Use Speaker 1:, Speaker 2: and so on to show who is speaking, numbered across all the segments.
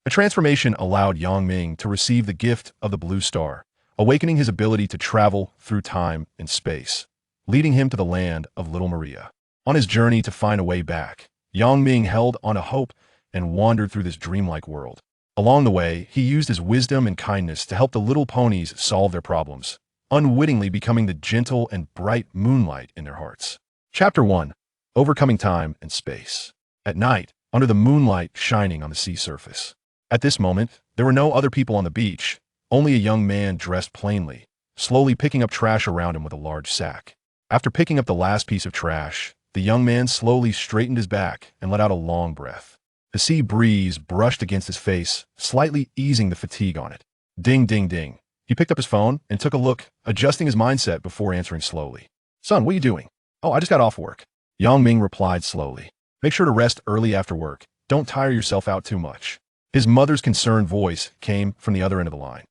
Speaker 1: The transformation allowed Yang Ming to receive the gift of the blue star, awakening his ability to travel through time and space, leading him to the land of Little Maria. On his journey to find a way back, Yang Ming held on to hope and wandered through this dreamlike world. Along the way, he used his wisdom and kindness to help the little ponies solve their problems, unwittingly becoming the gentle and bright moonlight in their hearts. Chapter 1. Overcoming Time and Space. At night, under the moonlight shining on the sea surface. At this moment, there were no other people on the beach, only a young man dressed plainly, slowly picking up trash around him with a large sack. After picking up the last piece of trash, the young man slowly straightened his back and let out a long breath. The sea breeze brushed against his face, slightly easing the fatigue on it. Ding, ding, ding. He picked up his phone and took a look, adjusting his mindset before answering slowly. Son, what are you doing? Oh, I just got off work. Yang Ming replied slowly. Make sure to rest early after work. Don't tire yourself out too much. His mother's concerned voice came from the other end of the line.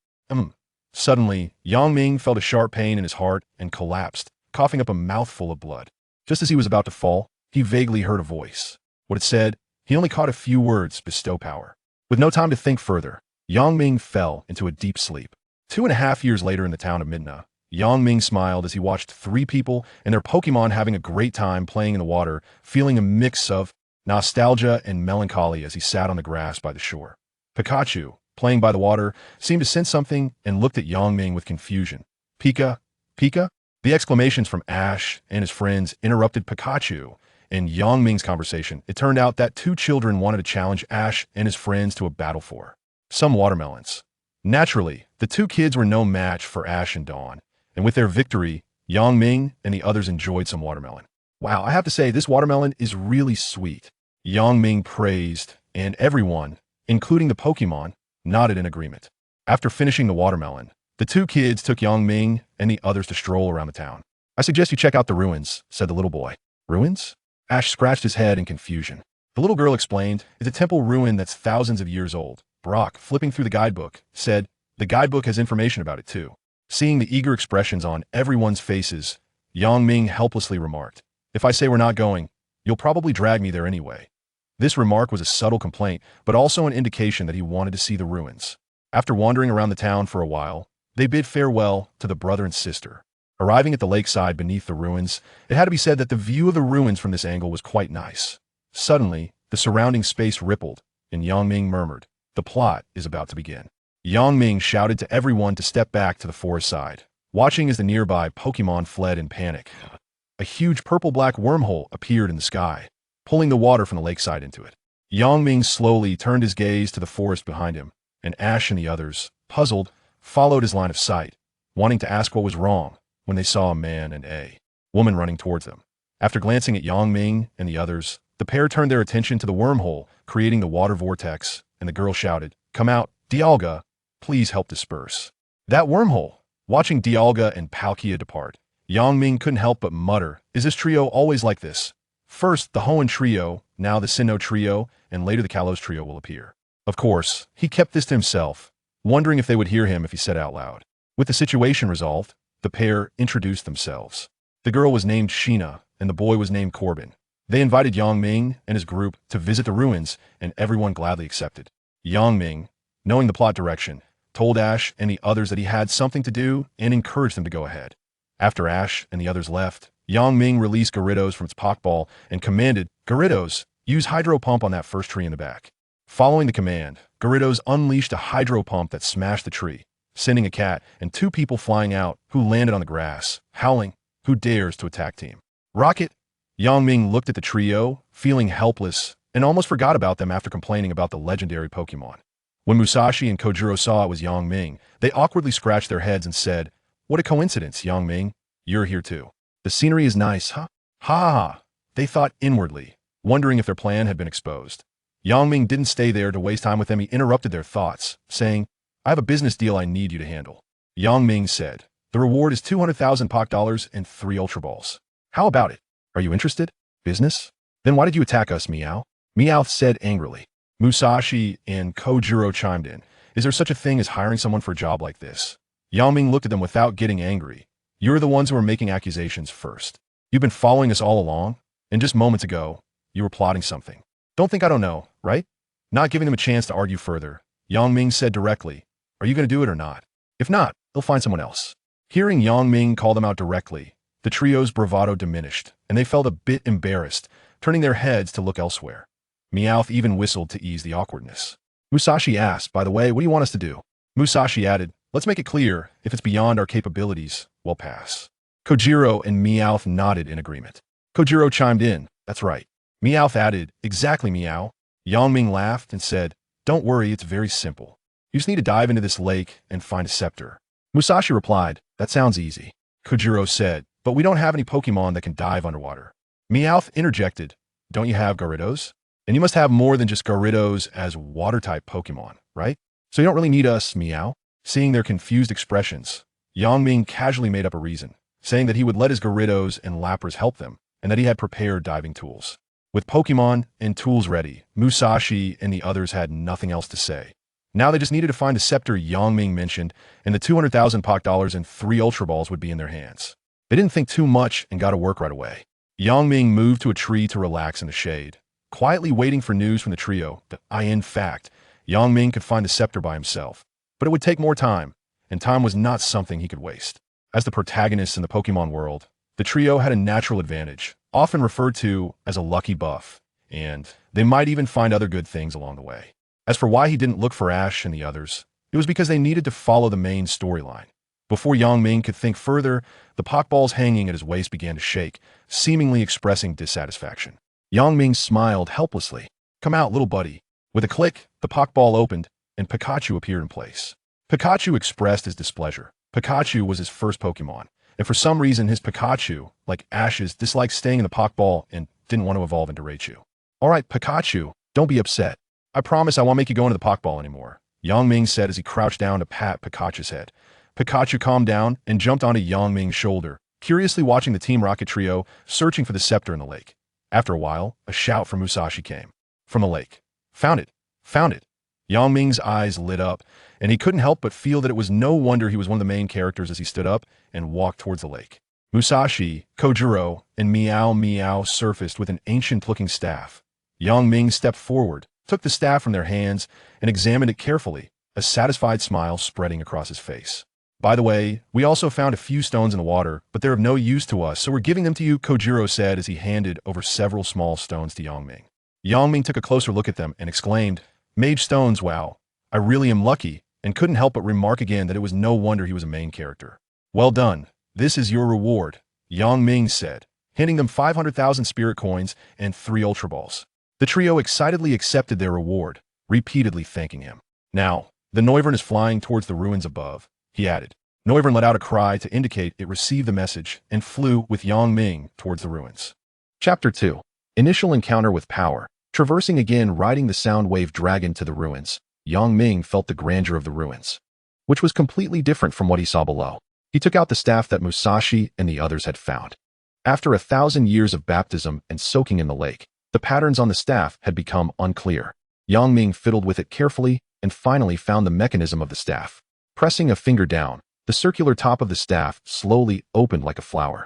Speaker 1: Suddenly, Yang Ming felt a sharp pain in his heart and collapsed, coughing up a mouthful of blood. Just as he was about to fall, he vaguely heard a voice. What it said, he only caught a few words: bestow power. With no time to think further, Yang Ming fell into a deep sleep. 2.5 years later in the town of Midna, Yang Ming smiled as he watched 3 people and their Pokemon having a great time playing in the water, feeling a mix of nostalgia and melancholy as he sat on the grass by the shore. Pikachu, playing by the water, seemed to sense something and looked at Yang Ming with confusion. Pika? Pika? The exclamations from Ash and his friends interrupted Pikachu and Yang Ming's conversation. It turned out that 2 children wanted to challenge Ash and his friends to a battle for some watermelons. Naturally, the 2 kids were no match for Ash and Dawn, and with their victory, Yang Ming and the others enjoyed some watermelon. Wow, I have to say, this watermelon is really sweet. Yang Ming praised, and everyone, including the Pokemon, nodded in agreement. After finishing the watermelon, the 2 kids took Yang Ming and the others to stroll around the town. I suggest you check out the ruins, said the little boy. Ruins? Ash scratched his head in confusion. The little girl explained, it's a temple ruin that's thousands of years old. Brock, flipping through the guidebook, said, the guidebook has information about it too. Seeing the eager expressions on everyone's faces, Yang Ming helplessly remarked, if I say we're not going, you'll probably drag me there anyway. This remark was a subtle complaint, but also an indication that he wanted to see the ruins. After wandering around the town for a while, they bid farewell to the brother and sister. Arriving at the lakeside beneath the ruins, it had to be said that the view of the ruins from this angle was quite nice. Suddenly, the surrounding space rippled, and Yang Ming murmured, the plot is about to begin. Yang Ming shouted to everyone to step back to the forest side, watching as the nearby Pokemon fled in panic. A huge purple-black wormhole appeared in the sky, pulling the water from the lakeside into it. Yang Ming slowly turned his gaze to the forest behind him, and Ash and the others, puzzled, followed his line of sight, wanting to ask what was wrong when they saw a man and a woman running towards them. After glancing at Yang Ming and the others, the pair turned their attention to the wormhole, creating the water vortex, and the girl shouted, come out, Dialga, please help disperse that wormhole. Watching Dialga and Palkia depart, Yang Ming couldn't help but mutter, is this trio always like this? First, the Hoenn trio, now the Sinnoh trio, and later the Kalos trio will appear. Of course, he kept this to himself, wondering if they would hear him if he said out loud. With the situation resolved, the pair introduced themselves. The girl was named Sheena, and the boy was named Corbin. They invited Yang Ming and his group to visit the ruins, and everyone gladly accepted. Yang Ming, knowing the plot direction, told Ash and the others that he had something to do and encouraged them to go ahead. After Ash and the others left, Yang Ming released Gyarados from its Pokeball and commanded, Gyarados, use Hydro Pump on that first tree in the back. Following the command, Gyarados unleashed a Hydro Pump that smashed the tree, sending a cat and 2 people flying out who landed on the grass, howling, who dares to attack Team Rocket? Yang Ming looked at the trio, feeling helpless, and almost forgot about them after complaining about the legendary Pokemon. When Musashi and Kojiro saw it was Yang Ming, they awkwardly scratched their heads and said, what a coincidence, Yang Ming. You're here too. The scenery is nice, huh? Ha ha ha. They thought inwardly, wondering if their plan had been exposed. Yang Ming didn't stay there to waste time with them. He interrupted their thoughts, saying, I have a business deal I need you to handle. Yang Ming said, the reward is 200,000 Poc dollars and 3 Ultra Balls. How about it? Are you interested? Business? Then why did you attack us, Meow? Meowth said angrily. Musashi and Kojiro chimed in. Is there such a thing as hiring someone for a job like this? Yang Ming looked at them without getting angry. You're the ones who are making accusations first. You've been following us all along, and just moments ago, you were plotting something. Don't think I don't know, right? Not giving them a chance to argue further, Yang Ming said directly. Are you going to do it or not? If not, they'll find someone else. Hearing Yang Ming call them out directly, the trio's bravado diminished, and they felt a bit embarrassed, turning their heads to look elsewhere. Meowth even whistled to ease the awkwardness. Musashi asked, by the way, what do you want us to do? Musashi added, let's make it clear, if it's beyond our capabilities, we'll pass. Kojiro and Meowth nodded in agreement. Kojiro chimed in, that's right. Meowth added, exactly Meow. Yang Ming laughed and said, don't worry, it's very simple. You just need to dive into this lake and find a scepter. Musashi replied, that sounds easy. Kojiro said, but we don't have any Pokemon that can dive underwater. Meowth interjected, don't you have Gyarados? And you must have more than just Gyarados as water-type Pokemon, right? So you don't really need us, Meow. Seeing their confused expressions, Yang Ming casually made up a reason, saying that he would let his Gyarados and Lapras help them, and that he had prepared diving tools. With Pokemon and tools ready, Musashi and the others had nothing else to say. Now they just needed to find the scepter Yang Ming mentioned, and the 200,000 Poké and 3 Ultra Balls would be in their hands. They didn't think too much and got to work right away. Yang Ming moved to a tree to relax in the shade, quietly waiting for news from the trio that, in fact, Yang Ming could find the scepter by himself. But it would take more time, and time was not something he could waste. As the protagonists in the Pokemon world, the trio had a natural advantage, often referred to as a lucky buff, and they might even find other good things along the way. As for why he didn't look for Ash and the others, it was because they needed to follow the main storyline. Before Yang Ming could think further, the Pokeballs hanging at his waist began to shake, seemingly expressing dissatisfaction. Yang Ming smiled helplessly. Come out, little buddy. With a click, the Pokeball opened, and Pikachu appeared in place. Pikachu expressed his displeasure. Pikachu was his first Pokemon, and for some reason his Pikachu, like Ash's, disliked staying in the Pokeball and didn't want to evolve into Raichu. Alright, Pikachu, don't be upset. I promise I won't make you go into the Pokeball anymore, Yang Ming said as he crouched down to pat Pikachu's head. Pikachu calmed down and jumped onto Yang Ming's shoulder, curiously watching the Team Rocket trio searching for the scepter in the lake. After a while, a shout from Musashi came. From the lake. Found it! Found it! Yang Ming's eyes lit up, and he couldn't help but feel that it was no wonder he was one of the main characters as he stood up and walked towards the lake. Musashi, Kojiro, and Meow Meow surfaced with an ancient-looking staff. Yang Ming stepped forward, took the staff from their hands, and examined it carefully, a satisfied smile spreading across his face. By the way, we also found a few stones in the water, but they're of no use to us, so we're giving them to you, Kojiro said as he handed over several small stones to Yang Ming. Yang Ming took a closer look at them and exclaimed, Mage stones, wow. I really am lucky, and couldn't help but remark again that it was no wonder he was a main character. Well done. This is your reward, Yang Ming said, handing them 500,000 spirit coins and 3 Ultra Balls. The trio excitedly accepted their reward, repeatedly thanking him. Now, the Noivern is flying towards the ruins above, he added. Noivern let out a cry to indicate it received the message and flew with Yang Ming towards the ruins. Chapter 2. Initial encounter with power. Traversing again riding the Soundwave Dragon to the ruins, Yang Ming felt the grandeur of the ruins, which was completely different from what he saw below. He took out the staff that Musashi and the others had found. After 1,000 years of baptism and soaking in the lake, the patterns on the staff had become unclear. Yang Ming fiddled with it carefully and finally found the mechanism of the staff. Pressing a finger down, the circular top of the staff slowly opened like a flower,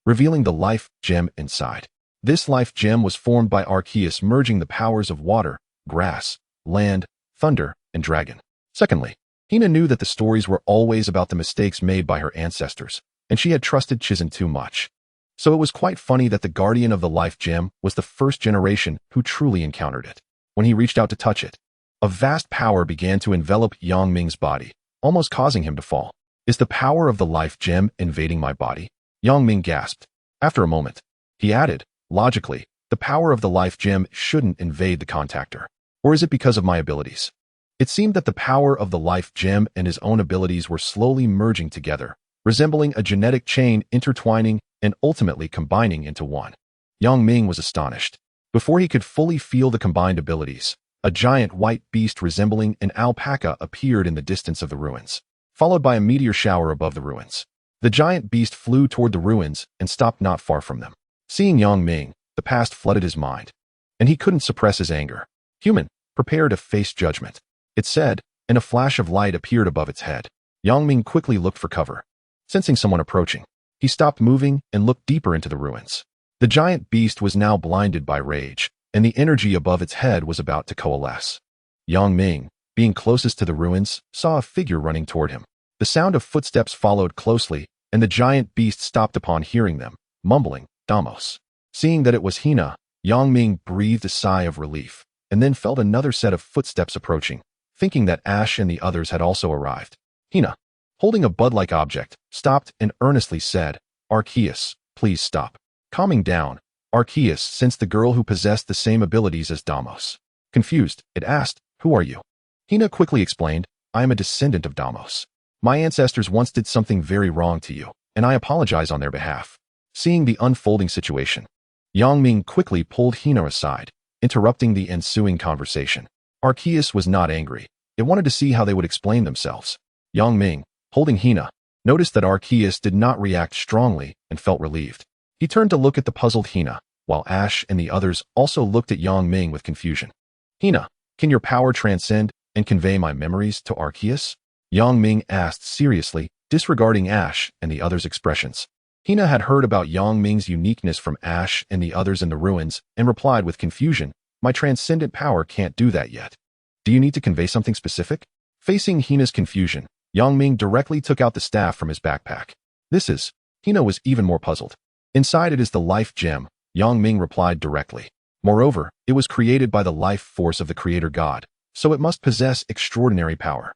Speaker 1: revealing the life gem inside. This life gem was formed by Arceus merging the powers of water, grass, land, thunder, and dragon. Secondly, Hina knew that the stories were always about the mistakes made by her ancestors, and she had trusted Chizen too much. So it was quite funny that the guardian of the life gem was the first generation who truly encountered it. When he reached out to touch it, a vast power began to envelop Yang Ming's body, almost causing him to fall. Is the power of the life gem invading my body? Yang Ming gasped. After a moment, he added, logically, the power of the life gem shouldn't invade the contactor. Or is it because of my abilities? It seemed that the power of the life gem and his own abilities were slowly merging together, resembling a genetic chain intertwining and ultimately combining into one. Yang Ming was astonished. Before he could fully feel the combined abilities, a giant white beast resembling an alpaca appeared in the distance of the ruins, followed by a meteor shower above the ruins. The giant beast flew toward the ruins and stopped not far from them. Seeing Yang Ming, the past flooded his mind, and he couldn't suppress his anger. Human, prepare to face judgment, it said, and a flash of light appeared above its head. Yang Ming quickly looked for cover. Sensing someone approaching, he stopped moving and looked deeper into the ruins. The giant beast was now blinded by rage, and the energy above its head was about to coalesce. Yang Ming, being closest to the ruins, saw a figure running toward him. The sound of footsteps followed closely, and the giant beast stopped upon hearing them, mumbling, "Damos." Seeing that it was Hina, Yang Ming breathed a sigh of relief, and then felt another set of footsteps approaching, thinking that Ash and the others had also arrived. Hina, holding a bud-like object, stopped and earnestly said, "Arceus, please stop." Calming down, Arceus sensed the girl who possessed the same abilities as Damos. Confused, it asked, "Who are you?" Hina quickly explained, "I am a descendant of Damos. My ancestors once did something very wrong to you, and I apologize on their behalf." Seeing the unfolding situation, Yang Ming quickly pulled Hina aside, interrupting the ensuing conversation. Arceus was not angry. It wanted to see how they would explain themselves. Yang Ming, holding Hina, noticed that Arceus did not react strongly and felt relieved. He turned to look at the puzzled Hina, while Ash and the others also looked at Yang Ming with confusion. "Hina, can your power transcend and convey my memories to Arceus?" Yang Ming asked seriously, disregarding Ash and the others' expressions. Hina had heard about Yang Ming's uniqueness from Ash and the others in the ruins and replied with confusion, "My transcendent power can't do that yet. Do you need to convey something specific?" Facing Hina's confusion, Yang Ming directly took out the staff from his backpack. "This is..." Hina was even more puzzled. "Inside it is the life gem," Yang Ming replied directly. "Moreover, it was created by the life force of the creator god, so it must possess extraordinary power."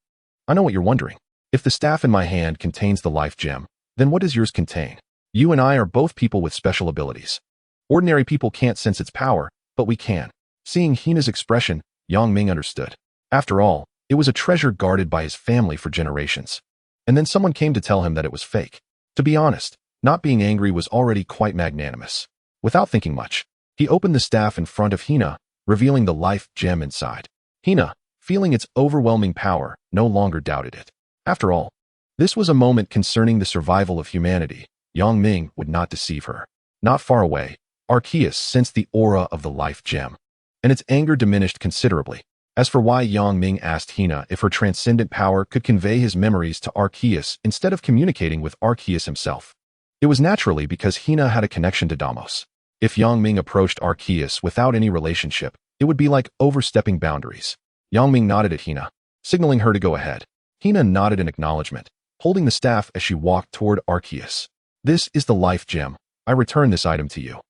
Speaker 1: "I know what you're wondering. If the staff in my hand contains the life gem, then what does yours contain? You and I are both people with special abilities. Ordinary people can't sense its power, but we can." Seeing Hina's expression, Yang Ming understood. After all, it was a treasure guarded by his family for generations. And then someone came to tell him that it was fake. To be honest, not being angry was already quite magnanimous. Without thinking much, he opened the staff in front of Hina, revealing the life gem inside. Hina, feeling its overwhelming power, no longer doubted it. After all, this was a moment concerning the survival of humanity. Yang Ming would not deceive her. Not far away, Arceus sensed the aura of the life gem, and its anger diminished considerably. As for why Yang Ming asked Hina if her transcendent power could convey his memories to Arceus instead of communicating with Arceus himself, it was naturally because Hina had a connection to Damos. If Yang Ming approached Arceus without any relationship, it would be like overstepping boundaries. Yang Ming nodded at Hina, signaling her to go ahead. Hina nodded in acknowledgement, holding the staff as she walked toward Arceus. "This is the life gem. I return this item to you.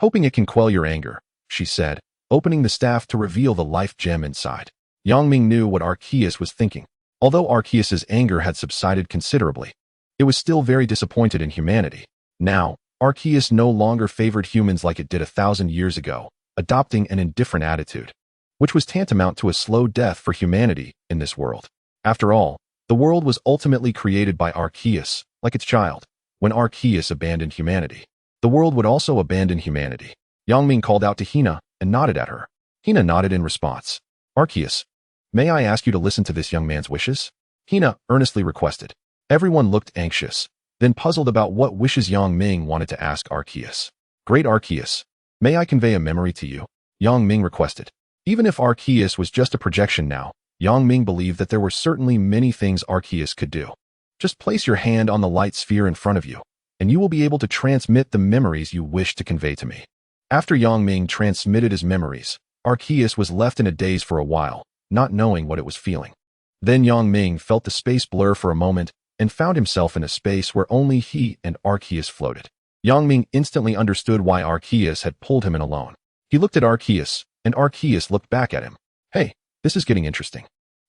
Speaker 1: Hoping it can quell your anger," she said, opening the staff to reveal the life gem inside. Yang Ming knew what Arceus was thinking. Although Arceus's anger had subsided considerably, it was still very disappointed in humanity. Now, Arceus no longer favored humans like it did 1,000 years ago, adopting an indifferent attitude, which was tantamount to a slow death for humanity in this world. After all, the world was ultimately created by Arceus, like its child. When Arceus abandoned humanity, the world would also abandon humanity. Yang Ming called out to Hina and nodded at her. Hina nodded in response. "Arceus, may I ask you to listen to this young man's wishes?" Hina earnestly requested. Everyone looked anxious, then puzzled about what wishes Yang Ming wanted to ask Arceus. "Great Arceus, may I convey a memory to you?" Yang Ming requested. Even if Arceus was just a projection now, Yang Ming believed that there were certainly many things Arceus could do. "Just place your hand on the light sphere in front of you, and you will be able to transmit the memories you wish to convey to me." After Yang Ming transmitted his memories, Arceus was left in a daze for a while, not knowing what it was feeling. Then Yang Ming felt the space blur for a moment and found himself in a space where only he and Arceus floated. Yang Ming instantly understood why Arceus had pulled him in alone. He looked at Arceus, and Arceus looked back at him. "Hey, this is getting interesting."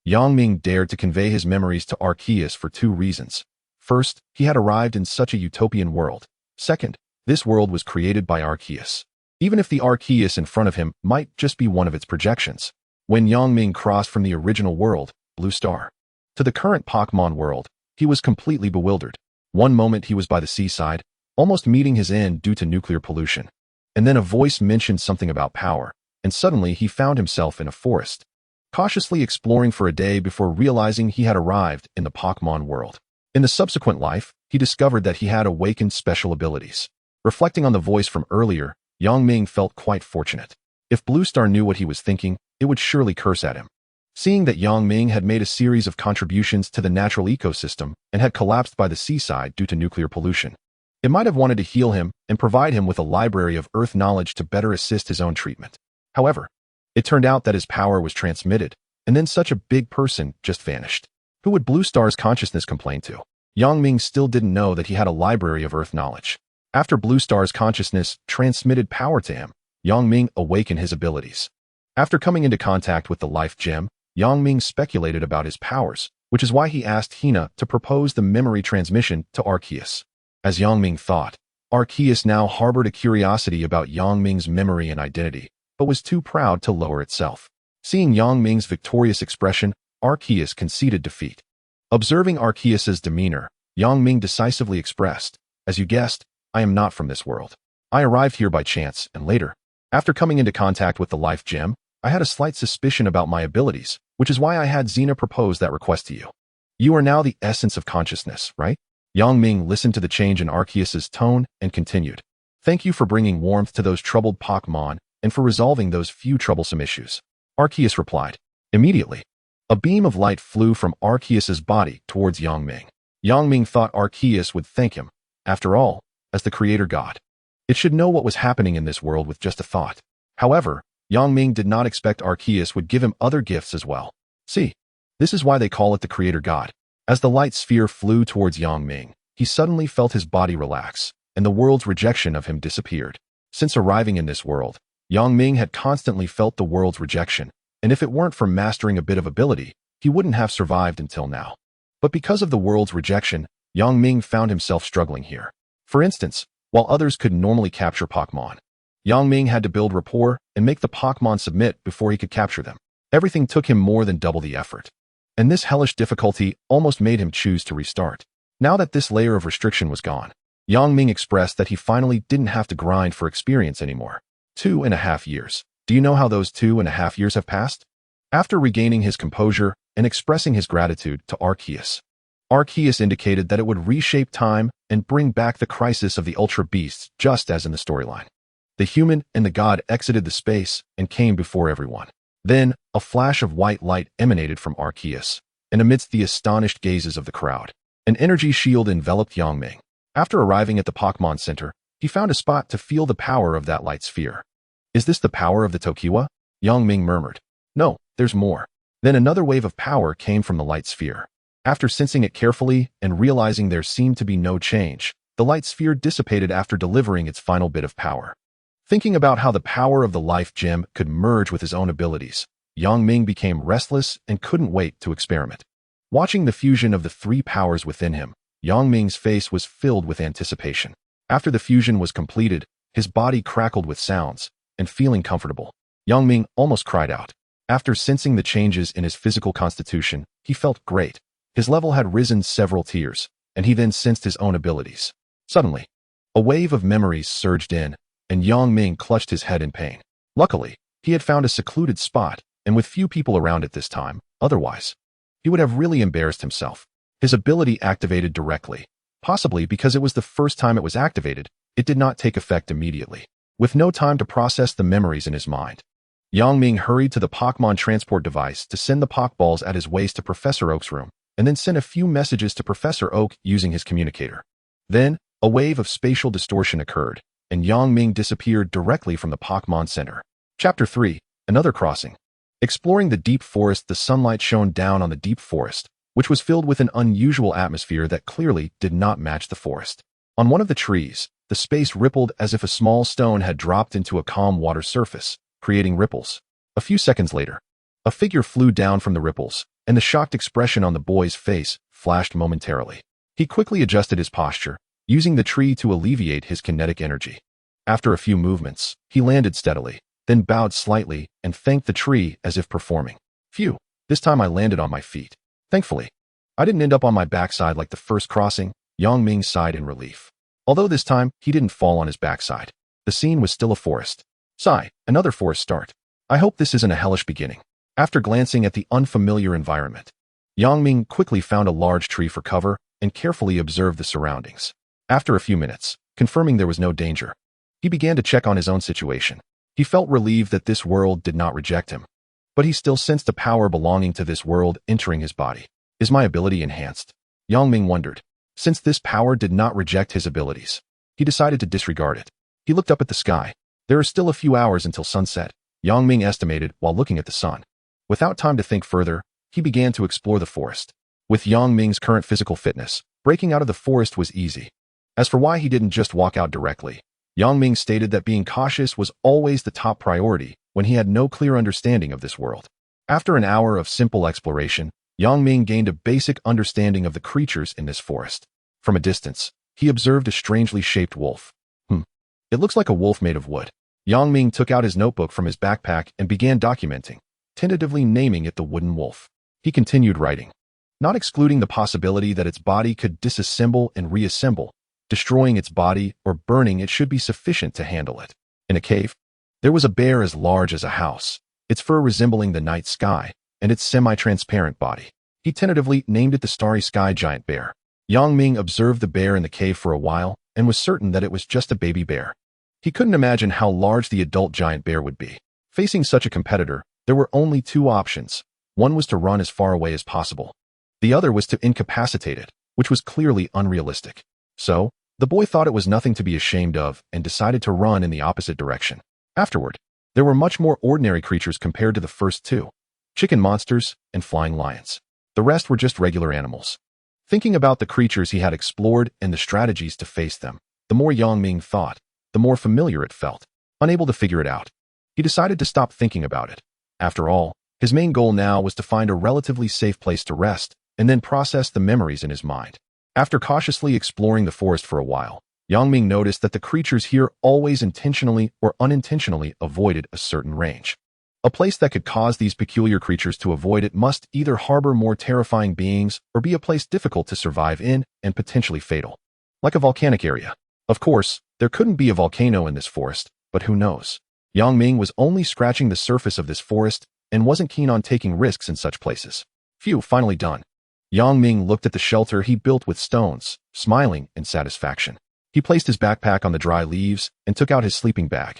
Speaker 1: Yang Ming dared to convey his memories to Arceus for two reasons. First, he had arrived in such a utopian world. Second, this world was created by Arceus. Even if the Arceus in front of him might just be one of its projections. When Yang Ming crossed from the original world, Blue Star, to the current Pokemon world, he was completely bewildered. One moment he was by the seaside, almost meeting his end due to nuclear pollution. And then a voice mentioned something about power, and suddenly he found himself in a forest, cautiously exploring for a day before realizing he had arrived in the Pokemon world. In the subsequent life, he discovered that he had awakened special abilities. Reflecting on the voice from earlier, Yang Ming felt quite fortunate. If Blue Star knew what he was thinking, it would surely curse at him. Seeing that Yang Ming had made a series of contributions to the natural ecosystem and had collapsed by the seaside due to nuclear pollution, it might have wanted to heal him and provide him with a library of Earth knowledge to better assist his own treatment. However, it turned out that his power was transmitted, And then such a big person just vanished. Who would Blue Star's consciousness complain to? Yang Ming still didn't know that he had a library of Earth knowledge. After Blue Star's consciousness transmitted power to him, Yang Ming awakened his abilities. After coming into contact with the life gem, Yang Ming speculated about his powers, which is why he asked Hina to propose the memory transmission to Arceus. As Yang Ming thought, Arceus now harbored a curiosity about Yang Ming's memory and identity, but was too proud to lower itself. Seeing Yang Ming's victorious expression, Arceus conceded defeat. Observing Arceus's demeanor, Yang Ming decisively expressed, "As you guessed, I am not from this world. I arrived here by chance, and later, after coming into contact with the life gem, I had a slight suspicion about my abilities, which is why I had Xena propose that request to you. You are now the essence of consciousness, right?" Yang Ming listened to the change in Arceus's tone and continued, "Thank you for bringing warmth to those troubled Pokemon and for resolving those few troublesome issues." Arceus replied. Immediately, a beam of light flew from Arceus's body towards Yang Ming. Yang Ming thought Arceus would thank him. After all, as the creator god, it should know what was happening in this world with just a thought. However, Yang Ming did not expect Arceus would give him other gifts as well. See, this is why they call it the creator god. As the light sphere flew towards Yang Ming, he suddenly felt his body relax, and the world's rejection of him disappeared. Since arriving in this world, Yang Ming had constantly felt the world's rejection, and if it weren't for mastering a bit of ability, he wouldn't have survived until now. But because of the world's rejection, Yang Ming found himself struggling here. For instance, while others could normally capture Pokemon, Yang Ming had to build rapport and make the Pokemon submit before he could capture them. Everything took him more than double the effort. And this hellish difficulty almost made him choose to restart. Now that this layer of restriction was gone, Yang Ming expressed that he finally didn't have to grind for experience anymore. 2.5 years. Do you know how those 2.5 years have passed? After regaining his composure and expressing his gratitude to Arceus, Arceus indicated that it would reshape time and bring back the crisis of the Ultra Beasts just as in the storyline. The human and the god exited the space and came before everyone. Then, a flash of white light emanated from Arceus, and amidst the astonished gazes of the crowd, an energy shield enveloped Yang Ming. After arriving at the Pokemon Center, he found a spot to feel the power of that light sphere. "Is this the power of the Tokiwa?" Yang Ming murmured. "No, there's more." Then another wave of power came from the light sphere. After sensing it carefully and realizing there seemed to be no change, the light sphere dissipated after delivering its final bit of power. Thinking about how the power of the life gem could merge with his own abilities, Yang Ming became restless and couldn't wait to experiment. Watching the fusion of the three powers within him, Yang Ming's face was filled with anticipation. After the fusion was completed, his body crackled with sounds, and feeling comfortable, Yang Ming almost cried out. After sensing the changes in his physical constitution, he felt great. His level had risen several tiers, and he then sensed his own abilities. Suddenly, a wave of memories surged in, and Yang Ming clutched his head in pain. Luckily, he had found a secluded spot, and with few people around at this time, otherwise, he would have really embarrassed himself. His ability activated directly. Possibly because it was the first time it was activated, it did not take effect immediately. With no time to process the memories in his mind, Yang Ming hurried to the Pokemon transport device to send the Pokeballs at his waist to Professor Oak's room, and then sent a few messages to Professor Oak using his communicator. Then, a wave of spatial distortion occurred, and Yang Ming disappeared directly from the Pokemon Center. Chapter 3. Another Crossing. Exploring the deep forest, the sunlight shone down on the deep forest, which was filled with an unusual atmosphere that clearly did not match the forest. On one of the trees, the space rippled as if a small stone had dropped into a calm water surface, creating ripples. A few seconds later, a figure flew down from the ripples, and the shocked expression on the boy's face flashed momentarily. He quickly adjusted his posture, using the tree to alleviate his kinetic energy. After a few movements, he landed steadily, then bowed slightly and thanked the tree as if performing. Phew, this time I landed on my feet. Thankfully, I didn't end up on my backside like the first crossing. Yang Ming sighed in relief. Although this time, he didn't fall on his backside. The scene was still a forest. Sigh, another forest start. I hope this isn't a hellish beginning. After glancing at the unfamiliar environment, Yang Ming quickly found a large tree for cover and carefully observed the surroundings. After a few minutes, confirming there was no danger, he began to check on his own situation. He felt relieved that this world did not reject him, but he still sensed the power belonging to this world entering his body. Is my ability enhanced? Yang Ming wondered. Since this power did not reject his abilities, he decided to disregard it. He looked up at the sky. There are still a few hours until sunset, Yang Ming estimated while looking at the sun. Without time to think further, he began to explore the forest. With Yang Ming's current physical fitness, breaking out of the forest was easy. As for why he didn't just walk out directly, Yang Ming stated that being cautious was always the top priority when he had no clear understanding of this world. After an hour of simple exploration, Yang Ming gained a basic understanding of the creatures in this forest. From a distance, he observed a strangely shaped wolf. It looks like a wolf made of wood. Yang Ming took out his notebook from his backpack and began documenting, tentatively naming it the wooden wolf. He continued writing, not excluding the possibility that its body could disassemble and reassemble. Destroying its body or burning it should be sufficient to handle it. In a cave, there was a bear as large as a house, its fur resembling the night sky, and its semi-transparent body. He tentatively named it the Starry Sky Giant Bear. Yang Ming observed the bear in the cave for a while and was certain that it was just a baby bear. He couldn't imagine how large the adult giant bear would be. Facing such a competitor, there were only two options. One was to run as far away as possible. The other was to incapacitate it, which was clearly unrealistic. So, the boy thought it was nothing to be ashamed of and decided to run in the opposite direction. Afterward, there were much more ordinary creatures compared to the first two: chicken monsters and flying lions. The rest were just regular animals. Thinking about the creatures he had explored and the strategies to face them, the more Yang Ming thought, the more familiar it felt. Unable to figure it out, he decided to stop thinking about it. After all, his main goal now was to find a relatively safe place to rest and then process the memories in his mind. After cautiously exploring the forest for a while, Yang Ming noticed that the creatures here always intentionally or unintentionally avoided a certain range. A place that could cause these peculiar creatures to avoid it must either harbor more terrifying beings or be a place difficult to survive in and potentially fatal. Like a volcanic area. Of course, there couldn't be a volcano in this forest, but who knows? Yang Ming was only scratching the surface of this forest and wasn't keen on taking risks in such places. Phew, finally done. Yang Ming looked at the shelter he built with stones, smiling in satisfaction. He placed his backpack on the dry leaves and took out his sleeping bag,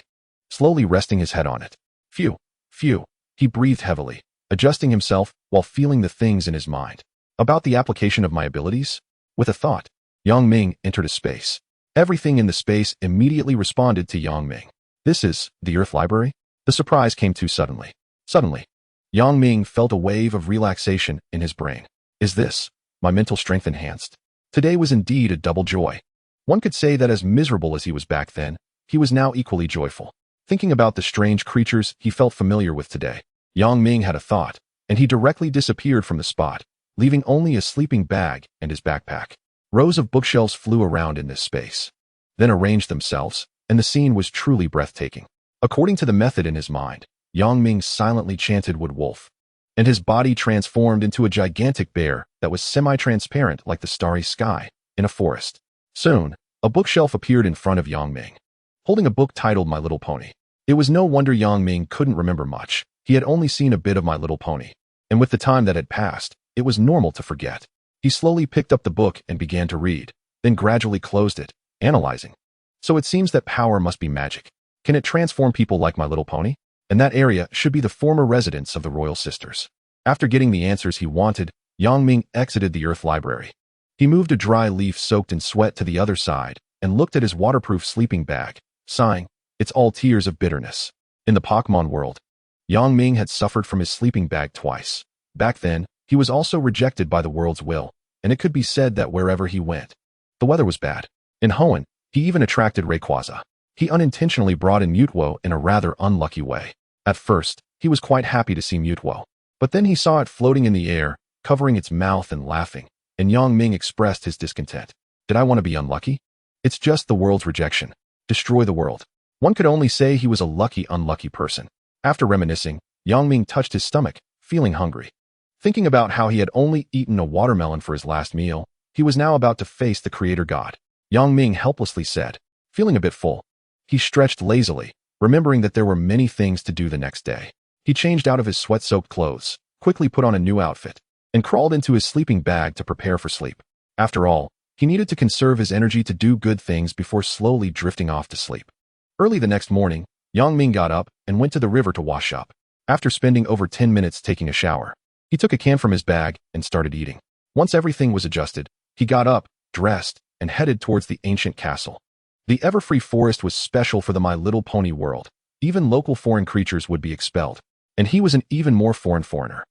Speaker 1: slowly resting his head on it. Phew, phew, he breathed heavily, adjusting himself while feeling the things in his mind. About the application of my abilities? With a thought, Yang Ming entered a space. Everything in the space immediately responded to Yang Ming. This is the Earth Library? The surprise came too suddenly. Suddenly, Yang Ming felt a wave of relaxation in his brain. Is this, my mental strength enhanced? Today was indeed a double joy. One could say that as miserable as he was back then, he was now equally joyful. Thinking about the strange creatures he felt familiar with today, Yang Ming had a thought, and he directly disappeared from the spot, leaving only a sleeping bag and his backpack. Rows of bookshelves flew around in this space, then arranged themselves, and the scene was truly breathtaking. According to the method in his mind, Yang Ming silently chanted "Wood Wolf," and his body transformed into a gigantic bear that was semi-transparent like the starry sky in a forest. Soon, a bookshelf appeared in front of Yang Ming, holding a book titled My Little Pony. It was no wonder Yang Ming couldn't remember much. He had only seen a bit of My Little Pony, and with the time that had passed, it was normal to forget. He slowly picked up the book and began to read, then gradually closed it, analyzing. So it seems that power must be magic. Can it transform people like My Little Pony? And that area should be the former residence of the royal sisters. After getting the answers he wanted, Yang Ming exited the Earth Library. He moved a dry leaf soaked in sweat to the other side and looked at his waterproof sleeping bag, sighing, "It's all tears of bitterness." In the Pokemon world, Yang Ming had suffered from his sleeping bag twice. Back then, he was also rejected by the world's will, and it could be said that wherever he went, the weather was bad. In Hoenn, he even attracted Rayquaza. He unintentionally brought in Mutwo in a rather unlucky way. At first, he was quite happy to see Mutwo, but then he saw it floating in the air, covering its mouth and laughing, and Yang Ming expressed his discontent. Did I want to be unlucky? It's just the world's rejection. Destroy the world. One could only say he was a lucky, unlucky person. After reminiscing, Yang Ming touched his stomach, feeling hungry. Thinking about how he had only eaten a watermelon for his last meal, he was now about to face the Creator God. Yang Ming helplessly said, feeling a bit full. He stretched lazily, remembering that there were many things to do the next day. He changed out of his sweat-soaked clothes, quickly put on a new outfit, and crawled into his sleeping bag to prepare for sleep. After all, he needed to conserve his energy to do good things before slowly drifting off to sleep. Early the next morning, Yang Ming got up and went to the river to wash up. After spending over 10 minutes taking a shower, he took a can from his bag and started eating. Once everything was adjusted, he got up, dressed, and headed towards the ancient castle. The Everfree Forest was special for the My Little Pony world. Even local foreign creatures would be expelled. And he was an even more foreigner.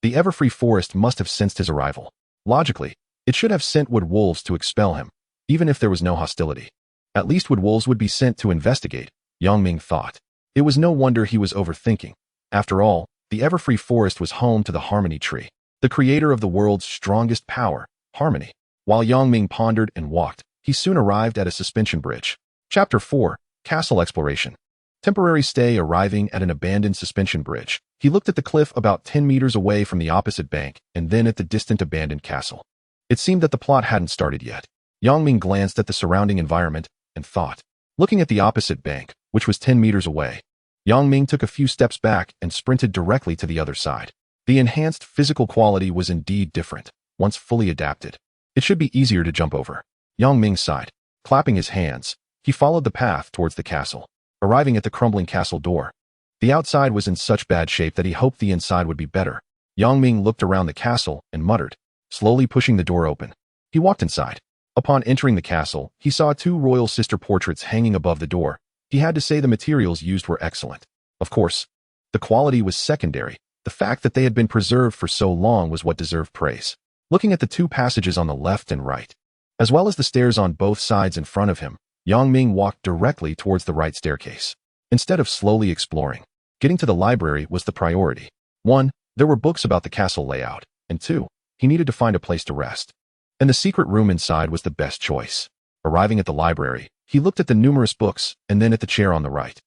Speaker 1: The Everfree Forest must have sensed his arrival. Logically, it should have sent wood wolves to expel him, even if there was no hostility. At least wood wolves would be sent to investigate, Yang Ming thought. It was no wonder he was overthinking. After all, the Everfree Forest was home to the Harmony Tree, the creator of the world's strongest power, harmony. While Yang Ming pondered and walked, he soon arrived at a suspension bridge. Chapter 4, Castle Exploration. Temporary stay. Arriving at an abandoned suspension bridge, he looked at the cliff about 10 meters away from the opposite bank and then at the distant abandoned castle. It seemed that the plot hadn't started yet. Yang Ming glanced at the surrounding environment and thought. Looking at the opposite bank, which was 10 meters away, Yang Ming took a few steps back and sprinted directly to the other side. The enhanced physical quality was indeed different. Once fully adapted, it should be easier to jump over. Yang Ming sighed. Clapping his hands, he followed the path towards the castle. Arriving at the crumbling castle door, the outside was in such bad shape that he hoped the inside would be better. Yang Ming looked around the castle and muttered, slowly pushing the door open. He walked inside. Upon entering the castle, he saw 2 royal sister portraits hanging above the door. He had to say the materials used were excellent. Of course, the quality was secondary. The fact that they had been preserved for so long was what deserved praise. Looking at the 2 passages on the left and right, as well as the stairs on both sides in front of him, Yang Ming walked directly towards the right staircase. Instead of slowly exploring, getting to the library was the priority. 1. There were books about the castle layout, and 2. He needed to find a place to rest. And the secret room inside was the best choice. Arriving at the library, he looked at the numerous books and then at the chair on the right.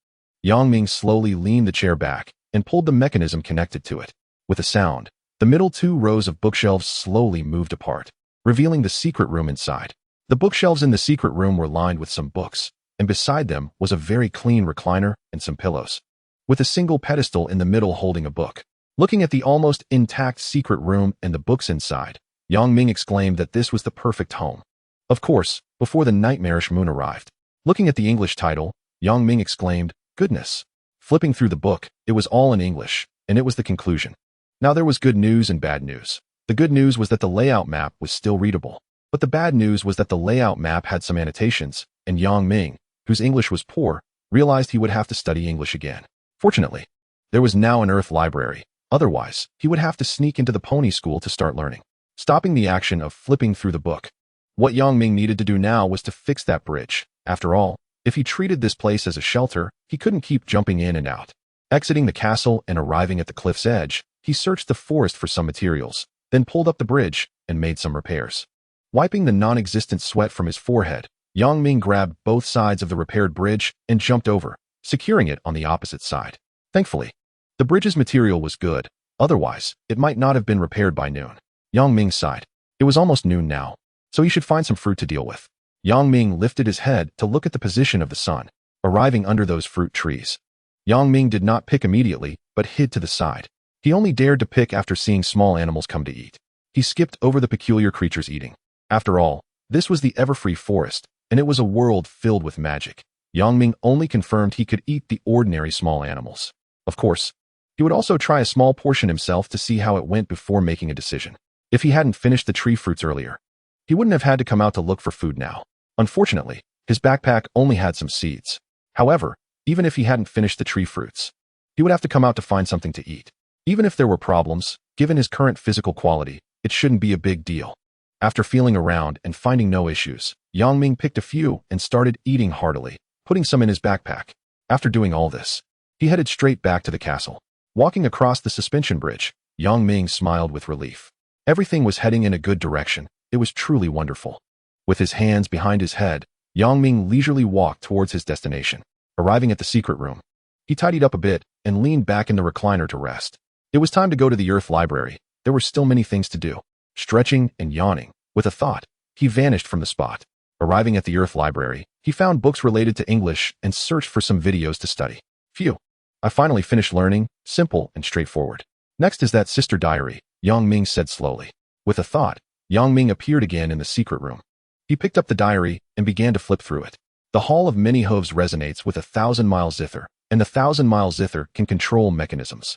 Speaker 1: Yang Ming slowly leaned the chair back and pulled the mechanism connected to it. With a sound, the middle 2 rows of bookshelves slowly moved apart, revealing the secret room inside. The bookshelves in the secret room were lined with some books, and beside them was a very clean recliner and some pillows, with a single pedestal in the middle holding a book. Looking at the almost intact secret room and the books inside, Yang Ming exclaimed that this was the perfect home. Of course, before the nightmarish moon arrived. Looking at the English title, Yang Ming exclaimed, "Goodness." Flipping through the book, it was all in English, and it was the conclusion. Now there was good news and bad news. The good news was that the layout map was still readable. But the bad news was that the layout map had some annotations, and Yang Ming, whose English was poor, realized he would have to study English again. Fortunately, there was now an Earth library. Otherwise, he would have to sneak into the pony school to start learning. Stopping the action of flipping through the book, what Yang Ming needed to do now was to fix that bridge. After all, if he treated this place as a shelter, he couldn't keep jumping in and out. Exiting the castle and arriving at the cliff's edge, he searched the forest for some materials, then pulled up the bridge and made some repairs. Wiping the non-existent sweat from his forehead, Yang Ming grabbed both sides of the repaired bridge and jumped over, securing it on the opposite side. Thankfully, the bridge's material was good. Otherwise, it might not have been repaired by noon. Yang Ming sighed. It was almost noon now, so he should find some fruit to deal with. Yang Ming lifted his head to look at the position of the sun, arriving under those fruit trees. Yang Ming did not pick immediately, but hid to the side. He only dared to pick after seeing small animals come to eat. He skipped over the peculiar creatures eating. After all, this was the Everfree Forest, and it was a world filled with magic. Yang Ming only confirmed he could eat the ordinary small animals. Of course, he would also try a small portion himself to see how it went before making a decision. If he hadn't finished the tree fruits earlier, he wouldn't have had to come out to look for food now. Unfortunately, his backpack only had some seeds. However, even if he hadn't finished the tree fruits, he would have to come out to find something to eat. Even if there were problems, given his current physical quality, it shouldn't be a big deal. After feeling around and finding no issues, Yang Ming picked a few and started eating heartily, putting some in his backpack. After doing all this, he headed straight back to the castle. Walking across the suspension bridge, Yang Ming smiled with relief. Everything was heading in a good direction. It was truly wonderful. With his hands behind his head, Yang Ming leisurely walked towards his destination. Arriving at the secret room, he tidied up a bit and leaned back in the recliner to rest. It was time to go to the Earth Library. There were still many things to do. Stretching and yawning, with a thought, he vanished from the spot. Arriving at the Earth Library, he found books related to English and searched for some videos to study. Phew. I finally finished learning, simple and straightforward. Next is that sister diary, Yang Ming said slowly. With a thought, Yang Ming appeared again in the secret room. He picked up the diary and began to flip through it. The Hall of Many Hooves resonates with 1,000-mile zither, and the 1,000-mile zither can control mechanisms.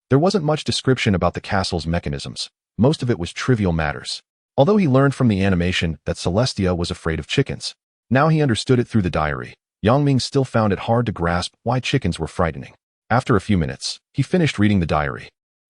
Speaker 1: There wasn't much description about the castle's mechanisms. Most of it was trivial matters. Although he learned from the animation that Celestia was afraid of chickens, now he understood it through the diary. Yang Ming still found it hard to grasp why chickens were frightening. After a few minutes, he finished reading the diary.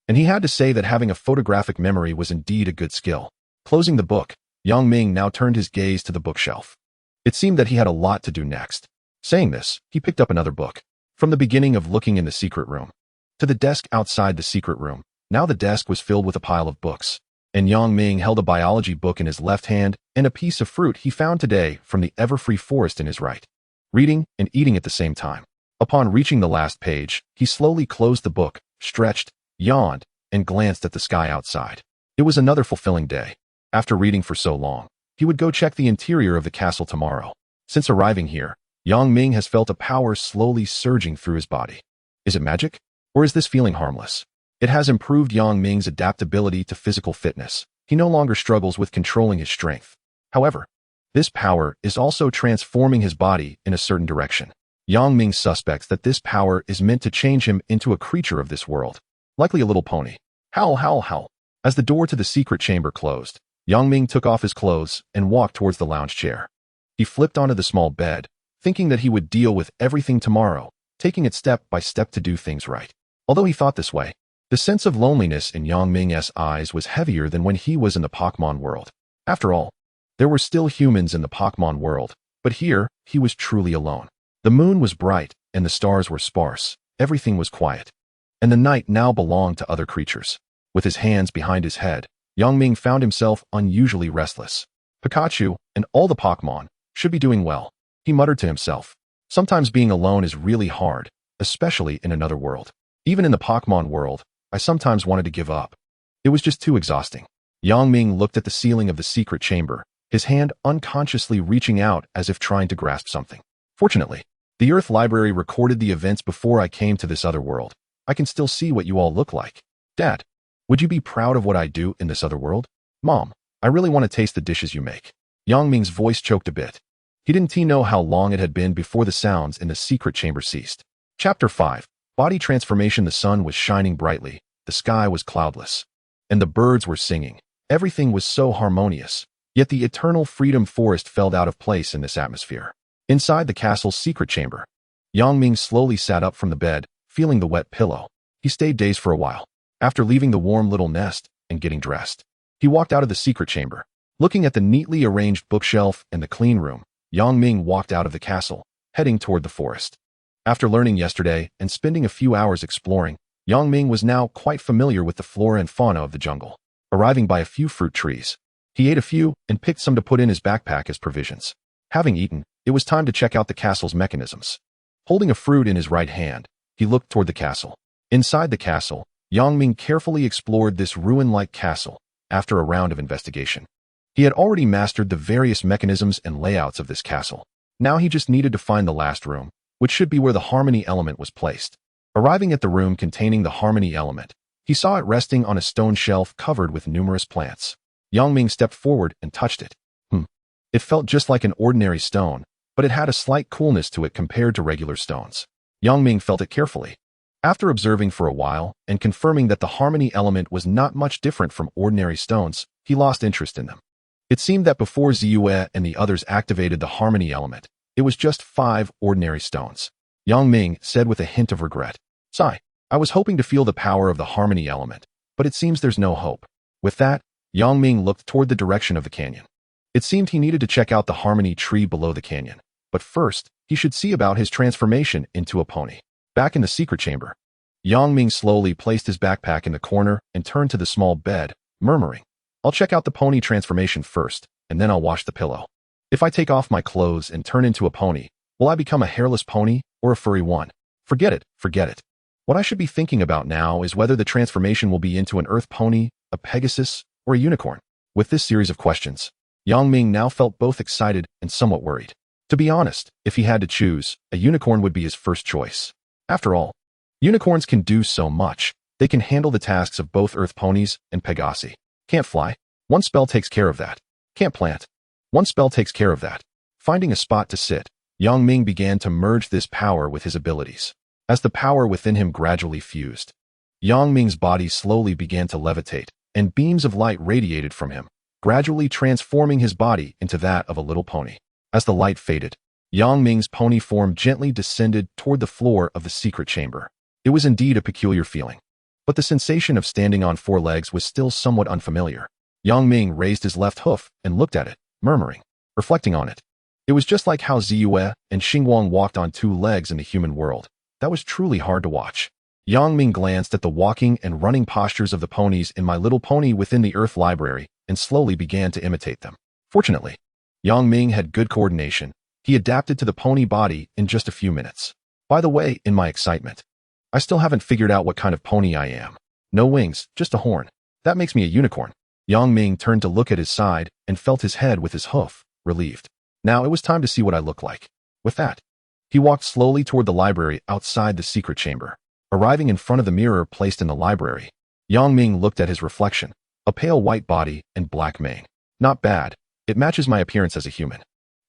Speaker 1: And he had to say that having a photographic memory was indeed a good skill. Closing the book, young Ming now turned his gaze to the bookshelf. It seemed that he had a lot to do next. Saying this, he picked up another book. From the beginning of looking in the secret room to the desk outside the secret room, now the desk was filled with a pile of books. And Yang Ming held a biology book in his left hand and a piece of fruit he found today from the ever-free forest in his right. Reading and eating at the same time. Upon reaching the last page, he slowly closed the book, stretched, yawned, and glanced at the sky outside. It was another fulfilling day. After reading for so long, he would go check the interior of the castle tomorrow. Since arriving here, Yang Ming has felt a power slowly surging through his body. Is it magic? Or is this feeling harmless? It has improved Yang Ming's adaptability to physical fitness. He no longer struggles with controlling his strength. However, this power is also transforming his body in a certain direction. Yang Ming suspects that this power is meant to change him into a creature of this world. Likely a little pony. Howl, howl, howl. As the door to the secret chamber closed, Yang Ming took off his clothes and walked towards the lounge chair. He flipped onto the small bed, thinking that he would deal with everything tomorrow, taking it step by step to do things right. Although he thought this way, the sense of loneliness in Yang Ming's eyes was heavier than when he was in the Pokemon world. After all, there were still humans in the Pokemon world, but here, he was truly alone. The moon was bright, and the stars were sparse. Everything was quiet. And the night now belonged to other creatures. With his hands behind his head, Yang Ming found himself unusually restless. Pikachu and all the Pokemon should be doing well, he muttered to himself. Sometimes being alone is really hard, especially in another world. Even in the Pokemon world, I sometimes wanted to give up. It was just too exhausting. Yang Ming looked at the ceiling of the secret chamber, his hand unconsciously reaching out as if trying to grasp something. Fortunately, the Earth Library recorded the events before I came to this other world. I can still see what you all look like. Dad, would you be proud of what I do in this other world? Mom, I really want to taste the dishes you make. Yang Ming's voice choked a bit. He didn't know how long it had been before the sounds in the secret chamber ceased. Chapter 5. Body Transformation. The sun was shining brightly, the sky was cloudless, and the birds were singing. Everything was so harmonious, yet the eternal freedom forest felt out of place in this atmosphere. Inside the castle's secret chamber, Yang Ming slowly sat up from the bed, feeling the wet pillow. He stayed dazed for a while. After leaving the warm little nest and getting dressed, he walked out of the secret chamber. Looking at the neatly arranged bookshelf and the clean room, Yang Ming walked out of the castle, heading toward the forest. After learning yesterday and spending a few hours exploring, Yang Ming was now quite familiar with the flora and fauna of the jungle. Arriving by a few fruit trees, he ate a few and picked some to put in his backpack as provisions. Having eaten, it was time to check out the castle's mechanisms. Holding a fruit in his right hand, he looked toward the castle. Inside the castle, Yang Ming carefully explored this ruin-like castle. After a round of investigation, he had already mastered the various mechanisms and layouts of this castle. Now he just needed to find the last room, which should be where the harmony element was placed. Arriving at the room containing the harmony element, he saw it resting on a stone shelf covered with numerous plants. Yang Ming stepped forward and touched it. It felt just like an ordinary stone, but it had a slight coolness to it compared to regular stones. Yang Ming felt it carefully. After observing for a while and confirming that the harmony element was not much different from ordinary stones, he lost interest in them. It seemed that before Ziyue and the others activated the harmony element, it was just 5 ordinary stones. Yang Ming said with a hint of regret. Sigh, I was hoping to feel the power of the harmony element, but it seems there's no hope. With that, Yang Ming looked toward the direction of the canyon. It seemed he needed to check out the harmony tree below the canyon, but first, he should see about his transformation into a pony. Back in the secret chamber, Yang Ming slowly placed his backpack in the corner and turned to the small bed, murmuring, I'll check out the pony transformation first, and then I'll wash the pillow. If I take off my clothes and turn into a pony, will I become a hairless pony or a furry one? Forget it, forget it. What I should be thinking about now is whether the transformation will be into an earth pony, a Pegasus, or a unicorn. With this series of questions, Yang Ming now felt both excited and somewhat worried. To be honest, if he had to choose, a unicorn would be his first choice. After all, unicorns can do so much. They can handle the tasks of both earth ponies and Pegasi. Can't fly? One spell takes care of that. Can't plant? One spell takes care of that. Finding a spot to sit, Yang Ming began to merge this power with his abilities. As the power within him gradually fused, Yang Ming's body slowly began to levitate, and beams of light radiated from him, gradually transforming his body into that of a little pony. As the light faded, Yang Ming's pony form gently descended toward the floor of the secret chamber. It was indeed a peculiar feeling. But the sensation of standing on 4 legs was still somewhat unfamiliar. Yang Ming raised his left hoof and looked at it, murmuring, reflecting on it. It was just like how Ziyue and Xingguang walked on 2 legs in the human world. That was truly hard to watch. Yang Ming glanced at the walking and running postures of the ponies in My Little Pony within the Earth Library and slowly began to imitate them. Fortunately, Yang Ming had good coordination. He adapted to the pony body in just a few minutes. By the way, in my excitement, I still haven't figured out what kind of pony I am. No wings, just a horn. That makes me a unicorn. Yang Ming turned to look at his side and felt his head with his hoof, relieved. Now it was time to see what I look like. With that, he walked slowly toward the library outside the secret chamber. Arriving in front of the mirror placed in the library, Yang Ming looked at his reflection, a pale white body and black mane. Not bad. It matches my appearance as a human.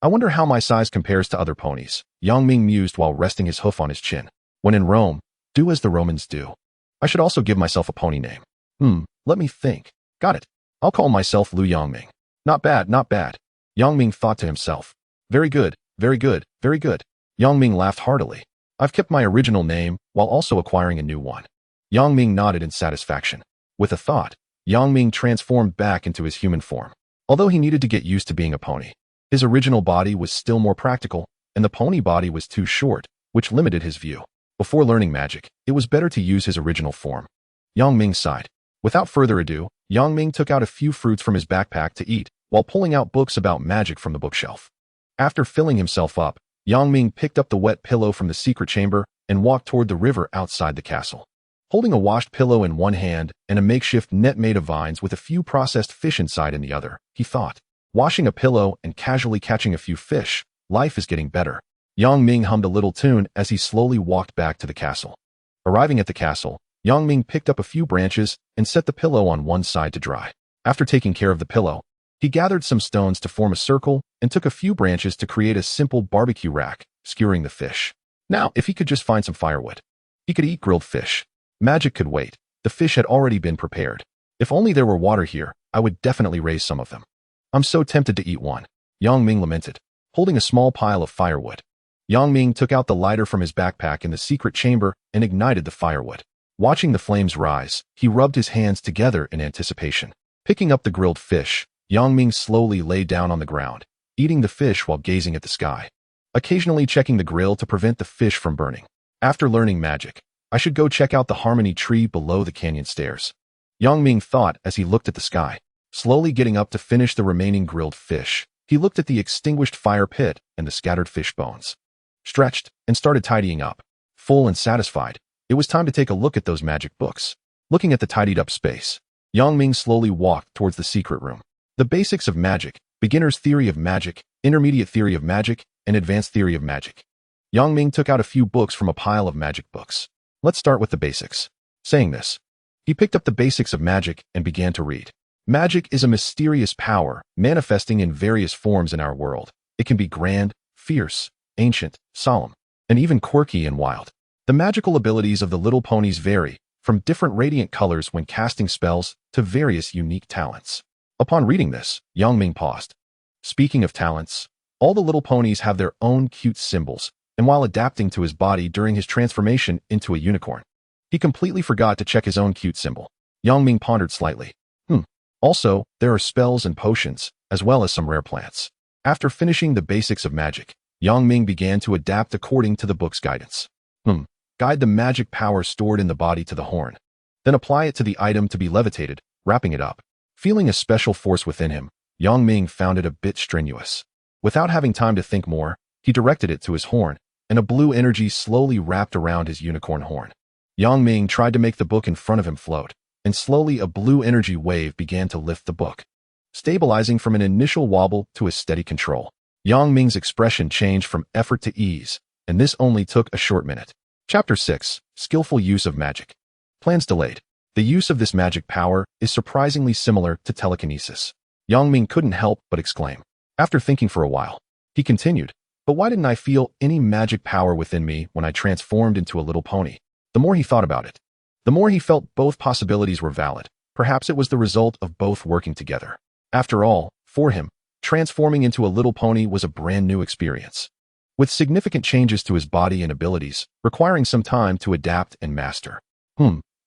Speaker 1: I wonder how my size compares to other ponies, Yang Ming mused while resting his hoof on his chin. When in Rome, do as the Romans do. I should also give myself a pony name. Let me think. Got it. I'll call myself Lu Yangming. Not bad, not bad. Yang Ming thought to himself. Very good, very good, very good. Yang Ming laughed heartily. I've kept my original name while also acquiring a new one. Yang Ming nodded in satisfaction. With a thought, Yang Ming transformed back into his human form. Although he needed to get used to being a pony, his original body was still more practical, and the pony body was too short, which limited his view. Before learning magic, it was better to use his original form. Yang Ming sighed. Without further ado, Yang Ming took out a few fruits from his backpack to eat, while pulling out books about magic from the bookshelf. After filling himself up, Yang Ming picked up the wet pillow from the secret chamber and walked toward the river outside the castle. Holding a washed pillow in one hand and a makeshift net made of vines with a few processed fish inside in the other, he thought. Washing a pillow and casually catching a few fish, life is getting better. Yang Ming hummed a little tune as he slowly walked back to the castle. Arriving at the castle, Yang Ming picked up a few branches and set the pillow on one side to dry. After taking care of the pillow, he gathered some stones to form a circle and took a few branches to create a simple barbecue rack, skewering the fish. Now, if he could just find some firewood, he could eat grilled fish. Magic could wait. The fish had already been prepared. If only there were water here, I would definitely raise some of them. I'm so tempted to eat one, Yang Ming lamented, holding a small pile of firewood. Yang Ming took out the lighter from his backpack in the secret chamber and ignited the firewood. Watching the flames rise, he rubbed his hands together in anticipation. Picking up the grilled fish, Yang Ming slowly lay down on the ground, eating the fish while gazing at the sky, occasionally checking the grill to prevent the fish from burning. After learning magic, I should go check out the harmony tree below the canyon stairs, Yang Ming thought as he looked at the sky. Slowly getting up to finish the remaining grilled fish, he looked at the extinguished fire pit and the scattered fish bones. Stretched and started tidying up. Full and satisfied, it was time to take a look at those magic books. Looking at the tidied up space, Yang Ming slowly walked towards the secret room. The Basics of Magic, Beginner's Theory of Magic, Intermediate Theory of Magic, and Advanced Theory of Magic. Yang Ming took out a few books from a pile of magic books. Let's start with the basics. Saying this, he picked up the Basics of Magic and began to read. Magic is a mysterious power manifesting in various forms in our world. It can be grand, fierce, ancient, solemn, and even quirky and wild. The magical abilities of the little ponies vary, from different radiant colors when casting spells to various unique talents. Upon reading this, Yang Ming paused. Speaking of talents, all the little ponies have their own cute symbols, and while adapting to his body during his transformation into a unicorn, he completely forgot to check his own cute symbol. Yang Ming pondered slightly. Also, there are spells and potions, as well as some rare plants. After finishing the Basics of Magic, Yang Ming began to adapt according to the book's guidance. Guide the magic power stored in the body to the horn. Then apply it to the item to be levitated, wrapping it up. Feeling a special force within him, Yang Ming found it a bit strenuous. Without having time to think more, he directed it to his horn, and a blue energy slowly wrapped around his unicorn horn. Yang Ming tried to make the book in front of him float, and slowly a blue energy wave began to lift the book, stabilizing from an initial wobble to a steady control. Yang Ming's expression changed from effort to ease, and this only took a short minute. Chapter 6. Skillful Use of Magic. Plans delayed. The use of this magic power is surprisingly similar to telekinesis. Yang Ming couldn't help but exclaim. After thinking for a while, he continued, but why didn't I feel any magic power within me when I transformed into a little pony? The more he thought about it, the more he felt both possibilities were valid. Perhaps it was the result of both working together. After all, for him, transforming into a little pony was a brand new experience. with significant changes to his body and abilities, requiring some time to adapt and master.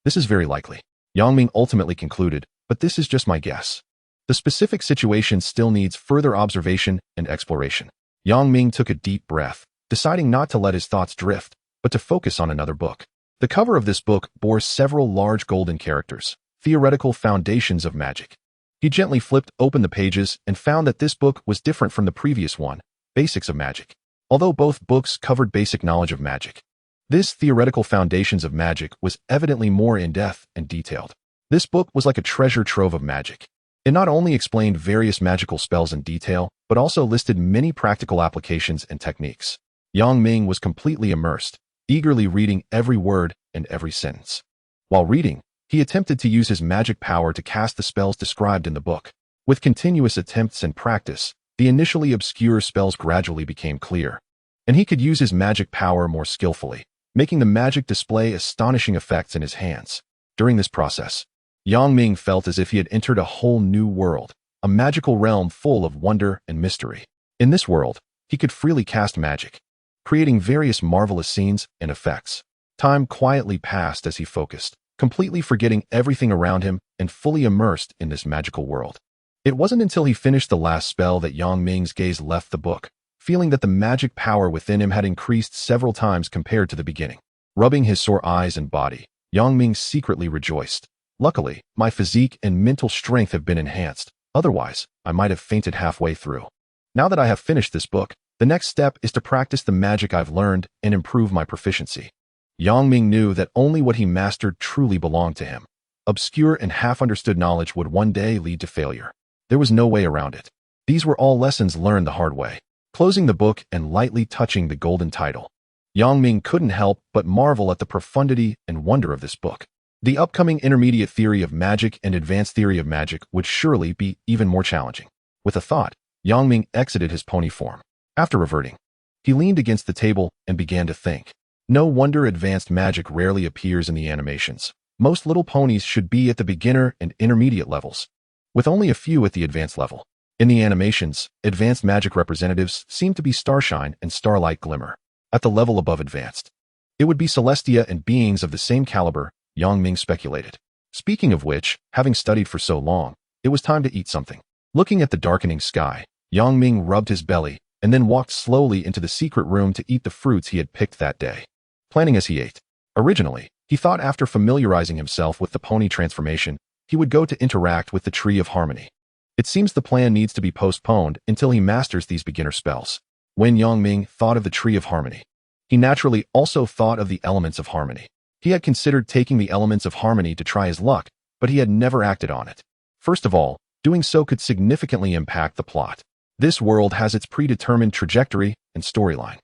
Speaker 1: This is very likely, Yang Ming ultimately concluded, but this is just my guess. The specific situation still needs further observation and exploration. Yang Ming took a deep breath, deciding not to let his thoughts drift, but to focus on another book. The cover of this book bore several large golden characters, Theoretical Foundations of Magic. He gently flipped open the pages and found that this book was different from the previous one, Basics of Magic. Although both books covered basic knowledge of magic, this Theoretical Foundations of Magic was evidently more in-depth and detailed. This book was like a treasure trove of magic. It not only explained various magical spells in detail, but also listed many practical applications and techniques. Yang Ming was completely immersed, eagerly reading every word and every sentence. While reading, he attempted to use his magic power to cast the spells described in the book. With continuous attempts and practice, the initially obscure spells gradually became clear, and he could use his magic power more skillfully, making the magic display astonishing effects in his hands. During this process, Yang Ming felt as if he had entered a whole new world, a magical realm full of wonder and mystery. In this world, he could freely cast magic, creating various marvelous scenes and effects. Time quietly passed as he focused, completely forgetting everything around him and fully immersed in this magical world. It wasn't until he finished the last spell that Yang Ming's gaze left the book, feeling that the magic power within him had increased several times compared to the beginning. Rubbing his sore eyes and body, Yang Ming secretly rejoiced. Luckily, my physique and mental strength have been enhanced. Otherwise, I might have fainted halfway through. Now that I have finished this book, the next step is to practice the magic I've learned and improve my proficiency. Yang Ming knew that only what he mastered truly belonged to him. Obscure and half-understood knowledge would one day lead to failure. There was no way around it. These were all lessons learned the hard way. Closing the book and lightly touching the golden title, Yang Ming couldn't help but marvel at the profundity and wonder of this book. The upcoming Intermediate Theory of Magic and Advanced Theory of Magic would surely be even more challenging. With a thought, Yang Ming exited his pony form. After reverting, he leaned against the table and began to think. No wonder advanced magic rarely appears in the animations. Most little ponies should be at the beginner and intermediate levels, with only a few at the advanced level. In the animations, advanced magic representatives seem to be Starshine and Starlight Glimmer. At the level above advanced, it would be Celestia and beings of the same caliber, Yang Ming speculated. Speaking of which, having studied for so long, it was time to eat something. Looking at the darkening sky, Yang Ming rubbed his belly and then walked slowly into the secret room to eat the fruits he had picked that day. Planning as he ate. Originally, he thought after familiarizing himself with the pony transformation, he would go to interact with the Tree of Harmony. It seems the plan needs to be postponed until he masters these beginner spells. When Yang Ming thought of the Tree of Harmony, he naturally also thought of the Elements of Harmony. He had considered taking the Elements of Harmony to try his luck, but he had never acted on it. First of all, doing so could significantly impact the plot. This world has its predetermined trajectory and storyline,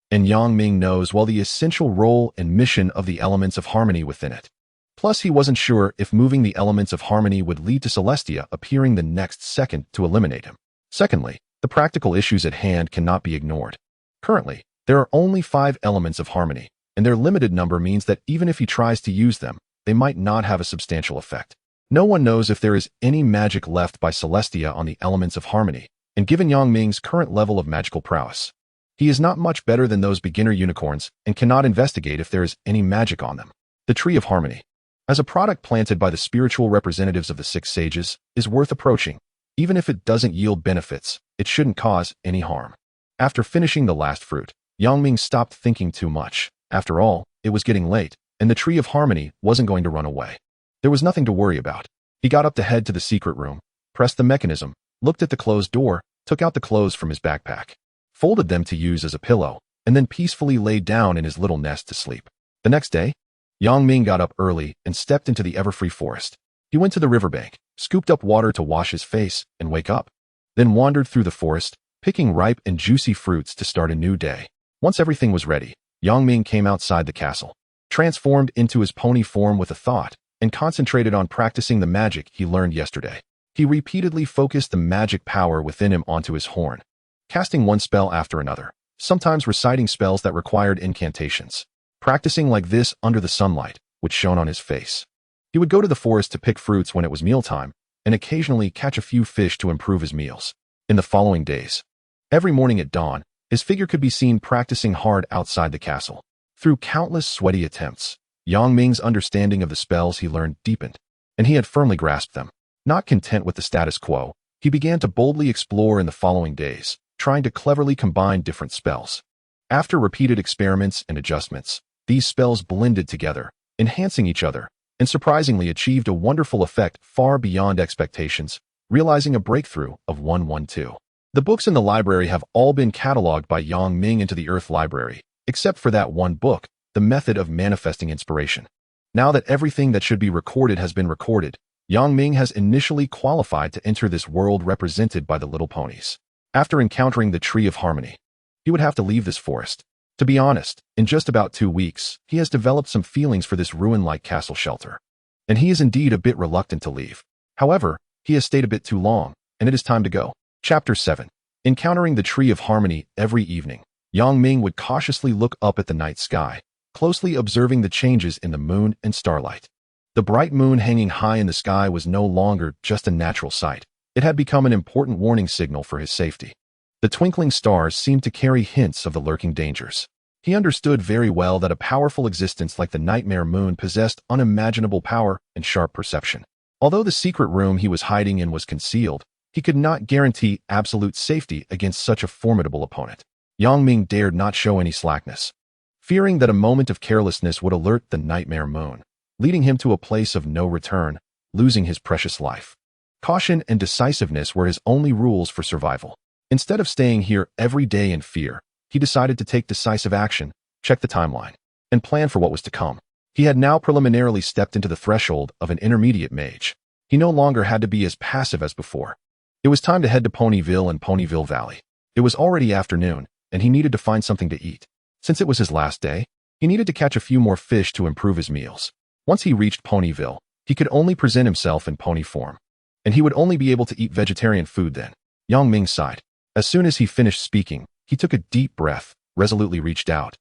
Speaker 1: and Yang Ming knows well the essential role and mission of the Elements of Harmony within it. Plus, he wasn't sure if moving the Elements of Harmony would lead to Celestia appearing the next second to eliminate him. Secondly, the practical issues at hand cannot be ignored. Currently, there are only 5 Elements of Harmony, and their limited number means that even if he tries to use them, they might not have a substantial effect. No one knows if there is any magic left by Celestia on the Elements of Harmony, and given Yang Ming's current level of magical prowess, he is not much better than those beginner unicorns and cannot investigate if there is any magic on them. The Tree of Harmony, as a product planted by the spiritual representatives of the 6 sages, is worth approaching. Even if it doesn't yield benefits, it shouldn't cause any harm. After finishing the last fruit, Yang Ming stopped thinking too much. After all, it was getting late, and the Tree of Harmony wasn't going to run away. There was nothing to worry about. He got up to head to the secret room, pressed the mechanism, looked at the closed door, took out the clothes from his backpack, folded them to use as a pillow, and then peacefully laid down in his little nest to sleep. The next day, Yang Ming got up early and stepped into the everfree forest. He went to the riverbank, scooped up water to wash his face and wake up, then wandered through the forest, picking ripe and juicy fruits to start a new day. Once everything was ready, Yang Ming came outside the castle, transformed into his pony form with a thought, and concentrated on practicing the magic he learned yesterday. He repeatedly focused the magic power within him onto his horn, casting one spell after another, sometimes reciting spells that required incantations. Practicing like this under the sunlight, which shone on his face. He would go to the forest to pick fruits when it was mealtime, and occasionally catch a few fish to improve his meals. In the following days, every morning at dawn, His figure could be seen practicing hard outside the castle. Through countless sweaty attempts, Yang Ming's understanding of the spells he learned deepened, and he had firmly grasped them. Not content with the status quo, he began to boldly explore in the following days, trying to cleverly combine different spells. After repeated experiments and adjustments, these spells blended together, enhancing each other, and surprisingly achieved a wonderful effect far beyond expectations, realizing a breakthrough of 112. The books in the library have all been cataloged by Yang Ming into the Earth Library, except for that one book, The Method of Manifesting Inspiration. Now that everything that should be recorded has been recorded, Yang Ming has initially qualified to enter this world represented by the little ponies. After encountering the Tree of Harmony, he would have to leave this forest. To be honest, in just about 2 weeks, he has developed some feelings for this ruin-like castle shelter. And he is indeed a bit reluctant to leave. However, he has stayed a bit too long, and it is time to go. Chapter 7. Encountering the Tree of Harmony every evening, Yang Ming would cautiously look up at the night sky, closely observing the changes in the moon and starlight. The bright moon hanging high in the sky was no longer just a natural sight. It had become an important warning signal for his safety. The twinkling stars seemed to carry hints of the lurking dangers. He understood very well that a powerful existence like the nightmare moon possessed unimaginable power and sharp perception. Although the secret room he was hiding in was concealed, he could not guarantee absolute safety against such a formidable opponent. Yang Ming dared not show any slackness, fearing that a moment of carelessness would alert the nightmare moon, leading him to a place of no return, losing his precious life. Caution and decisiveness were his only rules for survival. Instead of staying here every day in fear, he decided to take decisive action, check the timeline, and plan for what was to come. He had now preliminarily stepped into the threshold of an intermediate mage. He no longer had to be as passive as before. It was time to head to Ponyville and Ponyville Valley. It was already afternoon, and he needed to find something to eat. Since it was his last day, he needed to catch a few more fish to improve his meals. Once he reached Ponyville, he could only present himself in pony form, and he would only be able to eat vegetarian food then. Yang Ming sighed. As soon as he finished speaking, he took a deep breath, resolutely reached out,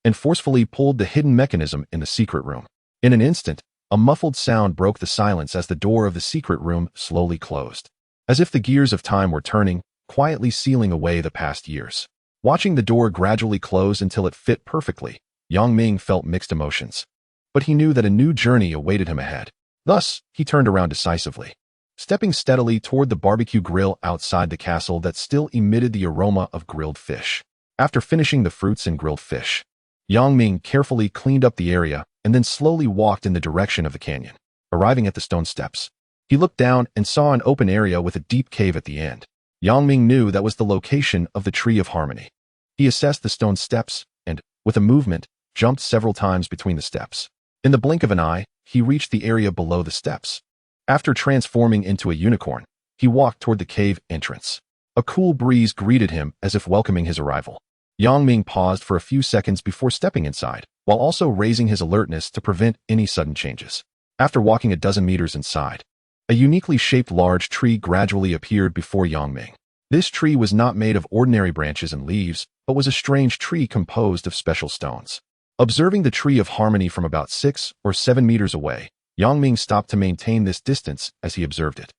Speaker 1: and forcefully pulled the hidden mechanism in the secret room. In an instant, a muffled sound broke the silence as the door of the secret room slowly closed, as if the gears of time were turning, quietly sealing away the past years. Watching the door gradually close until it fit perfectly, Yang Ming felt mixed emotions. But he knew that a new journey awaited him ahead. Thus, he turned around decisively, stepping steadily toward the barbecue grill outside the castle that still emitted the aroma of grilled fish. After finishing the fruits and grilled fish, Yang Ming carefully cleaned up the area and then slowly walked in the direction of the canyon. Arriving at the stone steps, he looked down and saw an open area with a deep cave at the end. Yang Ming knew that was the location of the Tree of Harmony. He assessed the stone steps and, with a movement, jumped several times between the steps. In the blink of an eye, he reached the area below the steps. After transforming into a unicorn, he walked toward the cave entrance. A cool breeze greeted him as if welcoming his arrival. Yang Ming paused for a few seconds before stepping inside, while also raising his alertness to prevent any sudden changes. After walking a dozen meters inside, a uniquely shaped large tree gradually appeared before Yang Ming. This tree was not made of ordinary branches and leaves, but was a strange tree composed of special stones. Observing the Tree of Harmony from about 6 or 7 meters away, Yang Ming stopped to maintain this distance as he observed it.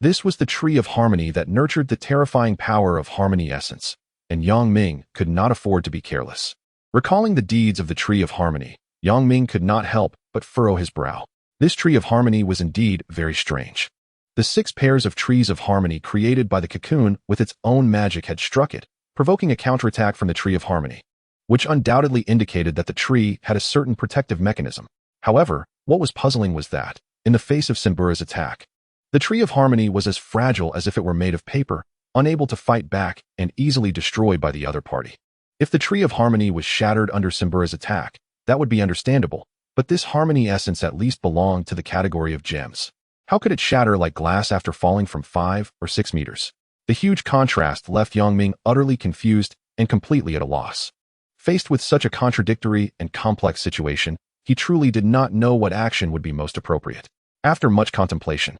Speaker 1: This was the Tree of Harmony that nurtured the terrifying power of Harmony Essence, and Yang Ming could not afford to be careless. Recalling the deeds of the Tree of Harmony, Yang Ming could not help but furrow his brow. This Tree of Harmony was indeed very strange. The 6 pairs of trees of harmony created by the cocoon with its own magic had struck it, provoking a counterattack from the Tree of Harmony, which undoubtedly indicated that the tree had a certain protective mechanism. However, what was puzzling was that, in the face of Simbura's attack, the Tree of Harmony was as fragile as if it were made of paper, unable to fight back and easily destroyed by the other party. If the Tree of Harmony was shattered under Simbura's attack, that would be understandable, but this Harmony Essence at least belonged to the category of gems. How could it shatter like glass after falling from 5 or 6 meters? The huge contrast left Yang Ming utterly confused and completely at a loss. Faced with such a contradictory and complex situation, he truly did not know what action would be most appropriate. After much contemplation,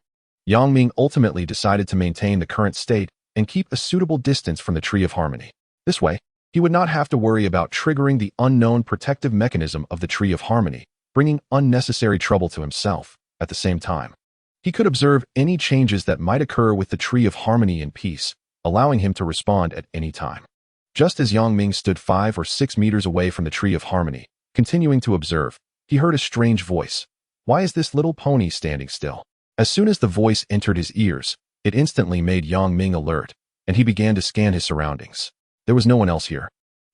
Speaker 1: Yang Ming ultimately decided to maintain the current state and keep a suitable distance from the Tree of Harmony. This way, he would not have to worry about triggering the unknown protective mechanism of the Tree of Harmony, bringing unnecessary trouble to himself. At the same time, he could observe any changes that might occur with the Tree of Harmony in peace, allowing him to respond at any time. Just as Yang Ming stood 5 or 6 meters away from the Tree of Harmony, continuing to observe, he heard a strange voice. Why is this little pony standing still? As soon as the voice entered his ears, it instantly made Yang Ming alert, and he began to scan his surroundings. There was no one else here.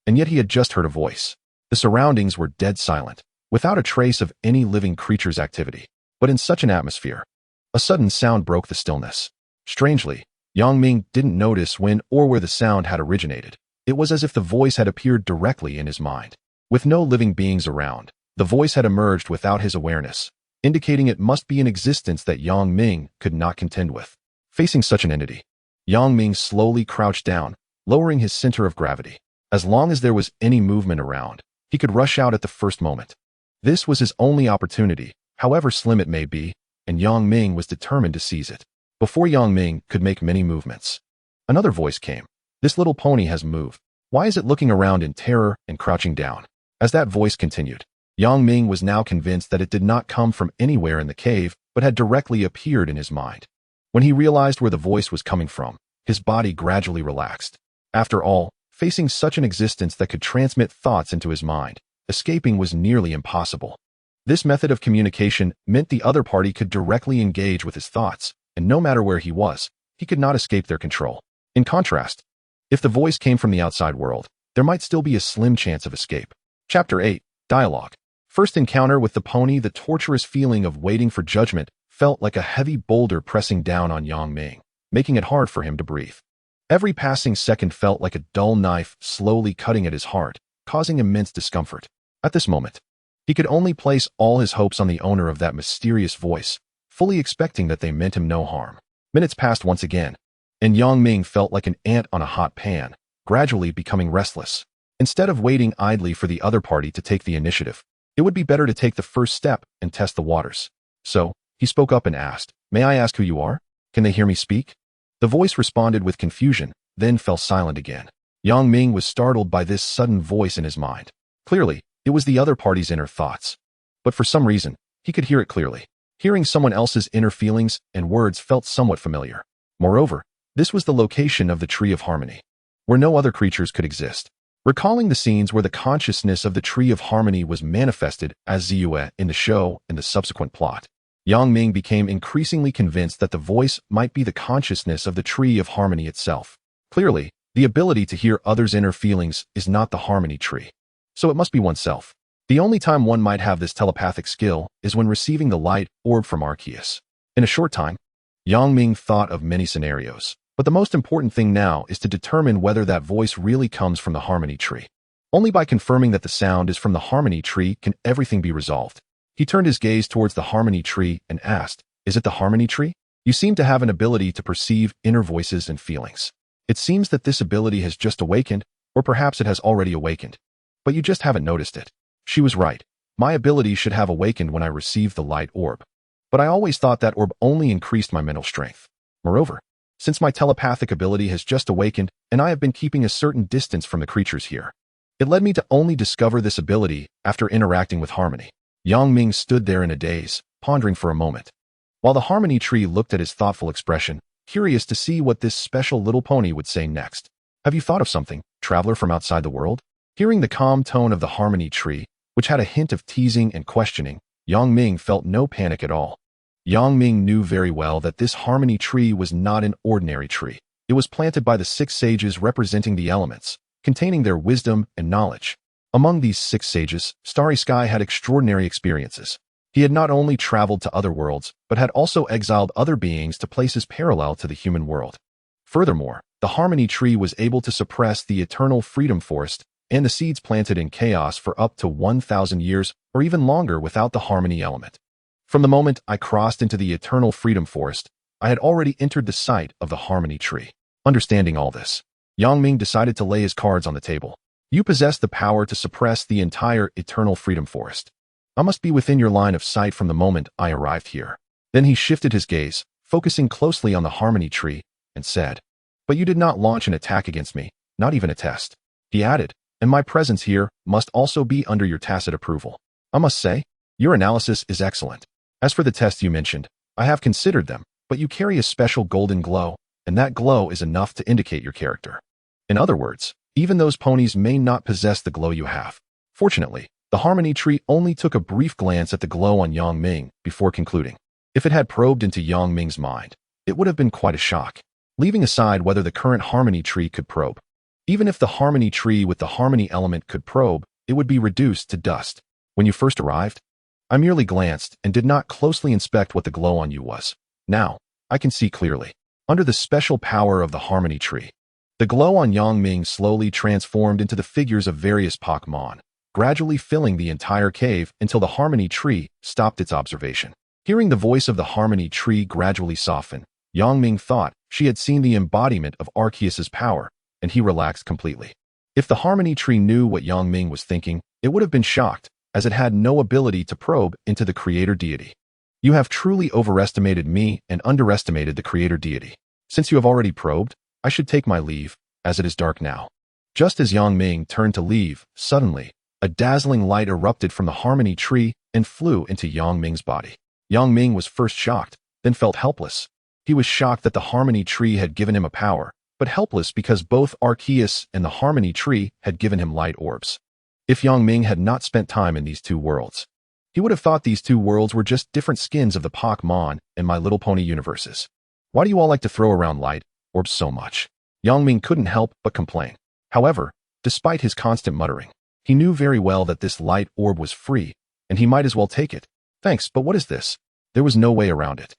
Speaker 1: And yet he had just heard a voice. The surroundings were dead silent, without a trace of any living creature's activity. But in such an atmosphere, a sudden sound broke the stillness. Strangely, Yang Ming didn't notice when or where the sound had originated. It was as if the voice had appeared directly in his mind. With no living beings around, the voice had emerged without his awareness, indicating it must be an existence that Yang Ming could not contend with. Facing such an entity, Yang Ming slowly crouched down, lowering his center of gravity. As long as there was any movement around, he could rush out at the first moment. This was his only opportunity, however slim it may be, and Yang Ming was determined to seize it. Before Yang Ming could make many movements, another voice came. This little pony has moved. Why is it looking around in terror and crouching down? As that voice continued, Yang Ming was now convinced that it did not come from anywhere in the cave, but had directly appeared in his mind. When he realized where the voice was coming from, his body gradually relaxed. After all, facing such an existence that could transmit thoughts into his mind, escaping was nearly impossible. This method of communication meant the other party could directly engage with his thoughts, and no matter where he was, he could not escape their control. In contrast, if the voice came from the outside world, there might still be a slim chance of escape. Chapter 8. Dialogue. First encounter with the pony. The torturous feeling of waiting for judgment felt like a heavy boulder pressing down on Yang Ming, making it hard for him to breathe. Every passing second felt like a dull knife slowly cutting at his heart, causing immense discomfort. At this moment, he could only place all his hopes on the owner of that mysterious voice, fully expecting that they meant him no harm. Minutes passed once again, and Yang Ming felt like an ant on a hot pan, gradually becoming restless. Instead of waiting idly for the other party to take the initiative, it would be better to take the first step and test the waters. So, he spoke up and asked, "May I ask who you are? Can they hear me speak?" The voice responded with confusion, then fell silent again. Yang Ming was startled by this sudden voice in his mind. Clearly, it was the other party's inner thoughts. But for some reason, he could hear it clearly. Hearing someone else's inner feelings and words felt somewhat familiar. Moreover, this was the location of the Tree of Harmony, where no other creatures could exist. Recalling the scenes where the consciousness of the Tree of Harmony was manifested as Ziyue in the show and the subsequent plot, Yang Ming became increasingly convinced that the voice might be the consciousness of the Tree of Harmony itself. Clearly, the ability to hear others' inner feelings is not the Harmony Tree, so it must be oneself. The only time one might have this telepathic skill is when receiving the light orb from Arceus. In a short time, Yang Ming thought of many scenarios, but the most important thing now is to determine whether that voice really comes from the Harmony Tree. Only by confirming that the sound is from the Harmony Tree can everything be resolved. He turned his gaze towards the Harmony Tree and asked, "Is it the Harmony Tree? You seem to have an ability to perceive inner voices and feelings. It seems that this ability has just awakened, or perhaps it has already awakened. But you just haven't noticed it." She was right. My ability should have awakened when I received the light orb. But I always thought that orb only increased my mental strength. Moreover, since my telepathic ability has just awakened and I have been keeping a certain distance from the creatures here, it led me to only discover this ability after interacting with Harmony. Yang Ming stood there in a daze, pondering for a moment, while the Harmony Tree looked at his thoughtful expression, curious to see what this special little pony would say next. "Have you thought of something, traveler from outside the world?" Hearing the calm tone of the Harmony Tree, which had a hint of teasing and questioning, Yang Ming felt no panic at all. Yang Ming knew very well that this Harmony Tree was not an ordinary tree. It was planted by the 6 sages representing the elements, containing their wisdom and knowledge. Among these 6 sages, Starry Sky had extraordinary experiences. He had not only traveled to other worlds, but had also exiled other beings to places parallel to the human world. Furthermore, the Harmony Tree was able to suppress the eternal Freedom Forest and the seeds planted in chaos for up to 1,000 years or even longer without the harmony element. From the moment I crossed into the eternal Freedom Forest, I had already entered the site of the Harmony Tree. Understanding all this, Yang Ming decided to lay his cards on the table. "You possess the power to suppress the entire eternal Freedom Forest. I must be within your line of sight from the moment I arrived here." Then he shifted his gaze, focusing closely on the Harmony Tree, and said, "But you did not launch an attack against me, not even a test." He added, "And my presence here must also be under your tacit approval. I must say, your analysis is excellent. As for the tests you mentioned, I have considered them, but you carry a special golden glow, and that glow is enough to indicate your character. In other words, Even those ponies may not possess the glow you have. Fortunately, the Harmony Tree only took a brief glance at the glow on Yang Ming before concluding. If it had probed into Yang Ming's mind, it would have been quite a shock. Leaving aside whether the current Harmony Tree could probe. Even if the Harmony Tree with the Harmony element could probe, it would be reduced to dust. When you first arrived, I merely glanced and did not closely inspect what the glow on you was. Now, I can see clearly. Under the special power of the Harmony Tree, the glow on Yang Ming slowly transformed into the figures of various Pokemon, gradually filling the entire cave until the Harmony Tree stopped its observation. Hearing the voice of the Harmony Tree gradually soften, Yang Ming thought she had seen the embodiment of Arceus's power, and he relaxed completely. If the Harmony Tree knew what Yang Ming was thinking, it would have been shocked, as it had no ability to probe into the Creator Deity. You have truly overestimated me and underestimated the Creator Deity. Since you have already probed, I should take my leave, as it is dark now. Just as Yang Ming turned to leave, suddenly, a dazzling light erupted from the Harmony Tree and flew into Yang Ming's body. Yang Ming was first shocked, then felt helpless. He was shocked that the Harmony Tree had given him a power, but helpless because both Arceus and the Harmony Tree had given him light orbs. If Yang Ming had not spent time in these two worlds, he would have thought these two worlds were just different skins of the Pokemon and My Little Pony universes. Why do you all like to throw around light orbs so much? Yang Ming couldn't help but complain. However, despite his constant muttering, he knew very well that this light orb was free, and he might as well take it. Thanks, but what is this? There was no way around it.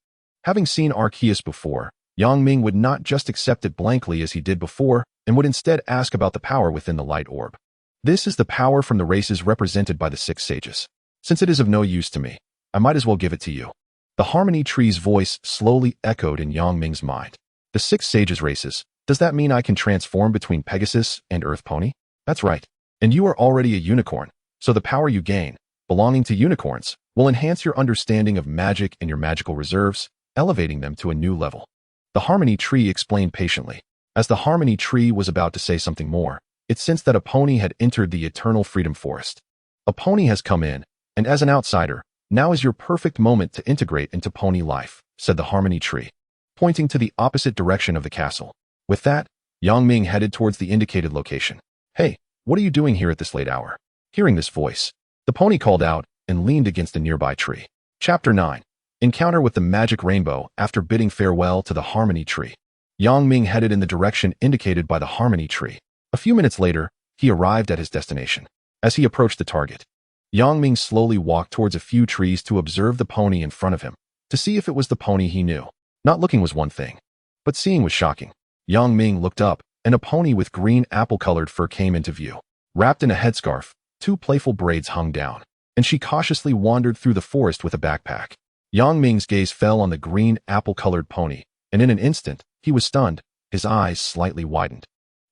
Speaker 1: Having seen Arceus before, Yang Ming would not just accept it blankly as he did before, and would instead ask about the power within the light orb. This is the power from the races represented by the 6 sages. Since it is of no use to me, I might as well give it to you. The Harmony Tree's voice slowly echoed in Yang Ming's mind. The 6 sages races, does that mean I can transform between Pegasus and Earth Pony? That's right. And you are already a unicorn, so the power you gain, belonging to unicorns, will enhance your understanding of magic and your magical reserves, elevating them to a new level. The Harmony Tree explained patiently. As the Harmony Tree was about to say something more, it sensed that a pony had entered the Eternal Freedom Forest. A pony has come in, and as an outsider, now is your perfect moment to integrate into pony life, said the Harmony Tree, pointing to the opposite direction of the castle. With that, Yang Ming headed towards the indicated location. Hey, what are you doing here at this late hour? Hearing this voice, the pony called out and leaned against a nearby tree. Chapter 9. Encounter with the Magic Rainbow. After bidding farewell to the Harmony Tree, Yang Ming headed in the direction indicated by the Harmony Tree. A few minutes later, he arrived at his destination. As he approached the target, Yang Ming slowly walked towards a few trees to observe the pony in front of him, to see if it was the pony he knew. Not looking was one thing, but seeing was shocking. Yang Ming looked up, and a pony with green apple-colored fur came into view. Wrapped in a headscarf, 2 playful braids hung down, and she cautiously wandered through the forest with a backpack. Yang Ming's gaze fell on the green apple-colored pony, and in an instant, he was stunned, his eyes slightly widened.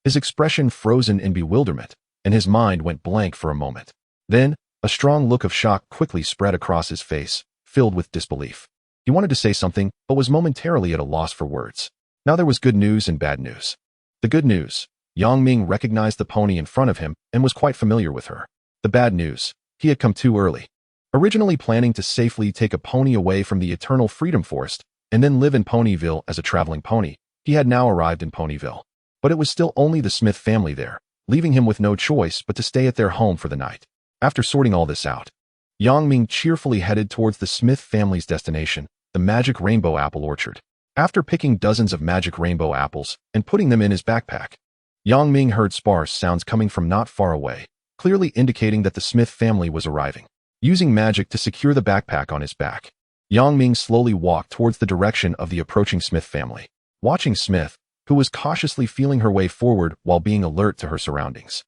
Speaker 1: His expression frozen in bewilderment, and his mind went blank for a moment. Then, a strong look of shock quickly spread across his face, filled with disbelief. He wanted to say something, but was momentarily at a loss for words. Now there was good news and bad news. The good news, Yang Ming recognized the pony in front of him and was quite familiar with her. The bad news, he had come too early. Originally planning to safely take a pony away from the Eternal Freedom Forest and then live in Ponyville as a traveling pony, he had now arrived in Ponyville. But it was still only the Smith family there, leaving him with no choice but to stay at their home for the night. After sorting all this out, Yang Ming cheerfully headed towards the Smith family's destination, the Magic Rainbow Apple Orchard. After picking dozens of Magic Rainbow apples and putting them in his backpack, Yang Ming heard sparse sounds coming from not far away, clearly indicating that the Smith family was arriving. Using magic to secure the backpack on his back, Yang Ming slowly walked towards the direction of the approaching Smith family. Watching Smith, who was cautiously feeling her way forward while being alert to her surroundings,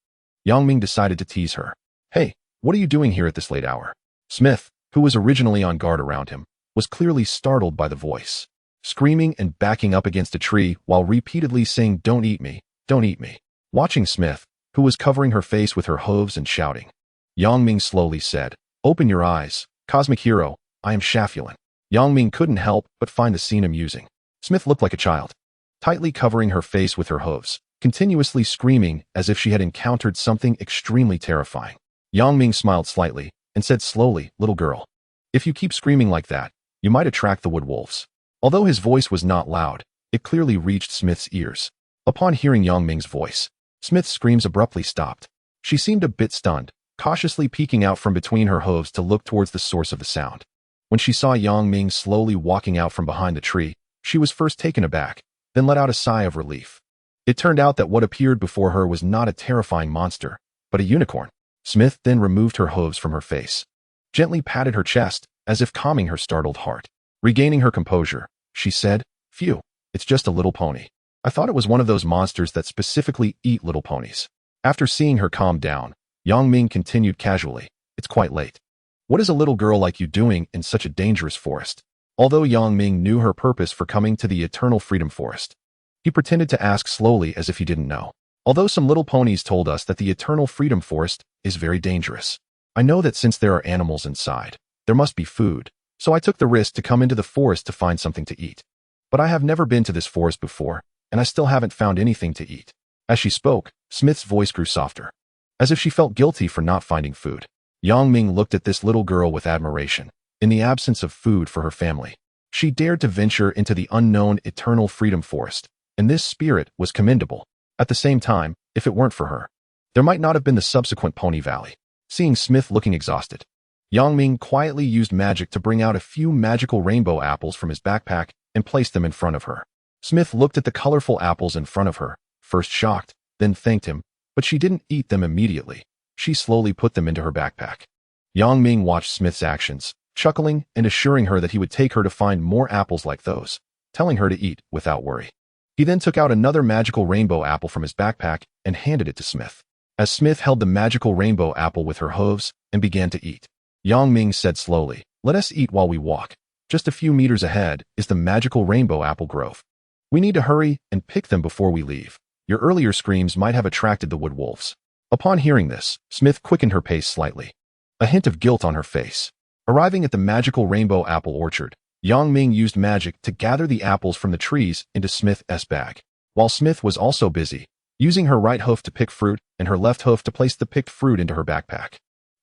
Speaker 1: Yang Ming decided to tease her. Hey, what are you doing here at this late hour? Smith, who was originally on guard around him, was clearly startled by the voice, screaming and backing up against a tree while repeatedly saying, "Don't eat me, don't eat me." Watching Smith, who was covering her face with her hooves and shouting, Yang Ming slowly said, "Open your eyes, Cosmic Hero, I am Shafulin." Yang Ming couldn't help but find the scene amusing. Smith looked like a child, tightly covering her face with her hooves, continuously screaming as if she had encountered something extremely terrifying. Yang Ming smiled slightly and said slowly, "Little girl, if you keep screaming like that, you might attract the wood wolves." Although his voice was not loud, it clearly reached Smith's ears. Upon hearing Yang Ming's voice, Smith's screams abruptly stopped. She seemed a bit stunned, cautiously peeking out from between her hooves to look towards the source of the sound. When she saw Yang Ming slowly walking out from behind the tree, she was first taken aback, then let out a sigh of relief. It turned out that what appeared before her was not a terrifying monster, but a unicorn. Smith then removed her hooves from her face, gently patted her chest, as if calming her startled heart. Regaining her composure, she said, "Phew, it's just a little pony. I thought it was one of those monsters that specifically eat little ponies." After seeing her calm down, Yang Ming continued casually, "It's quite late. What is a little girl like you doing in such a dangerous forest?" Although Yang Ming knew her purpose for coming to the Eternal Freedom Forest, he pretended to ask slowly as if he didn't know. "Although some little ponies told us that the Eternal Freedom Forest is very dangerous. I know that since there are animals inside, there must be food, so I took the risk to come into the forest to find something to eat. But I have never been to this forest before, and I still haven't found anything to eat." As she spoke, Smith's voice grew softer, as if she felt guilty for not finding food. Yang Ming looked at this little girl with admiration. In the absence of food for her family, she dared to venture into the unknown Eternal Freedom Forest, and this spirit was commendable. At the same time, if it weren't for her, there might not have been the subsequent Pony Valley. Seeing Smith looking exhausted, Yang Ming quietly used magic to bring out a few magical rainbow apples from his backpack and placed them in front of her. Smith looked at the colorful apples in front of her, first shocked, then thanked him, but she didn't eat them immediately. She slowly put them into her backpack. Yang Ming watched Smith's actions, chuckling and assuring her that he would take her to find more apples like those, telling her to eat without worry. He then took out another magical rainbow apple from his backpack and handed it to Smith. As Smith held the magical rainbow apple with her hooves and began to eat, Yang Ming said slowly, "Let us eat while we walk. Just a few meters ahead is the magical rainbow apple grove. We need to hurry and pick them before we leave. Your earlier screams might have attracted the wood wolves." Upon hearing this, Smith quickened her pace slightly, a hint of guilt on her face. Arriving at the magical rainbow apple orchard, Yang Ming used magic to gather the apples from the trees into Smith's bag, while Smith was also busy, using her right hoof to pick fruit and her left hoof to place the picked fruit into her backpack.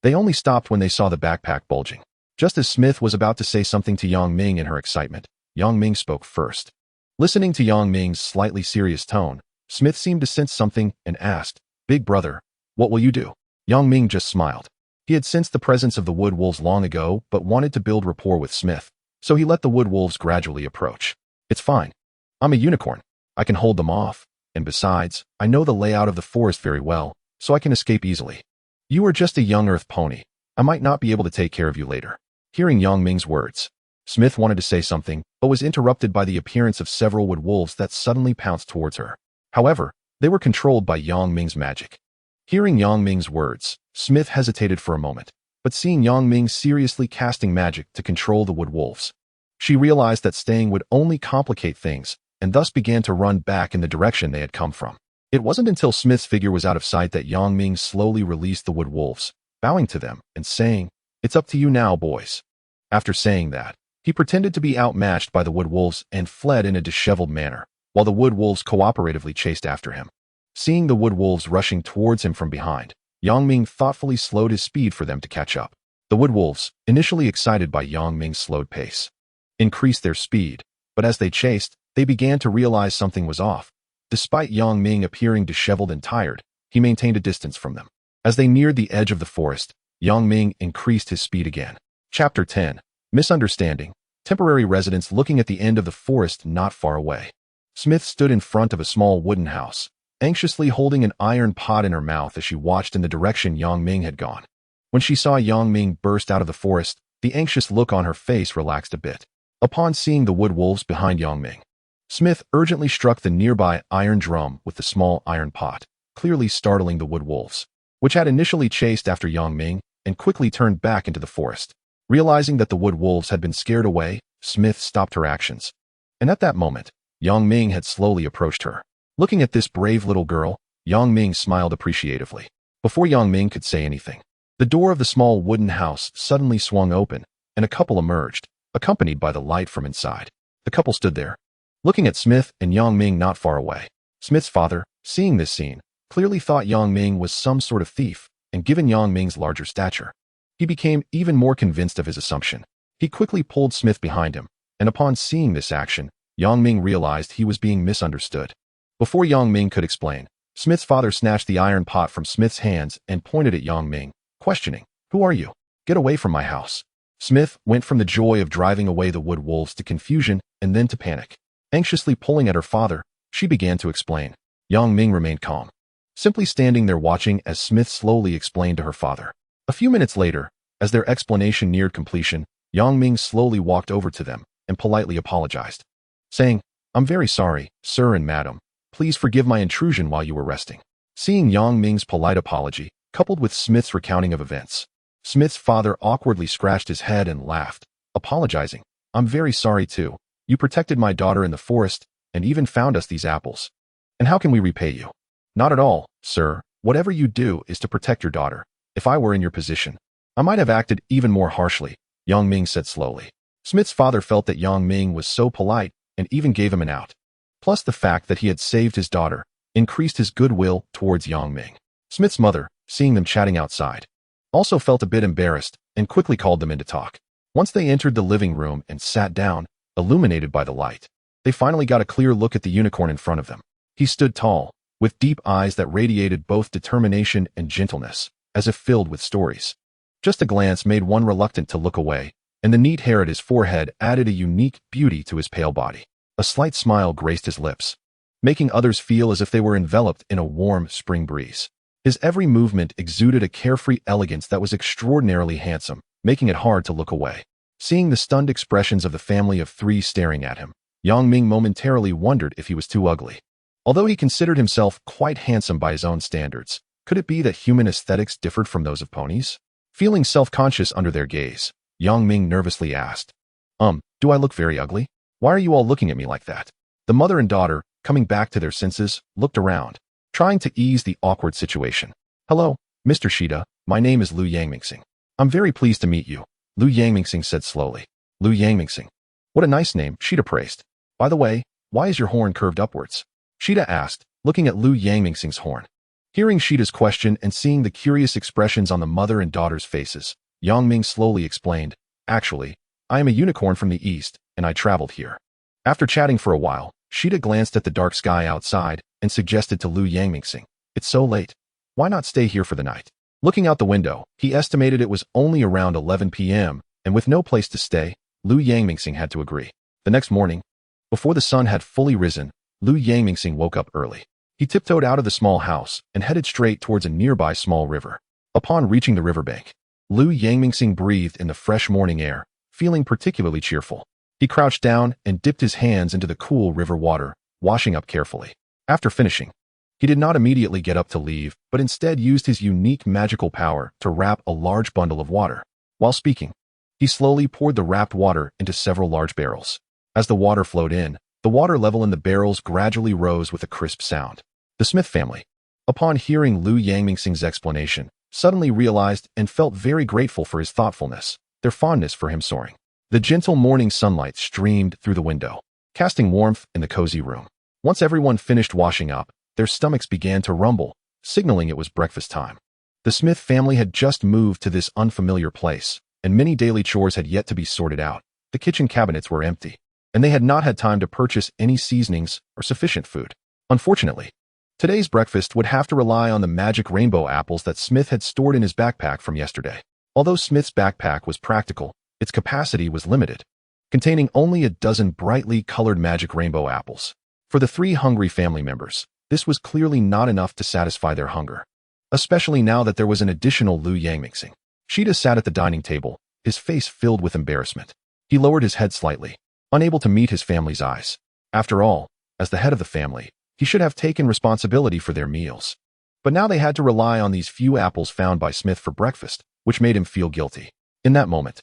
Speaker 1: They only stopped when they saw the backpack bulging. Just as Smith was about to say something to Yang Ming in her excitement, Yang Ming spoke first. Listening to Yang Ming's slightly serious tone, Smith seemed to sense something and asked, "Big brother, what will you do?" Yang Ming just smiled. He had sensed the presence of the wood wolves long ago but wanted to build rapport with Smith, so he let the wood wolves gradually approach. "It's fine. I'm a unicorn. I can hold them off, and besides, I know the layout of the forest very well, so I can escape easily. You are just a young earth pony. I might not be able to take care of you later." Hearing Yang Ming's words, Smith wanted to say something, but was interrupted by the appearance of several wood wolves that suddenly pounced towards her. However, they were controlled by Yang Ming's magic. Hearing Yang Ming's words, Smith hesitated for a moment, but seeing Yang Ming seriously casting magic to control the wood wolves, she realized that staying would only complicate things, and thus began to run back in the direction they had come from. It wasn't until Smith's figure was out of sight that Yang Ming slowly released the wood wolves, bowing to them and saying, "It's up to you now, boys." After saying that, he pretended to be outmatched by the wood wolves and fled in a disheveled manner, while the wood wolves cooperatively chased after him. Seeing the wood wolves rushing towards him from behind, Yang Ming thoughtfully slowed his speed for them to catch up. The wood wolves, initially excited by Yang Ming's slowed pace, increased their speed, but as they chased, they began to realize something was off. Despite Yang Ming appearing disheveled and tired, he maintained a distance from them. As they neared the edge of the forest, Yang Ming increased his speed again. Chapter 10. Misunderstanding. Temporary residents looking at the end of the forest not far away. Smith stood in front of a small wooden house, anxiously holding an iron pot in her mouth as she watched in the direction Yang Ming had gone. When she saw Yang Ming burst out of the forest, the anxious look on her face relaxed a bit. Upon seeing the wood wolves behind Yang Ming, Smith urgently struck the nearby iron drum with the small iron pot, clearly startling the wood wolves, which had initially chased after Yang Ming and quickly turned back into the forest. Realizing that the wood wolves had been scared away, Smith stopped her actions. And at that moment, Yang Ming had slowly approached her. Looking at this brave little girl, Yang Ming smiled appreciatively. Before Yang Ming could say anything, the door of the small wooden house suddenly swung open, and a couple emerged, accompanied by the light from inside. The couple stood there, looking at Smith and Yang Ming not far away. Smith's father, seeing this scene, clearly thought Yang Ming was some sort of thief, and given Yang Ming's larger stature, he became even more convinced of his assumption. He quickly pulled Smith behind him, and upon seeing this action, Yang Ming realized he was being misunderstood. Before Yang Ming could explain, Smith's father snatched the iron pot from Smith's hands and pointed at Yang Ming, questioning, "Who are you? Get away from my house." Smith went from the joy of driving away the wood wolves to confusion and then to panic. Anxiously pulling at her father, she began to explain. Yang Ming remained calm, simply standing there watching as Smith slowly explained to her father. A few minutes later, as their explanation neared completion, Yang Ming slowly walked over to them and politely apologized, saying, "I'm very sorry, sir and madam. Please forgive my intrusion while you were resting." Seeing Yang Ming's polite apology, coupled with Smith's recounting of events, Smith's father awkwardly scratched his head and laughed, apologizing. "I'm very sorry too. You protected my daughter in the forest and even found us these apples. And how can we repay you?" "Not at all, sir. Whatever you do is to protect your daughter. If I were in your position, I might have acted even more harshly," Yang Ming said slowly. Smith's father felt that Yang Ming was so polite and even gave him an out. Plus the fact that he had saved his daughter increased his goodwill towards Yang Ming. Smith's mother, seeing them chatting outside, also felt a bit embarrassed and quickly called them in to talk. Once they entered the living room and sat down, illuminated by the light, they finally got a clear look at the unicorn in front of them. He stood tall, with deep eyes that radiated both determination and gentleness, as if filled with stories. Just a glance made one reluctant to look away, and the neat hair at his forehead added a unique beauty to his pale body. A slight smile graced his lips, making others feel as if they were enveloped in a warm spring breeze. His every movement exuded a carefree elegance that was extraordinarily handsome, making it hard to look away. Seeing the stunned expressions of the family of three staring at him, Yang Ming momentarily wondered if he was too ugly. Although he considered himself quite handsome by his own standards, could it be that human aesthetics differed from those of ponies? Feeling self-conscious under their gaze, Yang Ming nervously asked, Do I look very ugly? Why are you all looking at me like that?" The mother and daughter, coming back to their senses, looked around, trying to ease the awkward situation. "Hello, Mr. Shida, my name is Lu Yangmingsing. I'm very pleased to meet you," Lu Yangmingsing said slowly. "Lu Yangmingsing. What a nice name," Shida praised. "By the way, why is your horn curved upwards?" Shida asked, looking at Lu Yangmingsing's horn. Hearing Shida's question and seeing the curious expressions on the mother and daughter's faces, Yang Ming slowly explained, "Actually, I am a unicorn from the east, and I traveled here." After chatting for a while, Shida glanced at the dark sky outside and suggested to Lu Yangmingsing, "It's so late. Why not stay here for the night?" Looking out the window, he estimated it was only around 11 p.m., and with no place to stay, Lu Yangmingsing had to agree. The next morning, before the sun had fully risen, Lu Yangmingsing woke up early. He tiptoed out of the small house and headed straight towards a nearby small river. Upon reaching the riverbank, Lu Yangmingsing breathed in the fresh morning air, feeling particularly cheerful. He crouched down and dipped his hands into the cool river water, washing up carefully. After finishing, he did not immediately get up to leave, but instead used his unique magical power to wrap a large bundle of water. While speaking, he slowly poured the wrapped water into several large barrels. As the water flowed in, the water level in the barrels gradually rose with a crisp sound. The Smith family, upon hearing Lu Yangmingsing's explanation, suddenly realized and felt very grateful for his thoughtfulness, their fondness for him soaring. The gentle morning sunlight streamed through the window, casting warmth in the cozy room. Once everyone finished washing up, their stomachs began to rumble, signaling it was breakfast time. The Smith family had just moved to this unfamiliar place, and many daily chores had yet to be sorted out. The kitchen cabinets were empty, and they had not had time to purchase any seasonings or sufficient food. Unfortunately, today's breakfast would have to rely on the magic rainbow apples that Smith had stored in his backpack from yesterday. Although Smith's backpack was practical, its capacity was limited, containing only a dozen brightly colored magic rainbow apples. For the three hungry family members, this was clearly not enough to satisfy their hunger, especially now that there was an additional Lu Yangmingsing. Shida sat at the dining table, his face filled with embarrassment. He lowered his head slightly, unable to meet his family's eyes. After all, as the head of the family, he should have taken responsibility for their meals. But now they had to rely on these few apples found by Smith for breakfast, which made him feel guilty. In that moment,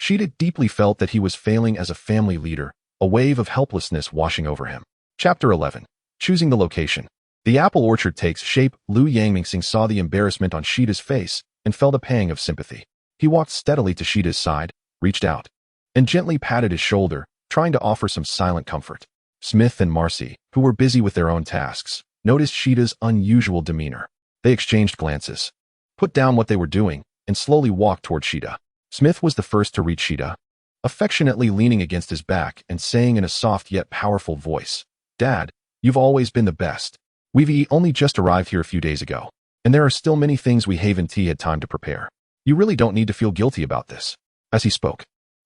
Speaker 1: Shida deeply felt that he was failing as a family leader, a wave of helplessness washing over him. Chapter 11. Choosing the location. The apple orchard takes shape. Lu Yangmingsing saw the embarrassment on Shida's face and felt a pang of sympathy. He walked steadily to Shida's side, reached out, and gently patted his shoulder, trying to offer some silent comfort. Smith and Marcy, who were busy with their own tasks, noticed Shida's unusual demeanor. They exchanged glances, put down what they were doing, and slowly walked toward Shida. Smith was the first to reach Shida, affectionately leaning against his back and saying in a soft yet powerful voice, "Dad, you've always been the best." We've only just arrived here a few days ago, and there are still many things we haven't had time to prepare. You really don't need to feel guilty about this." As he spoke,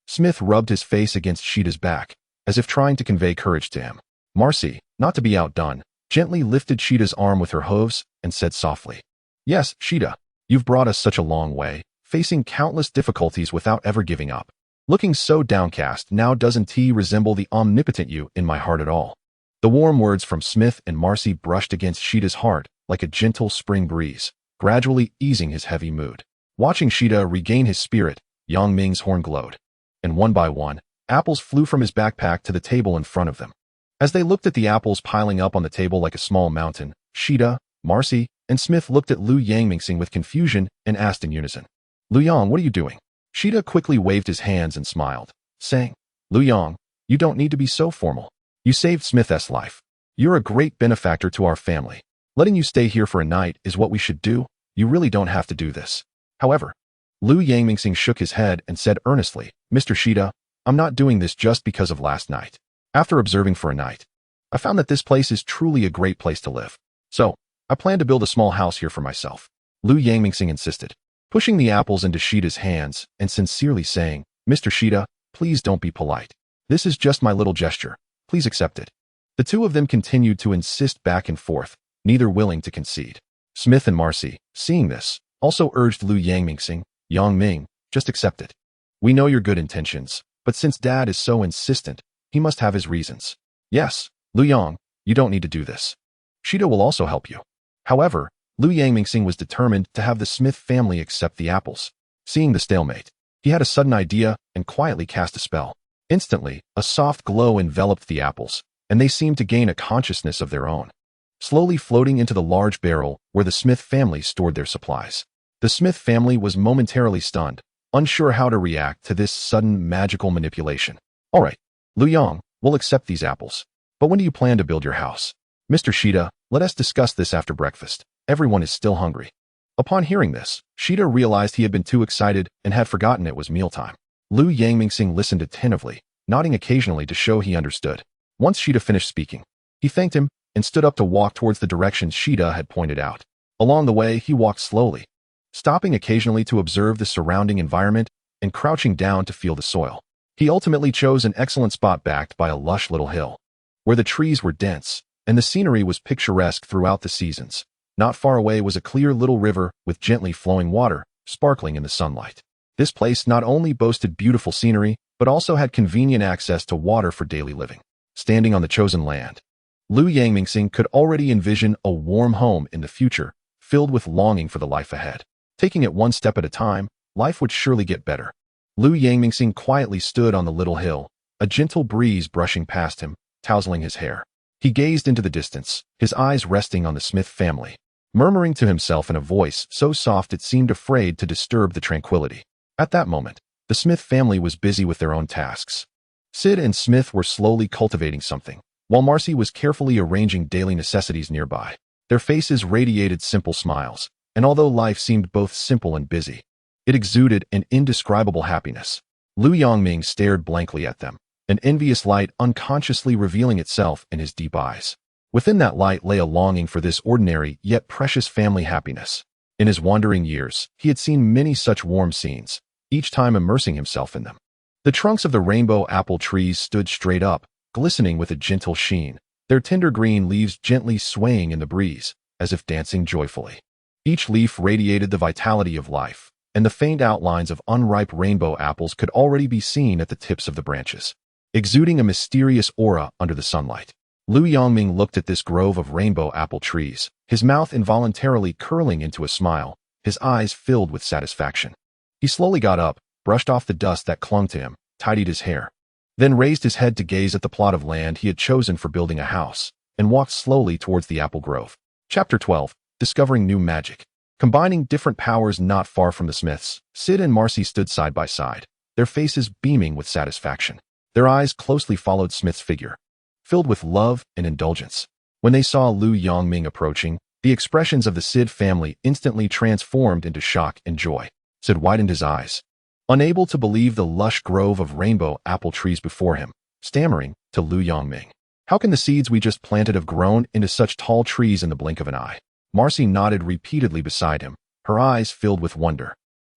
Speaker 1: Smith rubbed his face against Sheeta's back, as if trying to convey courage to him. Marcy, not to be outdone, gently lifted Sheeta's arm with her hooves and said softly, "Yes, Sheeta, you've brought us such a long way, facing countless difficulties without ever giving up. Looking so downcast now doesn't he resemble the omnipotent you in my heart at all?" The warm words from Smith and Marcy brushed against Sheeta's heart like a gentle spring breeze, gradually easing his heavy mood. Watching Sheeta regain his spirit, Yang Ming's horn glowed, and one by one, apples flew from his backpack to the table in front of them. As they looked at the apples piling up on the table like a small mountain, Sheeta, Marcy, and Smith looked at Lu Yangmingxing with confusion and asked in unison, "Lu Yang, what are you doing?" Sheeta quickly waved his hands and smiled, saying, "Lu Yang, you don't need to be so formal. You saved Smith's life. You're a great benefactor to our family. Letting you stay here for a night is what we should do. You really don't have to do this." However, Lu Yangmingxing shook his head and said earnestly, "Mr. Sheeta, I'm not doing this just because of last night. After observing for a night, I found that this place is truly a great place to live. So, I plan to build a small house here for myself." Lu Yangmingxing insisted, pushing the apples into Sheeta's hands and sincerely saying, "Mr. Sheeta, please don't be polite. This is just my little gesture. Please accept it." The two of them continued to insist back and forth, neither willing to concede. Smith and Marcy, seeing this, also urged Lu Yangmingxing, "Yang Ming, just accept it. We know your good intentions, but since Dad is so insistent, he must have his reasons. Yes, Lu Yang, you don't need to do this. Sheeta will also help you." However, Lu Yangmingxing was determined to have the Smith family accept the apples. Seeing the stalemate, he had a sudden idea and quietly cast a spell. Instantly, a soft glow enveloped the apples, and they seemed to gain a consciousness of their own, slowly floating into the large barrel where the Smith family stored their supplies. The Smith family was momentarily stunned, unsure how to react to this sudden magical manipulation. "All right, Lu Yang, we'll accept these apples. But when do you plan to build your house? Mr. Sheeta, let us discuss this after breakfast. Everyone is still hungry." Upon hearing this, Sheeta realized he had been too excited and had forgotten it was mealtime. Lu Yangmingxing listened attentively, nodding occasionally to show he understood. Once Sheeta finished speaking, he thanked him and stood up to walk towards the direction Sheeta had pointed out. Along the way, he walked slowly, stopping occasionally to observe the surrounding environment and crouching down to feel the soil. He ultimately chose an excellent spot backed by a lush little hill, where the trees were dense and the scenery was picturesque throughout the seasons. Not far away was a clear little river with gently flowing water, sparkling in the sunlight. This place not only boasted beautiful scenery, but also had convenient access to water for daily living. Standing on the chosen land, Lu Yangmingxing could already envision a warm home in the future, filled with longing for the life ahead. Taking it one step at a time, life would surely get better. Lu Yangmingxing quietly stood on the little hill, a gentle breeze brushing past him, tousling his hair. He gazed into the distance, his eyes resting on the Smith family, murmuring to himself in a voice so soft it seemed afraid to disturb the tranquility. At that moment, the Smith family was busy with their own tasks. Sid and Smith were slowly cultivating something, while Marcy was carefully arranging daily necessities nearby. Their faces radiated simple smiles, and although life seemed both simple and busy, it exuded an indescribable happiness. Lu Yangming stared blankly at them, an envious light unconsciously revealing itself in his deep eyes. Within that light lay a longing for this ordinary yet precious family happiness. In his wandering years, he had seen many such warm scenes, each time immersing himself in them. The trunks of the rainbow apple trees stood straight up, glistening with a gentle sheen, their tender green leaves gently swaying in the breeze, as if dancing joyfully. Each leaf radiated the vitality of life, and the faint outlines of unripe rainbow apples could already be seen at the tips of the branches, exuding a mysterious aura under the sunlight. Lu Yangming looked at this grove of rainbow apple trees, his mouth involuntarily curling into a smile, his eyes filled with satisfaction. He slowly got up, brushed off the dust that clung to him, tidied his hair, then raised his head to gaze at the plot of land he had chosen for building a house, and walked slowly towards the apple grove. Chapter 12. Discovering New Magic. Combining different powers not far from the Smiths, Sid and Marcy stood side by side, their faces beaming with satisfaction. Their eyes closely followed Smith's figure, filled with love and indulgence. When they saw Lu Yangming approaching, the expressions of the Sid family instantly transformed into shock and joy. Sid widened his eyes, unable to believe the lush grove of rainbow apple trees before him, stammering to Lu Yangming, How can the seeds we just planted have grown into such tall trees in the blink of an eye? Marcy nodded repeatedly beside him, her eyes filled with wonder.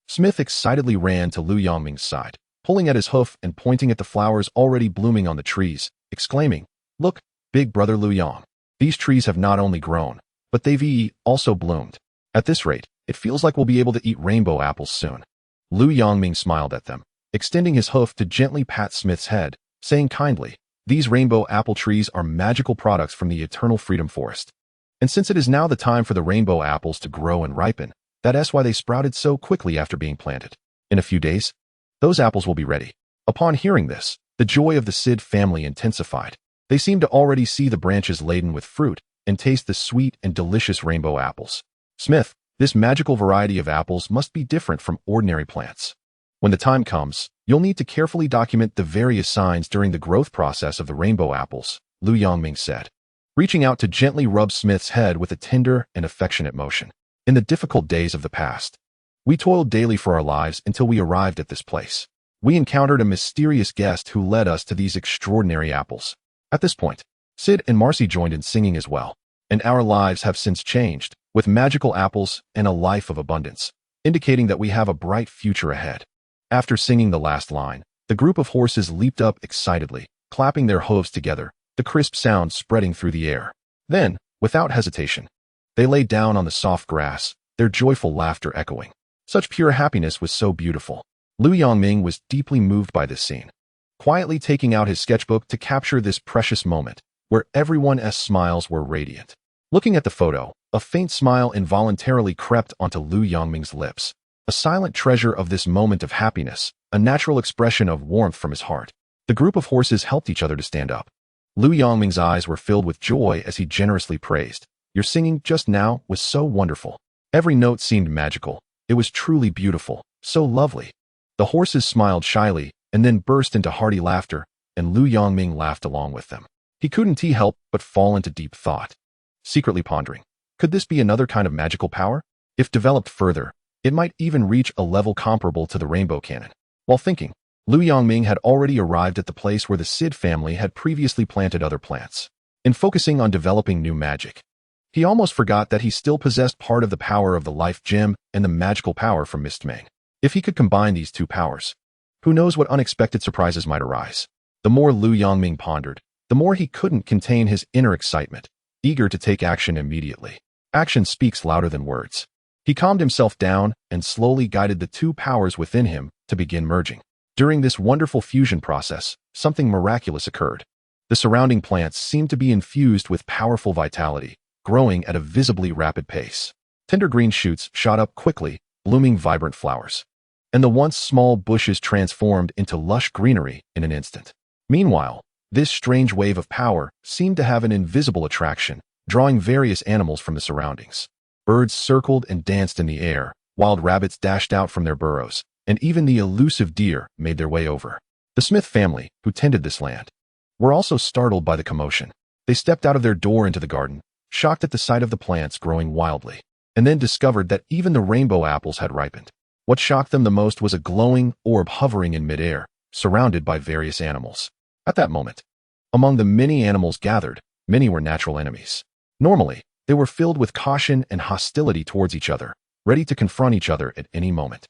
Speaker 1: Smith excitedly ran to Lu Yongming's side, pulling at his hoof and pointing at the flowers already blooming on the trees, exclaiming, "Look, big brother Lu Yong. These trees have not only grown, but they've also bloomed. At this rate, it feels like we'll be able to eat rainbow apples soon." Lu Yongming smiled at them, extending his hoof to gently pat Smith's head, saying kindly, "These rainbow apple trees are magical products from the eternal freedom forest. And since it is now the time for the rainbow apples to grow and ripen, that's why they sprouted so quickly after being planted. In a few days, those apples will be ready." Upon hearing this, the joy of the Sid family intensified. They seemed to already see the branches laden with fruit and taste the sweet and delicious rainbow apples. "Smith, this magical variety of apples must be different from ordinary plants. When the time comes, you'll need to carefully document the various signs during the growth process of the rainbow apples," Lu Yongming said, reaching out to gently rub Smith's head with a tender and affectionate motion. "In the difficult days of the past, we toiled daily for our lives until we arrived at this place. We encountered a mysterious guest who led us to these extraordinary apples." At this point, Sid and Marcy joined in singing as well, and our lives have since changed, with magical apples and a life of abundance, indicating that we have a bright future ahead. After singing the last line, the group of horses leaped up excitedly, clapping their hooves together, the crisp sound spreading through the air. Then, without hesitation, they lay down on the soft grass, their joyful laughter echoing. Such pure happiness was so beautiful. Lu Yongming was deeply moved by this scene, quietly taking out his sketchbook to capture this precious moment, where everyone's smiles were radiant. Looking at the photo, a faint smile involuntarily crept onto Lu Yongming's lips, a silent treasure of this moment of happiness, a natural expression of warmth from his heart. The group of horses helped each other to stand up. Lu Yongming's eyes were filled with joy as he generously praised, "Your singing just now was so wonderful. Every note seemed magical. It was truly beautiful, so lovely." The horses smiled shyly and then burst into hearty laughter, and Lu Yongming laughed along with them. He couldn't help but fall into deep thought, secretly pondering, could this be another kind of magical power? If developed further, it might even reach a level comparable to the rainbow cannon. While thinking, Lu Yongming had already arrived at the place where the Sid family had previously planted other plants. In focusing on developing new magic, he almost forgot that he still possessed part of the power of the life gem and the magical power from Ming. If he could combine these two powers, who knows what unexpected surprises might arise. The more Lu Yongming pondered, the more he couldn't contain his inner excitement, eager to take action immediately. Action speaks louder than words. He calmed himself down and slowly guided the two powers within him to begin merging. During this wonderful fusion process, something miraculous occurred. The surrounding plants seemed to be infused with powerful vitality, growing at a visibly rapid pace. Tender green shoots shot up quickly, blooming vibrant flowers, and the once small bushes transformed into lush greenery in an instant. Meanwhile, this strange wave of power seemed to have an invisible attraction, drawing various animals from the surroundings. Birds circled and danced in the air, wild rabbits dashed out from their burrows, and even the elusive deer made their way over. The Smith family, who tended this land, were also startled by the commotion. They stepped out of their door into the garden, shocked at the sight of the plants growing wildly, and then discovered that even the rainbow apples had ripened. What shocked them the most was a glowing orb hovering in midair, surrounded by various animals. At that moment, among the many animals gathered, many were natural enemies. Normally, they were filled with caution and hostility towards each other, ready to confront each other at any moment.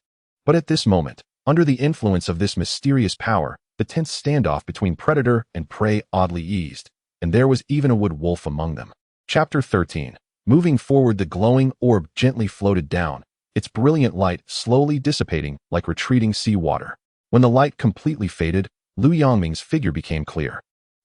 Speaker 1: But at this moment, under the influence of this mysterious power, the tense standoff between predator and prey oddly eased, and there was even a wood wolf among them. Chapter 13. Moving forward, the glowing orb gently floated down, its brilliant light slowly dissipating like retreating sea water. When the light completely faded, Lu Yongming's figure became clear.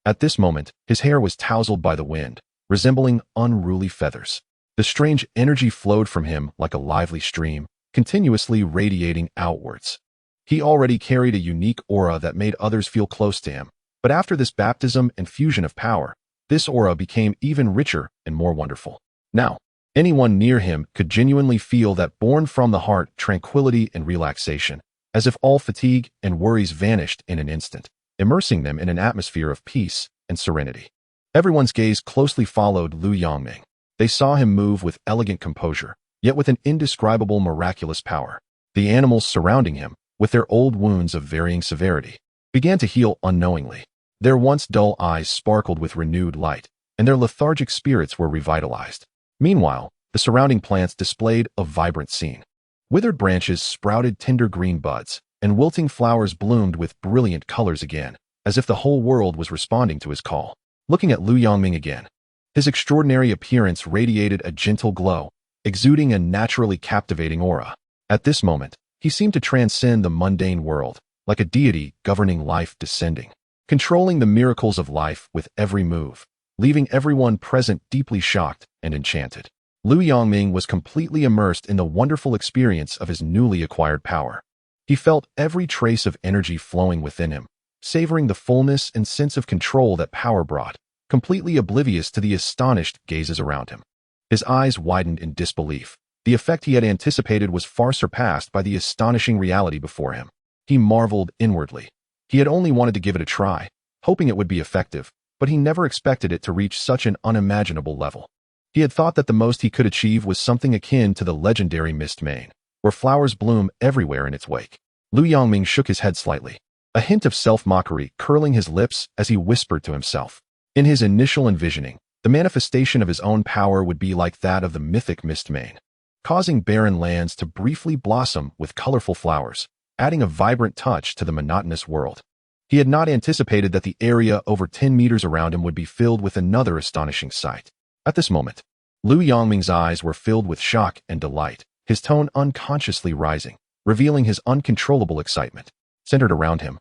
Speaker 1: At this moment, his hair was tousled by the wind, resembling unruly feathers. The strange energy flowed from him like a lively stream, continuously radiating outwards. He already carried a unique aura that made others feel close to him, but after this baptism and fusion of power, this aura became even richer and more wonderful. Now, anyone near him could genuinely feel that born from the heart tranquility and relaxation, as if all fatigue and worries vanished in an instant, immersing them in an atmosphere of peace and serenity. Everyone's gaze closely followed Lu Yongming. They saw him move with elegant composure, yet with an indescribable miraculous power. The animals surrounding him, with their old wounds of varying severity, began to heal unknowingly. Their once dull eyes sparkled with renewed light, and their lethargic spirits were revitalized. Meanwhile, the surrounding plants displayed a vibrant scene. Withered branches sprouted tender green buds, and wilting flowers bloomed with brilliant colors again, as if the whole world was responding to his call. Looking at Lu Yongming again, his extraordinary appearance radiated a gentle glow, exuding a naturally captivating aura. At this moment, he seemed to transcend the mundane world, like a deity governing life descending, controlling the miracles of life with every move, leaving everyone present deeply shocked and enchanted. Lu Yongming was completely immersed in the wonderful experience of his newly acquired power. He felt every trace of energy flowing within him, savoring the fullness and sense of control that power brought, completely oblivious to the astonished gazes around him. His eyes widened in disbelief. The effect he had anticipated was far surpassed by the astonishing reality before him. He marveled inwardly. He had only wanted to give it a try, hoping it would be effective, but he never expected it to reach such an unimaginable level. He had thought that the most he could achieve was something akin to the legendary mist mane, where flowers bloom everywhere in its wake. Lu Yongming shook his head slightly, a hint of self-mockery curling his lips as he whispered to himself. In his initial envisioning, the manifestation of his own power would be like that of the mythic mist mane, causing barren lands to briefly blossom with colorful flowers, adding a vibrant touch to the monotonous world. He had not anticipated that the area over 10 meters around him would be filled with another astonishing sight. At this moment, Lu Yongming's eyes were filled with shock and delight, his tone unconsciously rising, revealing his uncontrollable excitement. Centered around him,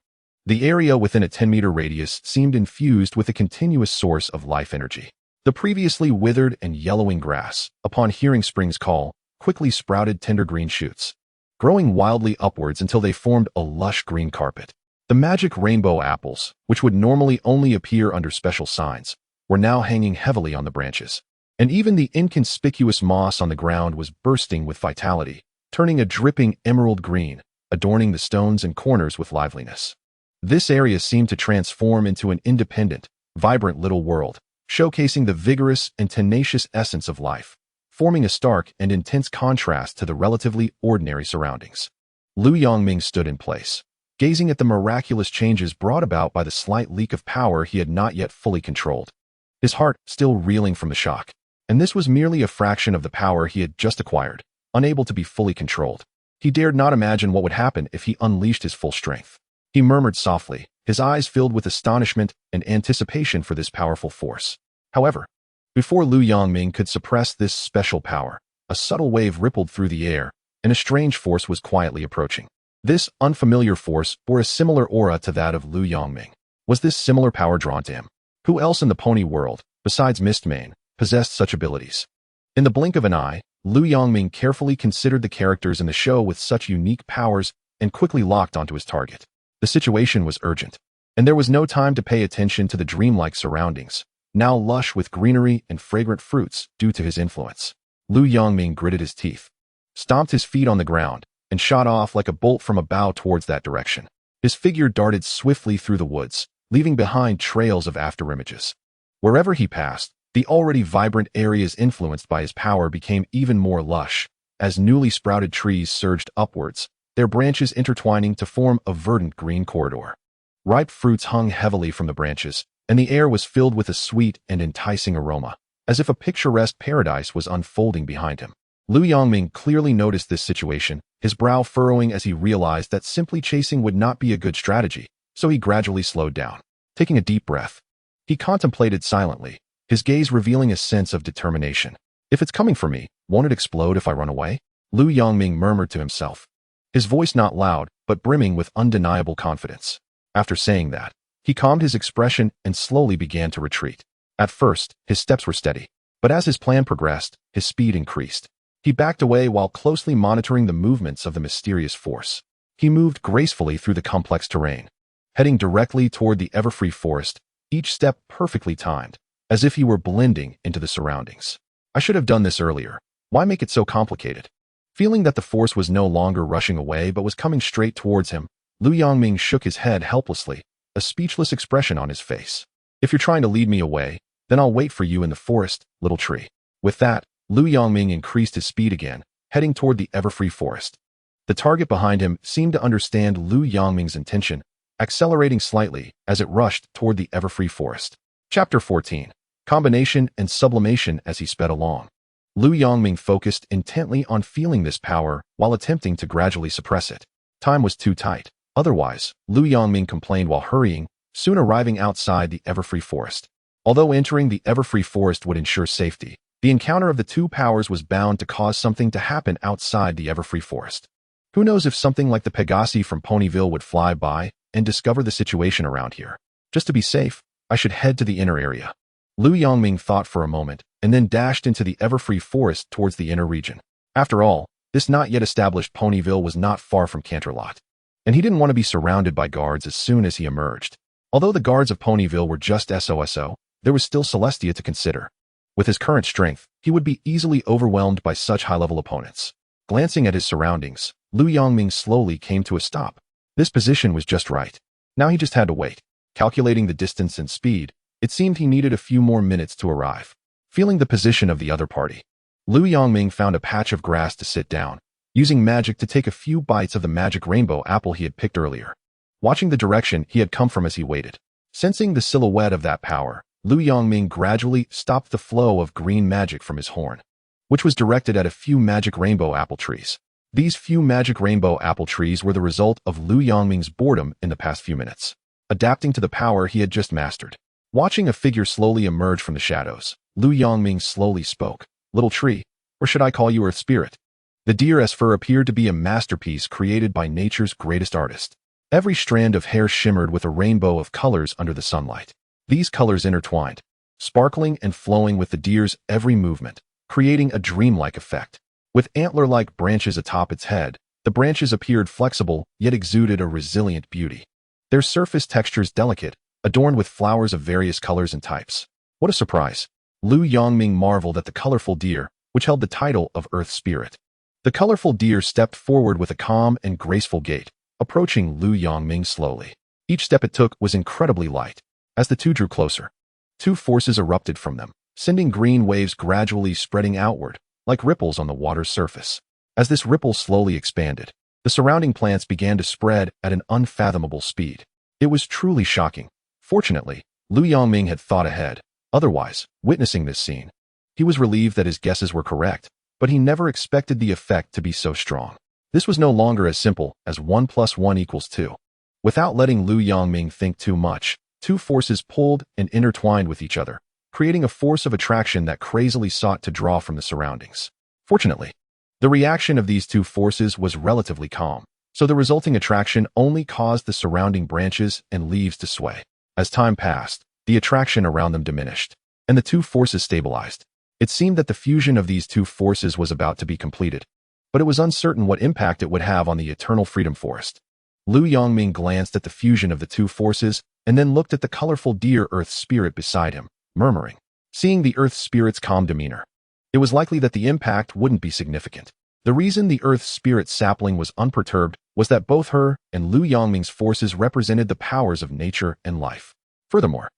Speaker 1: the area within a 10-meter radius seemed infused with a continuous source of life energy. The previously withered and yellowing grass, upon hearing spring's call, quickly sprouted tender green shoots, growing wildly upwards until they formed a lush green carpet. The magic rainbow apples, which would normally only appear under special signs, were now hanging heavily on the branches. And even the inconspicuous moss on the ground was bursting with vitality, turning a dripping emerald green, adorning the stones and corners with liveliness. This area seemed to transform into an independent, vibrant little world, showcasing the vigorous and tenacious essence of life, forming a stark and intense contrast to the relatively ordinary surroundings. Lu Yongming stood in place, gazing at the miraculous changes brought about by the slight leak of power he had not yet fully controlled, his heart still reeling from the shock. And this was merely a fraction of the power he had just acquired, unable to be fully controlled. He dared not imagine what would happen if he unleashed his full strength. He murmured softly, his eyes filled with astonishment and anticipation for this powerful force. However, before Lu Yongming could suppress this special power, a subtle wave rippled through the air, and a strange force was quietly approaching. This unfamiliar force bore a similar aura to that of Lu Yongming. Was this similar power drawn to him? Who else in the pony world, besides Mistmane, possessed such abilities? In the blink of an eye, Lu Yongming carefully considered the characters in the show with such unique powers and quickly locked onto his target. The situation was urgent, and there was no time to pay attention to the dreamlike surroundings, now lush with greenery and fragrant fruits due to his influence. Lu Yongming gritted his teeth, stomped his feet on the ground, and shot off like a bolt from a bow towards that direction. His figure darted swiftly through the woods, leaving behind trails of afterimages. Wherever he passed, the already vibrant areas influenced by his power became even more lush, as newly sprouted trees surged upwards, their branches intertwining to form a verdant green corridor. Ripe fruits hung heavily from the branches, and the air was filled with a sweet and enticing aroma, as if a picturesque paradise was unfolding behind him. Lu Yongming clearly noticed this situation, his brow furrowing as he realized that simply chasing would not be a good strategy, so he gradually slowed down. Taking a deep breath, he contemplated silently, his gaze revealing a sense of determination. If it's coming for me, won't it explode if I run away? Lu Yongming murmured to himself, his voice not loud, but brimming with undeniable confidence. After saying that, he calmed his expression and slowly began to retreat. At first, his steps were steady, but as his plan progressed, his speed increased. He backed away while closely monitoring the movements of the mysterious force. He moved gracefully through the complex terrain, heading directly toward the everfree forest, each step perfectly timed, as if he were blending into the surroundings. I should have done this earlier. Why make it so complicated? Feeling that the force was no longer rushing away but was coming straight towards him, Lu Yongming shook his head helplessly, a speechless expression on his face. If you're trying to lead me away, then I'll wait for you in the forest, little tree. With that, Lu Yongming increased his speed again, heading toward the everfree forest. The target behind him seemed to understand Lu Yongming's intention, accelerating slightly as it rushed toward the ever-free forest. Chapter 14. Combination and Sublimation. As he sped along, Lu Yongming focused intently on feeling this power while attempting to gradually suppress it. Time was too tight. Otherwise, Lu Yongming complained while hurrying, soon arriving outside the ever-free forest. Although entering the ever-free forest would ensure safety, the encounter of the two powers was bound to cause something to happen outside the ever-free forest. Who knows if something like the Pegasi from Ponyville would fly by and discover the situation around here. Just to be safe, I should head to the inner area. Lu Yongming thought for a moment and then dashed into the ever-free forest towards the inner region. After all, this not yet established Ponyville was not far from Canterlot, and he didn't want to be surrounded by guards as soon as he emerged. Although the guards of Ponyville were just SOSO, there was still Celestia to consider. With his current strength, he would be easily overwhelmed by such high-level opponents. Glancing at his surroundings, Lu Yongming slowly came to a stop. This position was just right. Now he just had to wait. Calculating the distance and speed, it seemed he needed a few more minutes to arrive. Feeling the position of the other party, Lu Yongming found a patch of grass to sit down, using magic to take a few bites of the magic rainbow apple he had picked earlier. Watching the direction he had come from as he waited, sensing the silhouette of that power, Lu Yongming gradually stopped the flow of green magic from his horn, which was directed at a few magic rainbow apple trees. These few magic rainbow apple trees were the result of Lu Yongming's boredom in the past few minutes, adapting to the power he had just mastered. Watching a figure slowly emerge from the shadows, Lu Yongming slowly spoke. "Little tree, or should I call you Earth Spirit?" The deer's fur appeared to be a masterpiece created by nature's greatest artist. Every strand of hair shimmered with a rainbow of colors under the sunlight. These colors intertwined, sparkling and flowing with the deer's every movement, creating a dreamlike effect. With antler-like branches atop its head, the branches appeared flexible yet exuded a resilient beauty. Their surface textures delicate, adorned with flowers of various colors and types. What a surprise! Lu Yongming marveled at the colorful deer, which held the title of Earth Spirit. The colorful deer stepped forward with a calm and graceful gait, approaching Lu Yongming slowly. Each step it took was incredibly light. As the two drew closer, two forces erupted from them, sending green waves gradually spreading outward, like ripples on the water's surface. As this ripple slowly expanded, the surrounding plants began to spread at an unfathomable speed. It was truly shocking. Fortunately, Lu Yongming had thought ahead. Otherwise, witnessing this scene, he was relieved that his guesses were correct, but he never expected the effect to be so strong. This was no longer as simple as 1 + 1 = 2. Without letting Lu Yongming think too much, two forces pulled and intertwined with each other, creating a force of attraction that crazily sought to draw from the surroundings. Fortunately, the reaction of these two forces was relatively calm, so the resulting attraction only caused the surrounding branches and leaves to sway. As time passed, the attraction around them diminished, and the two forces stabilized. It seemed that the fusion of these two forces was about to be completed, but it was uncertain what impact it would have on the Eternal Freedom Forest. Lu Yongming glanced at the fusion of the two forces and then looked at the colorful deer Earth Spirit beside him, murmuring. Seeing the Earth Spirit's calm demeanor, it was likely that the impact wouldn't be significant. The reason the Earth Spirit sapling was unperturbed was that both her and Lu Yongming's forces represented the powers of nature and life. Furthermore,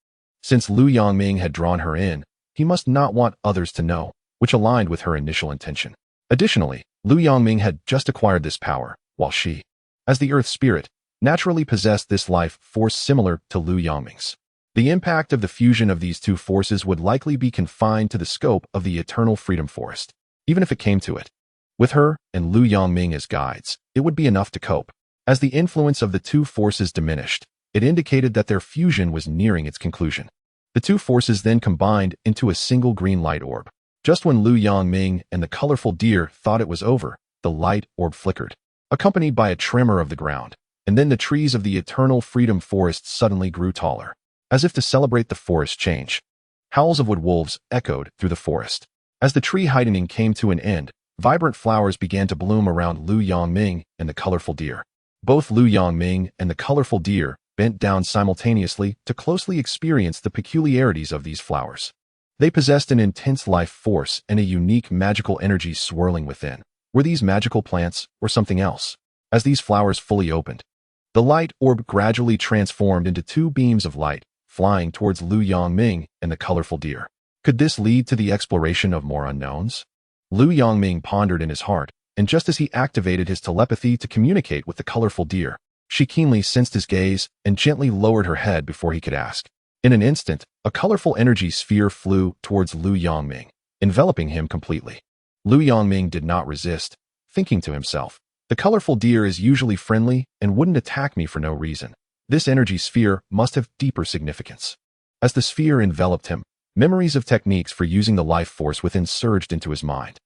Speaker 1: since Lu Yongming had drawn her in, he must not want others to know, which aligned with her initial intention. Additionally, Lu Yongming had just acquired this power, while she, as the Earth Spirit, naturally possessed this life force similar to Lu Yongming's. The impact of the fusion of these two forces would likely be confined to the scope of the Eternal Freedom Forest, even if it came to it. With her and Lu Yongming as guides, it would be enough to cope. As the influence of the two forces diminished, it indicated that their fusion was nearing its conclusion. The two forces then combined into a single green light orb. Just when Lu Yongming and the colorful deer thought it was over, the light orb flickered, accompanied by a tremor of the ground, and then the trees of the Eternal Freedom Forest suddenly grew taller. As if to celebrate the forest change, howls of wood wolves echoed through the forest. As the tree heightening came to an end, vibrant flowers began to bloom around Lu Yongming and the colorful deer. Both Lu Yongming and the colorful deer bent down simultaneously to closely experience the peculiarities of these flowers. They possessed an intense life force and a unique magical energy swirling within. Were these magical plants or something else? As these flowers fully opened, the light orb gradually transformed into two beams of light, flying towards Lu Yongming and the colorful deer. Could this lead to the exploration of more unknowns? Lu Yongming pondered in his heart, and just as he activated his telepathy to communicate with the colorful deer, She keenly sensed his gaze and gently lowered her head before he could ask. In an instant, a colorful energy sphere flew towards Lu Yongming, enveloping him completely. Lu Yongming did not resist, thinking to himself, "The colorful deer is usually friendly and wouldn't attack me for no reason. This energy sphere must have deeper significance." As the sphere enveloped him, memories of techniques for using the life force within surged into his mind.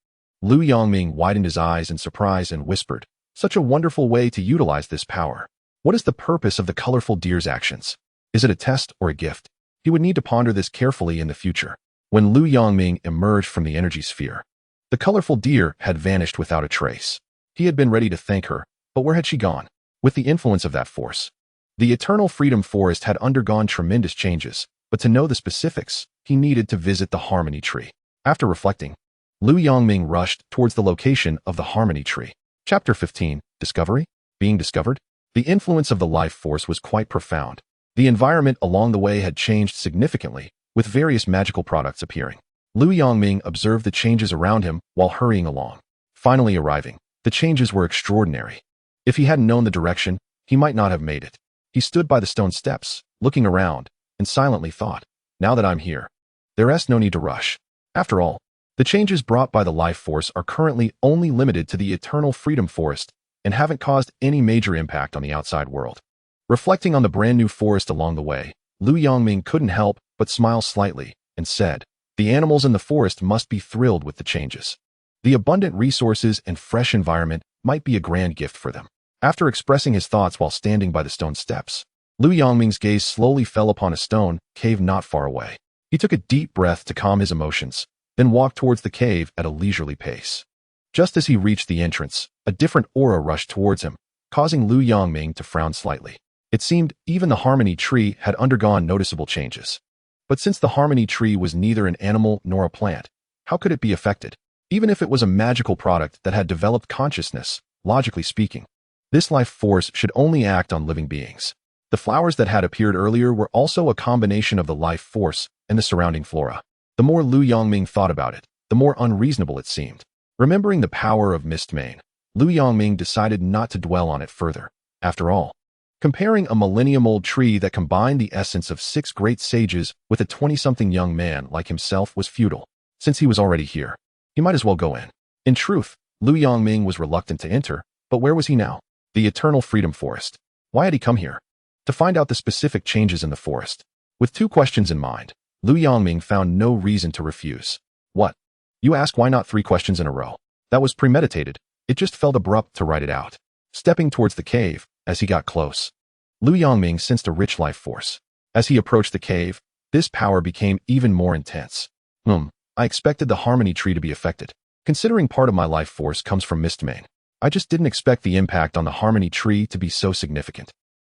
Speaker 1: Lu Yongming widened his eyes in surprise and whispered, "Such a wonderful way to utilize this power. What is the purpose of the colorful deer's actions? Is it a test or a gift?" He would need to ponder this carefully in the future. When Lu Yongming emerged from the energy sphere, the colorful deer had vanished without a trace. He had been ready to thank her, but where had she gone? With the influence of that force, the Eternal Freedom Forest had undergone tremendous changes, but to know the specifics, he needed to visit the Harmony Tree. After reflecting, Lu Yongming rushed towards the location of the Harmony Tree. Chapter 15, Discovery? Being discovered? The influence of the life force was quite profound. The environment along the way had changed significantly, with various magical products appearing. Lu Yongming observed the changes around him while hurrying along. Finally arriving, the changes were extraordinary. If he hadn't known the direction, he might not have made it. He stood by the stone steps, looking around, and silently thought, "Now that I'm here, there's no need to rush." After all, the changes brought by the life force are currently only limited to the Eternal Freedom Forest and haven't caused any major impact on the outside world. Reflecting on the brand new forest along the way, Lu Yongming couldn't help but smile slightly and said, "The animals in the forest must be thrilled with the changes. The abundant resources and fresh environment might be a grand gift for them." After expressing his thoughts while standing by the stone steps, Lu Yongming's gaze slowly fell upon a stone cave not far away. He took a deep breath to calm his emotions, then walked towards the cave at a leisurely pace. Just as he reached the entrance, a different aura rushed towards him, causing Lu Yongming to frown slightly. It seemed even the Harmony Tree had undergone noticeable changes. But since the Harmony Tree was neither an animal nor a plant, how could it be affected? Even if it was a magical product that had developed consciousness, logically speaking, this life force should only act on living beings. The flowers that had appeared earlier were also a combination of the life force and the surrounding flora. The more Lu Yongming thought about it, the more unreasonable it seemed. Remembering the power of Mane, Lu Yongming decided not to dwell on it further. After all, comparing a millennium-old tree that combined the essence of 6 great sages with a 20-something young man like himself was futile. Since he was already here, he might as well go in. In truth, Lu Yongming was reluctant to enter, but where was he now? The Eternal Freedom Forest. Why had he come here? To find out the specific changes in the forest. With 2 questions in mind, Lu Yongming found no reason to refuse. "What? You ask why not 3 questions in a row?" That was premeditated. It just felt abrupt to write it out. Stepping towards the cave, as he got close, Lu Yongming sensed a rich life force. As he approached the cave, this power became even more intense. I expected the Harmony Tree to be affected. Considering part of my life force comes from Mane, I just didn't expect the impact on the Harmony Tree to be so significant."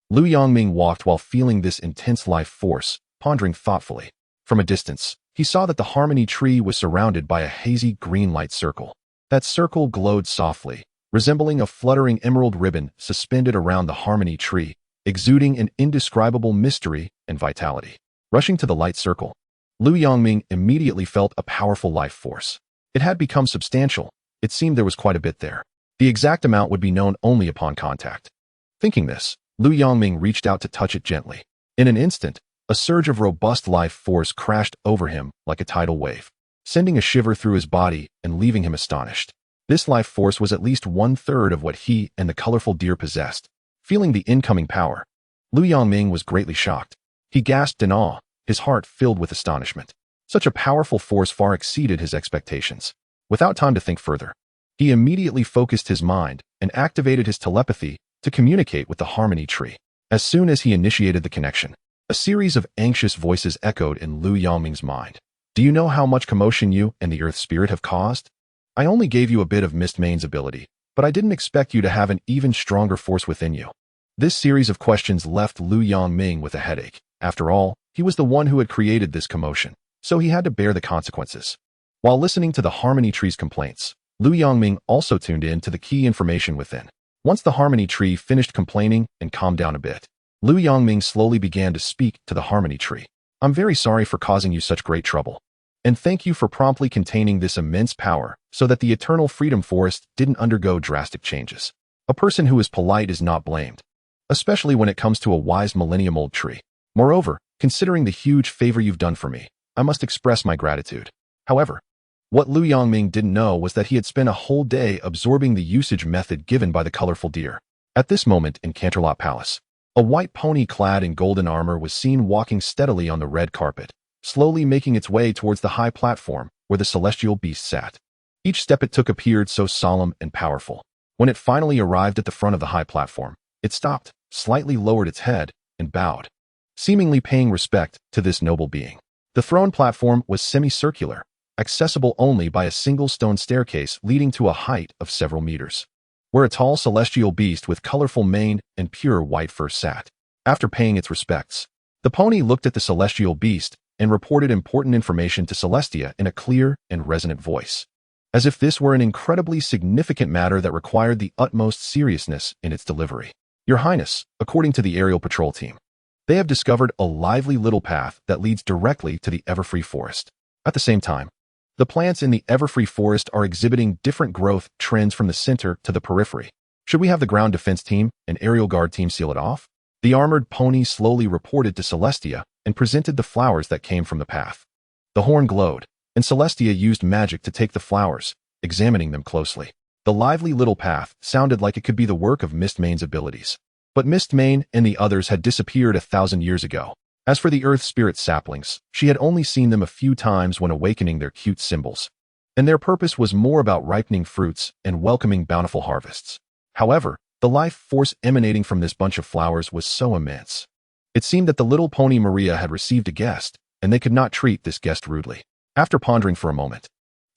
Speaker 1: Lu Yongming walked while feeling this intense life force, pondering thoughtfully. From a distance, he saw that the Harmony Tree was surrounded by a hazy green light circle. That circle glowed softly, resembling a fluttering emerald ribbon suspended around the Harmony Tree, exuding an indescribable mystery and vitality. Rushing to the light circle, Lu Yongming immediately felt a powerful life force. It had become substantial. It seemed there was quite a bit there. The exact amount would be known only upon contact. Thinking this, Lu Yongming reached out to touch it gently. In an instant, a surge of robust life force crashed over him like a tidal wave, sending a shiver through his body and leaving him astonished. This life force was at least 1/3 of what he and the colorful deer possessed. Feeling the incoming power, Lu Yongming was greatly shocked. He gasped in awe, his heart filled with astonishment. Such a powerful force far exceeded his expectations. Without time to think further, he immediately focused his mind and activated his telepathy to communicate with the Harmony Tree. As soon as he initiated the connection, a series of anxious voices echoed in Lu Yongming's mind. "Do you know how much commotion you and the Earth Spirit have caused? I only gave you a bit of Mane's ability, but I didn't expect you to have an even stronger force within you." This series of questions left Lu Yongming with a headache. After all, he was the one who had created this commotion, so he had to bear the consequences. While listening to the Harmony Tree's complaints, Lu Yongming also tuned in to the key information within. Once the Harmony Tree finished complaining and calmed down a bit, Lu Yongming slowly began to speak to the Harmony Tree. "I'm very sorry for causing you such great trouble. And thank you for promptly containing this immense power so that the Eternal Freedom Forest didn't undergo drastic changes. A person who is polite is not blamed. especially when it comes to a wise millennium-old tree. Moreover, considering the huge favor you've done for me, I must express my gratitude. However, what Lu Yongming didn't know was that he had spent a whole day absorbing the usage method given by the colorful deer. At this moment in Canterlot Palace, a white pony clad in golden armor was seen walking steadily on the red carpet, slowly making its way towards the high platform where the celestial beast sat. Each step it took appeared so solemn and powerful. When it finally arrived at the front of the high platform, it stopped, slightly lowered its head, and bowed, seemingly paying respect to this noble being. The throne platform was semicircular, accessible only by a single stone staircase leading to a height of several meters, where a tall celestial beast with colorful mane and pure white fur sat. After paying its respects, the pony looked at the celestial beast and reported important information to Celestia in a clear and resonant voice, as if this were an incredibly significant matter that required the utmost seriousness in its delivery. Your Highness, according to the aerial patrol team, they have discovered a lively little path that leads directly to the Everfree Forest. At the same time, the plants in the Everfree Forest are exhibiting different growth trends from the center to the periphery. Should we have the ground defense team and aerial guard team seal it off? The armored pony slowly reported to Celestia and presented the flowers that came from the path. The horn glowed, and Celestia used magic to take the flowers, examining them closely. The lively little path sounded like it could be the work of Mistmane's abilities. But Mistmane and the others had disappeared 1,000 years ago. As for the Earth Spirit saplings, she had only seen them a few times when awakening their cute symbols, and their purpose was more about ripening fruits and welcoming bountiful harvests. However, the life force emanating from this bunch of flowers was so immense. It seemed that the little pony Maria had received a guest, and they could not treat this guest rudely. After pondering for a moment,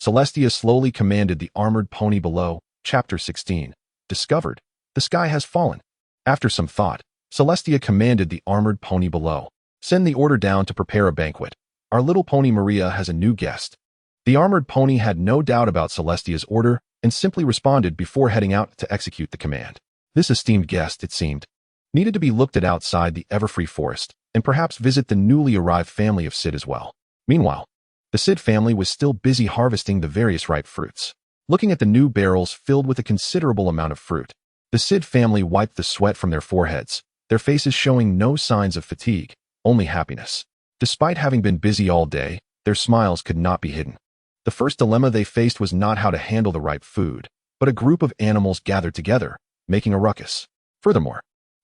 Speaker 1: Celestia slowly commanded the armored pony below. Chapter 16. Discovered. The sky has fallen. After some thought, Celestia commanded the armored pony below. Send the order down to prepare a banquet. Our little pony Maria has a new guest. The armored pony had no doubt about Celestia's order and simply responded before heading out to execute the command. This esteemed guest, it seemed, needed to be looked at outside the Everfree Forest and perhaps visit the newly arrived family of Sid as well. Meanwhile, the Sid family was still busy harvesting the various ripe fruits. Looking at the new barrels filled with a considerable amount of fruit, the Sid family wiped the sweat from their foreheads, their faces showing no signs of fatigue, only happiness. Despite having been busy all day, their smiles could not be hidden. The first dilemma they faced was not how to handle the ripe food, but a group of animals gathered together, making a ruckus. Furthermore,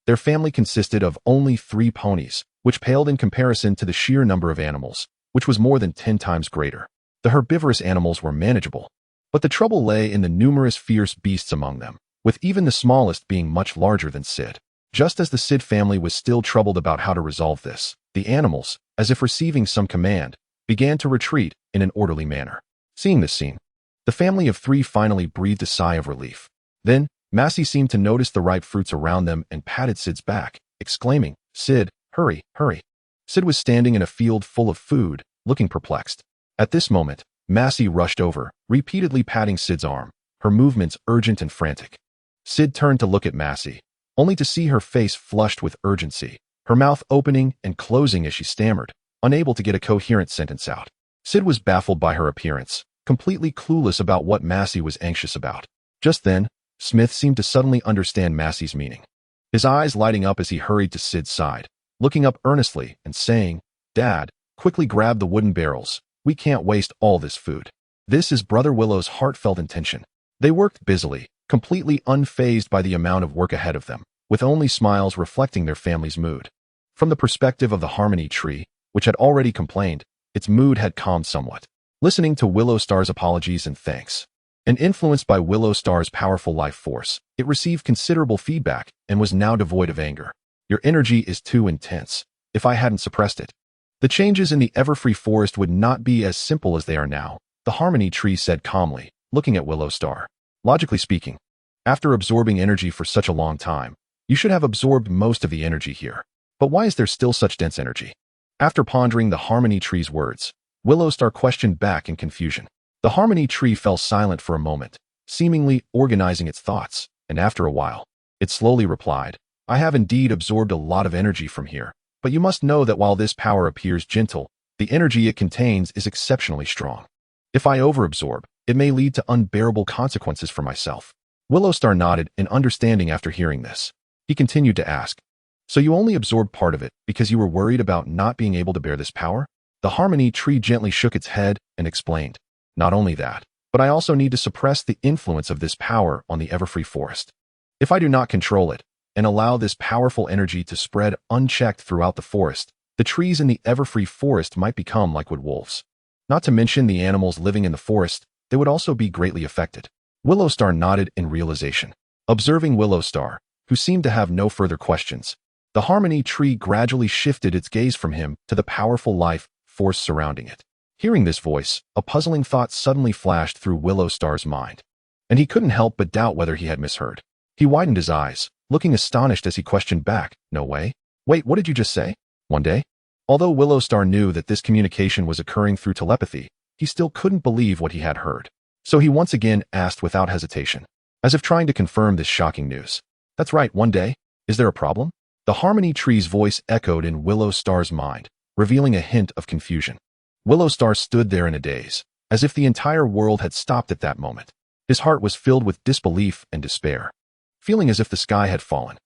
Speaker 1: their family consisted of only 3 ponies, which paled in comparison to the sheer number of animals, which was more than 10 times greater. The herbivorous animals were manageable, but the trouble lay in the numerous fierce beasts among them, with even the smallest being much larger than Sid. Just as the Sid family was still troubled about how to resolve this, the animals, as if receiving some command, began to retreat in an orderly manner. Seeing this scene, the family of 3 finally breathed a sigh of relief. Then, Massey seemed to notice the ripe fruits around them and patted Sid's back, exclaiming, "Sid, hurry, hurry." Sid was standing in a field full of food, looking perplexed. At this moment, Massey rushed over, repeatedly patting Sid's arm, her movements urgent and frantic. Sid turned to look at Massey, only to see her face flushed with urgency, her mouth opening and closing as she stammered, unable to get a coherent sentence out. Sid was baffled by her appearance, completely clueless about what Massey was anxious about. Just then, Smith seemed to suddenly understand Massey's meaning, his eyes lighting up as he hurried to Sid's side, looking up earnestly and saying, "Dad, quickly grab the wooden barrels. We can't waste all this food." This is Brother Willow's heartfelt intention. They worked busily, completely unfazed by the amount of work ahead of them, with only smiles reflecting their family's mood. From the perspective of the Harmony Tree, which had already complained, its mood had calmed somewhat. Listening to Willow Star's apologies and thanks, and influenced by Willow Star's powerful life force, it received considerable feedback and was now devoid of anger. "Your energy is too intense. If I hadn't suppressed it, the changes in the Everfree Forest would not be as simple as they are now," the Harmony Tree said calmly, looking at Willow Star. "Logically speaking, after absorbing energy for such a long time, you should have absorbed most of the energy here. But why is there still such dense energy?" After pondering the Harmony Tree's words, Willow Star questioned back in confusion. The Harmony Tree fell silent for a moment, seemingly organizing its thoughts, and after a while, it slowly replied, "I have indeed absorbed a lot of energy from here, but you must know that while this power appears gentle, the energy it contains is exceptionally strong. If I overabsorb, it may lead to unbearable consequences for myself." Willow Star nodded in understanding after hearing this. He continued to ask, "So you only absorbed part of it because you were worried about not being able to bear this power?" The harmony tree gently shook its head and explained, "Not only that, but I also need to suppress the influence of this power on the everfree forest. If I do not control it and allow this powerful energy to spread unchecked throughout the forest, the trees in the everfree forest might become like wood wolves. Not to mention the animals living in the forest, they would also be greatly affected." Willowstar nodded in realization. Observing Willowstar, who seemed to have no further questions, the harmony tree gradually shifted its gaze from him to the powerful life force surrounding it. Hearing this voice, a puzzling thought suddenly flashed through Willowstar's mind, and he couldn't help but doubt whether he had misheard. He widened his eyes, looking astonished as he questioned back, "No way? Wait, what did you just say? One day?" Although Willowstar knew that this communication was occurring through telepathy, he still couldn't believe what he had heard. So he once again asked without hesitation, as if trying to confirm this shocking news. "That's right, one day. Is there a problem?" The harmony tree's voice echoed in Willowstar's mind, revealing a hint of confusion. Willowstar stood there in a daze, as if the entire world had stopped at that moment. His heart was filled with disbelief and despair, feeling as if the sky had fallen.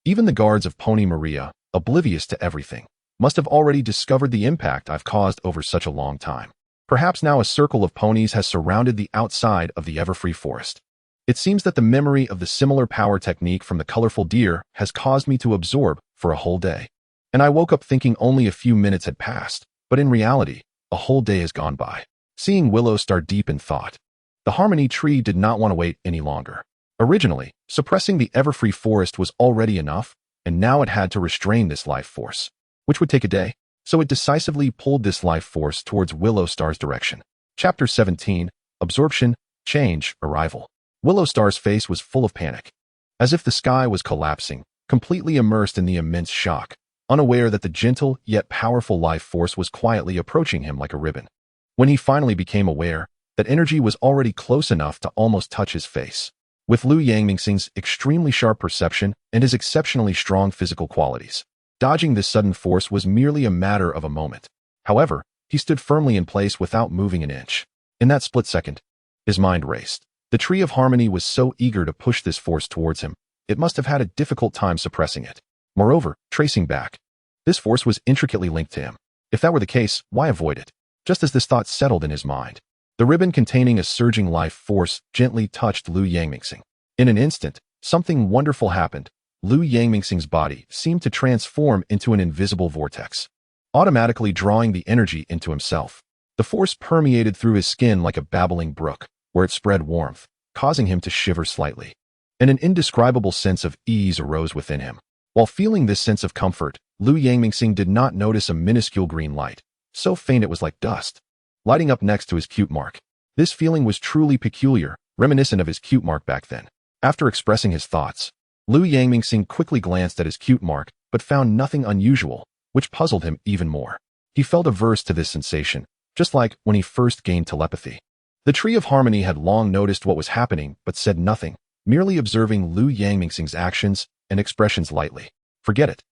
Speaker 1: Even the guards of Pony Maria, oblivious to everything, must have already discovered the impact I've caused over such a long time. Perhaps now a circle of ponies has surrounded the outside of the everfree forest. It seems that the memory of the similar power technique from the colorful deer has caused me to absorb for a whole day. And I woke up thinking only a few minutes had passed, but in reality, a whole day has gone by. Seeing Willowstar deep in thought, the harmony tree did not want to wait any longer. Originally, suppressing the everfree forest was already enough, and now it had to restrain this life force, which would take a day. So it decisively pulled this life force towards Willowstar's direction. Chapter 17, Absorption, Change, Arrival. Willowstar's face was full of panic, as if the sky was collapsing, completely immersed in the immense shock, unaware that the gentle yet powerful life force was quietly approaching him like a ribbon. When he finally became aware, that energy was already close enough to almost touch his face. With Lu Yangmingxing's extremely sharp perception and his exceptionally strong physical qualities, dodging this sudden force was merely a matter of a moment. However, he stood firmly in place without moving an inch. In that split second, his mind raced. The tree of harmony was so eager to push this force towards him, it must have had a difficult time suppressing it. Moreover, tracing back, this force was intricately linked to him. If that were the case, why avoid it? Just as this thought settled in his mind, the ribbon containing a surging life force gently touched Lu Yangmingxing. In an instant, something wonderful happened. Lu Yangmingxing's body seemed to transform into an invisible vortex, automatically drawing the energy into himself. The force permeated through his skin like a babbling brook, where it spread warmth, causing him to shiver slightly. And an indescribable sense of ease arose within him. While feeling this sense of comfort, Lu Yangmingxing did not notice a minuscule green light, so faint it was like dust, lighting up next to his cute mark. This feeling was truly peculiar, reminiscent of his cute mark back then. After expressing his thoughts, Lu Yangmingxing quickly glanced at his cute mark, but found nothing unusual, which puzzled him even more. He felt averse to this sensation, just like when he first gained telepathy. The tree of harmony had long noticed what was happening, but said nothing, merely observing Lu Yangmingxing's actions and expressions lightly. Forget it.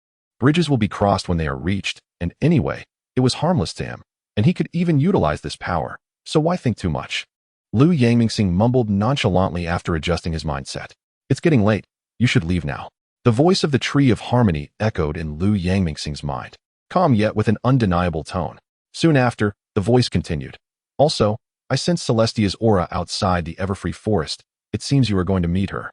Speaker 1: Bridges will be crossed when they are reached, and anyway, it was harmless to him, and he could even utilize this power, so why think too much? Lu Yangmingxing mumbled nonchalantly after adjusting his mindset. It's getting late. You should leave now. The voice of the tree of harmony echoed in Lu Yangmingxing's mind, calm yet with an undeniable tone. Soon after, the voice continued. Also, I sense Celestia's aura outside the everfree forest. It seems you are going to meet her.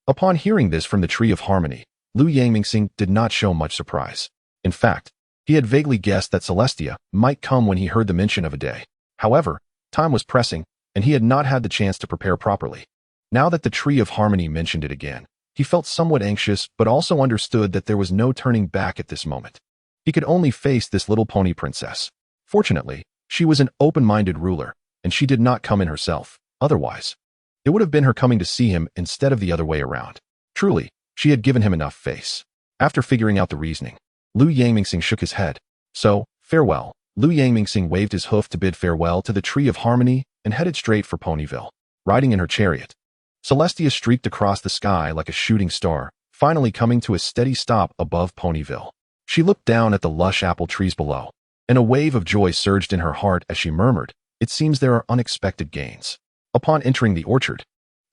Speaker 1: Upon hearing this from the tree of harmony, Lu Yangmingxing did not show much surprise. In fact, he had vaguely guessed that Celestia might come when he heard the mention of a day. However, time was pressing, and he had not had the chance to prepare properly. Now that the tree of harmony mentioned it again, he felt somewhat anxious but also understood that there was no turning back at this moment. He could only face this little pony princess. Fortunately, she was an open-minded ruler, and she did not come in herself. Otherwise, it would have been her coming to see him instead of the other way around. Truly, she had given him enough face. After figuring out the reasoning, Lu Yangmingxing shook his head. So, farewell. Lu Yangmingxing waved his hoof to bid farewell to the tree of harmony and headed straight for Ponyville. Riding in her chariot, Celestia streaked across the sky like a shooting star, finally coming to a steady stop above Ponyville. She looked down at the lush apple trees below, and a wave of joy surged in her heart as she murmured, "It seems there are unexpected gains." Upon entering the orchard,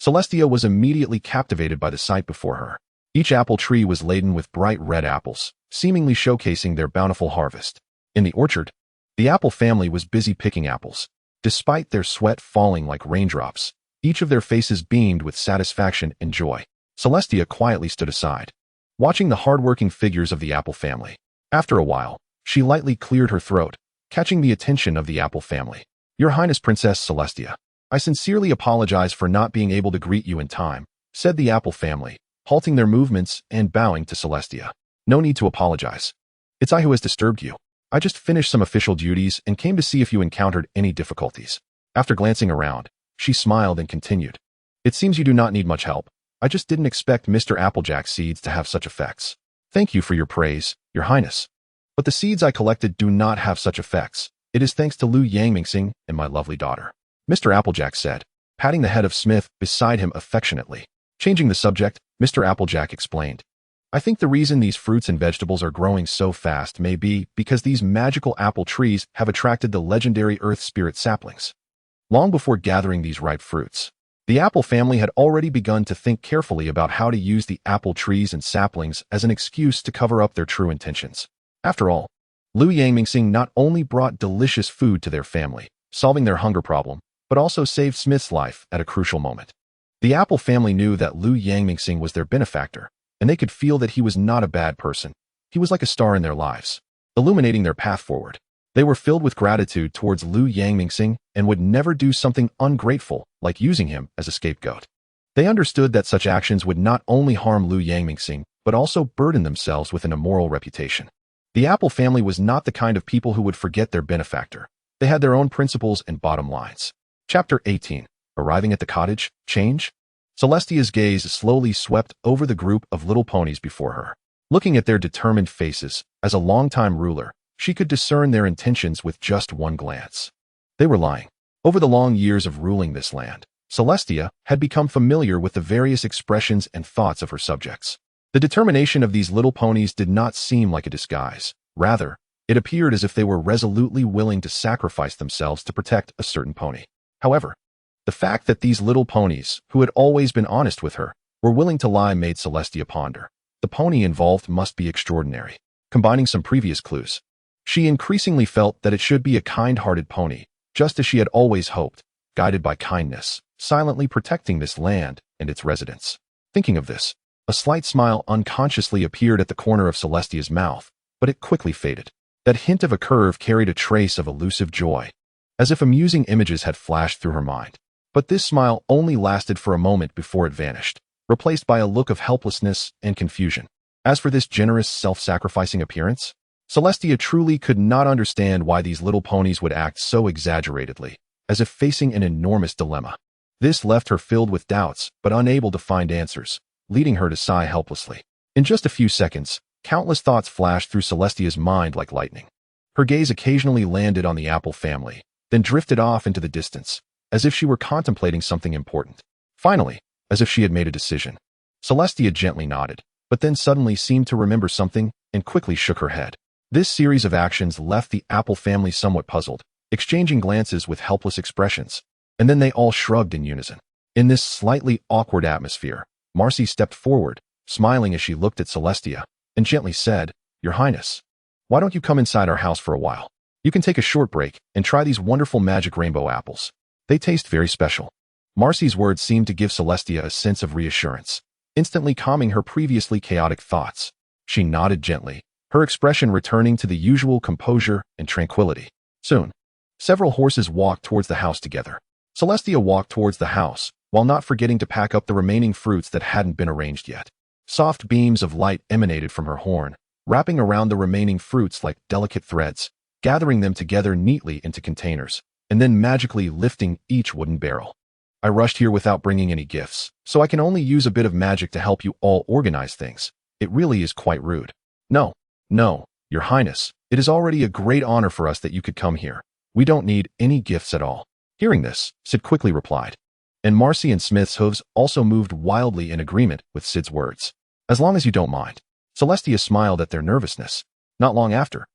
Speaker 1: Celestia was immediately captivated by the sight before her. Each apple tree was laden with bright red apples, seemingly showcasing their bountiful harvest. In the orchard, the apple family was busy picking apples. Despite their sweat falling like raindrops, each of their faces beamed with satisfaction and joy. Celestia quietly stood aside, watching the hard-working figures of the apple family. After a while, she lightly cleared her throat, catching the attention of the apple family. "Your Highness Princess Celestia, I sincerely apologize for not being able to greet you in time," said the apple family, halting their movements and bowing to Celestia. "No need to apologize. It's I who has disturbed you. I just finished some official duties and came to see if you encountered any difficulties." After glancing around, she smiled and continued. "It seems you do not need much help. I just didn't expect Mr. Applejack seeds to have such effects. Thank you for your praise, Your Highness. But the seeds I collected do not have such effects. It is thanks to Lu Yangmingxing and my lovely daughter," Mr. Applejack said, patting the head of Smith beside him affectionately. Changing the subject, Mr. Applejack explained, "I think the reason these fruits and vegetables are growing so fast may be because these magical apple trees have attracted the legendary earth spirit saplings." Long before gathering these ripe fruits, the apple family had already begun to think carefully about how to use the apple trees and saplings as an excuse to cover up their true intentions. After all, Lu Yangmingxing not only brought delicious food to their family, solving their hunger problem, but also saved Smith's life at a crucial moment. The apple family knew that Lu Yangmingxing was their benefactor, and they could feel that he was not a bad person. He was like a star in their lives, illuminating their path forward. They were filled with gratitude towards Lu Yangmingxing and would never do something ungrateful like using him as a scapegoat. They understood that such actions would not only harm Lu Yangmingxing, but also burden themselves with an immoral reputation. The apple family was not the kind of people who would forget their benefactor. They had their own principles and bottom lines. Chapter 18. Arriving at the cottage, change? Celestia's gaze slowly swept over the group of little ponies before her. Looking at their determined faces, as a longtime ruler, she could discern their intentions with just one glance. They were lying. Over the long years of ruling this land, Celestia had become familiar with the various expressions and thoughts of her subjects. The determination of these little ponies did not seem like a disguise. Rather, it appeared as if they were resolutely willing to sacrifice themselves to protect a certain pony. However, the fact that these little ponies, who had always been honest with her, were willing to lie made Celestia ponder. The pony involved must be extraordinary. Combining some previous clues, she increasingly felt that it should be a kind-hearted pony, just as she had always hoped, guided by kindness, silently protecting this land and its residents. Thinking of this, a slight smile unconsciously appeared at the corner of Celestia's mouth, but it quickly faded. That hint of a curve carried a trace of elusive joy, as if amusing images had flashed through her mind. But this smile only lasted for a moment before it vanished, replaced by a look of helplessness and confusion. As for this generous, self-sacrificing appearance, Celestia truly could not understand why these little ponies would act so exaggeratedly, as if facing an enormous dilemma. This left her filled with doubts, but unable to find answers, leading her to sigh helplessly. In just a few seconds, countless thoughts flashed through Celestia's mind like lightning. Her gaze occasionally landed on the apple family, then drifted off into the distance, as if she were contemplating something important. Finally, as if she had made a decision, Celestia gently nodded, but then suddenly seemed to remember something and quickly shook her head. This series of actions left the apple family somewhat puzzled, exchanging glances with helpless expressions, and then they all shrugged in unison. In this slightly awkward atmosphere, Marcy stepped forward, smiling as she looked at Celestia, and gently said, "Your Highness, why don't you come inside our house for a while? You can take a short break and try these wonderful magic rainbow apples. They taste very special." Marcy's words seemed to give Celestia a sense of reassurance, instantly calming her previously chaotic thoughts. She nodded gently, her expression returning to the usual composure and tranquility. Soon, several horses walked towards the house together. Celestia walked towards the house, while not forgetting to pack up the remaining fruits that hadn't been arranged yet. Soft beams of light emanated from her horn, wrapping around the remaining fruits like delicate threads, gathering them together neatly into containers, and then magically lifting each wooden barrel. "I rushed here without bringing any gifts, so I can only use a bit of magic to help you all organize things. It really is quite rude." No, Your Highness, it is already a great honor for us that you could come here. We don't need any gifts at all." Hearing this, Sid quickly replied, and Marcy and Smith's hooves also moved wildly in agreement with Sid's words. "As long as you don't mind." Celestia smiled at their nervousness. Not long after,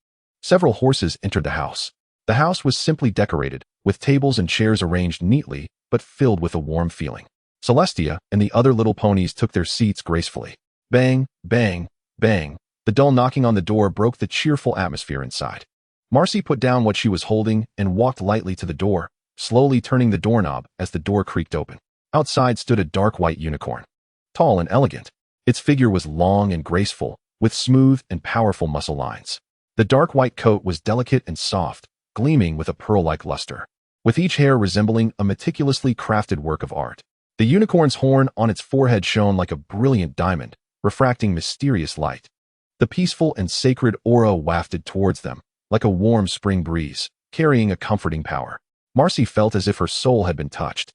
Speaker 1: several horses entered the house. The house was simply decorated, with tables and chairs arranged neatly, but filled with a warm feeling. Celestia and the other little ponies took their seats gracefully. Bang, bang, bang. The dull knocking on the door broke the cheerful atmosphere inside. Marcy put down what she was holding and walked lightly to the door, slowly turning the doorknob as the door creaked open. Outside stood a dark white unicorn. Tall and elegant. Its figure was long and graceful, with smooth and powerful muscle lines. The dark white coat was delicate and soft, gleaming with a pearl-like luster, with each hair resembling a meticulously crafted work of art. The unicorn's horn on its forehead shone like a brilliant diamond, refracting mysterious light. The peaceful and sacred aura wafted towards them, like a warm spring breeze, carrying a comforting power. Marcy felt as if her soul had been touched.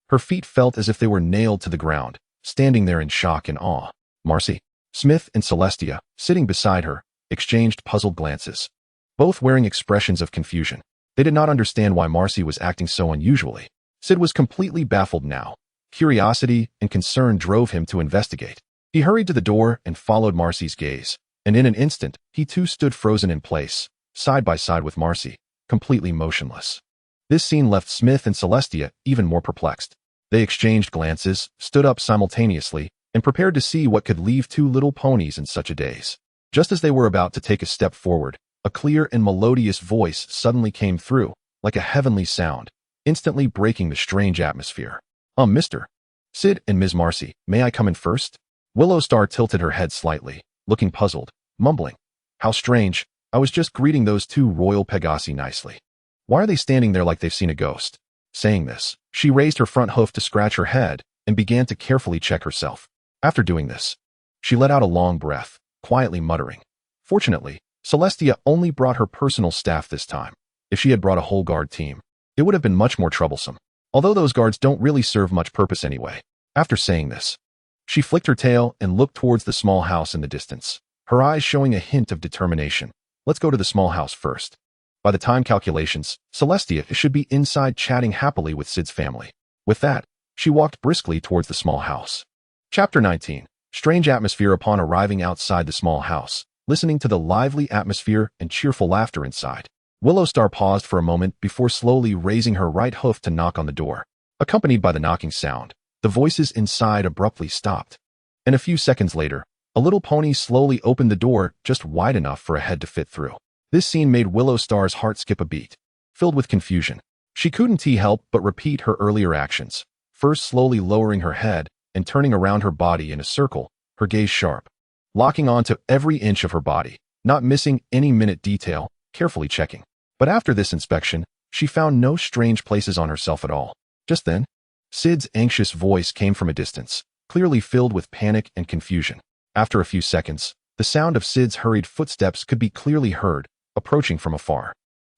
Speaker 1: Her feet felt as if they were nailed to the ground, standing there in shock and awe. Marcy, Smith and Celestia, sitting beside her, exchanged puzzled glances, both wearing expressions of confusion. They did not understand why Marcy was acting so unusually. Sid was completely baffled now. Curiosity and concern drove him to investigate. He hurried to the door and followed Marcy's gaze, and in an instant, he too stood frozen in place, side by side with Marcy, completely motionless. This scene left Smith and Celestia even more perplexed. They exchanged glances, stood up simultaneously, and prepared to see what could leave two little ponies in such a daze. Just as they were about to take a step forward, a clear and melodious voice suddenly came through, like a heavenly sound, instantly breaking the strange atmosphere. Mr. Sid and Ms. Marcy, may I come in first? Willow Star tilted her head slightly, looking puzzled, mumbling, how strange, I was just greeting those two royal Pegasi nicely. Why are they standing there like they've seen a ghost? Saying this, she raised her front hoof to scratch her head and began to carefully check herself. After doing this, she let out a long breath, quietly muttering. Fortunately, Celestia only brought her personal staff this time. If she had brought a whole guard team, it would have been much more troublesome. Although those guards don't really serve much purpose anyway. After saying this, she flicked her tail and looked towards the small house in the distance, her eyes showing a hint of determination. Let's go to the small house first. By the time calculations, Celestia should be inside chatting happily with Sid's family. With that, she walked briskly towards the small house. Chapter 19. Strange atmosphere upon arriving outside the small house, listening to the lively atmosphere and cheerful laughter inside. Willow Star paused for a moment before slowly raising her right hoof to knock on the door. Accompanied by the knocking sound, the voices inside abruptly stopped. And a few seconds later, a little pony slowly opened the door just wide enough for a head to fit through. This scene made Willow Star's heart skip a beat. Filled with confusion, she couldn't help but repeat her earlier actions, first slowly lowering her head and turning around her body in a circle, her gaze sharp, locking onto every inch of her body, not missing any minute detail, carefully checking. But after this inspection, she found no strange places on herself at all. Just then, Sid's anxious voice came from a distance, clearly filled with panic and confusion. After a few seconds, the sound of Sid's hurried footsteps could be clearly heard, approaching from afar.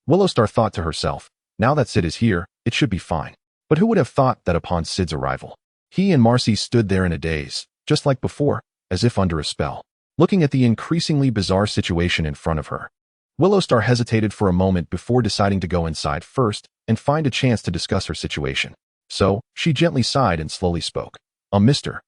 Speaker 1: Willow Star thought to herself, now that Sid is here, it should be fine. But who would have thought that upon Sid's arrival? He and Marcy stood there in a daze, just like before, as if under a spell, looking at the increasingly bizarre situation in front of her. Willow Star hesitated for a moment before deciding to go inside first and find a chance to discuss her situation. So, she gently sighed and slowly spoke. Mr.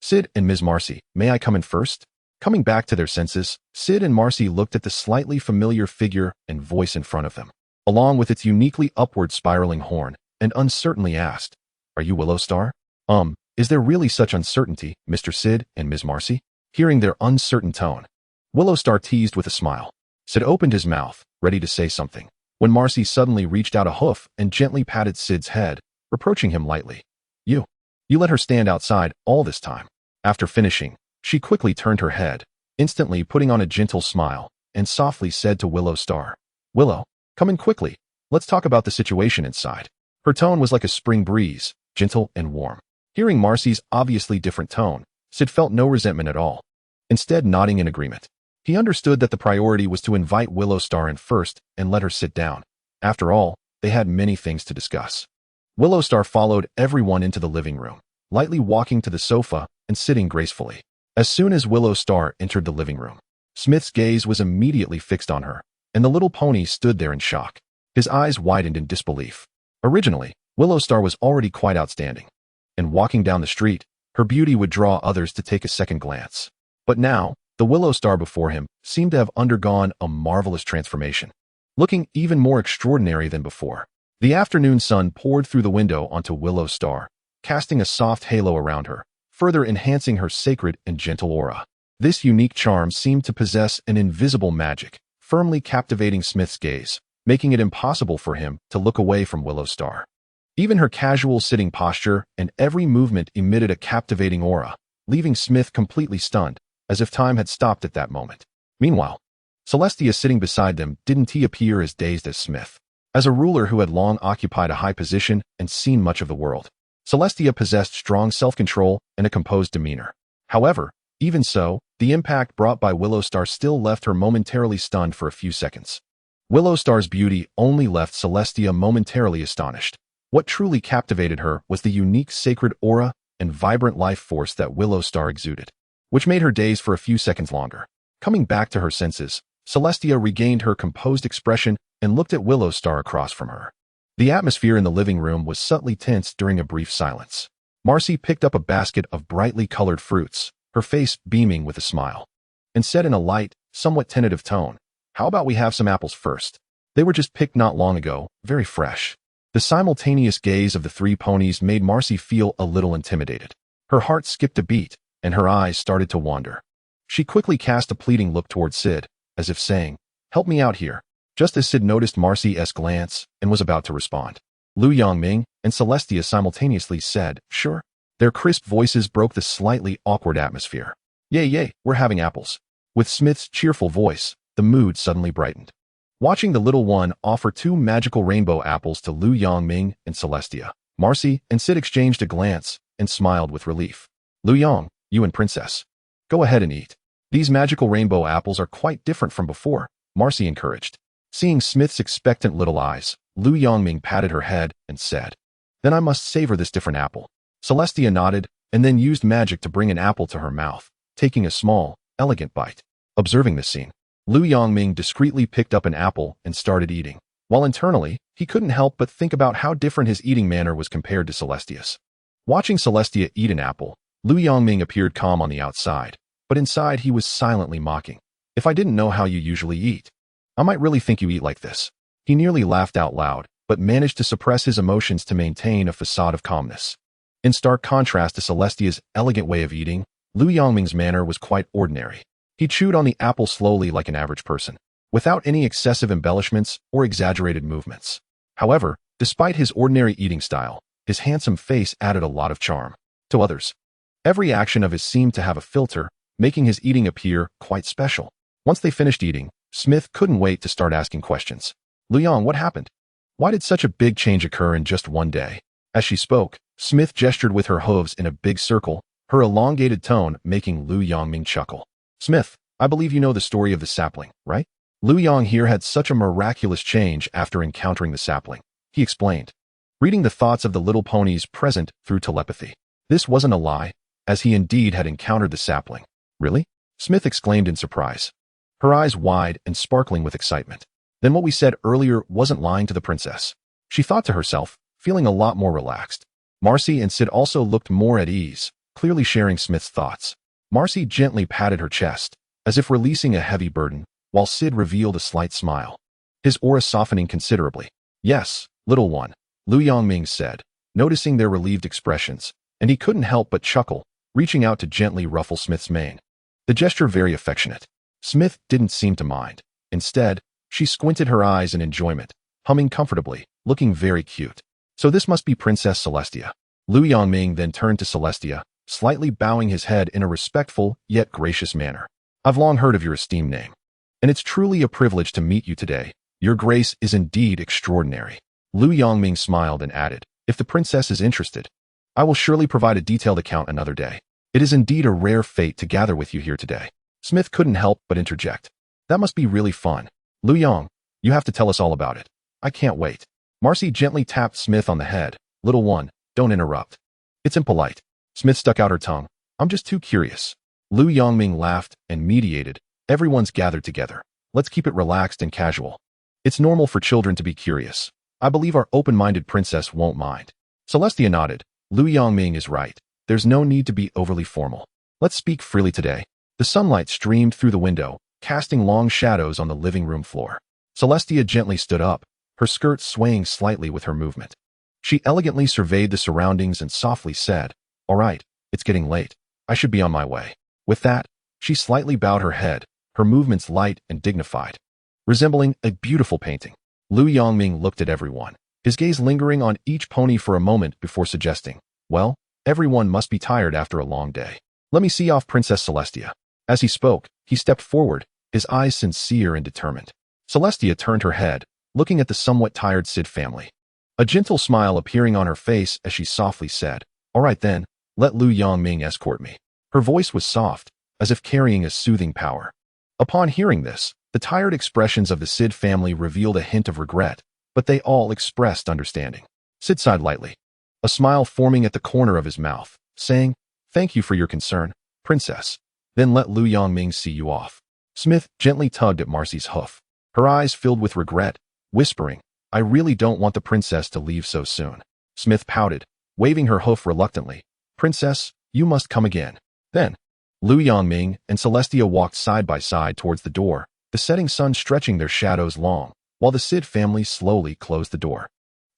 Speaker 1: Sid and Ms. Marcy, may I come in first? Coming back to their senses, Sid and Marcy looked at the slightly familiar figure and voice in front of them, along with its uniquely upward spiraling horn, and uncertainly asked, Are you Willow Star? Is there really such uncertainty, Mr. Sid and Ms. Marcy? Hearing their uncertain tone, Willow Star teased with a smile. Sid opened his mouth, ready to say something, when Marcy suddenly reached out a hoof and gently patted Sid's head, reproaching him lightly. You let her stand outside all this time. After finishing, she quickly turned her head, instantly putting on a gentle smile, and softly said to Willow Star, Willow, come in quickly. Let's talk about the situation inside. Her tone was like a spring breeze, gentle and warm. Hearing Marcy's obviously different tone, Sid felt no resentment at all, instead nodding in agreement. He understood that the priority was to invite Willow Star in first and let her sit down. After all, they had many things to discuss. Willow Star followed everyone into the living room, lightly walking to the sofa and sitting gracefully. As soon as Willow Star entered the living room, Smith's gaze was immediately fixed on her, and the little pony stood there in shock. His eyes widened in disbelief. Originally, Willow Star was already quite outstanding, and walking down the street, her beauty would draw others to take a second glance. But now, the Willow Star before him seemed to have undergone a marvelous transformation, looking even more extraordinary than before. The afternoon sun poured through the window onto Willow Star, casting a soft halo around her, further enhancing her sacred and gentle aura. This unique charm seemed to possess an invisible magic, firmly captivating Smith's gaze, making it impossible for him to look away from Willowstar. Even her casual sitting posture and every movement emitted a captivating aura, leaving Smith completely stunned, as if time had stopped at that moment. Meanwhile, Celestia sitting beside them didn't appear as dazed as Smith. As a ruler who had long occupied a high position and seen much of the world, Celestia possessed strong self-control and a composed demeanor. However, even so, the impact brought by Willowstar still left her momentarily stunned for a few seconds. Willowstar's beauty only left Celestia momentarily astonished. What truly captivated her was the unique sacred aura and vibrant life force that Willowstar exuded, which made her daze for a few seconds longer. Coming back to her senses, Celestia regained her composed expression and looked at Willowstar across from her. The atmosphere in the living room was subtly tense during a brief silence. Marcy picked up a basket of brightly colored fruits, her face beaming with a smile, and said in a light, somewhat tentative tone, "How about we have some apples first? They were just picked not long ago, very fresh." The simultaneous gaze of the three ponies made Marcy feel a little intimidated. Her heart skipped a beat, and her eyes started to wander. She quickly cast a pleading look toward Sid, as if saying, "Help me out here," just as Sid noticed Marcy's glance and was about to respond. Lu Yongming and Celestia simultaneously said, "Sure." Their crisp voices broke the slightly awkward atmosphere. Yay, we're having apples." With Smith's cheerful voice, the mood suddenly brightened. Watching the little one offer two magical rainbow apples to Lu Yongming and Celestia, Marcy and Sid exchanged a glance and smiled with relief. "Lu Yong, you and Princess, go ahead and eat. These magical rainbow apples are quite different from before," Marcy encouraged. Seeing Smith's expectant little eyes, Lu Yongming patted her head and said, "Then I must savor this different apple." Celestia nodded and then used magic to bring an apple to her mouth, taking a small, elegant bite. Observing this scene, Lu Yongming discreetly picked up an apple and started eating, while internally, he couldn't help but think about how different his eating manner was compared to Celestia's. Watching Celestia eat an apple, Lu Yongming appeared calm on the outside, but inside he was silently mocking. "If I didn't know how you usually eat, I might really think you eat like this." He nearly laughed out loud, but managed to suppress his emotions to maintain a facade of calmness. In stark contrast to Celestia's elegant way of eating, Lu Yongming's manner was quite ordinary. He chewed on the apple slowly like an average person, without any excessive embellishments or exaggerated movements. However, despite his ordinary eating style, his handsome face added a lot of charm. To others, every action of his seemed to have a filter, making his eating appear quite special. Once they finished eating, Smith couldn't wait to start asking questions. "Lu Yong, what happened? Why did such a big change occur in just one day?" As she spoke, Smith gestured with her hooves in a big circle, her elongated tone making Lu Yongming chuckle. "Smith, I believe you know the story of the sapling, right? Lu Yong here had such a miraculous change after encountering the sapling," he explained, reading the thoughts of the little ponies present through telepathy. This wasn't a lie, as he indeed had encountered the sapling. "Really?" Smith exclaimed in surprise, her eyes wide and sparkling with excitement. "Then what we said earlier wasn't lying to the princess," she thought to herself, feeling a lot more relaxed. Marcy and Sid also looked more at ease, clearly sharing Smith's thoughts. Marcy gently patted her chest, as if releasing a heavy burden, while Sid revealed a slight smile, his aura softening considerably. "Yes, little one," Lu Yongming said, noticing their relieved expressions, and he couldn't help but chuckle, reaching out to gently ruffle Smith's mane. The gesture very affectionate. Smith didn't seem to mind. Instead, she squinted her eyes in enjoyment, humming comfortably, looking very cute. "So this must be Princess Celestia." Lu Yongming then turned to Celestia, slightly bowing his head in a respectful yet gracious manner. "I've long heard of your esteemed name, and it's truly a privilege to meet you today. Your grace is indeed extraordinary." Lu Yongming smiled and added, "If the princess is interested, I will surely provide a detailed account another day. It is indeed a rare fate to gather with you here today." Smith couldn't help but interject, "That must be really fun. Lu Yong, you have to tell us all about it. I can't wait." Marcy gently tapped Smith on the head. "Little one, don't interrupt. It's impolite." Smith stuck out her tongue. "I'm just too curious." Lu Yongming laughed and mediated, "Everyone's gathered together. Let's keep it relaxed and casual. It's normal for children to be curious. I believe our open-minded princess won't mind." Celestia nodded. "Lu Yongming is right. There's no need to be overly formal. Let's speak freely today." The sunlight streamed through the window, casting long shadows on the living room floor. Celestia gently stood up, her skirt swaying slightly with her movement. She elegantly surveyed the surroundings and softly said, "All right, it's getting late. I should be on my way." With that, She slightly bowed her head, her movements light and dignified, resembling a beautiful painting. Lu Yongming looked at everyone, his gaze lingering on each pony for a moment before suggesting, "Well, everyone must be tired after a long day. Let me see off Princess Celestia." As he spoke, he stepped forward, his eyes sincere and determined. Celestia turned her head, looking at the somewhat tired Sid family. A gentle smile appearing on her face as she softly said, "All right then, let Lu Yongming escort me." Her voice was soft, as if carrying a soothing power. Upon hearing this, the tired expressions of the Sid family revealed a hint of regret, but they all expressed understanding. Sid sighed lightly, a smile forming at the corner of his mouth, saying, "Thank you for your concern, Princess. Then let Lu Yongming see you off." Smith gently tugged at Marcy's hoof, her eyes filled with regret, whispering, "I really don't want the princess to leave so soon." Smith pouted, waving her hoof reluctantly. "Princess, you must come again." Then, Lu Yongming and Celestia walked side by side towards the door, the setting sun stretching their shadows long, while the Sid family slowly closed the door.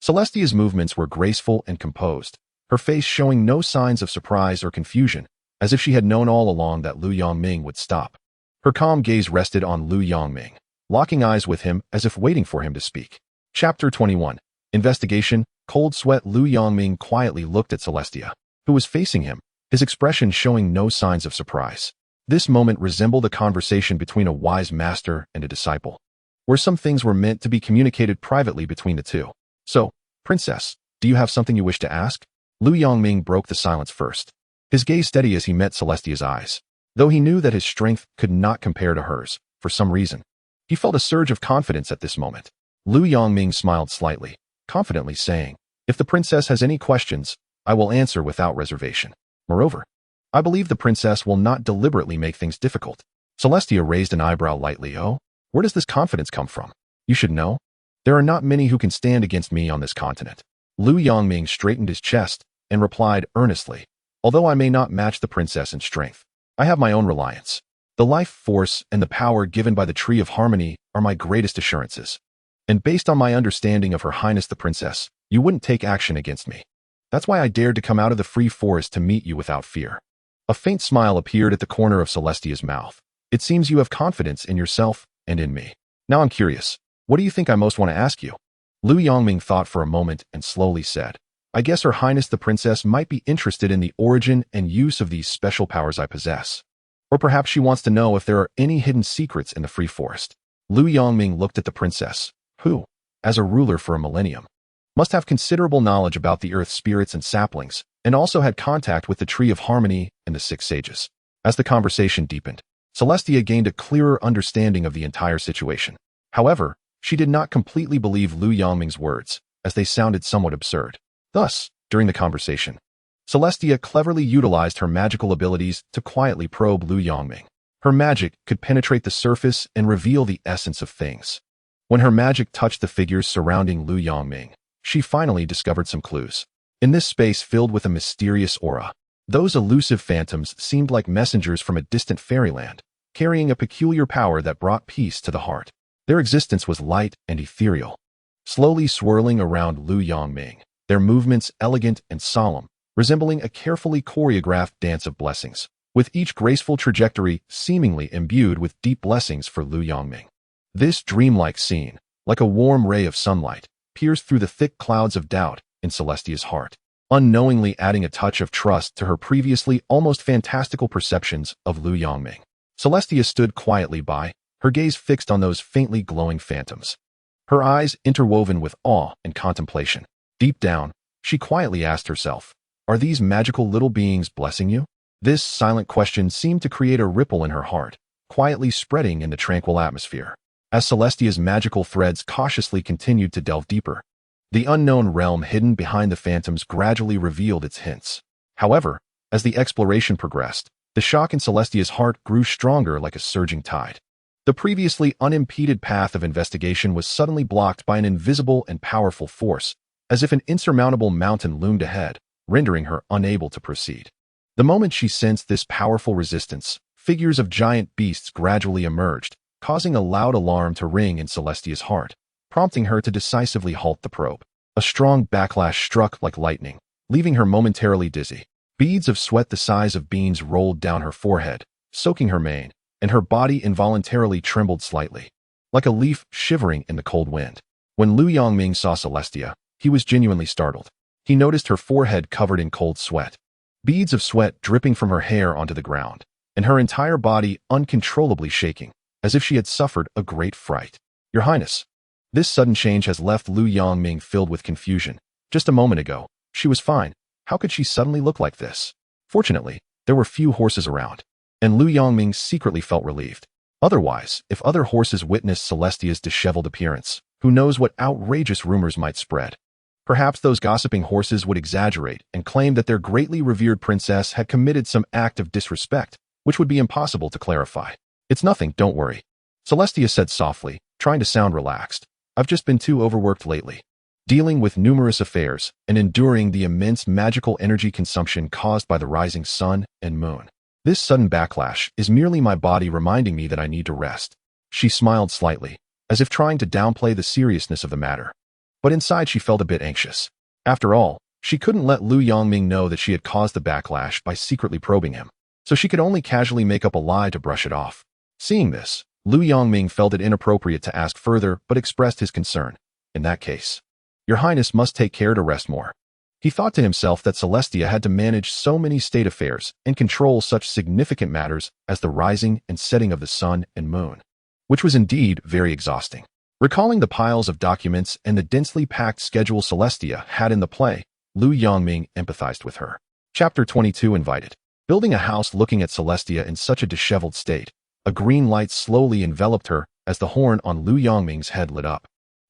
Speaker 1: Celestia's movements were graceful and composed, her face showing no signs of surprise or confusion, as if she had known all along that Lu Yongming would stop. Her calm gaze rested on Lu Yongming, locking eyes with him as if waiting for him to speak. Chapter 21. Investigation. Cold sweat. Lu Yongming quietly looked at Celestia, who was facing him, his expression showing no signs of surprise. This moment resembled a conversation between a wise master and a disciple, where some things were meant to be communicated privately between the two. "So, Princess, do you have something you wish to ask?" Lu Yongming broke the silence first, his gaze steady as he met Celestia's eyes. Though he knew that his strength could not compare to hers, for some reason, he felt a surge of confidence at this moment. Lu Yongming smiled slightly, confidently saying, "If the princess has any questions, I will answer without reservation. Moreover, I believe the princess will not deliberately make things difficult." Celestia raised an eyebrow lightly. "Oh, where does this confidence come from? You should know. There are not many who can stand against me on this continent." Lu Yongming straightened his chest and replied earnestly, "Although I may not match the princess in strength, I have my own reliance. The life force and the power given by the Tree of Harmony are my greatest assurances. And based on my understanding of Her Highness the Princess, you wouldn't take action against me. That's why I dared to come out of the free forest to meet you without fear." A faint smile appeared at the corner of Celestia's mouth. "It seems you have confidence in yourself and in me. Now I'm curious, what do you think I most want to ask you?" Lu Yongming thought for a moment and slowly said, "I guess Her Highness the Princess might be interested in the origin and use of these special powers I possess. Or perhaps she wants to know if there are any hidden secrets in the free forest." Lu Yongming looked at the princess, who, as a ruler for a millennium, must have considerable knowledge about the earth spirits and saplings, and also had contact with the Tree of Harmony and the Six Sages. As the conversation deepened, Celestia gained a clearer understanding of the entire situation. However, she did not completely believe Lu Yongming's words, as they sounded somewhat absurd. Thus, during the conversation, Celestia cleverly utilized her magical abilities to quietly probe Lu Yongming. Her magic could penetrate the surface and reveal the essence of things. When her magic touched the figures surrounding Lu Yongming, she finally discovered some clues. In this space filled with a mysterious aura, those elusive phantoms seemed like messengers from a distant fairyland, carrying a peculiar power that brought peace to the heart. Their existence was light and ethereal, slowly swirling around Lu Yongming, their movements elegant and solemn, resembling a carefully choreographed dance of blessings, with each graceful trajectory seemingly imbued with deep blessings for Lu Yongming. This dreamlike scene, like a warm ray of sunlight, pierced through the thick clouds of doubt in Celestia's heart, unknowingly adding a touch of trust to her previously almost fantastical perceptions of Lu Yongming. Celestia stood quietly by, her gaze fixed on those faintly glowing phantoms, her eyes interwoven with awe and contemplation. Deep down, she quietly asked herself, "Are these magical little beings blessing you?" This silent question seemed to create a ripple in her heart, quietly spreading in the tranquil atmosphere. As Celestia's magical threads cautiously continued to delve deeper, the unknown realm hidden behind the phantoms gradually revealed its hints. However, as the exploration progressed, the shock in Celestia's heart grew stronger like a surging tide. The previously unimpeded path of investigation was suddenly blocked by an invisible and powerful force, as if an insurmountable mountain loomed ahead, rendering her unable to proceed. The moment she sensed this powerful resistance, figures of giant beasts gradually emerged, causing a loud alarm to ring in Celestia's heart, prompting her to decisively halt the probe. A strong backlash struck like lightning, leaving her momentarily dizzy. Beads of sweat the size of beans rolled down her forehead, soaking her mane, and her body involuntarily trembled slightly, like a leaf shivering in the cold wind. When Lu Yongming saw Celestia, he was genuinely startled. He noticed her forehead covered in cold sweat, beads of sweat dripping from her hair onto the ground, and her entire body uncontrollably shaking, as if she had suffered a great fright. "Your Highness." This sudden change has left Lu Yongming filled with confusion. Just a moment ago, she was fine. How could she suddenly look like this? Fortunately, there were few horses around, and Lu Yongming secretly felt relieved. Otherwise, if other horses witnessed Celestia's disheveled appearance, who knows what outrageous rumors might spread. Perhaps those gossiping horses would exaggerate and claim that their greatly revered princess had committed some act of disrespect, which would be impossible to clarify. "It's nothing, don't worry," Celestia said softly, trying to sound relaxed. "I've just been too overworked lately, dealing with numerous affairs and enduring the immense magical energy consumption caused by the rising sun and moon. This sudden backlash is merely my body reminding me that I need to rest." She smiled slightly, as if trying to downplay the seriousness of the matter. But inside she felt a bit anxious. After all, she couldn't let Lu Yongming know that she had caused the backlash by secretly probing him, so she could only casually make up a lie to brush it off. Seeing this, Lu Yongming felt it inappropriate to ask further but expressed his concern. "In that case, Your Highness must take care to rest more." He thought to himself that Celestia had to manage so many state affairs and control such significant matters as the rising and setting of the sun and moon, which was indeed very exhausting. Recalling the piles of documents and the densely packed schedule Celestia had in the play, Lu Yongming empathized with her. Chapter 22 Invited. Building a house looking at Celestia in such a disheveled state, a green light slowly enveloped her as the horn on Lu Yongming's head lit up.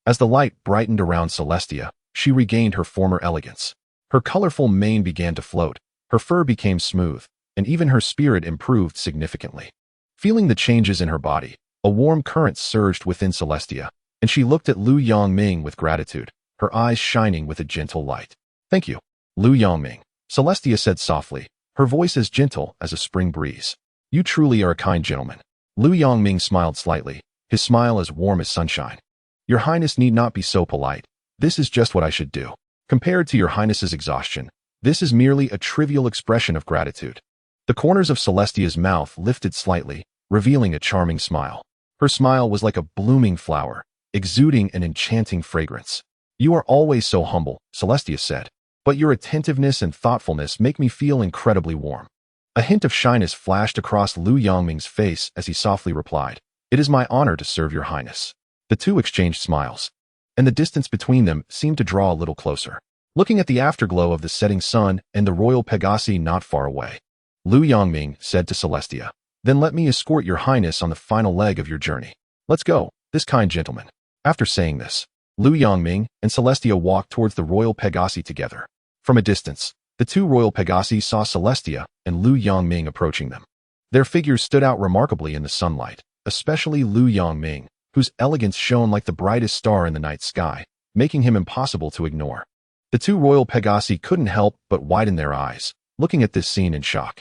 Speaker 1: As the light brightened around Celestia, she regained her former elegance. Her colorful mane began to float, her fur became smooth, and even her spirit improved significantly. Feeling the changes in her body, a warm current surged within Celestia, and she looked at Lu Yongming with gratitude, her eyes shining with a gentle light. "Thank you, Lu Yongming," Celestia said softly, her voice as gentle as a spring breeze. "You truly are a kind gentleman." Lu Yongming smiled slightly, his smile as warm as sunshine. "Your Highness need not be so polite. This is just what I should do. Compared to Your Highness's exhaustion, this is merely a trivial expression of gratitude." The corners of Celestia's mouth lifted slightly, revealing a charming smile. Her smile was like a blooming flower, exuding an enchanting fragrance. "You are always so humble," Celestia said, "but your attentiveness and thoughtfulness make me feel incredibly warm." A hint of shyness flashed across Lu Yongming's face as he softly replied, "It is my honor to serve Your Highness." The two exchanged smiles, and the distance between them seemed to draw a little closer. Looking at the afterglow of the setting sun and the royal Pegasi not far away, Lu Yongming said to Celestia, "Then let me escort Your Highness on the final leg of your journey. Let's go, this kind gentleman." After saying this, Lu Yongming and Celestia walked towards the royal Pegasi together. From a distance, the two royal Pegasi saw Celestia and Lu Yongming approaching them. Their figures stood out remarkably in the sunlight, especially Lu Yongming, whose elegance shone like the brightest star in the night sky, making him impossible to ignore. The two royal Pegasi couldn't help but widen their eyes, looking at this scene in shock.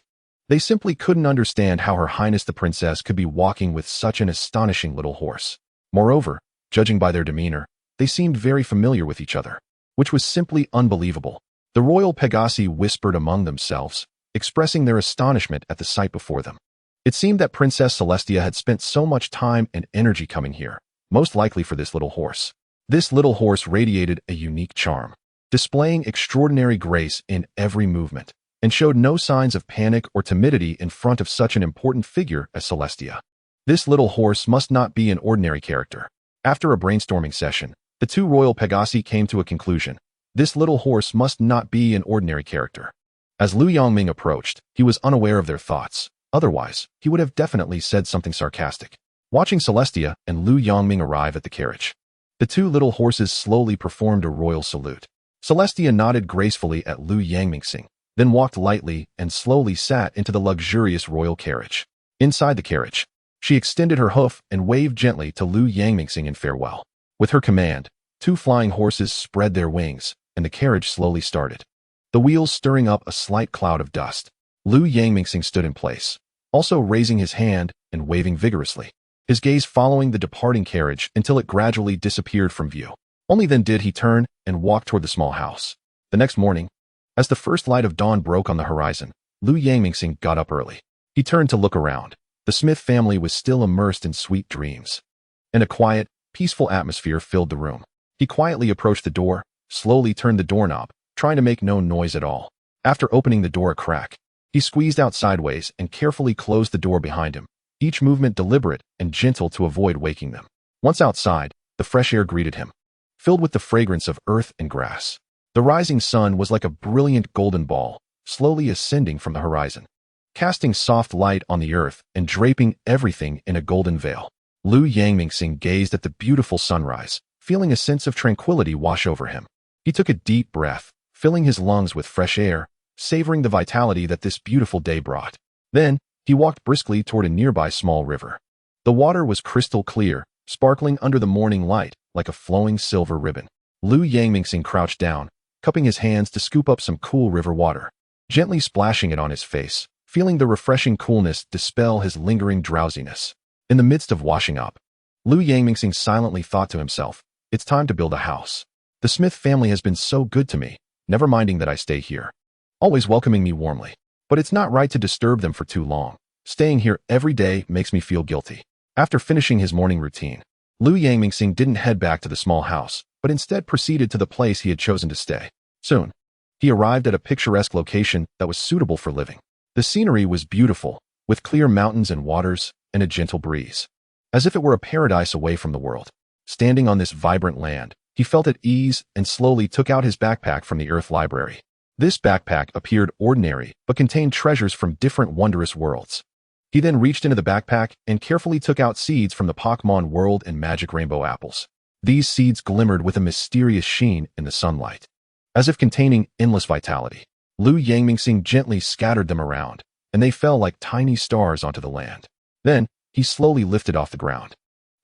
Speaker 1: They simply couldn't understand how Her Highness the Princess could be walking with such an astonishing little horse. Moreover, judging by their demeanor, they seemed very familiar with each other, which was simply unbelievable. The royal Pegasi whispered among themselves, expressing their astonishment at the sight before them. It seemed that Princess Celestia had spent so much time and energy coming here, most likely for this little horse. This little horse radiated a unique charm, displaying extraordinary grace in every movement, and showed no signs of panic or timidity in front of such an important figure as Celestia. This little horse must not be an ordinary character. After a brainstorming session, the two royal Pegasi came to a conclusion. This little horse must not be an ordinary character. As Lu Yongming approached, he was unaware of their thoughts. Otherwise, he would have definitely said something sarcastic. Watching Celestia and Lu Yongming arrive at the carriage, the two little horses slowly performed a royal salute. Celestia nodded gracefully at Lu Yongming, then walked lightly and slowly sat into the luxurious royal carriage. Inside the carriage, she extended her hoof and waved gently to Lu Yongming in farewell. With her command, two flying horses spread their wings, and the carriage slowly started, the wheels stirring up a slight cloud of dust. Lu Yongming stood in place, also raising his hand and waving vigorously, his gaze following the departing carriage until it gradually disappeared from view. Only then did he turn and walk toward the small house. The next morning, as the first light of dawn broke on the horizon, Lu Yongming got up early. He turned to look around. The Smith family was still immersed in sweet dreams, and a quiet, peaceful atmosphere filled the room. He quietly approached the door, slowly turned the doorknob, trying to make no noise at all. After opening the door a crack, he squeezed out sideways and carefully closed the door behind him, each movement deliberate and gentle to avoid waking them. Once outside, the fresh air greeted him, filled with the fragrance of earth and grass. The rising sun was like a brilliant golden ball, slowly ascending from the horizon, casting soft light on the earth and draping everything in a golden veil. Lu Yangmingxing gazed at the beautiful sunrise, feeling a sense of tranquility wash over him. He took a deep breath, filling his lungs with fresh air, savoring the vitality that this beautiful day brought. Then, he walked briskly toward a nearby small river. The water was crystal clear, sparkling under the morning light like a flowing silver ribbon. Lu Yangmingxing crouched down, cupping his hands to scoop up some cool river water, gently splashing it on his face, feeling the refreshing coolness dispel his lingering drowsiness. In the midst of washing up, Lu Yangmingxing silently thought to himself, "It's time to build a house. The Smith family has been so good to me, never minding that I stay here, always welcoming me warmly. But it's not right to disturb them for too long. Staying here every day makes me feel guilty." After finishing his morning routine, Lu Yangmingxing didn't head back to the small house, but instead proceeded to the place he had chosen to stay. Soon, he arrived at a picturesque location that was suitable for living. The scenery was beautiful, with clear mountains and waters, and a gentle breeze, as if it were a paradise away from the world. Standing on this vibrant land, he felt at ease and slowly took out his backpack from the Earth Library. This backpack appeared ordinary, but contained treasures from different wondrous worlds. He then reached into the backpack and carefully took out seeds from the Pokemon world and magic rainbow apples. These seeds glimmered with a mysterious sheen in the sunlight, as if containing endless vitality. Lu Yangmingxing gently scattered them around, and they fell like tiny stars onto the land. Then, he slowly lifted off the ground,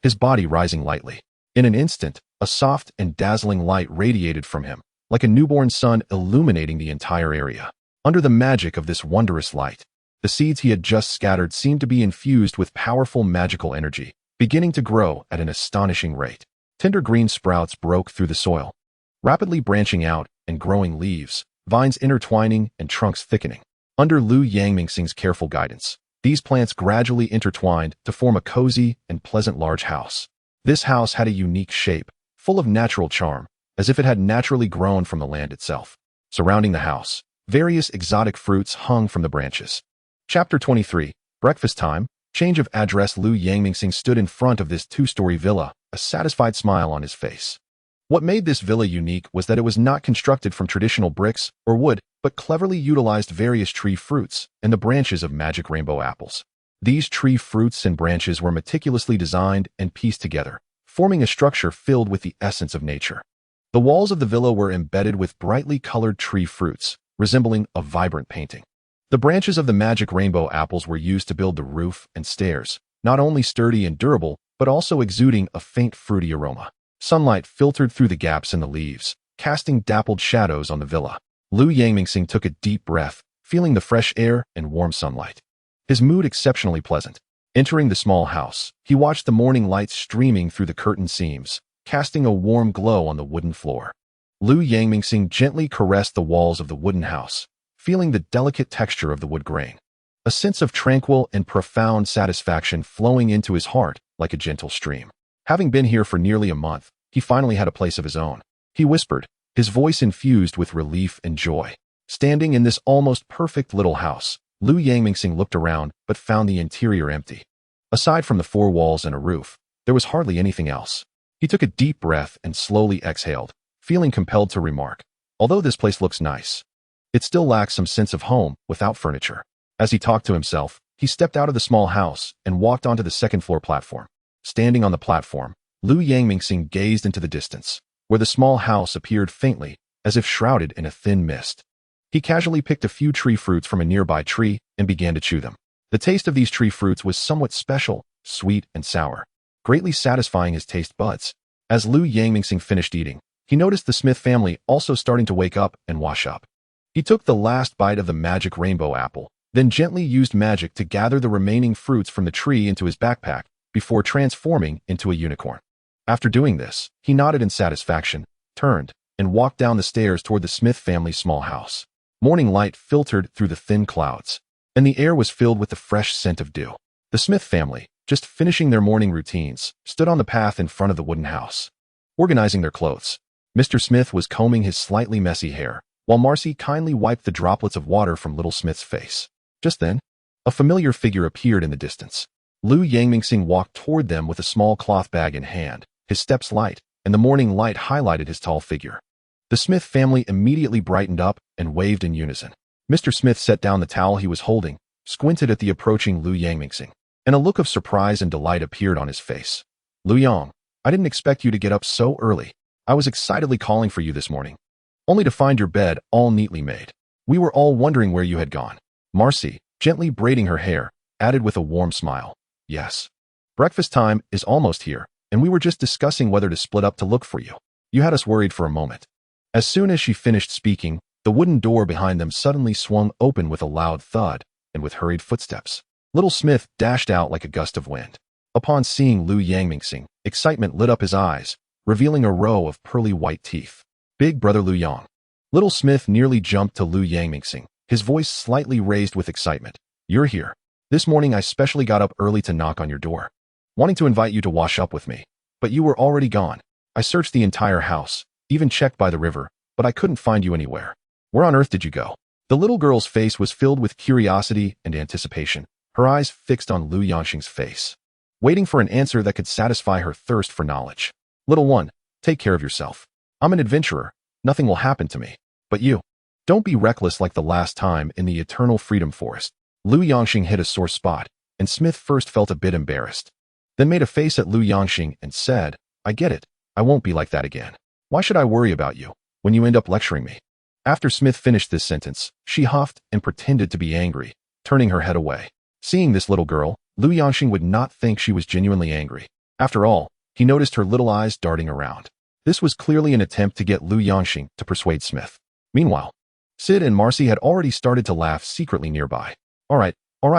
Speaker 1: his body rising lightly. In an instant, a soft and dazzling light radiated from him, like a newborn sun illuminating the entire area. Under the magic of this wondrous light, the seeds he had just scattered seemed to be infused with powerful magical energy, beginning to grow at an astonishing rate. Tender green sprouts broke through the soil, rapidly branching out and growing leaves, vines intertwining and trunks thickening. Under Lu Yangmingxing's careful guidance, these plants gradually intertwined to form a cozy and pleasant large house. This house had a unique shape, full of natural charm, as if it had naturally grown from the land itself. Surrounding the house, various exotic fruits hung from the branches. Chapter 23. Breakfast time. Change of address. Lu Yangmingxing stood in front of this two-story villa, a satisfied smile on his face. What made this villa unique was that it was not constructed from traditional bricks or wood, but cleverly utilized various tree fruits and the branches of magic rainbow apples. These tree fruits and branches were meticulously designed and pieced together, forming a structure filled with the essence of nature. The walls of the villa were embedded with brightly colored tree fruits, resembling a vibrant painting. The branches of the magic rainbow apples were used to build the roof and stairs, not only sturdy and durable, but also exuding a faint fruity aroma. Sunlight filtered through the gaps in the leaves, casting dappled shadows on the villa. Lu Yangmingxing took a deep breath, feeling the fresh air and warm sunlight. His mood exceptionally pleasant. Entering the small house, he watched the morning light streaming through the curtain seams, casting a warm glow on the wooden floor. Lu Yangmingxing gently caressed the walls of the wooden house, feeling the delicate texture of the wood grain. A sense of tranquil and profound satisfaction flowing into his heart like a gentle stream. Having been here for nearly a month, he finally had a place of his own. He whispered, his voice infused with relief and joy. Standing in this almost perfect little house, Lu Yangmingxing looked around but found the interior empty. Aside from the four walls and a roof, there was hardly anything else. He took a deep breath and slowly exhaled, feeling compelled to remark, although this place looks nice, it still lacks some sense of home without furniture. As he talked to himself, he stepped out of the small house and walked onto the second-floor platform. Standing on the platform, Lu Yangmingxing gazed into the distance, where the small house appeared faintly, as if shrouded in a thin mist. He casually picked a few tree fruits from a nearby tree and began to chew them. The taste of these tree fruits was somewhat special, sweet and sour, greatly satisfying his taste buds. As Lu Yangmingxing finished eating, he noticed the Smith family also starting to wake up and wash up. He took the last bite of the magic rainbow apple, then gently used magic to gather the remaining fruits from the tree into his backpack before transforming into a unicorn. After doing this, he nodded in satisfaction, turned, and walked down the stairs toward the Smith family's small house. Morning light filtered through the thin clouds, and the air was filled with the fresh scent of dew. The Smith family, just finishing their morning routines, stood on the path in front of the wooden house, organizing their clothes. Mr. Smith was combing his slightly messy hair, while Marcy kindly wiped the droplets of water from Little Smith's face. Just then, a familiar figure appeared in the distance. Lu Yangmingxing walked toward them with a small cloth bag in hand, his steps light, and the morning light highlighted his tall figure. The Smith family immediately brightened up and waved in unison. Mr. Smith set down the towel he was holding, squinted at the approaching Lu Yangmingxing, and a look of surprise and delight appeared on his face. Lu Yang, I didn't expect you to get up so early. I was excitedly calling for you this morning, only to find your bed all neatly made. We were all wondering where you had gone. Marcy, gently braiding her hair, added with a warm smile. Yes. Breakfast time is almost here, and we were just discussing whether to split up to look for you. You had us worried for a moment. As soon as she finished speaking, the wooden door behind them suddenly swung open with a loud thud, and with hurried footsteps, Little Smith dashed out like a gust of wind. Upon seeing Lu Yangmingxing, excitement lit up his eyes, revealing a row of pearly white teeth. Big brother Lu Yang. Little Smith nearly jumped to Lu Yangmingxing, his voice slightly raised with excitement. You're here. This morning I specially got up early to knock on your door, wanting to invite you to wash up with me. But you were already gone. I searched the entire house, even checked by the river, but I couldn't find you anywhere. Where on earth did you go? The little girl's face was filled with curiosity and anticipation, her eyes fixed on Lu Yangxing's face, waiting for an answer that could satisfy her thirst for knowledge. Little one, take care of yourself. I'm an adventurer. Nothing will happen to me. But you, don't be reckless like the last time in the Eternal Freedom Forest. Lu Yangxing hit a sore spot, and Smith first felt a bit embarrassed, then made a face at Lu Yangxing and said, I get it. I won't be like that again. Why should I worry about you when you end up lecturing me? After Smith finished this sentence, she huffed and pretended to be angry, turning her head away. Seeing this little girl, Lu Yangxing would not think she was genuinely angry. After all, he noticed her little eyes darting around. This was clearly an attempt to get Lu Yangxing to persuade Smith. Meanwhile, Sid and Marcy had already started to laugh secretly nearby. All right,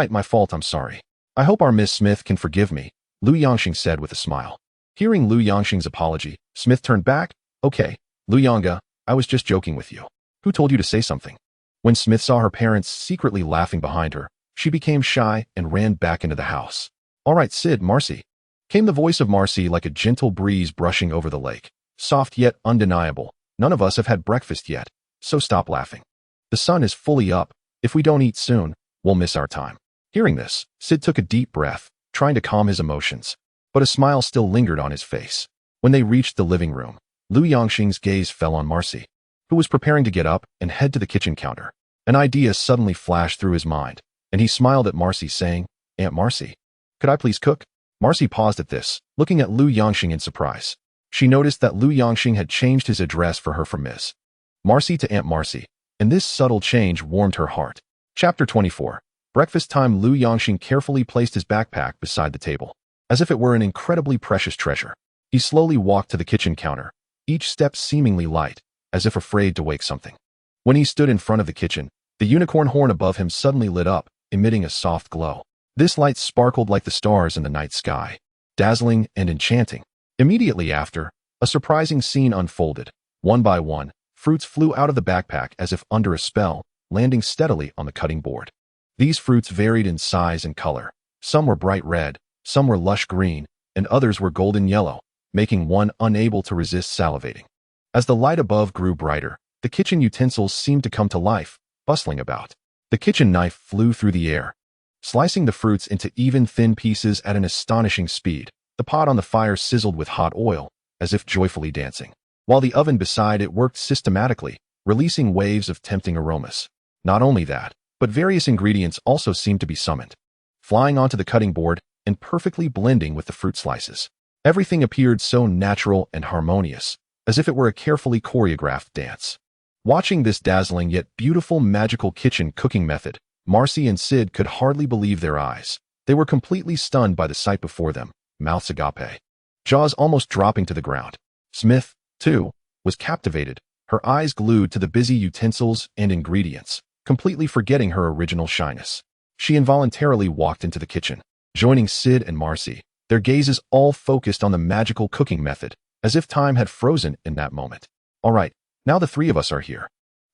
Speaker 1: my fault, I'm sorry. I hope our Miss Smith can forgive me, Lu Yangxing said with a smile. Hearing Lu Yangxing's apology, Smith turned back. Okay, Lu Yanga, I was just joking with you. Who told you to say something? When Smith saw her parents secretly laughing behind her, she became shy and ran back into the house. All right, Sid, Marcy. Came the voice of Marcy like a gentle breeze brushing over the lake. Soft yet undeniable. None of us have had breakfast yet, so stop laughing. The sun is fully up. If we don't eat soon, we'll miss our time. Hearing this, Sid took a deep breath, trying to calm his emotions, but a smile still lingered on his face. When they reached the living room, Lu Yangxing's gaze fell on Marcy, who was preparing to get up and head to the kitchen counter. An idea suddenly flashed through his mind, and he smiled at Marcy, saying, Aunt Marcy, could I please cook? Marcy paused at this, looking at Lu Yangxing in surprise. She noticed that Lu Yangxing had changed his address for her from Ms. Marcy to Aunt Marcy, and this subtle change warmed her heart. Chapter 24. Breakfast time. Lu Yangxing carefully placed his backpack beside the table, as if it were an incredibly precious treasure. He slowly walked to the kitchen counter, each step seemingly light, as if afraid to wake something. When he stood in front of the kitchen, the unicorn horn above him suddenly lit up, emitting a soft glow. This light sparkled like the stars in the night sky, dazzling and enchanting. Immediately after, a surprising scene unfolded. One by one, fruits flew out of the backpack as if under a spell, landing steadily on the cutting board. These fruits varied in size and color. Some were bright red, some were lush green, and others were golden yellow, making one unable to resist salivating. As the light above grew brighter, the kitchen utensils seemed to come to life, bustling about. The kitchen knife flew through the air, slicing the fruits into even thin pieces at an astonishing speed. The pot on the fire sizzled with hot oil, as if joyfully dancing, while the oven beside it worked systematically, releasing waves of tempting aromas. Not only that, but various ingredients also seemed to be summoned, flying onto the cutting board and perfectly blending with the fruit slices. Everything appeared so natural and harmonious, as if it were a carefully choreographed dance. Watching this dazzling yet beautiful magical kitchen cooking method, Marcy and Sid could hardly believe their eyes. They were completely stunned by the sight before them, mouths agape, jaws almost dropping to the ground. Smith, too, was captivated, her eyes glued to the busy utensils and ingredients, completely forgetting her original shyness. She involuntarily walked into the kitchen, joining Sid and Marcy, their gazes all focused on the magical cooking method, as if time had frozen in that moment. All right, now the three of us are here.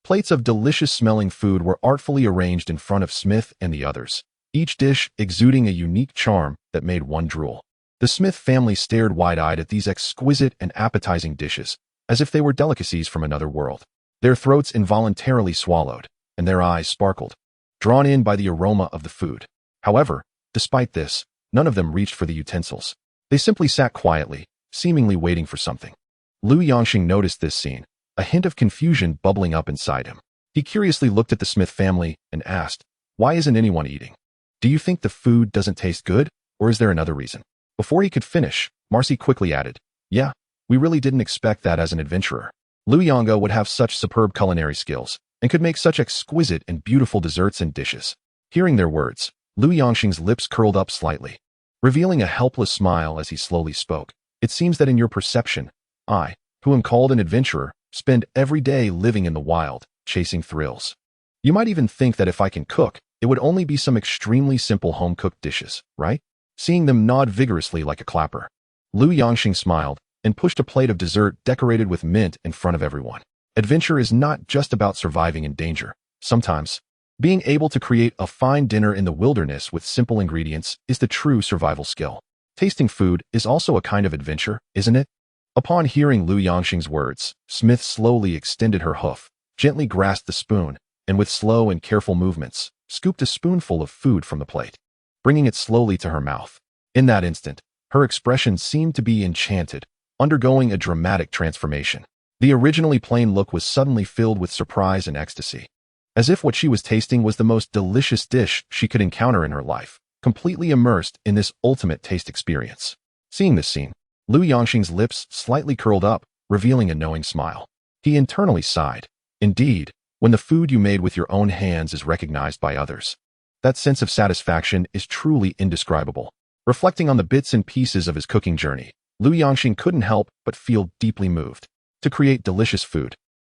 Speaker 1: Plates of delicious-smelling food were artfully arranged in front of Smith and the others, each dish exuding a unique charm that made one drool. The Smith family stared wide-eyed at these exquisite and appetizing dishes, as if they were delicacies from another world. Their throats involuntarily swallowed, and their eyes sparkled, drawn in by the aroma of the food. However, despite this, none of them reached for the utensils. They simply sat quietly, seemingly waiting for something. Lu Yongxing noticed this scene, a hint of confusion bubbling up inside him. He curiously looked at the Smith family and asked, "Why isn't anyone eating? Do you think the food doesn't taste good, or is there another reason?" Before he could finish, Marcy quickly added, "Yeah, we really didn't expect that as an adventurer. Lu Yongo would have such superb culinary skills and could make such exquisite and beautiful desserts and dishes." Hearing their words, Lu Yongxing's lips curled up slightly, revealing a helpless smile as he slowly spoke. "It seems that in your perception, I, who am called an adventurer, spend every day living in the wild, chasing thrills. You might even think that if I can cook, it would only be some extremely simple home-cooked dishes, right?" Seeing them nod vigorously like a clapper, Lu Yongxing smiled and pushed a plate of dessert decorated with mint in front of everyone. Adventure is not just about surviving in danger. Sometimes, being able to create a fine dinner in the wilderness with simple ingredients is the true survival skill. Tasting food is also a kind of adventure, isn't it? Upon hearing Lu Yongxing's words, Smith slowly extended her hoof, gently grasped the spoon, and with slow and careful movements, scooped a spoonful of food from the plate, bringing it slowly to her mouth. In that instant, her expression seemed to be enchanted, undergoing a dramatic transformation. The originally plain look was suddenly filled with surprise and ecstasy, as if what she was tasting was the most delicious dish she could encounter in her life, completely immersed in this ultimate taste experience. Seeing this scene, Lu Yongxing's lips slightly curled up, revealing a knowing smile. He internally sighed. Indeed, when the food you made with your own hands is recognized by others, that sense of satisfaction is truly indescribable. Reflecting on the bits and pieces of his cooking journey, Lu Yongxing couldn't help but feel deeply moved. To create delicious food,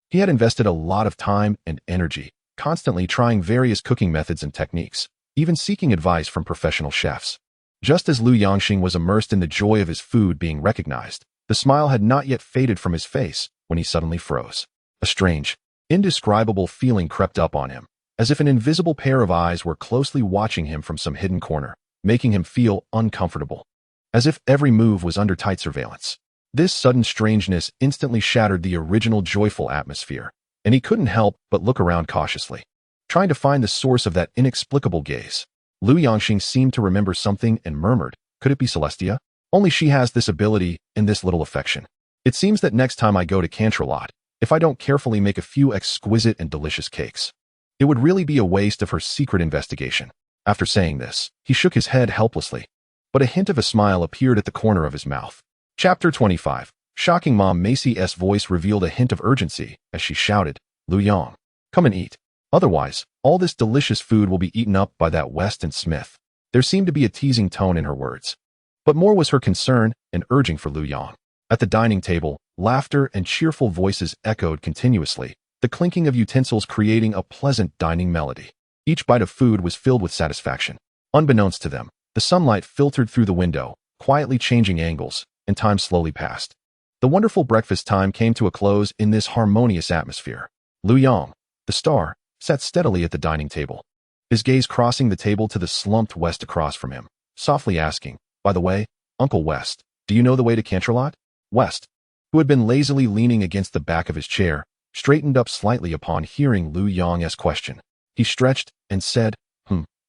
Speaker 1: he had invested a lot of time and energy, constantly trying various cooking methods and techniques, even seeking advice from professional chefs. Just as Lu Yongxing was immersed in the joy of his food being recognized, the smile had not yet faded from his face when he suddenly froze. A strange, indescribable feeling crept up on him, as if an invisible pair of eyes were closely watching him from some hidden corner, making him feel uncomfortable, as if every move was under tight surveillance. This sudden strangeness instantly shattered the original joyful atmosphere, and he couldn't help but look around cautiously, trying to find the source of that inexplicable gaze. Lu Yongxing seemed to remember something and murmured, "Could it be Celestia? Only she has this ability and this little affection. It seems that next time I go to Cantrelot, if I don't carefully make a few exquisite and delicious cakes, it would really be a waste of her secret investigation." After saying this, he shook his head helplessly, but a hint of a smile appeared at the corner of his mouth. Chapter 25. Shocking Mom Macy's voice revealed a hint of urgency as she shouted, "Lu Yong, come and eat. Otherwise, all this delicious food will be eaten up by that West and Smith." There seemed to be a teasing tone in her words, but more was her concern and urging for Lu Yong. At the dining table, laughter and cheerful voices echoed continuously, the clinking of utensils creating a pleasant dining melody. Each bite of food was filled with satisfaction. Unbeknownst to them, the sunlight filtered through the window, quietly changing angles, and time slowly passed. The wonderful breakfast time came to a close in this harmonious atmosphere. Lu Yong, the star, sat steadily at the dining table, his gaze crossing the table to the slumped West across from him, softly asking, "By the way, Uncle West, do you know the way to Cantrelot?" West, who had been lazily leaning against the back of his chair, straightened up slightly upon hearing Lu Yong's question. He stretched and said,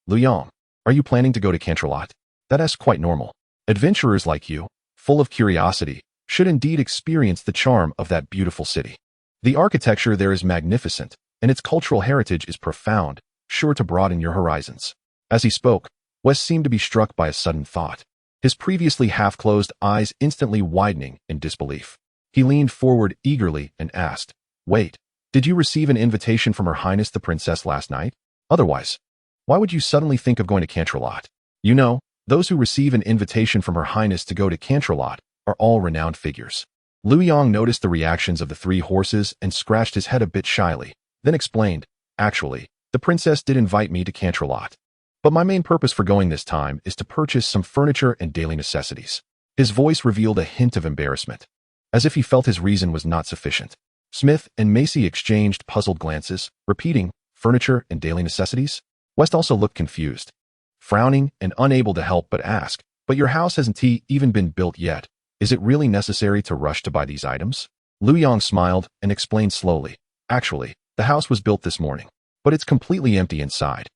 Speaker 1: Lu Yong, are you planning to go to Cantrelot? That's quite normal. Adventurers like you, full of curiosity, should indeed experience the charm of that beautiful city. The architecture there is magnificent, and its cultural heritage is profound, sure to broaden your horizons." As he spoke, West seemed to be struck by a sudden thought, his previously half-closed eyes instantly widening in disbelief. He leaned forward eagerly and asked, "Wait, did you receive an invitation from Her Highness the Princess last night? Otherwise, why would you suddenly think of going to Cantrelot? You know, those who receive an invitation from Her Highness to go to Cantrelot are all renowned figures." Lu Yong noticed the reactions of the three horses and scratched his head a bit shyly, then explained, "Actually, the princess did invite me to Cantrelot, but my main purpose for going this time is to purchase some furniture and daily necessities." His voice revealed a hint of embarrassment, as if he felt his reason was not sufficient. Smith and Macy exchanged puzzled glances, repeating, furniture and daily necessities? West also looked confused, frowning and unable to help but ask, but your house hasn't even been built yet. Is it really necessary to rush to buy these items? Lu Yong smiled and explained slowly. Actually, the house was built this morning, but it's completely empty inside.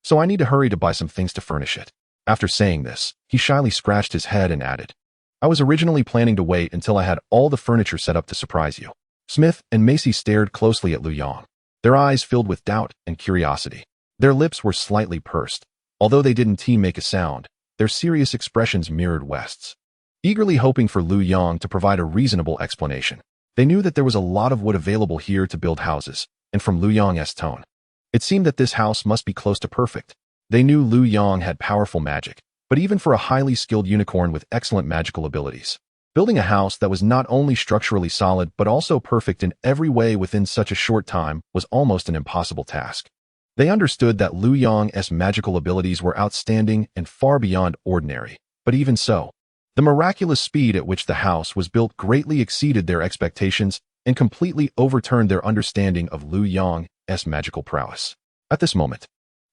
Speaker 1: So I need to hurry to buy some things to furnish it. After saying this, he shyly scratched his head and added, I was originally planning to wait until I had all the furniture set up to surprise you. Smith and Macy stared closely at Lu Yong, their eyes filled with doubt and curiosity. Their lips were slightly pursed. Although they didn't make a sound, their serious expressions mirrored West's. Eagerly hoping for Lu Yong to provide a reasonable explanation. They knew that there was a lot of wood available here to build houses, and from Lu Yong's tone, it seemed that this house must be close to perfect. They knew Lu Yong had powerful magic, but even for a highly skilled unicorn with excellent magical abilities, building a house that was not only structurally solid but also perfect in every way within such a short time was almost an impossible task. They understood that Lu Yong's magical abilities were outstanding and far beyond ordinary, but even so, the miraculous speed at which the house was built greatly exceeded their expectations and completely overturned their understanding of Lu Yong's magical prowess. At this moment,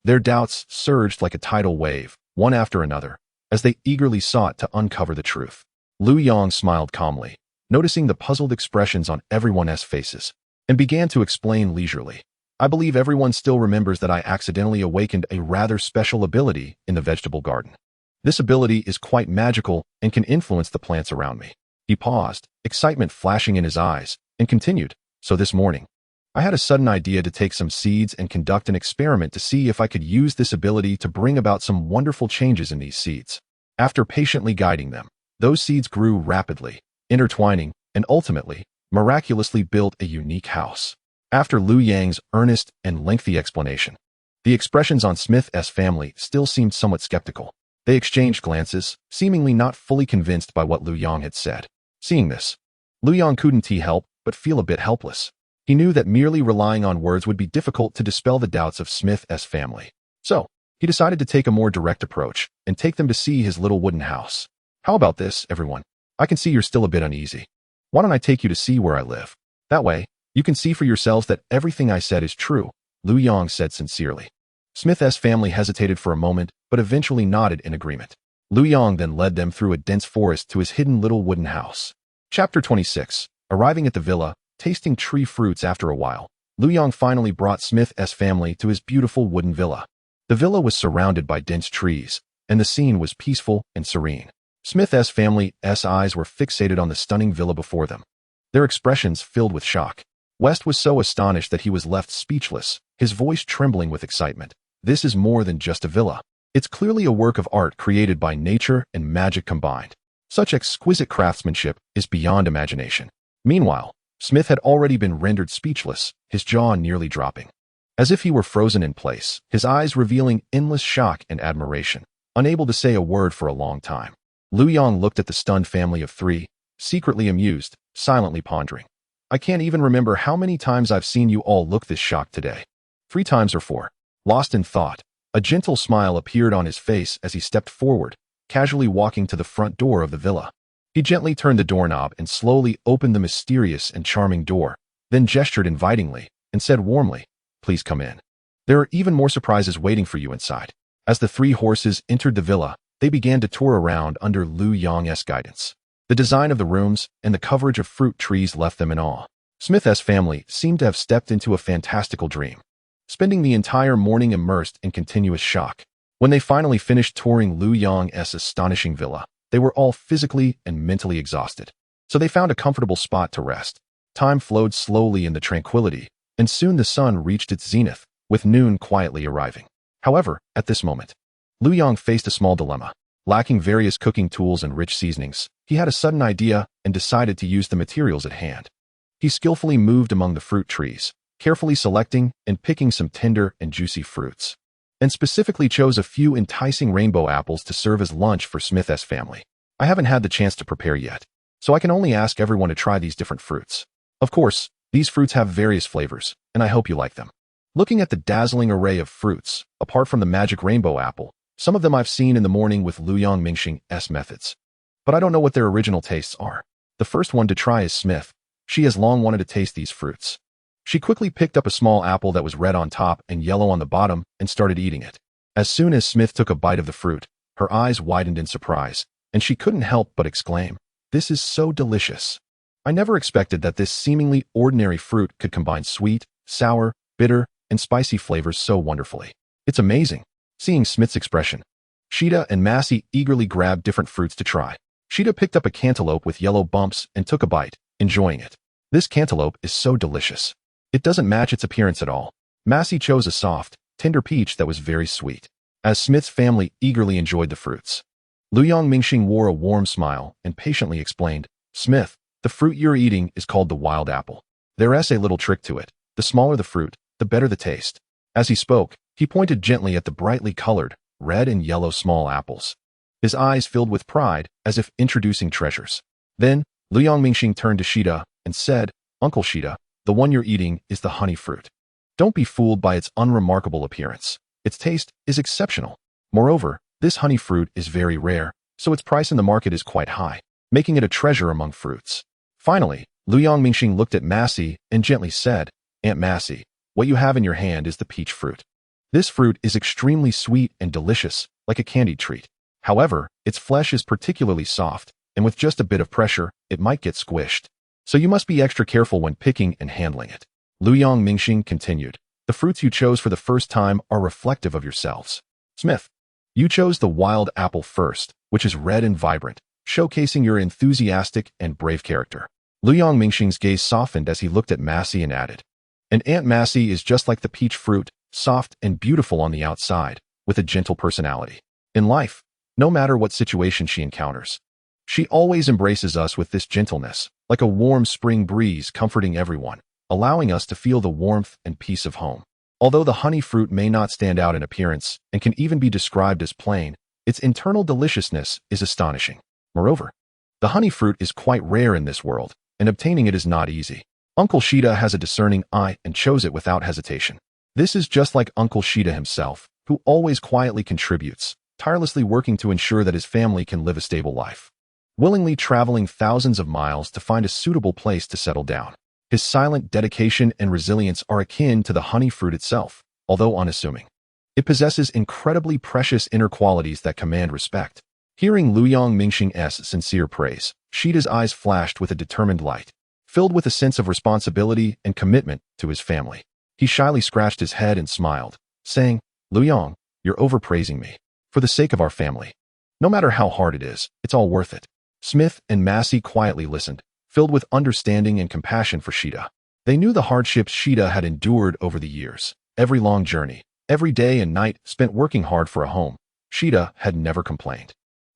Speaker 1: their doubts surged like a tidal wave, one after another, as they eagerly sought to uncover the truth. Lu Yong smiled calmly, noticing the puzzled expressions on everyone's faces, and began to explain leisurely. I believe everyone still remembers that I accidentally awakened a rather special ability in the vegetable garden. This ability is quite magical and can influence the plants around me. He paused, excitement flashing in his eyes, and continued, so this morning, I had a sudden idea to take some seeds and conduct an experiment to see if I could use this ability to bring about some wonderful changes in these seeds. After patiently guiding them, those seeds grew rapidly, intertwining, and ultimately, miraculously built a unique house. After Lu Yang's earnest and lengthy explanation, the expressions on Smith's family still seemed somewhat skeptical. They exchanged glances, seemingly not fully convinced by what Lu Yong had said. Seeing this, Lu Yong couldn't help but feel a bit helpless. He knew that merely relying on words would be difficult to dispel the doubts of Smith's family. So, he decided to take a more direct approach and take them to see his little wooden house. How about this, everyone? I can see you're still a bit uneasy. Why don't I take you to see where I live? That way, you can see for yourselves that everything I said is true, Lu Yong said sincerely. Smith's family hesitated for a moment, but eventually nodded in agreement. Lu Yong then led them through a dense forest to his hidden little wooden house. Chapter 26. Arriving at the villa, tasting tree fruits after a while, Lu Yong finally brought Smith's family to his beautiful wooden villa. The villa was surrounded by dense trees, and the scene was peaceful and serene. Smith's family's eyes were fixated on the stunning villa before them, their expressions filled with shock. West was so astonished that he was left speechless, his voice trembling with excitement. This is more than just a villa. It's clearly a work of art created by nature and magic combined. Such exquisite craftsmanship is beyond imagination. Meanwhile, Smith had already been rendered speechless, his jaw nearly dropping. As if he were frozen in place, his eyes revealing endless shock and admiration, unable to say a word for a long time. Lu Yong looked at the stunned family of three, secretly amused, silently pondering. I can't even remember how many times I've seen you all look this shocked today. 3 times or 4. Lost in thought, a gentle smile appeared on his face as he stepped forward, casually walking to the front door of the villa. He gently turned the doorknob and slowly opened the mysterious and charming door, then gestured invitingly and said warmly, Please come in. There are even more surprises waiting for you inside. As the 3 horses entered the villa, they began to tour around under Lu Yong's guidance. The design of the rooms and the coverage of fruit trees left them in awe. Smith's family seemed to have stepped into a fantastical dream, spending the entire morning immersed in continuous shock. When they finally finished touring Lu Yong's astonishing villa, they were all physically and mentally exhausted, so they found a comfortable spot to rest. Time flowed slowly in the tranquility, and soon the sun reached its zenith, with noon quietly arriving. However, at this moment, Lu Yong faced a small dilemma. Lacking various cooking tools and rich seasonings, he had a sudden idea and decided to use the materials at hand. He skillfully moved among the fruit trees, carefully selecting and picking some tender and juicy fruits, and specifically chose a few enticing rainbow apples to serve as lunch for Smith's family. I haven't had the chance to prepare yet, so I can only ask everyone to try these different fruits. Of course, these fruits have various flavors, and I hope you like them. Looking at the dazzling array of fruits, apart from the magic rainbow apple, some of them I've seen in the morning with Lu Yong Mingxing's methods, but I don't know what their original tastes are. The first one to try is Smith, She has long wanted to taste these fruits. She quickly picked up a small apple that was red on top and yellow on the bottom and started eating it. As soon as Smith took a bite of the fruit, her eyes widened in surprise, and she couldn't help but exclaim, "This is so delicious. I never expected that this seemingly ordinary fruit could combine sweet, sour, bitter, and spicy flavors so wonderfully. It's amazing." Seeing Smith's expression, Sheeta and Massey eagerly grabbed different fruits to try. Sheeta picked up a cantaloupe with yellow bumps and took a bite, enjoying it. "This cantaloupe is so delicious. It doesn't match its appearance at all." Massey chose a soft, tender peach that was very sweet. As Smith's family eagerly enjoyed the fruits, Luyang Mingxing wore a warm smile and patiently explained, "Smith, the fruit you're eating is called the wild apple. There's a little trick to it. The smaller the fruit, the better the taste." As he spoke, he pointed gently at the brightly colored, red and yellow small apples. His eyes filled with pride, as if introducing treasures. Then, Luyang Mingxing turned to Sheeta and said, "Uncle Sheeta, the one you're eating is the honey fruit. Don't be fooled by its unremarkable appearance. Its taste is exceptional. Moreover, this honey fruit is very rare, so its price in the market is quite high, making it a treasure among fruits." Finally, Luyang Mingxing looked at Massey and gently said, "Aunt Massey, what you have in your hand is the peach fruit. This fruit is extremely sweet and delicious, like a candied treat. However, its flesh is particularly soft, and with just a bit of pressure, it might get squished. So you must be extra careful when picking and handling it." Luyang Mingxing continued, "The fruits you chose for the first time are reflective of yourselves. Smith, you chose the wild apple first, which is red and vibrant, showcasing your enthusiastic and brave character." Luyang Mingxing's gaze softened as he looked at Massey and added, "And Aunt Massey is just like the peach fruit, soft and beautiful on the outside, with a gentle personality. In life, no matter what situation she encounters, she always embraces us with this gentleness, like a warm spring breeze comforting everyone, allowing us to feel the warmth and peace of home. Although the honey fruit may not stand out in appearance and can even be described as plain, its internal deliciousness is astonishing. Moreover, the honey fruit is quite rare in this world, and obtaining it is not easy. Uncle Sheeta has a discerning eye and chose it without hesitation. This is just like Uncle Sheeta himself, who always quietly contributes, tirelessly working to ensure that his family can live a stable life, willingly traveling thousands of miles to find a suitable place to settle down. His silent dedication and resilience are akin to the honey fruit itself, although unassuming. It possesses incredibly precious inner qualities that command respect." Hearing Luyang Mingxing's sincere praise, Sheeta's eyes flashed with a determined light, filled with a sense of responsibility and commitment to his family. He shyly scratched his head and smiled, saying, "Luyang, you're overpraising me. For the sake of our family. No matter how hard it is, it's all worth it." Smith and Massey quietly listened, filled with understanding and compassion for Sheeta. They knew the hardships Sheeta had endured over the years. Every long journey, every day and night spent working hard for a home, Sheeta had never complained.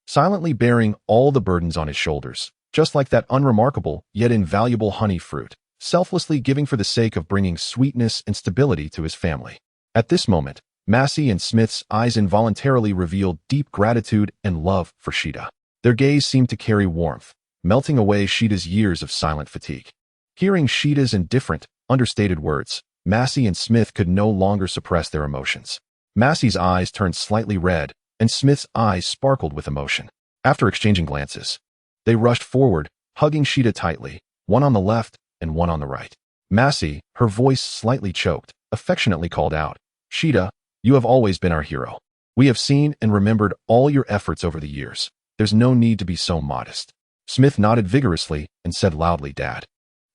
Speaker 1: Silently bearing all the burdens on his shoulders, just like that unremarkable yet invaluable honey fruit, selflessly giving for the sake of bringing sweetness and stability to his family. At this moment, Massey and Smith's eyes involuntarily revealed deep gratitude and love for Sheeta. Their gaze seemed to carry warmth, melting away Sheeta's years of silent fatigue. Hearing Sheeta's indifferent, understated words, Massey and Smith could no longer suppress their emotions. Massey's eyes turned slightly red, and Smith's eyes sparkled with emotion. After exchanging glances, they rushed forward, hugging Sheeta tightly, one on the left and one on the right. Massey, her voice slightly choked, affectionately called out, "Sheeta, you have always been our hero. We have seen and remembered all your efforts over the years. There's no need to be so modest." Smith nodded vigorously and said loudly, "Dad,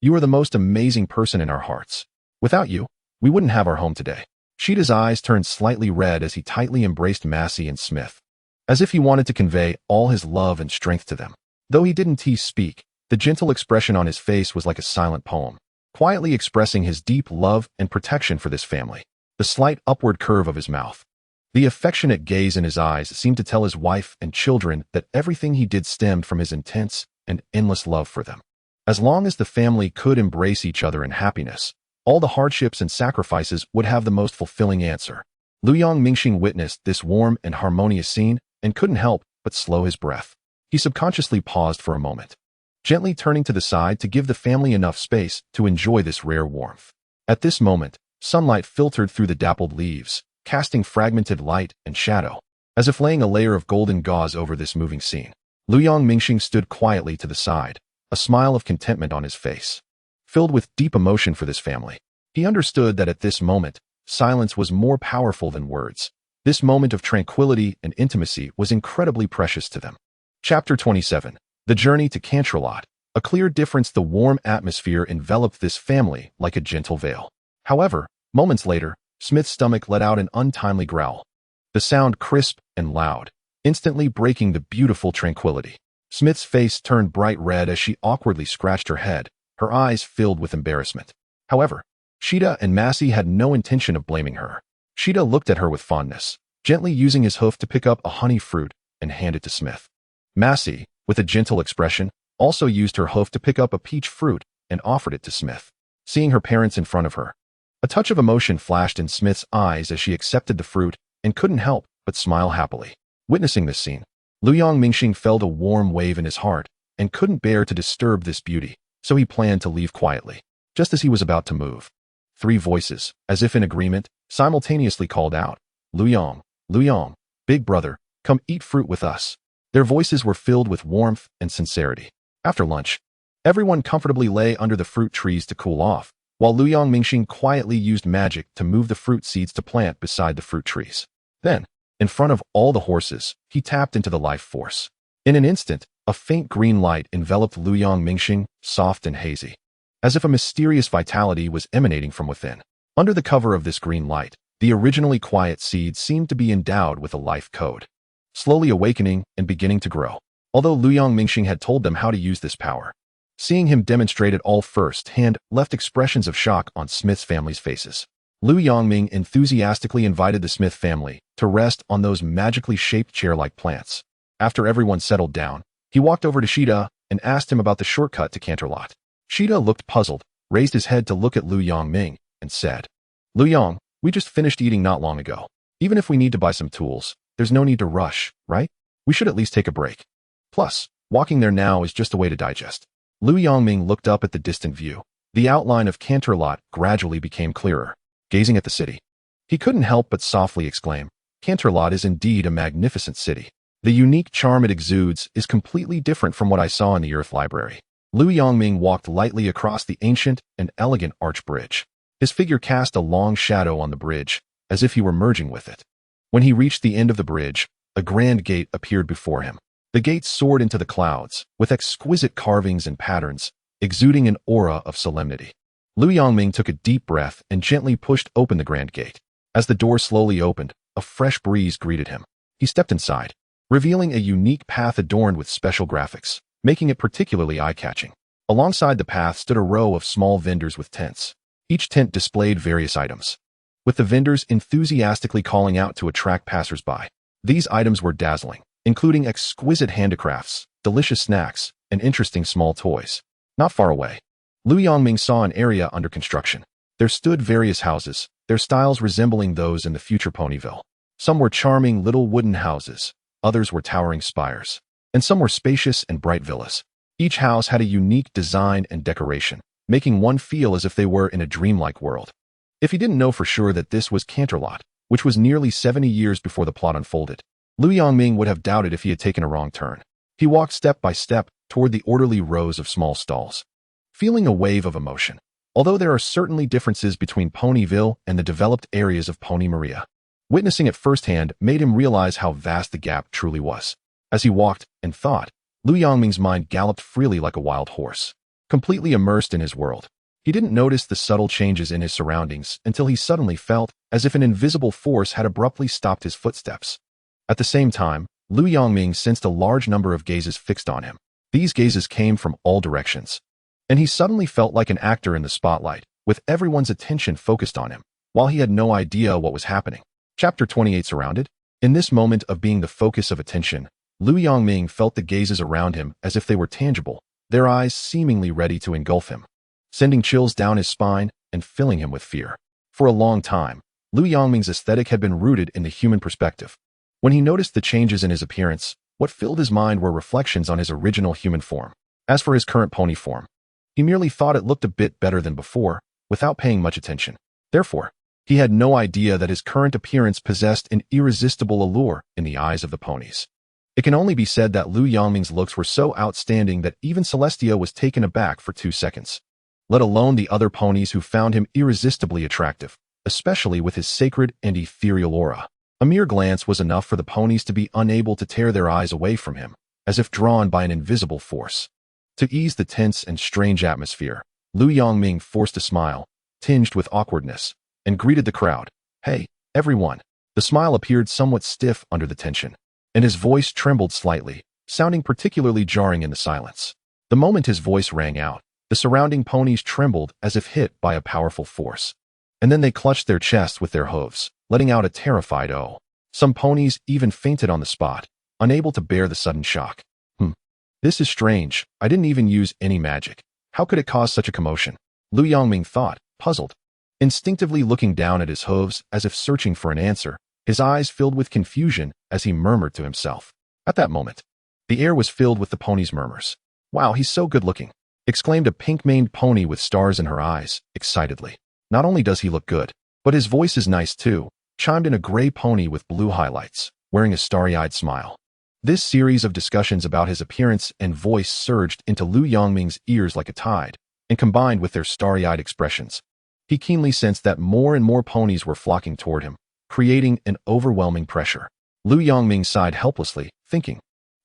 Speaker 1: you are the most amazing person in our hearts. Without you, we wouldn't have our home today." Sheeta's eyes turned slightly red as he tightly embraced Massey and Smith, as if he wanted to convey all his love and strength to them. Though he didn't speak, the gentle expression on his face was like a silent poem, quietly expressing his deep love and protection for this family. The slight upward curve of his mouth, the affectionate gaze in his eyes seemed to tell his wife and children that everything he did stemmed from his intense and endless love for them. As long as the family could embrace each other in happiness, all the hardships and sacrifices would have the most fulfilling answer. Luyang Mingxing witnessed this warm and harmonious scene and couldn't help but slow his breath. He subconsciously paused for a moment, gently turning to the side to give the family enough space to enjoy this rare warmth. At this moment, sunlight filtered through the dappled leaves, casting fragmented light and shadow, as if laying a layer of golden gauze over this moving scene. Luyang Mingxing stood quietly to the side, a smile of contentment on his face. filled with deep emotion for this family. He understood that at this moment, silence was more powerful than words. This moment of tranquility and intimacy was incredibly precious to them. Chapter 27. The Journey to Canterlot. A clear difference. The warm atmosphere enveloped this family like a gentle veil. However, moments later, Smith's stomach let out an untimely growl. The sound crisp and loud, instantly breaking the beautiful tranquility. Smith's face turned bright red as she awkwardly scratched her head, her eyes filled with embarrassment. However, Sheeta and Massey had no intention of blaming her. Sheeta looked at her with fondness, gently using his hoof to pick up a honey fruit and hand it to Smith. Massey, with a gentle expression, also used her hoof to pick up a peach fruit and offered it to Smith. Seeing her parents in front of her, a touch of emotion flashed in Smith's eyes as she accepted the fruit and couldn't help but smile happily. Witnessing this scene, Ming felt a warm wave in his heart and couldn't bear to disturb this beauty, so he planned to leave quietly. Just as he was about to move, 3 voices, as if in agreement, simultaneously called out, Luyang, big brother, come eat fruit with us. Their voices were filled with warmth and sincerity. After lunch, everyone comfortably lay under the fruit trees to cool off, while Ming quietly used magic to move the fruit seeds to plant beside the fruit trees. Then, in front of all the horses, he tapped into the life force. In an instant, a faint green light enveloped Ming, soft and hazy, as if a mysterious vitality was emanating from within. Under the cover of this green light, the originally quiet seed seemed to be endowed with a life code, slowly awakening and beginning to grow. Although Ming had told them how to use this power, seeing him demonstrate it all firsthand left expressions of shock on Smith's family's faces. Ming enthusiastically invited the Smith family to rest on those magically shaped chair-like plants. After everyone settled down, he walked over to Sheeta and asked him about the shortcut to Canterlot. Sheeta looked puzzled, raised his head to look at Ming, and said, Luyang, we just finished eating not long ago. Even if we need to buy some tools, there's no need to rush, right? We should at least take a break. Plus, walking there now is just a way to digest. Ming looked up at the distant view. The outline of Canterlot gradually became clearer. Gazing at the city, he couldn't help but softly exclaim, Canterlot is indeed a magnificent city. The unique charm it exudes is completely different from what I saw in the Earth Library. Ming walked lightly across the ancient and elegant arch bridge. His figure cast a long shadow on the bridge, as if he were merging with it. When he reached the end of the bridge, a grand gate appeared before him. The gate soared into the clouds, with exquisite carvings and patterns, exuding an aura of solemnity. Ming took a deep breath and gently pushed open the grand gate. As the door slowly opened, a fresh breeze greeted him. He stepped inside, revealing a unique path adorned with special graphics, making it particularly eye-catching. Alongside the path stood a row of small vendors with tents. Each tent displayed various items, with the vendors enthusiastically calling out to attract passers-by. These items were dazzling, including exquisite handicrafts, delicious snacks, and interesting small toys. Not far away, Ming saw an area under construction. There stood various houses, their styles resembling those in the future Ponyville. Some were charming little wooden houses, others were towering spires, and some were spacious and bright villas. Each house had a unique design and decoration, making one feel as if they were in a dreamlike world. If he didn't know for sure that this was Canterlot, which was nearly 70 years before the plot unfolded, Ming would have doubted if he had taken a wrong turn. He walked step by step toward the orderly rows of small stalls, feeling a wave of emotion. Although there are certainly differences between Ponyville and the developed areas of Pony Maria, witnessing it firsthand made him realize how vast the gap truly was. As he walked and thought, Ming's mind galloped freely like a wild horse, completely immersed in his world. He didn't notice the subtle changes in his surroundings until he suddenly felt as if an invisible force had abruptly stopped his footsteps. At the same time, Ming sensed a large number of gazes fixed on him. These gazes came from all directions, and he suddenly felt like an actor in the spotlight, with everyone's attention focused on him, while he had no idea what was happening. Chapter 28. Surrounded. In this moment of being the focus of attention, Ming felt the gazes around him as if they were tangible, their eyes seemingly ready to engulf him, sending chills down his spine and filling him with fear. For a long time, Ming's aesthetic had been rooted in the human perspective. When he noticed the changes in his appearance, what filled his mind were reflections on his original human form. As for his current pony form, he merely thought it looked a bit better than before, without paying much attention. Therefore, he had no idea that his current appearance possessed an irresistible allure in the eyes of the ponies. It can only be said that Ming's looks were so outstanding that even Celestia was taken aback for 2 seconds. let alone the other ponies who found him irresistibly attractive, especially with his sacred and ethereal aura. A mere glance was enough for the ponies to be unable to tear their eyes away from him, as if drawn by an invisible force. To ease the tense and strange atmosphere, Lu Yongming forced a smile, tinged with awkwardness, and greeted the crowd. "Hey, everyone." The smile appeared somewhat stiff under the tension, and his voice trembled slightly, sounding particularly jarring in the silence. The moment his voice rang out, the surrounding ponies trembled as if hit by a powerful force. And then they clutched their chests with their hooves, letting out a terrified "oh." Some ponies even fainted on the spot, unable to bear the sudden shock. This is strange. I didn't even use any magic. How could it cause such a commotion? Lu Yongming thought, puzzled. Instinctively looking down at his hooves as if searching for an answer, his eyes filled with confusion as he murmured to himself. At that moment, the air was filled with the pony's murmurs. "Wow, he's so good-looking," exclaimed a pink-maned pony with stars in her eyes, excitedly. "Not only does he look good, but his voice is nice too," chimed in a gray pony with blue highlights, wearing a starry-eyed smile. This series of discussions about his appearance and voice surged into Lu Yongming's ears like a tide, and combined with their starry-eyed expressions, he keenly sensed that more and more ponies were flocking toward him, creating an overwhelming pressure. Lu Yongming sighed helplessly, thinking,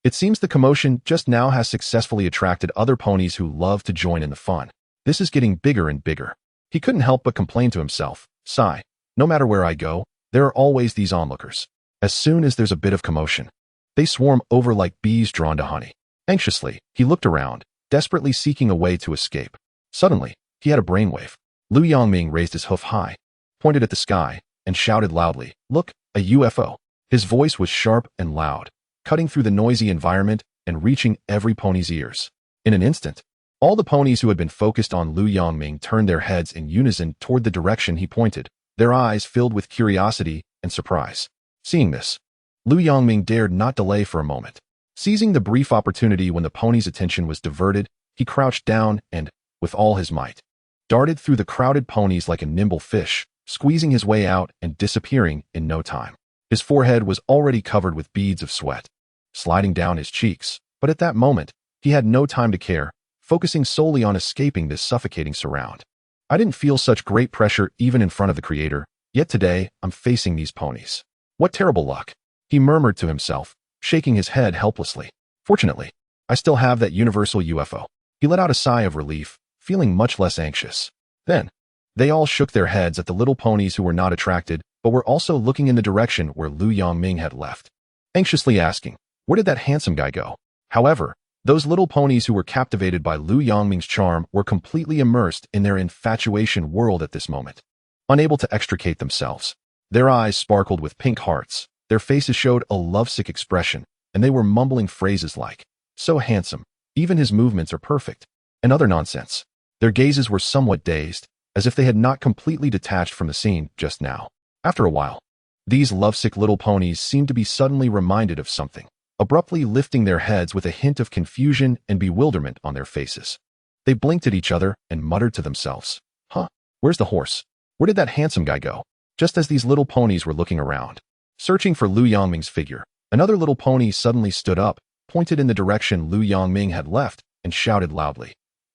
Speaker 1: "It seems the commotion just now has successfully attracted other ponies who love to join in the fun. This is getting bigger and bigger." He couldn't help but complain to himself, sigh, "No matter where I go, there are always these onlookers. As soon as there's a bit of commotion, they swarm over like bees drawn to honey." Anxiously, he looked around, desperately seeking a way to escape. Suddenly, he had a brainwave. Lu Yongming raised his hoof high, pointed at the sky, and shouted loudly, "Look, a UFO." His voice was sharp and loud, cutting through the noisy environment and reaching every pony's ears. In an instant, all the ponies who had been focused on Lu Yongming turned their heads in unison toward the direction he pointed, their eyes filled with curiosity and surprise. Seeing this, Lu Yongming dared not delay for a moment. Seizing the brief opportunity when the pony's attention was diverted, he crouched down and, with all his might, darted through the crowded ponies like a nimble fish, squeezing his way out and disappearing in no time. His forehead was already covered with beads of sweat, sliding down his cheeks, but at that moment, he had no time to care, focusing solely on escaping this suffocating surround. "I didn't feel such great pressure even in front of the Creator, yet today I'm facing these ponies. What terrible luck," he murmured to himself, shaking his head helplessly. "Fortunately, I still have that universal UFO." He let out a sigh of relief, feeling much less anxious. Then, they all shook their heads at the little ponies who were not attracted, but were also looking in the direction where Lu Yongming had left, anxiously asking, "Where did that handsome guy go?" However, those little ponies who were captivated by Lu Yongming's charm were completely immersed in their infatuation world at this moment, unable to extricate themselves. Their eyes sparkled with pink hearts, their faces showed a lovesick expression, and they were mumbling phrases like, "So handsome, even his movements are perfect," and other nonsense. Their gazes were somewhat dazed, as if they had not completely detached from the scene just now. After a while, these lovesick little ponies seemed to be suddenly reminded of something, abruptly lifting their heads with a hint of confusion and bewilderment on their faces. They blinked at each other and muttered to themselves, "Huh, where's the horse? Where did that handsome guy go?" Just as these little ponies were looking around, searching for Lu Yongming's figure, another little pony suddenly stood up, pointed in the direction Lu Yongming had left, and shouted loudly,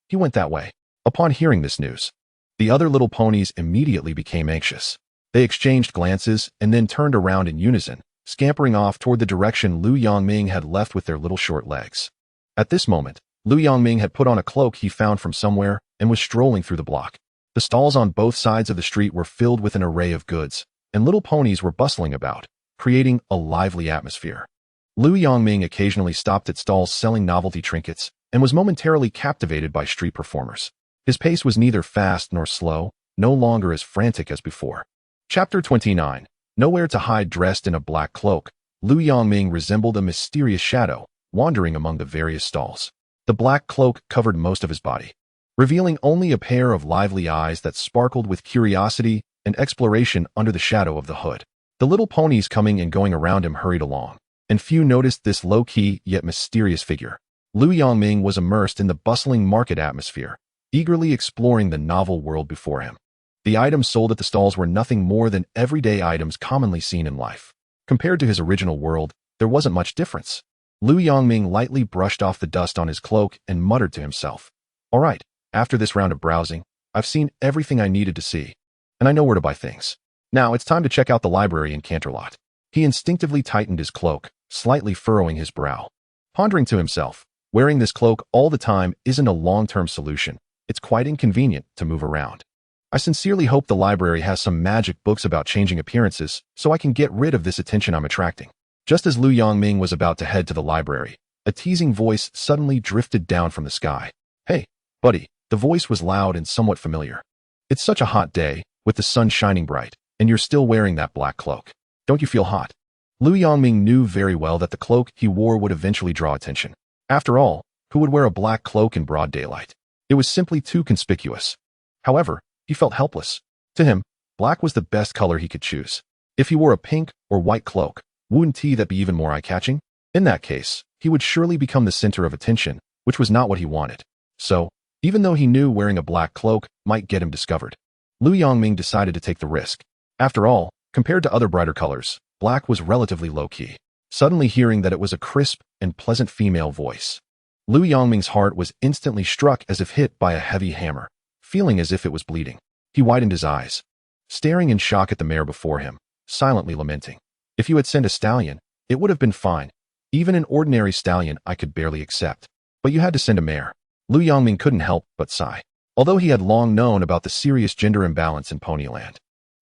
Speaker 1: "He went that way." Upon hearing this news, the other little ponies immediately became anxious. They exchanged glances and then turned around in unison, scampering off toward the direction Lu Yongming had left with their little short legs. At this moment, Lu Yongming had put on a cloak he found from somewhere and was strolling through the block. The stalls on both sides of the street were filled with an array of goods, and little ponies were bustling about, creating a lively atmosphere. Lu Yongming occasionally stopped at stalls selling novelty trinkets and was momentarily captivated by street performers. His pace was neither fast nor slow, no longer as frantic as before. Chapter 29. Nowhere to hide. Dressed in a black cloak, Lu Yongming resembled a mysterious shadow, wandering among the various stalls. The black cloak covered most of his body, revealing only a pair of lively eyes that sparkled with curiosity and exploration under the shadow of the hood. The little ponies coming and going around him hurried along, and few noticed this low-key yet mysterious figure. Lu Yongming was immersed in the bustling market atmosphere, eagerly exploring the novel world before him. The items sold at the stalls were nothing more than everyday items commonly seen in life. Compared to his original world, there wasn't much difference. Lu Yongming lightly brushed off the dust on his cloak and muttered to himself, "All right, After this round of browsing, I've seen everything I needed to see, and I know where to buy things. Now it's time to check out the library in Canterlot. He instinctively tightened his cloak, slightly furrowing his brow. Pondering to himself, wearing this cloak all the time isn't a long-term solution. It's quite inconvenient to move around. I sincerely hope the library has some magic books about changing appearances so I can get rid of this attention I'm attracting. Just as Lu Yongming was about to head to the library, a teasing voice suddenly drifted down from the sky. Hey, buddy, the voice was loud and somewhat familiar. It's such a hot day, with the sun shining bright, and you're still wearing that black cloak. Don't you feel hot? Lu Yongming knew very well that the cloak he wore would eventually draw attention. After all, who would wear a black cloak in broad daylight? It was simply too conspicuous. However, he felt helpless. To him, black was the best color he could choose. If he wore a pink or white cloak, wouldn't that be even more eye-catching? In that case, he would surely become the center of attention, which was not what he wanted. So, even though he knew wearing a black cloak might get him discovered, Lu Yongming decided to take the risk. After all, compared to other brighter colors, black was relatively low-key. Suddenly hearing that it was a crisp and pleasant female voice, Lu Yongming's heart was instantly struck as if hit by a heavy hammer, feeling as if it was bleeding. He widened his eyes, staring in shock at the mare before him, silently lamenting. If you had sent a stallion, it would have been fine. Even an ordinary stallion I could barely accept. But you had to send a mare. Lu Yongming couldn't help but sigh. Although he had long known about the serious gender imbalance in Ponyland,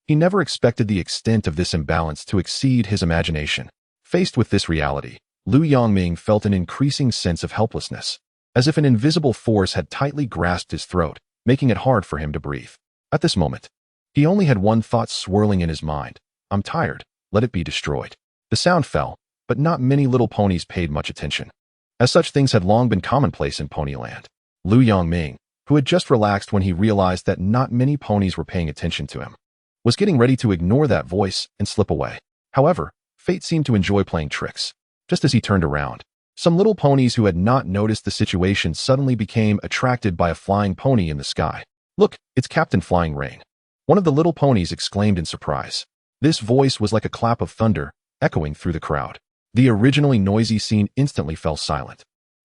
Speaker 1: he never expected the extent of this imbalance to exceed his imagination. Faced with this reality, Lu Yongming felt an increasing sense of helplessness, as if an invisible force had tightly grasped his throat, making it hard for him to breathe. At this moment, he only had one thought swirling in his mind. I'm tired. Let it be destroyed. The sound fell, but not many little ponies paid much attention, as such things had long been commonplace in Ponyland. Lu Yongming, who had just relaxed when he realized that not many ponies were paying attention to him, was getting ready to ignore that voice and slip away. However, fate seemed to enjoy playing tricks. Just as he turned around, some little ponies who had not noticed the situation suddenly became attracted by a flying pony in the sky. Look, it's Captain Flying Rain. One of the little ponies exclaimed in surprise. This voice was like a clap of thunder, echoing through the crowd. The originally noisy scene instantly fell silent,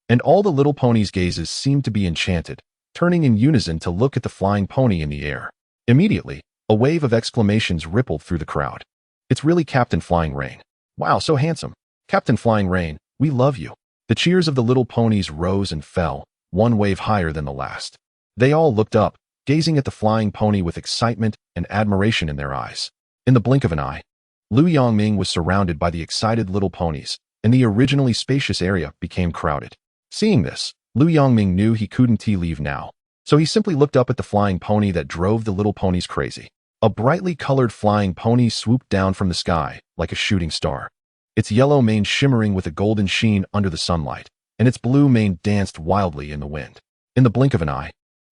Speaker 1: and all the little ponies' gazes seemed to be enchanted, turning in unison to look at the flying pony in the air. Immediately, a wave of exclamations rippled through the crowd. It's really Captain Flying Rain. Wow, so handsome. Captain Flying Rain, we love you. The cheers of the little ponies rose and fell, one wave higher than the last. They all looked up, gazing at the flying pony with excitement and admiration in their eyes. In the blink of an eye, Lu Yongming was surrounded by the excited little ponies, and the originally spacious area became crowded. Seeing this, Lu Yongming knew he couldn't leave now, so he simply looked up at the flying pony that drove the little ponies crazy. A brightly colored flying pony swooped down from the sky, like a shooting star. Its yellow mane shimmering with a golden sheen under the sunlight, and its blue mane danced wildly in the wind. In the blink of an eye,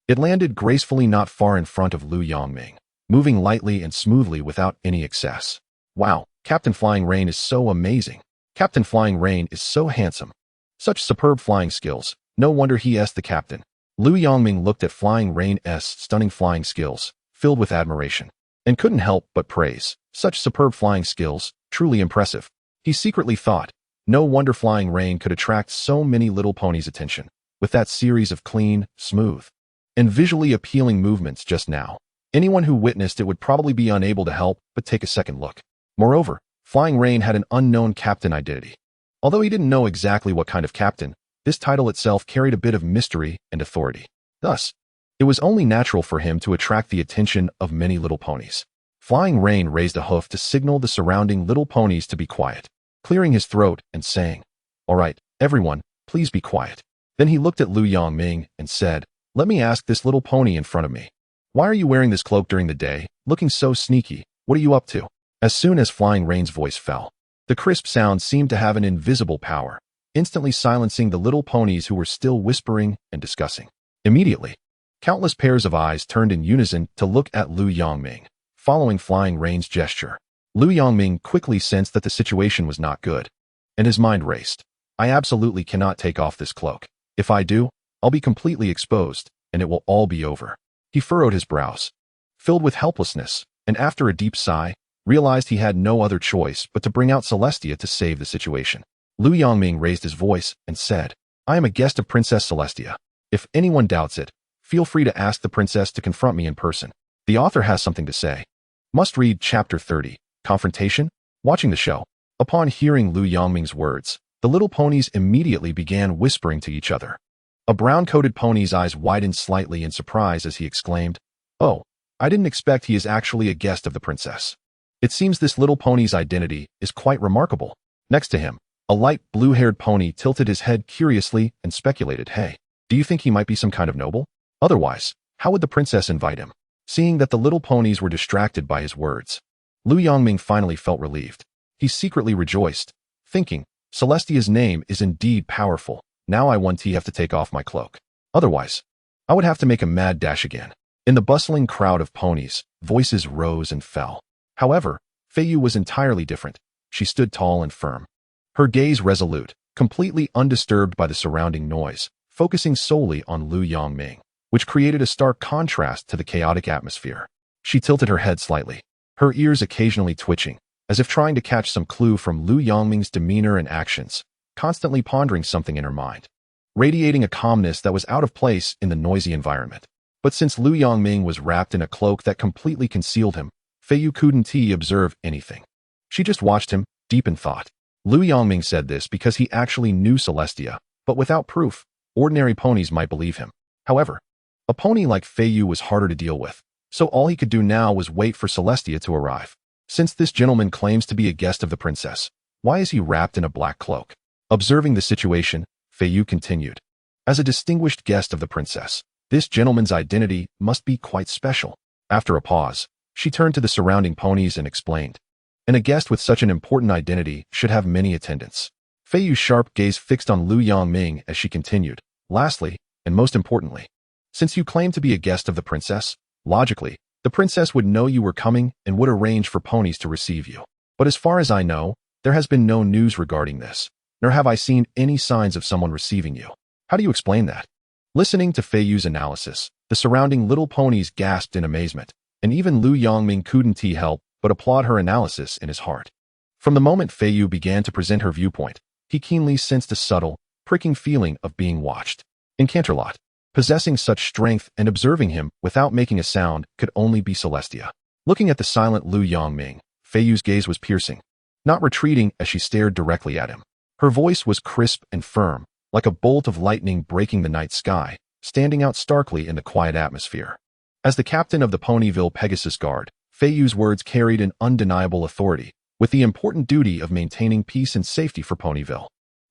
Speaker 1: it landed gracefully not far in front of Lu Yongming, moving lightly and smoothly without any excess. Wow, Captain Flying Rain is so amazing. Captain Flying Rain is so handsome. Such superb flying skills. No wonder he is the captain. Lu Yongming looked at Flying Rain's stunning flying skills, filled with admiration, and couldn't help but praise. Such superb flying skills, truly impressive. He secretly thought, no wonder Flying Rain could attract so many little ponies' attention, with that series of clean, smooth, and visually appealing movements just now. Anyone who witnessed it would probably be unable to help but take a second look. Moreover, Flying Rain had an unknown captain identity. Although he didn't know exactly what kind of captain, this title itself carried a bit of mystery and authority. Thus, it was only natural for him to attract the attention of many little ponies. Flying Rain raised a hoof to signal the surrounding little ponies to be quiet, clearing his throat and saying, "All right, everyone, please be quiet." Then he looked at Lu Yongming and said, "Let me ask this little pony in front of me. Why are you wearing this cloak during the day, looking so sneaky? What are you up to?" As soon as Flying Rain's voice fell, the crisp sound seemed to have an invisible power, instantly silencing the little ponies who were still whispering and discussing. Immediately, countless pairs of eyes turned in unison to look at Lu Yongming, following Flying Rain's gesture. Lu Yongming quickly sensed that the situation was not good, and his mind raced. I absolutely cannot take off this cloak. If I do, I'll be completely exposed, and it will all be over. He furrowed his brows, filled with helplessness, and after a deep sigh, realized he had no other choice but to bring out Celestia to save the situation. Lu Yongming raised his voice and said, "I am a guest of Princess Celestia. If anyone doubts it, Feel free to ask the princess to confront me in person. The author has something to say. Must read Chapter 30, Confrontation? Watching the show. Upon hearing Lu Yongming's words, the little ponies immediately began whispering to each other. A brown-coated pony's eyes widened slightly in surprise as he exclaimed, "Oh, I didn't expect he is actually a guest of the princess. It seems this little pony's identity is quite remarkable." Next to him, a light blue-haired pony tilted his head curiously and speculated, "Hey, do you think he might be some kind of noble? Otherwise, how would the princess invite him?" Seeing that the little ponies were distracted by his words, Lu Yongming finally felt relieved. He secretly rejoiced, thinking, Celestia's name is indeed powerful. Now I want to have to take off my cloak. Otherwise, I would have to make a mad dash again. In the bustling crowd of ponies, voices rose and fell. However, Feiyu was entirely different. She stood tall and firm. Her gaze resolute, completely undisturbed by the surrounding noise, focusing solely on Lu Yongming, which created a stark contrast to the chaotic atmosphere. She tilted her head slightly, her ears occasionally twitching, as if trying to catch some clue from Lu Yongming's demeanor and actions, constantly pondering something in her mind, radiating a calmness that was out of place in the noisy environment. But since Lu Yongming was wrapped in a cloak that completely concealed him, Feiyu couldn't observe anything. She just watched him, deep in thought. Lu Yongming said this because he actually knew Celestia, but without proof, ordinary ponies might believe him. However, a pony like Feiyu was harder to deal with, so all he could do now was wait for Celestia to arrive. Since this gentleman claims to be a guest of the princess, why is he wrapped in a black cloak? Observing the situation, Feiyu continued. As a distinguished guest of the princess, this gentleman's identity must be quite special. After a pause, she turned to the surrounding ponies and explained, and a guest with such an important identity should have many attendants. Feiyu's sharp gaze fixed on Lu Yongming as she continued. Lastly, and most importantly, since you claim to be a guest of the princess, logically, the princess would know you were coming and would arrange for ponies to receive you. But as far as I know, there has been no news regarding this, nor have I seen any signs of someone receiving you. How do you explain that? Listening to Feiyu's analysis, the surrounding little ponies gasped in amazement, and even Lu Yongming couldn't help but applaud her analysis in his heart. From the moment Feiyu began to present her viewpoint, he keenly sensed a subtle, pricking feeling of being watched. In Canterlot, possessing such strength and observing him without making a sound could only be Celestia. Looking at the silent Lu Yongming, Feiyu's gaze was piercing, not retreating as she stared directly at him. Her voice was crisp and firm, like a bolt of lightning breaking the night sky, standing out starkly in the quiet atmosphere. As the captain of the Ponyville Pegasus Guard, Feiyu's words carried an undeniable authority, with the important duty of maintaining peace and safety for Ponyville.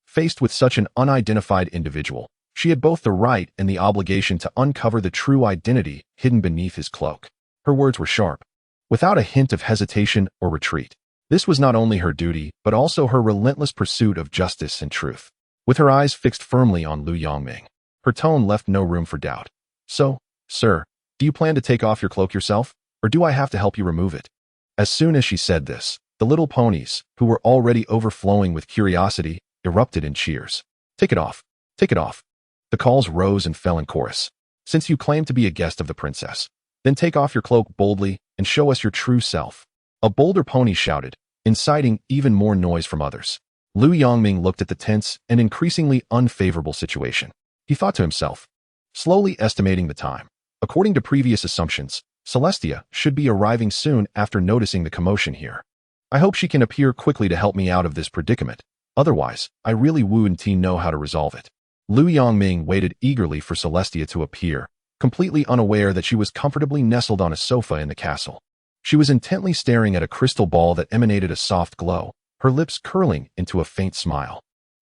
Speaker 1: Faced with such an unidentified individual, she had both the right and the obligation to uncover the true identity hidden beneath his cloak. Her words were sharp, without a hint of hesitation or retreat. This was not only her duty, but also her relentless pursuit of justice and truth. With her eyes fixed firmly on Lu Yongming, her tone left no room for doubt. "So, sir, do you plan to take off your cloak yourself, or do I have to help you remove it?" As soon as she said this, the little ponies, who were already overflowing with curiosity, erupted in cheers. "Take it off! Take it off!" The calls rose and fell in chorus. "Since you claim to be a guest of the princess, then take off your cloak boldly and show us your true self." A bolder pony shouted, inciting even more noise from others. Lu Yongming looked at the tense and increasingly unfavorable situation. He thought to himself, slowly estimating the time. According to previous assumptions, Celestia should be arriving soon after noticing the commotion here. I hope she can appear quickly to help me out of this predicament. Otherwise, I really wouldn't know how to resolve it. Lu Yongming waited eagerly for Celestia to appear, completely unaware that she was comfortably nestled on a sofa in the castle. She was intently staring at a crystal ball that emanated a soft glow, her lips curling into a faint smile.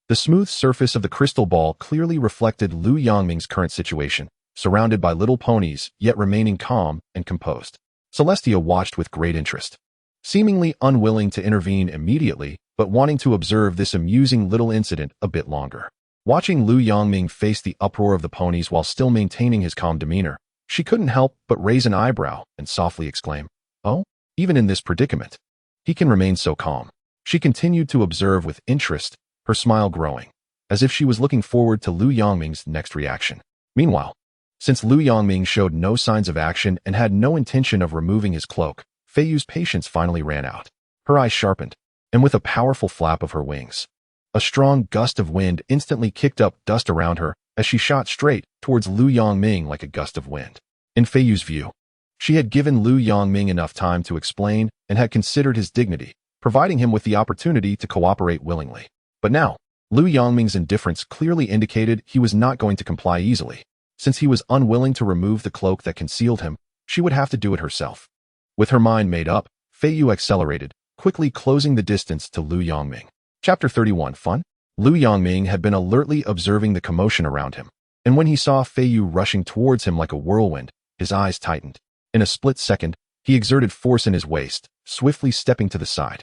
Speaker 1: The smooth surface of the crystal ball clearly reflected Lu Yongming's current situation, surrounded by little ponies, yet remaining calm and composed. Celestia watched with great interest, seemingly unwilling to intervene immediately, but wanting to observe this amusing little incident a bit longer. Watching Lu Yongming face the uproar of the ponies while still maintaining his calm demeanor, she couldn't help but raise an eyebrow and softly exclaim, "Oh, even in this predicament, he can remain so calm." She continued to observe with interest, her smile growing, as if she was looking forward to Lu Yongming's next reaction. Meanwhile, since Lu Yongming showed no signs of action and had no intention of removing his cloak, Feiyu's patience finally ran out. Her eyes sharpened, and with a powerful flap of her wings, a strong gust of wind instantly kicked up dust around her, as she shot straight towards Lu Yongming like a gust of wind. In Fei Yu's view, she had given Lu Yongming enough time to explain and had considered his dignity, providing him with the opportunity to cooperate willingly. But now, Lu Yongming's indifference clearly indicated he was not going to comply easily. Since he was unwilling to remove the cloak that concealed him, she would have to do it herself. With her mind made up, Fei Yu accelerated, quickly closing the distance to Lu Yongming. Chapter 31 Fun? Lu Yongming had been alertly observing the commotion around him, and when he saw Fei Yu rushing towards him like a whirlwind, his eyes tightened. In a split second, he exerted force in his waist, swiftly stepping to the side.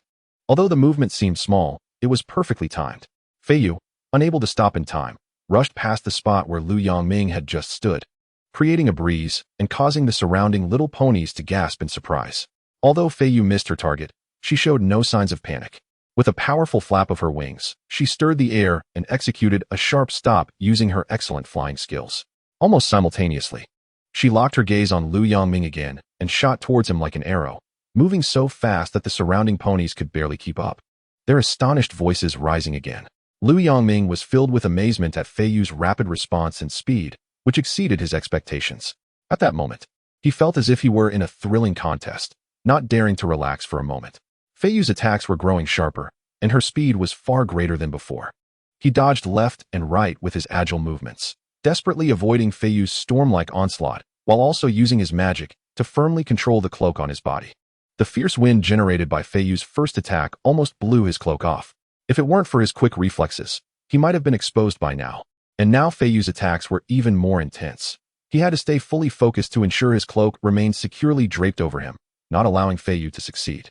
Speaker 1: Although the movement seemed small, it was perfectly timed. Fei Yu, unable to stop in time, rushed past the spot where Lu Yongming had just stood, creating a breeze and causing the surrounding little ponies to gasp in surprise. Although Fei Yu missed her target, she showed no signs of panic. With a powerful flap of her wings, she stirred the air and executed a sharp stop using her excellent flying skills. Almost simultaneously, she locked her gaze on Lu Yongming again and shot towards him like an arrow, moving so fast that the surrounding ponies could barely keep up, their astonished voices rising again. Lu Yongming was filled with amazement at Fei Yu's rapid response and speed, which exceeded his expectations. At that moment, he felt as if he were in a thrilling contest, not daring to relax for a moment. Fei Yu's attacks were growing sharper, and her speed was far greater than before. He dodged left and right with his agile movements, desperately avoiding Fei Yu's storm-like onslaught, while also using his magic to firmly control the cloak on his body. The fierce wind generated by Fei Yu's first attack almost blew his cloak off. If it weren't for his quick reflexes, he might have been exposed by now. And now Fei Yu's attacks were even more intense. He had to stay fully focused to ensure his cloak remained securely draped over him, not allowing Fei Yu to succeed.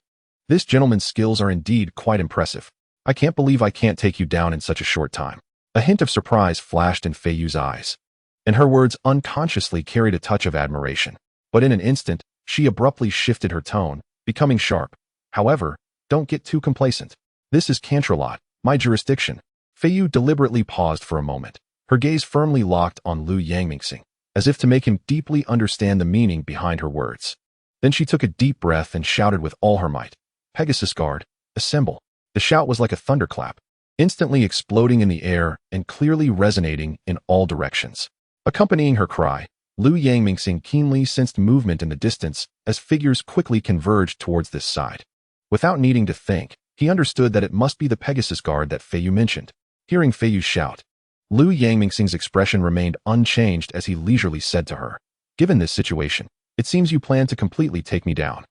Speaker 1: This gentleman's skills are indeed quite impressive. I can't believe I can't take you down in such a short time. A hint of surprise flashed in Fei Yu's eyes, and her words unconsciously carried a touch of admiration. But in an instant, she abruptly shifted her tone, becoming sharp. However, don't get too complacent. This is Cantrelot, my jurisdiction. Fei Yu deliberately paused for a moment, her gaze firmly locked on Lu Yongming, as if to make him deeply understand the meaning behind her words. Then she took a deep breath and shouted with all her might, "Pegasus Guard, assemble." The shout was like a thunderclap, instantly exploding in the air and clearly resonating in all directions. Accompanying her cry, Lu Yongming keenly sensed movement in the distance as figures quickly converged towards this side. Without needing to think, he understood that it must be the Pegasus Guard that Fei Yu mentioned. Hearing Fei Yu's shout, Lu Yongming's expression remained unchanged as he leisurely said to her, "Given this situation, it seems you plan to completely take me down."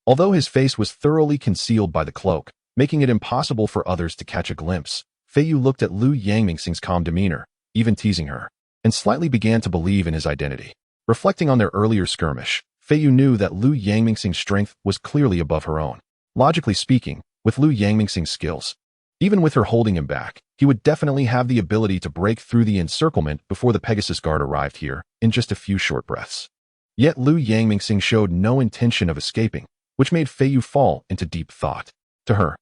Speaker 1: Although his face was thoroughly concealed by the cloak, making it impossible for others to catch a glimpse, Fei Yu looked at Lu Yongming's calm demeanor, even teasing her, and slightly began to believe in his identity. Reflecting on their earlier skirmish, Fei Yu knew that Lu Yongming's strength was clearly above her own. Logically speaking, with Lu Yongming's skills, even with her holding him back, he would definitely have the ability to break through the encirclement before the Pegasus Guard arrived here in just a few short breaths. Yet Lu Yongming showed no intention of escaping, which made Fei Yu fall into deep thought. To her,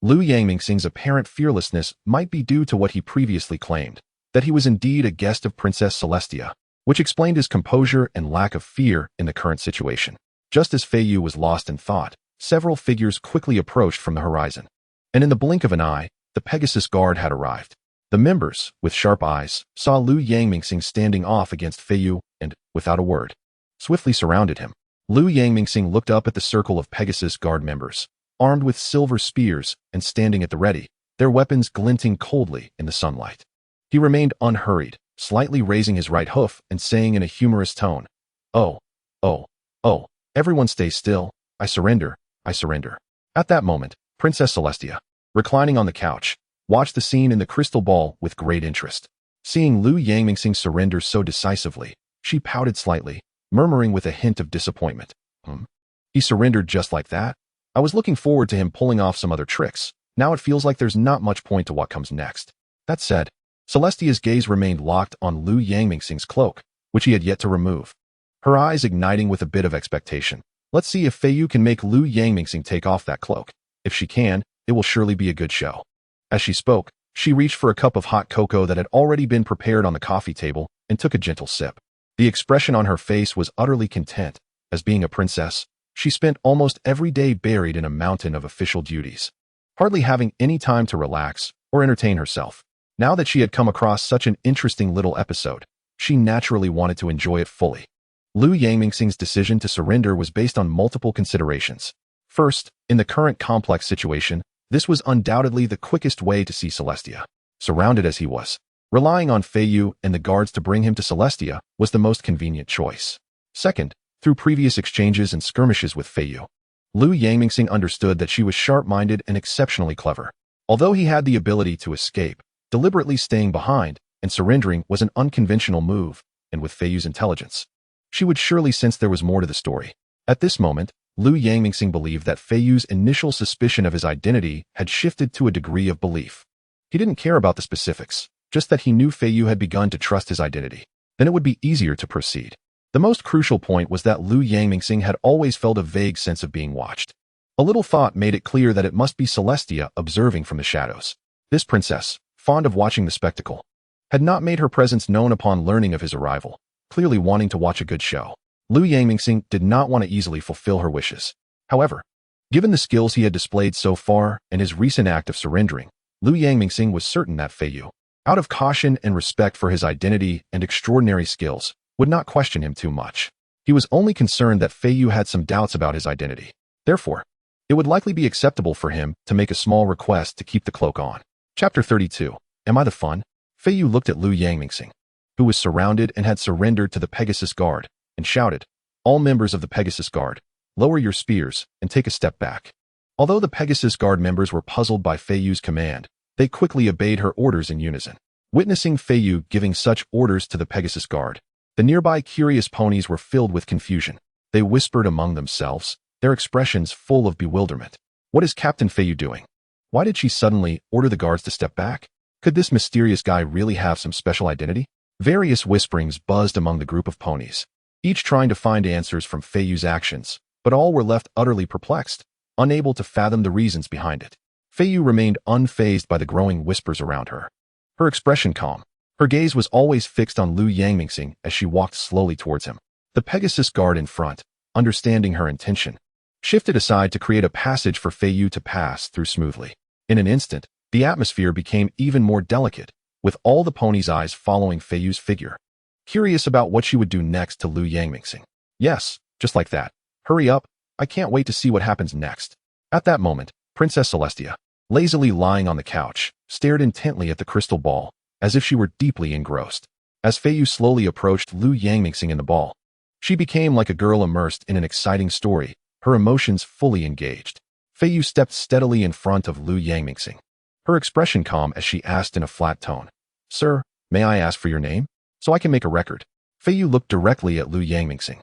Speaker 1: Lu Yongming's apparent fearlessness might be due to what he previously claimed, that he was indeed a guest of Princess Celestia, which explained his composure and lack of fear in the current situation. Just as Fei Yu was lost in thought, several figures quickly approached from the horizon, and in the blink of an eye, the Pegasus Guard had arrived. The members, with sharp eyes, saw Lu Yongming standing off against Fei Yu and, without a word, swiftly surrounded him. Lu Yongming looked up at the circle of Pegasus Guard members, armed with silver spears and standing at the ready, their weapons glinting coldly in the sunlight. He remained unhurried, slightly raising his right hoof and saying in a humorous tone, "Oh, oh, oh, everyone stay still. I surrender, I surrender." At that moment, Princess Celestia, reclining on the couch, watched the scene in the crystal ball with great interest. Seeing Lu Yongming surrender so decisively, she pouted slightly, murmuring with a hint of disappointment, He surrendered just like that? I was looking forward to him pulling off some other tricks. Now it feels like there's not much point to what comes next." That said, Celestia's gaze remained locked on Lu Yongming's cloak, which he had yet to remove, her eyes igniting with a bit of expectation. Let's see if Fei Yu can make Lu Yongming take off that cloak. If she can, it will surely be a good show. As she spoke, she reached for a cup of hot cocoa that had already been prepared on the coffee table and took a gentle sip. The expression on her face was utterly content. As being a princess, she spent almost every day buried in a mountain of official duties, hardly having any time to relax or entertain herself. Now that she had come across such an interesting little episode, she naturally wanted to enjoy it fully. Lu Yangmingxing's decision to surrender was based on multiple considerations. First, in the current complex situation, this was undoubtedly the quickest way to see Celestia. Surrounded as he was, relying on Feiyu and the guards to bring him to Celestia was the most convenient choice. Second, through previous exchanges and skirmishes with Feiyu, Lu Yangmingxing understood that she was sharp-minded and exceptionally clever. Although he had the ability to escape, deliberately staying behind and surrendering was an unconventional move, and with Feiyu's intelligence, she would surely sense there was more to the story. At this moment, Lu Yangmingxing believed that Feiyu's initial suspicion of his identity had shifted to a degree of belief. He didn't care about the specifics, just that he knew Feiyu had begun to trust his identity. Then it would be easier to proceed. The most crucial point was that Lu Yangmingxing had always felt a vague sense of being watched. A little thought made it clear that it must be Celestia observing from the shadows. This princess, fond of watching the spectacle, had not made her presence known upon learning of his arrival, clearly wanting to watch a good show. Lu Yangmingxing did not want to easily fulfill her wishes. However, given the skills he had displayed so far and his recent act of surrendering, Lu Yangmingxing was certain that Feiyu, out of caution and respect for his identity and extraordinary skills, would not question him too much. He was only concerned that Feiyu had some doubts about his identity. Therefore, it would likely be acceptable for him to make a small request to keep the cloak on. Chapter 32. Am I the fun? Feiyu looked at Lu Yangmingxing, who was surrounded and had surrendered to the Pegasus Guard, and shouted, "All members of the Pegasus Guard, lower your spears and take a step back." Although the Pegasus Guard members were puzzled by Feiyu's command, they quickly obeyed her orders in unison. Witnessing Feiyu giving such orders to the Pegasus Guard, the nearby curious ponies were filled with confusion. They whispered among themselves, their expressions full of bewilderment. What is Captain Feiyu doing? Why did she suddenly order the guards to step back? Could this mysterious guy really have some special identity? Various whisperings buzzed among the group of ponies, each trying to find answers from Feiyu's actions, but all were left utterly perplexed, unable to fathom the reasons behind it. Feiyu remained unfazed by the growing whispers around her. Her expression calm. Her gaze was always fixed on Lu Yangmingxing as she walked slowly towards him. The Pegasus Guard in front, understanding her intention, shifted aside to create a passage for Feiyu to pass through smoothly. In an instant, the atmosphere became even more delicate, with all the ponies' eyes following Feiyu's figure, curious about what she would do next to Lu Yangmingxing. Yes, just like that. Hurry up, I can't wait to see what happens next. At that moment, Princess Celestia, lazily lying on the couch, stared intently at the crystal ball, as if she were deeply engrossed. As Feiyu slowly approached Lu Yangmingxing in the ball, she became like a girl immersed in an exciting story, her emotions fully engaged. Feiyu stepped steadily in front of Lu Yangmingxing, her expression calm as she asked in a flat tone, "Sir, may I ask for your name, so I can make a record?" Feiyu looked directly at Lu Yangmingxing,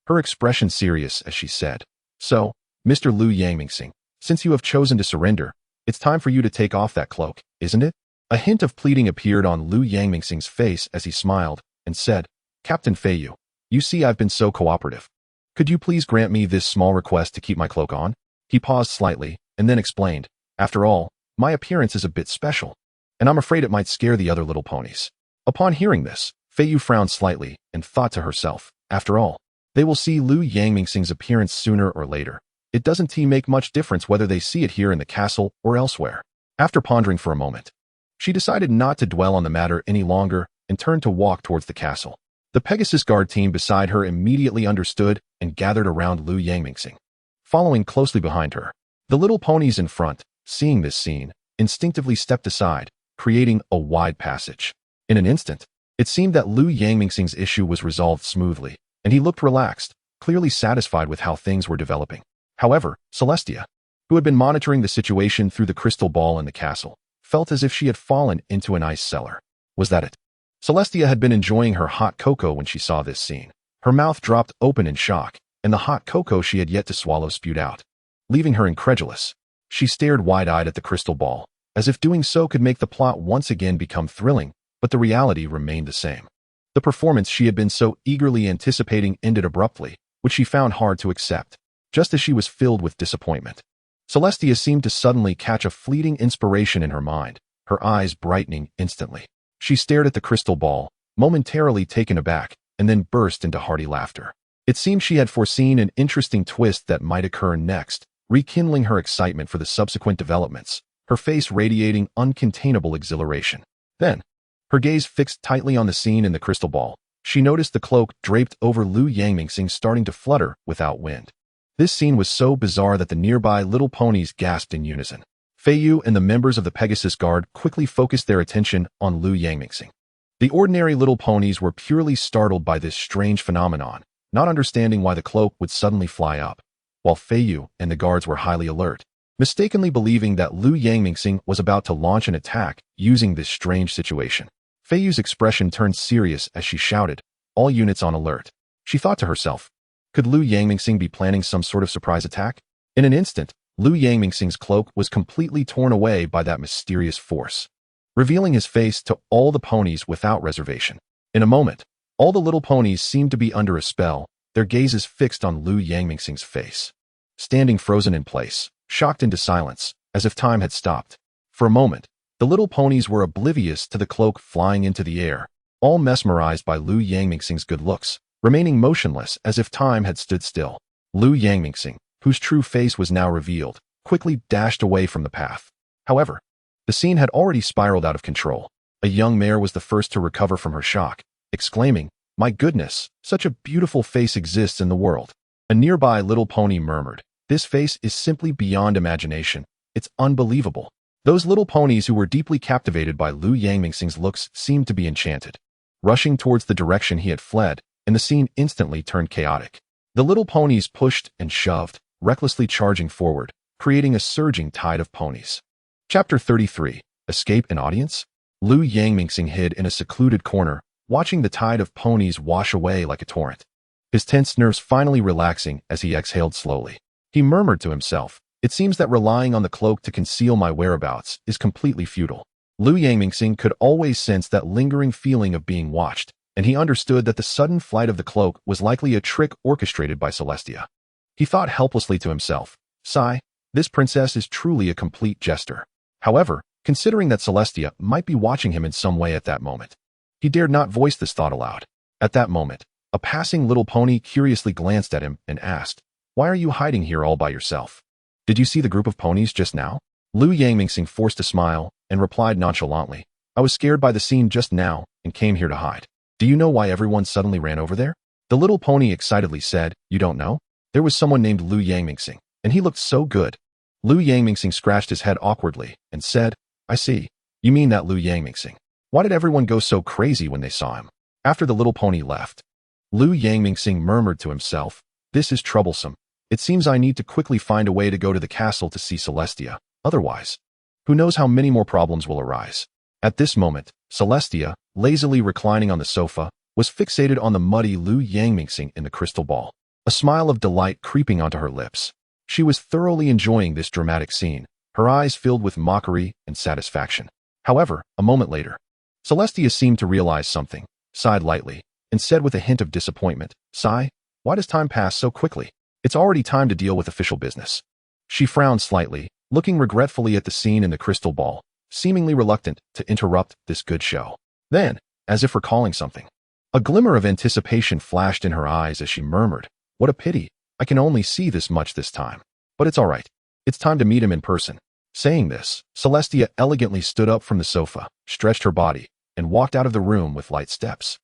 Speaker 1: her expression serious as she said, "So, Mr. Lu Yangmingxing, since you have chosen to surrender, it's time for you to take off that cloak, isn't it?" A hint of pleading appeared on Lu Yangmingxing's face as he smiled and said, "Captain Feiyu, you see I've been so cooperative. Could you please grant me this small request to keep my cloak on?" He paused slightly and then explained, "After all, my appearance is a bit special, and I'm afraid it might scare the other little ponies." Upon hearing this, Feiyu frowned slightly and thought to herself, after all, they will see Lu Yangmingxing's appearance sooner or later. It doesn't make much difference whether they see it here in the castle or elsewhere. After pondering for a moment, she decided not to dwell on the matter any longer and turned to walk towards the castle. The Pegasus Guard team beside her immediately understood and gathered around Lu Yangmingxing, following closely behind her. The little ponies in front, seeing this scene, instinctively stepped aside, creating a wide passage. In an instant, it seemed that Lu Yangmingxing's issue was resolved smoothly, and he looked relaxed, clearly satisfied with how things were developing. However, Celestia, who had been monitoring the situation through the crystal ball in the castle, felt as if she had fallen into an ice cellar. Was that it? Celestia had been enjoying her hot cocoa when she saw this scene. Her mouth dropped open in shock, and the hot cocoa she had yet to swallow spewed out, leaving her incredulous. She stared wide-eyed at the crystal ball, as if doing so could make the plot once again become thrilling, but the reality remained the same. The performance she had been so eagerly anticipating ended abruptly, which she found hard to accept, just as she was filled with disappointment. Celestia seemed to suddenly catch a fleeting inspiration in her mind, her eyes brightening instantly. She stared at the crystal ball, momentarily taken aback, and then burst into hearty laughter. It seemed she had foreseen an interesting twist that might occur next, rekindling her excitement for the subsequent developments, her face radiating uncontainable exhilaration. Then, her gaze fixed tightly on the scene in the crystal ball, she noticed the cloak draped over Lu Yangmingxing starting to flutter without wind. This scene was so bizarre that the nearby little ponies gasped in unison. Feiyu and the members of the Pegasus Guard quickly focused their attention on Lu Yangmingxing. The ordinary little ponies were purely startled by this strange phenomenon, not understanding why the cloak would suddenly fly up, while Feiyu and the guards were highly alert, mistakenly believing that Lu Yangmingxing was about to launch an attack using this strange situation. Feiyu's expression turned serious as she shouted, "All units on alert." She thought to herself, could Lu Yangmingxing be planning some sort of surprise attack? In an instant, Lu Yangmingxing's cloak was completely torn away by that mysterious force, revealing his face to all the ponies without reservation. In a moment, all the little ponies seemed to be under a spell, their gazes fixed on Lu Yangmingxing's face. Standing frozen in place, shocked into silence, as if time had stopped. For a moment, the little ponies were oblivious to the cloak flying into the air, all mesmerized by Lu Yangmingxing's good looks, remaining motionless as if time had stood still. Lu Yangmingxing, whose true face was now revealed, quickly dashed away from the path. However, the scene had already spiraled out of control. A young mare was the first to recover from her shock, exclaiming, "My goodness, such a beautiful face exists in the world." A nearby little pony murmured, "This face is simply beyond imagination. It's unbelievable." Those little ponies who were deeply captivated by Lu Yangmingxing's looks seemed to be enchanted, rushing towards the direction he had fled, and the scene instantly turned chaotic. The little ponies pushed and shoved, recklessly charging forward, creating a surging tide of ponies. Chapter 33. Escape an Audience? Lu Yangmingxing hid in a secluded corner, watching the tide of ponies wash away like a torrent. His tense nerves finally relaxing as he exhaled slowly. He murmured to himself, "It seems that relying on the cloak to conceal my whereabouts is completely futile." Lu Yangmingxing could always sense that lingering feeling of being watched, and he understood that the sudden flight of the cloak was likely a trick orchestrated by Celestia. He thought helplessly to himself, "Sigh, this princess is truly a complete jester." However, considering that Celestia might be watching him in some way at that moment, he dared not voice this thought aloud. At that moment, a passing little pony curiously glanced at him and asked, "Why are you hiding here all by yourself? Did you see the group of ponies just now?" Lu Yangmingxing forced a smile and replied nonchalantly, "I was scared by the scene just now and came here to hide." "Do you know why everyone suddenly ran over there?" The little pony excitedly said, "You don't know? There was someone named Lu Yangmingxing, and he looked so good." Lu Yangmingxing scratched his head awkwardly and said, "I see. You mean that Lu Yangmingxing. Why did everyone go so crazy when they saw him?" After the little pony left, Lu Yangmingxing murmured to himself, "This is troublesome. It seems I need to quickly find a way to go to the castle to see Celestia. Otherwise, who knows how many more problems will arise." At this moment, Celestia, lazily reclining on the sofa, was fixated on the muddy Lu Yangmingxing in the crystal ball, a smile of delight creeping onto her lips. She was thoroughly enjoying this dramatic scene, her eyes filled with mockery and satisfaction. However, a moment later, Celestia seemed to realize something, sighed lightly, and said with a hint of disappointment, "Sigh, why does time pass so quickly? It's already time to deal with official business." She frowned slightly, looking regretfully at the scene in the crystal ball, seemingly reluctant to interrupt this good show. Then, as if recalling something, a glimmer of anticipation flashed in her eyes as she murmured, "What a pity, I can only see this much this time. But it's all right. It's time to meet him in person." Saying this, Celestia elegantly stood up from the sofa, stretched her body, and walked out of the room with light steps,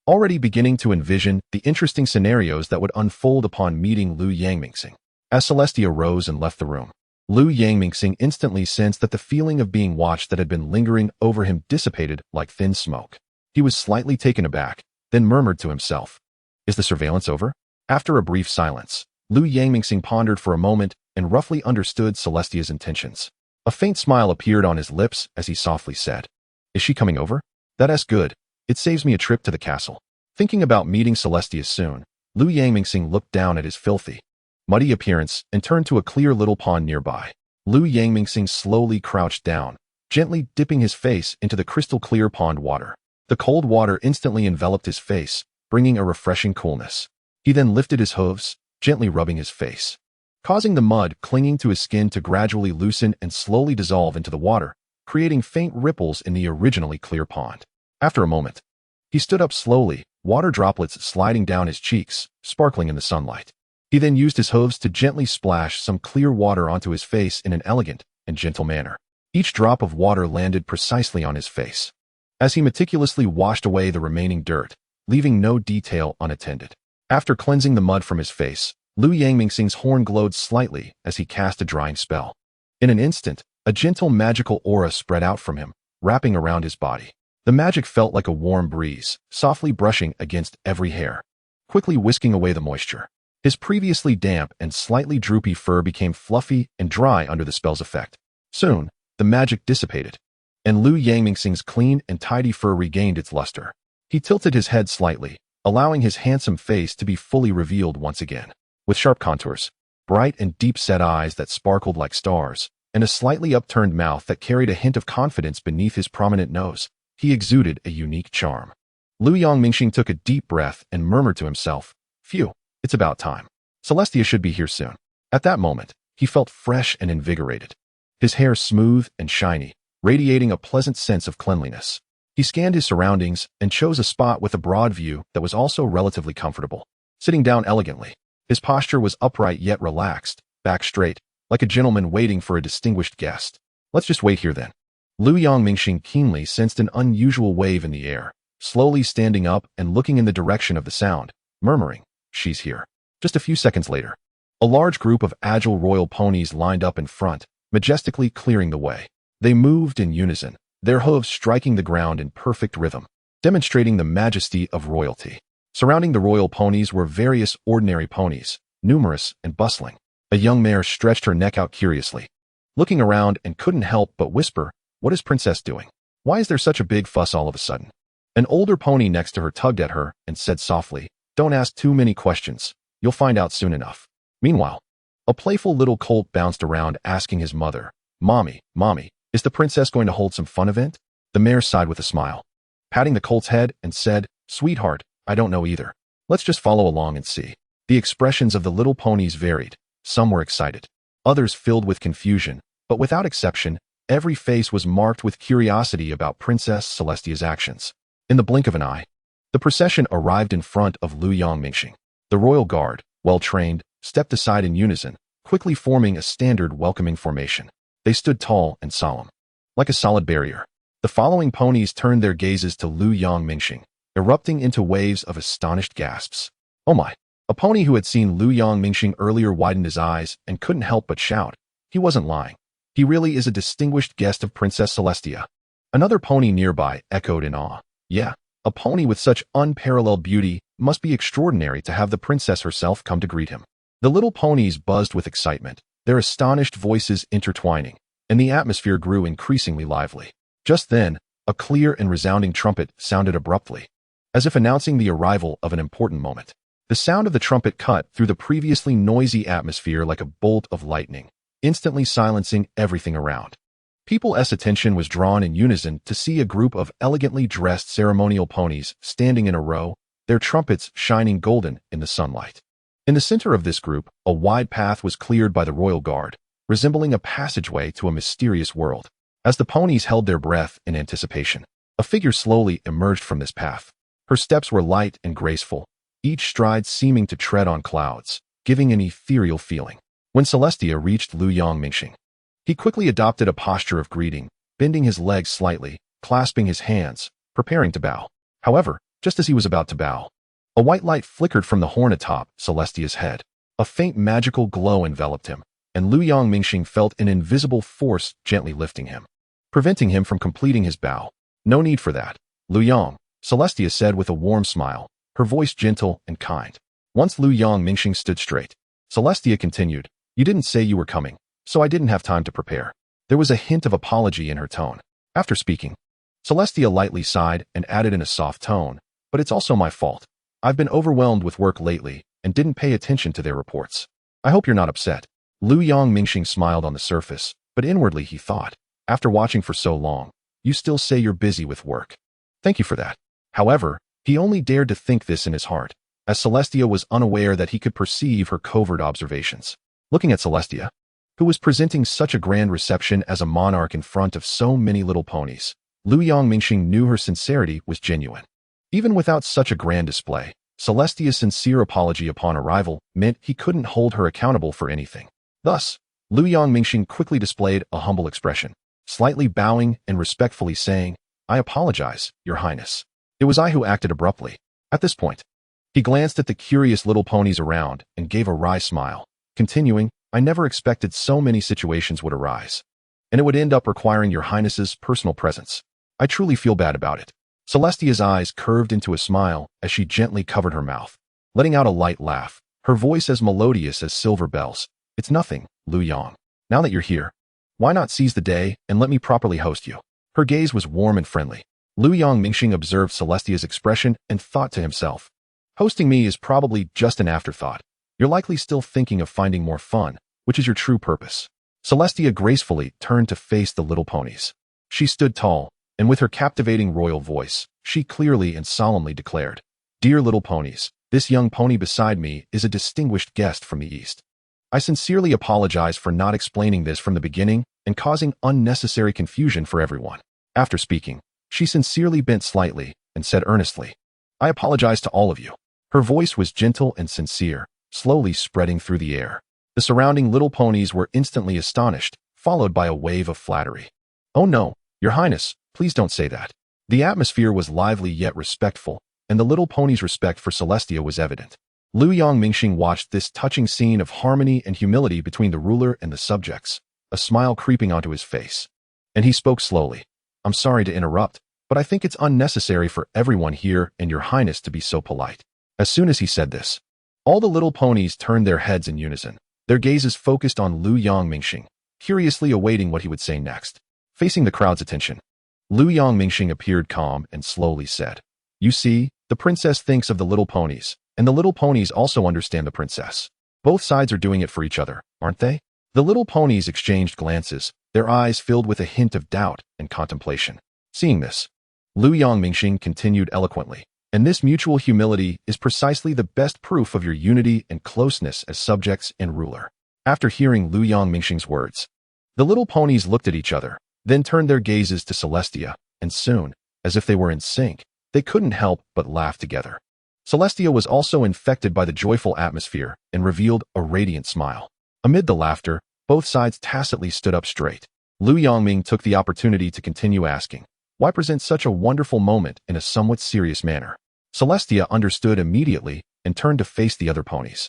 Speaker 1: already beginning to envision the interesting scenarios that would unfold upon meeting Lu Yangmingxing. As Celestia rose and left the room, Lu Yangmingxing instantly sensed that the feeling of being watched that had been lingering over him dissipated like thin smoke. He was slightly taken aback, then murmured to himself, "Is the surveillance over?" After a brief silence, Lu Yangmingxing pondered for a moment and roughly understood Celestia's intentions. A faint smile appeared on his lips as he softly said, "Is she coming over? That's good. It saves me a trip to the castle." Thinking about meeting Celestia soon, Lu Yangmingxing looked down at his filthy, muddy appearance and turned to a clear little pond nearby. Lu Yangmingxing slowly crouched down, gently dipping his face into the crystal clear pond water. The cold water instantly enveloped his face, bringing a refreshing coolness. He then lifted his hooves, gently rubbing his face, causing the mud clinging to his skin to gradually loosen and slowly dissolve into the water, creating faint ripples in the originally clear pond. After a moment, he stood up slowly, water droplets sliding down his cheeks, sparkling in the sunlight. He then used his hooves to gently splash some clear water onto his face in an elegant and gentle manner. Each drop of water landed precisely on his face, as he meticulously washed away the remaining dirt, leaving no detail unattended. After cleansing the mud from his face, Lu Yangmingxing's horn glowed slightly as he cast a drying spell. In an instant, a gentle magical aura spread out from him, wrapping around his body. The magic felt like a warm breeze, softly brushing against every hair, quickly whisking away the moisture. His previously damp and slightly droopy fur became fluffy and dry under the spell's effect. Soon, the magic dissipated, and Lu Yangmingxing's clean and tidy fur regained its luster. He tilted his head slightly, allowing his handsome face to be fully revealed once again. With sharp contours, bright and deep-set eyes that sparkled like stars, and a slightly upturned mouth that carried a hint of confidence beneath his prominent nose, he exuded a unique charm. Lu Yangmingxing took a deep breath and murmured to himself, "Phew, it's about time. Celestia should be here soon." At that moment, he felt fresh and invigorated. His hair smooth and shiny, radiating a pleasant sense of cleanliness. He scanned his surroundings and chose a spot with a broad view that was also relatively comfortable. Sitting down elegantly, his posture was upright yet relaxed, back straight, like a gentleman waiting for a distinguished guest. "Let's just wait here then." Lu Yangmingxing keenly sensed an unusual wave in the air, slowly standing up and looking in the direction of the sound, murmuring, "She's here." Just a few seconds later, a large group of agile royal ponies lined up in front, majestically clearing the way. They moved in unison, their hooves striking the ground in perfect rhythm, demonstrating the majesty of royalty. Surrounding the royal ponies were various ordinary ponies, numerous and bustling. A young mare stretched her neck out curiously, looking around and couldn't help but whisper, "What is Princess doing? Why is there such a big fuss all of a sudden?" An older pony next to her tugged at her and said softly, "Don't ask too many questions. You'll find out soon enough." Meanwhile, a playful little colt bounced around asking his mother, Mommy, is the princess going to hold some fun event?" The mare sighed with a smile, patting the colt's head and said, "Sweetheart, I don't know either. Let's just follow along and see." The expressions of the little ponies varied. Some were excited, others filled with confusion, but without exception, every face was marked with curiosity about Princess Celestia's actions. In the blink of an eye, the procession arrived in front of Lu Yangmingxing. The royal guard, well-trained, stepped aside in unison, quickly forming a standard welcoming formation. They stood tall and solemn, like a solid barrier. The following ponies turned their gazes to Lu Yangmingxing, erupting into waves of astonished gasps. "Oh my!" A pony who had seen Lu Yangmingxing earlier widened his eyes and couldn't help but shout. He wasn't lying. He really is a distinguished guest of Princess Celestia. Another pony nearby echoed in awe. Yeah, a pony with such unparalleled beauty must be extraordinary to have the princess herself come to greet him. The little ponies buzzed with excitement, their astonished voices intertwining, and the atmosphere grew increasingly lively. Just then, a clear and resounding trumpet sounded abruptly, as if announcing the arrival of an important moment. The sound of the trumpet cut through the previously noisy atmosphere like a bolt of lightning, instantly silencing everything around. People's attention was drawn in unison to see a group of elegantly dressed ceremonial ponies standing in a row, their trumpets shining golden in the sunlight. In the center of this group, a wide path was cleared by the royal guard, resembling a passageway to a mysterious world. As the ponies held their breath in anticipation, a figure slowly emerged from this path. Her steps were light and graceful, each stride seeming to tread on clouds, giving an ethereal feeling. When Celestia reached Lu Yangmingxing, he quickly adopted a posture of greeting, bending his legs slightly, clasping his hands, preparing to bow. However, just as he was about to bow, a white light flickered from the horn atop Celestia's head. A faint magical glow enveloped him, and Lu Yangmingxing felt an invisible force gently lifting him, preventing him from completing his bow. "No need for that, Lu Yang," Celestia said with a warm smile, her voice gentle and kind. Once Lu Yangmingxing stood straight, Celestia continued, "You didn't say you were coming, so I didn't have time to prepare." There was a hint of apology in her tone. After speaking, Celestia lightly sighed and added in a soft tone, "But it's also my fault. I've been overwhelmed with work lately and didn't pay attention to their reports. I hope you're not upset." Lu Yangmingxing smiled on the surface, but inwardly he thought, after watching for so long, "You still say you're busy with work. Thank you for that." However, he only dared to think this in his heart, as Celestia was unaware that he could perceive her covert observations. Looking at Celestia, who was presenting such a grand reception as a monarch in front of so many little ponies, Lu Yangmingxing knew her sincerity was genuine. Even without such a grand display, Celestia's sincere apology upon arrival meant he couldn't hold her accountable for anything. Thus, Lu Yangmingxing quickly displayed a humble expression, slightly bowing and respectfully saying, I apologize, Your Highness. It was I who acted abruptly. At this point, he glanced at the curious little ponies around and gave a wry smile, continuing, I never expected so many situations would arise, and it would end up requiring Your Highness's personal presence. I truly feel bad about it. Celestia's eyes curved into a smile as she gently covered her mouth, letting out a light laugh, her voice as melodious as silver bells. It's nothing, Lu Yang. Now that you're here, why not seize the day and let me properly host you? Her gaze was warm and friendly. Lu Yang Mingxing observed Celestia's expression and thought to himself, hosting me is probably just an afterthought. You're likely still thinking of finding more fun, which is your true purpose. Celestia gracefully turned to face the little ponies. She stood tall, and with her captivating royal voice, she clearly and solemnly declared, Dear little ponies, this young pony beside me is a distinguished guest from the East. I sincerely apologize for not explaining this from the beginning and causing unnecessary confusion for everyone. After speaking, she sincerely bent slightly and said earnestly, I apologize to all of you. Her voice was gentle and sincere, slowly spreading through the air. The surrounding little ponies were instantly astonished, followed by a wave of flattery. Oh no, Your Highness, please don't say that. The atmosphere was lively yet respectful, and the little pony's respect for Celestia was evident. Lu Yang Mingxing watched this touching scene of harmony and humility between the ruler and the subjects, a smile creeping onto his face. And he spoke slowly. I'm sorry to interrupt, but I think it's unnecessary for everyone here and Your Highness to be so polite. As soon as he said this, all the little ponies turned their heads in unison, their gazes focused on Lu Yang Mingxing, curiously awaiting what he would say next. Facing the crowd's attention, Lu Yang Mingxing appeared calm and slowly said, You see, the princess thinks of the little ponies, and the little ponies also understand the princess. Both sides are doing it for each other, aren't they? The little ponies exchanged glances, their eyes filled with a hint of doubt and contemplation. Seeing this, Lu Yang Mingxing continued eloquently, and this mutual humility is precisely the best proof of your unity and closeness as subjects and ruler. After hearing Lu Yang Mingxing's words, the little ponies looked at each other, then turned their gazes to Celestia, and soon, as if they were in sync, they couldn't help but laugh together. Celestia was also infected by the joyful atmosphere and revealed a radiant smile. Amid the laughter, both sides tacitly stood up straight. Lu Yangming took the opportunity to continue asking, Why present such a wonderful moment in a somewhat serious manner? Celestia understood immediately and turned to face the other ponies.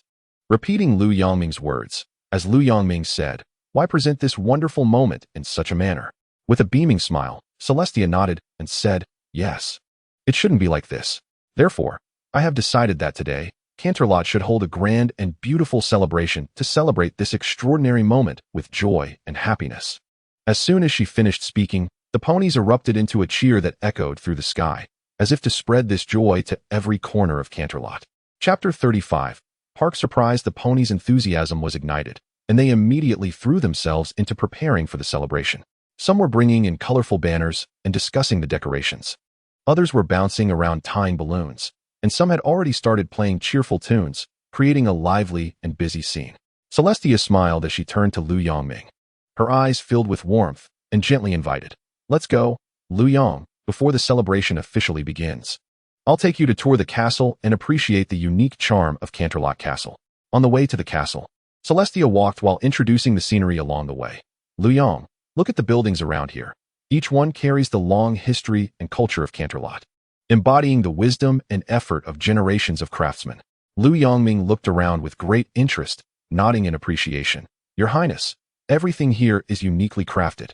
Speaker 1: Repeating Lu Yangming's words, as Lu Yangming said, Why present this wonderful moment in such a manner? With a beaming smile, Celestia nodded and said, Yes. It shouldn't be like this. Therefore, I have decided that today, Canterlot should hold a grand and beautiful celebration to celebrate this extraordinary moment with joy and happiness. As soon as she finished speaking, the ponies erupted into a cheer that echoed through the sky, as if to spread this joy to every corner of Canterlot. Chapter 35. Park surprised, the ponies' enthusiasm was ignited, and they immediately threw themselves into preparing for the celebration. Some were bringing in colorful banners and discussing the decorations. Others were bouncing around tying balloons, and some had already started playing cheerful tunes, creating a lively and busy scene. Celestia smiled as she turned to Lu Yangming. Her eyes filled with warmth and gently invited, Let's go, Lu Yang, before the celebration officially begins. I'll take you to tour the castle and appreciate the unique charm of Canterlot Castle. On the way to the castle, Celestia walked while introducing the scenery along the way. Lu Yang, look at the buildings around here. Each one carries the long history and culture of Canterlot, embodying the wisdom and effort of generations of craftsmen. Lu Yangming looked around with great interest, nodding in appreciation. Your Highness, everything here is uniquely crafted.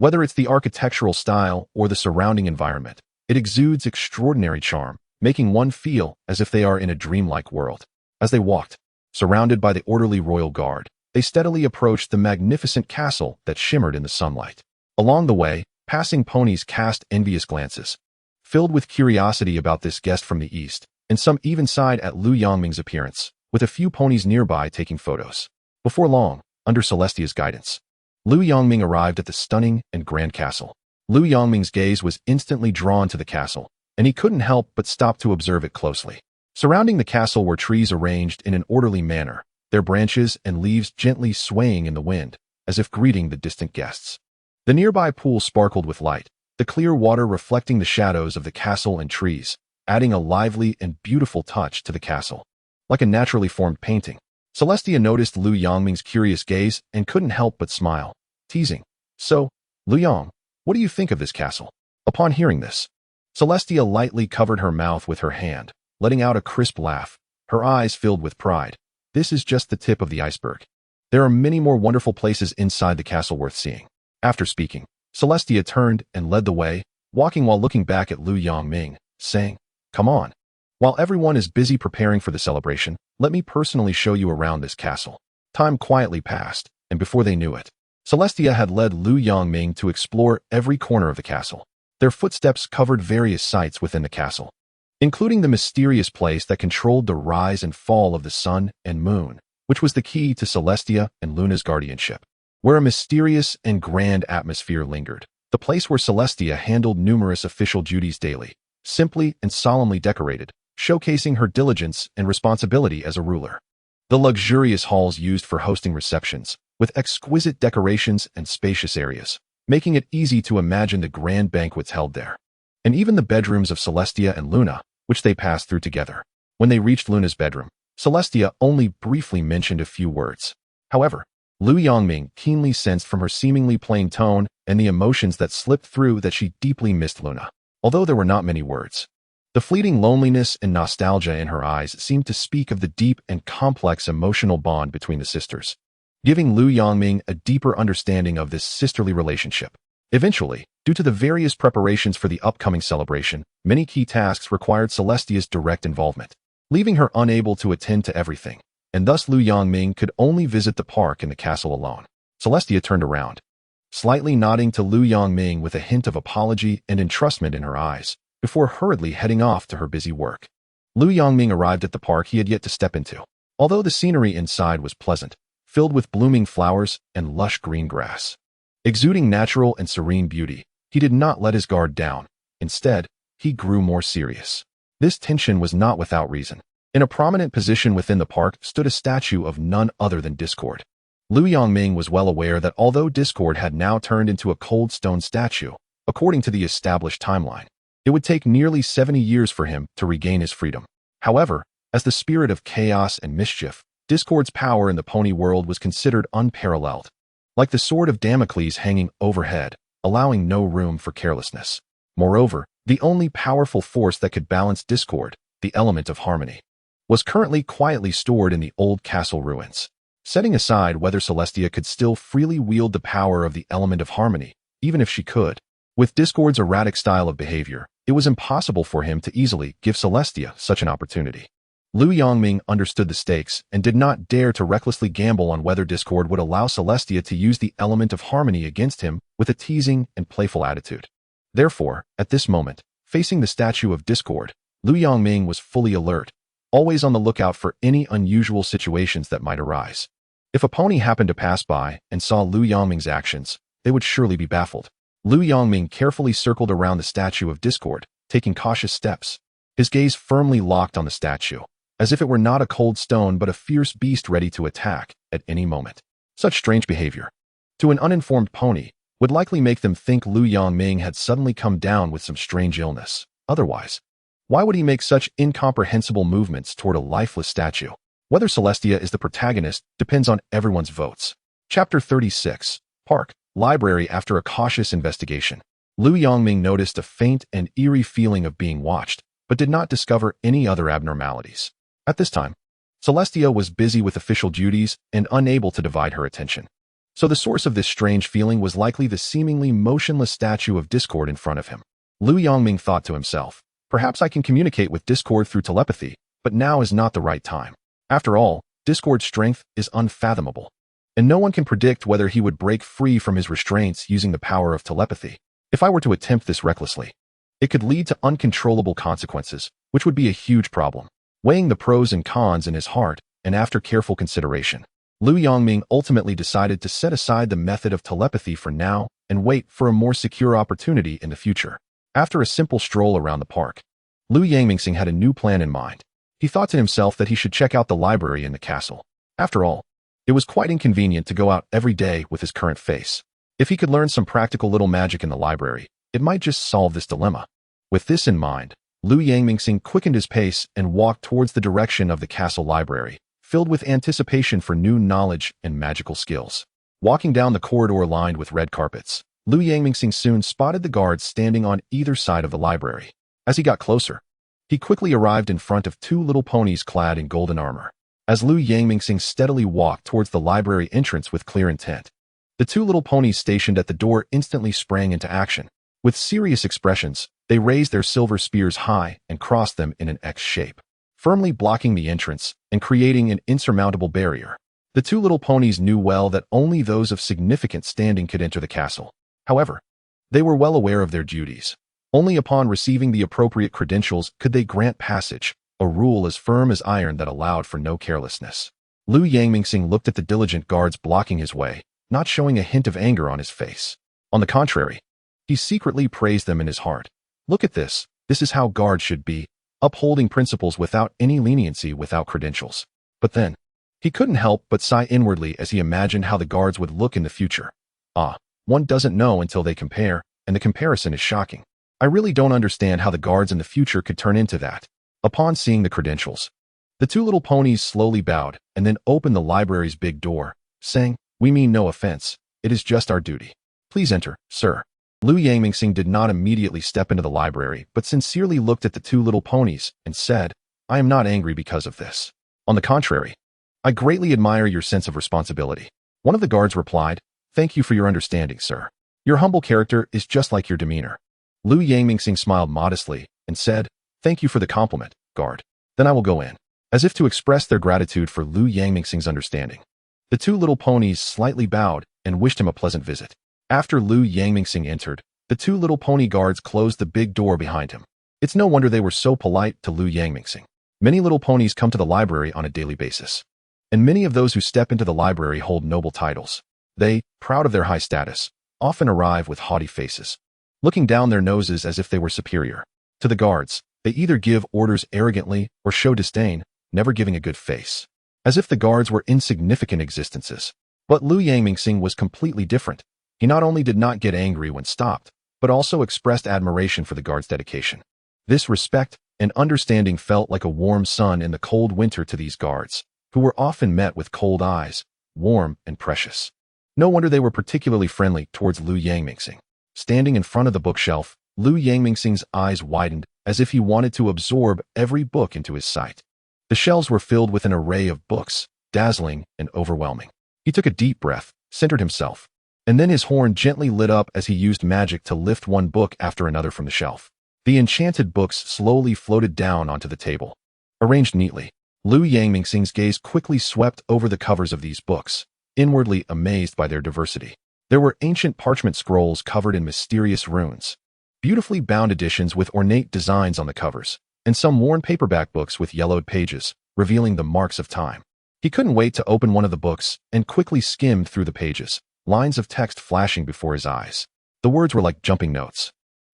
Speaker 1: Whether it's the architectural style or the surrounding environment, it exudes extraordinary charm, making one feel as if they are in a dreamlike world. As they walked, surrounded by the orderly royal guard, they steadily approached the magnificent castle that shimmered in the sunlight. Along the way, passing ponies cast envious glances, filled with curiosity about this guest from the east, and some even sighed at Lu Yangming's appearance, with a few ponies nearby taking photos. Before long, under Celestia's guidance, Lu Yangming arrived at the stunning and grand castle. Lu Yangming's gaze was instantly drawn to the castle, and he couldn't help but stop to observe it closely. Surrounding the castle were trees arranged in an orderly manner, their branches and leaves gently swaying in the wind, as if greeting the distant guests. The nearby pool sparkled with light, the clear water reflecting the shadows of the castle and trees, adding a lively and beautiful touch to the castle. Like a naturally formed painting, Celestia noticed Lu Yangming's curious gaze and couldn't help but smile, teasing, So, Lu Yang, what do you think of this castle? Upon hearing this, Celestia lightly covered her mouth with her hand, letting out a crisp laugh, her eyes filled with pride. This is just the tip of the iceberg. There are many more wonderful places inside the castle worth seeing. After speaking, Celestia turned and led the way, walking while looking back at Lu Yongming, saying, "Come on. While everyone is busy preparing for the celebration, let me personally show you around this castle." Time quietly passed, and before they knew it, Celestia had led Lu Yongming to explore every corner of the castle. Their footsteps covered various sites within the castle, including the mysterious place that controlled the rise and fall of the sun and moon, which was the key to Celestia and Luna's guardianship. Where a mysterious and grand atmosphere lingered, the place where Celestia handled numerous official duties daily, simply and solemnly decorated, showcasing her diligence and responsibility as a ruler. The luxurious halls used for hosting receptions, with exquisite decorations and spacious areas, making it easy to imagine the grand banquets held there. And even the bedrooms of Celestia and Luna, which they passed through together. When they reached Luna's bedroom, Celestia only briefly mentioned a few words. However, Lu Yongming keenly sensed from her seemingly plain tone and the emotions that slipped through that she deeply missed Luna. Although there were not many words, the fleeting loneliness and nostalgia in her eyes seemed to speak of the deep and complex emotional bond between the sisters, giving Lu Yongming a deeper understanding of this sisterly relationship. Eventually, due to the various preparations for the upcoming celebration, many key tasks required Celestia's direct involvement, leaving her unable to attend to everything, and thus Lu Yongming could only visit the park and the castle alone. Celestia turned around, slightly nodding to Lu Yongming with a hint of apology and entrustment in her eyes, before hurriedly heading off to her busy work. Lu Yongming arrived at the park he had yet to step into. Although the scenery inside was pleasant, filled with blooming flowers and lush green grass, exuding natural and serene beauty, he did not let his guard down. Instead, he grew more serious. This tension was not without reason. In a prominent position within the park stood a statue of none other than Discord. Lu Yongming was well aware that although Discord had now turned into a cold stone statue, according to the established timeline, it would take nearly 70 years for him to regain his freedom. However, as the spirit of chaos and mischief, Discord's power in the pony world was considered unparalleled, like the sword of Damocles hanging overhead, allowing no room for carelessness. Moreover, the only powerful force that could balance Discord, the element of harmony, was currently quietly stored in the old castle ruins. Setting aside whether Celestia could still freely wield the power of the element of harmony, even if she could, with Discord's erratic style of behavior, it was impossible for him to easily give Celestia such an opportunity. Lu Yongming understood the stakes and did not dare to recklessly gamble on whether Discord would allow Celestia to use the element of harmony against him with a teasing and playful attitude. Therefore, at this moment, facing the statue of Discord, Lu Yongming was fully alert, always on the lookout for any unusual situations that might arise. If a pony happened to pass by and saw Lu Yongming's actions, they would surely be baffled. Lu Yongming carefully circled around the statue of Discord, taking cautious steps, his gaze firmly locked on the statue, as if it were not a cold stone but a fierce beast ready to attack at any moment. Such strange behavior, to an uninformed pony, would likely make them think Lu Yongming had suddenly come down with some strange illness. Otherwise, why would he make such incomprehensible movements toward a lifeless statue? Whether Celestia is the protagonist depends on everyone's votes. Chapter 36. Park. Library. After a cautious investigation, Lu Yongming noticed a faint and eerie feeling of being watched, but did not discover any other abnormalities. At this time, Celestia was busy with official duties and unable to divide her attention. So the source of this strange feeling was likely the seemingly motionless statue of Discord in front of him. Lu Yongming thought to himself, perhaps I can communicate with Discord through telepathy, but now is not the right time. After all, Discord's strength is unfathomable, and no one can predict whether he would break free from his restraints using the power of telepathy. If I were to attempt this recklessly, it could lead to uncontrollable consequences, which would be a huge problem. Weighing the pros and cons in his heart, and after careful consideration, Lu Yongming ultimately decided to set aside the method of telepathy for now and wait for a more secure opportunity in the future. After a simple stroll around the park, Lu Yongming had a new plan in mind. He thought to himself that he should check out the library in the castle. After all, it was quite inconvenient to go out every day with his current face. If he could learn some practical little magic in the library, it might just solve this dilemma. With this in mind, Lu Yongming quickened his pace and walked towards the direction of the castle library, filled with anticipation for new knowledge and magical skills. Walking down the corridor lined with red carpets, Lu Yangmingxing soon spotted the guards standing on either side of the library. As he got closer, he quickly arrived in front of two little ponies clad in golden armor. As Lu Yangmingxing steadily walked towards the library entrance with clear intent, the two little ponies stationed at the door instantly sprang into action. With serious expressions, they raised their silver spears high and crossed them in an X shape, firmly blocking the entrance and creating an insurmountable barrier. The two little ponies knew well that only those of significant standing could enter the castle. However, they were well aware of their duties. Only upon receiving the appropriate credentials could they grant passage, a rule as firm as iron that allowed for no carelessness. Lu Yangmingxing looked at the diligent guards blocking his way, not showing a hint of anger on his face. On the contrary, he secretly praised them in his heart. Look at this. This is how guards should be, upholding principles without any leniency, without credentials. But then, he couldn't help but sigh inwardly as he imagined how the guards would look in the future. One doesn't know until they compare, and the comparison is shocking. I really don't understand how the guards in the future could turn into that. Upon seeing the credentials, the two little ponies slowly bowed and then opened the library's big door, saying, "We mean no offense. It is just our duty. Please enter, sir." Lu Yangmingxing did not immediately step into the library, but sincerely looked at the two little ponies and said, "I am not angry because of this. On the contrary, I greatly admire your sense of responsibility." One of the guards replied, "Thank you for your understanding, sir. Your humble character is just like your demeanor." Lu Yangmingxing smiled modestly and said, "Thank you for the compliment, guard. Then I will go in." As if to express their gratitude for Lu Yangmingxing's understanding, the two little ponies slightly bowed and wished him a pleasant visit. After Lu Yangmingxing entered, the two little pony guards closed the big door behind him. It's no wonder they were so polite to Lu Yangmingxing. Many little ponies come to the library on a daily basis, and many of those who step into the library hold noble titles. They, proud of their high status, often arrive with haughty faces, looking down their noses as if they were superior. To the guards, they either give orders arrogantly or show disdain, never giving a good face, as if the guards were insignificant existences. But Lu Yangmingxing was completely different. He not only did not get angry when stopped, but also expressed admiration for the guards' dedication. This respect and understanding felt like a warm sun in the cold winter to these guards, who were often met with cold eyes, warm and precious. No wonder they were particularly friendly towards Lu Yangmingxing. Standing in front of the bookshelf, Lu Yangmingxing's eyes widened as if he wanted to absorb every book into his sight. The shelves were filled with an array of books, dazzling and overwhelming. He took a deep breath, centered himself, and then his horn gently lit up as he used magic to lift one book after another from the shelf. The enchanted books slowly floated down onto the table. Arranged neatly, Lu Yangmingxing's gaze quickly swept over the covers of these books, inwardly amazed by their diversity. There were ancient parchment scrolls covered in mysterious runes, beautifully bound editions with ornate designs on the covers, and some worn paperback books with yellowed pages, revealing the marks of time. He couldn't wait to open one of the books and quickly skimmed through the pages, lines of text flashing before his eyes. The words were like jumping notes,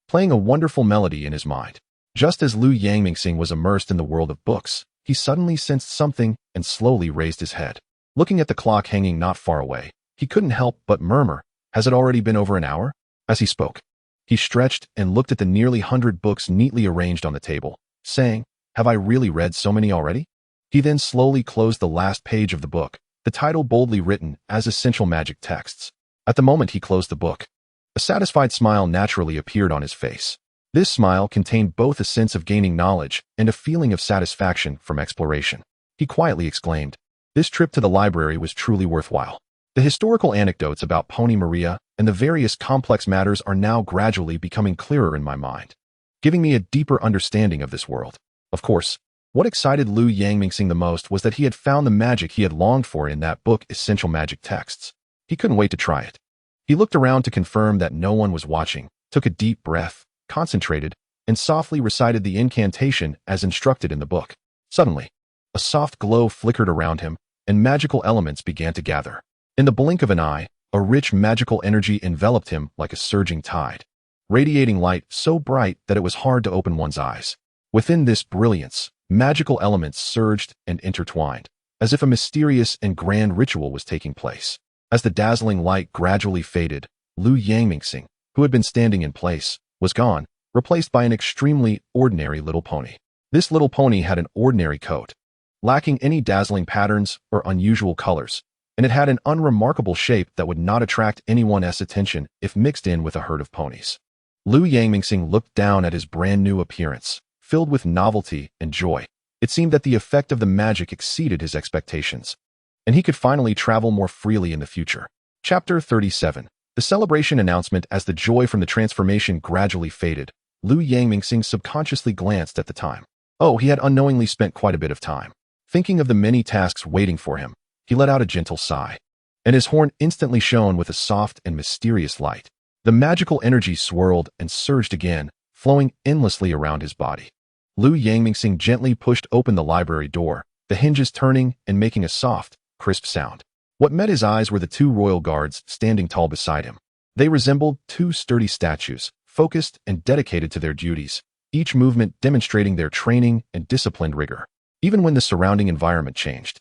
Speaker 1: playing a wonderful melody in his mind. Just as Lu Yangmingxing was immersed in the world of books, he suddenly sensed something and slowly raised his head. Looking at the clock hanging not far away, he couldn't help but murmur, "Has it already been over an hour?" As he spoke, he stretched and looked at the nearly 100 books neatly arranged on the table, saying, "Have I really read so many already?" He then slowly closed the last page of the book, the title boldly written as essential magic texts. At the moment he closed the book, a satisfied smile naturally appeared on his face. This smile contained both a sense of gaining knowledge and a feeling of satisfaction from exploration. He quietly exclaimed, "This trip to the library was truly worthwhile. The historical anecdotes about Pony Maria and the various complex matters are now gradually becoming clearer in my mind, giving me a deeper understanding of this world." Of course, what excited Lu Yangmingxing the most was that he had found the magic he had longed for in that book, Essential Magic Texts. He couldn't wait to try it. He looked around to confirm that no one was watching, took a deep breath, concentrated, and softly recited the incantation as instructed in the book. Suddenly, a soft glow flickered around him, and magical elements began to gather. In the blink of an eye, a rich magical energy enveloped him like a surging tide, radiating light so bright that it was hard to open one's eyes. Within this brilliance, magical elements surged and intertwined, as if a mysterious and grand ritual was taking place. As the dazzling light gradually faded, Lu Yangmingxing, who had been standing in place, was gone, replaced by an extremely ordinary little pony. This little pony had an ordinary coat, lacking any dazzling patterns or unusual colors, and it had an unremarkable shape that would not attract anyone's attention if mixed in with a herd of ponies. Lu Yangmingxing looked down at his brand-new appearance, filled with novelty and joy. It seemed that the effect of the magic exceeded his expectations, and he could finally travel more freely in the future. Chapter 37. The celebration announcement. As the joy from the transformation gradually faded, Lu Yangmingxing subconsciously glanced at the time. Oh, he had unknowingly spent quite a bit of time. Thinking of the many tasks waiting for him, he let out a gentle sigh, and his horn instantly shone with a soft and mysterious light. The magical energy swirled and surged again, flowing endlessly around his body. Lu Yangmingxing gently pushed open the library door, the hinges turning and making a soft, crisp sound. What met his eyes were the two royal guards standing tall beside him. They resembled two sturdy statues, focused and dedicated to their duties, each movement demonstrating their training and disciplined rigor. Even when the surrounding environment changed,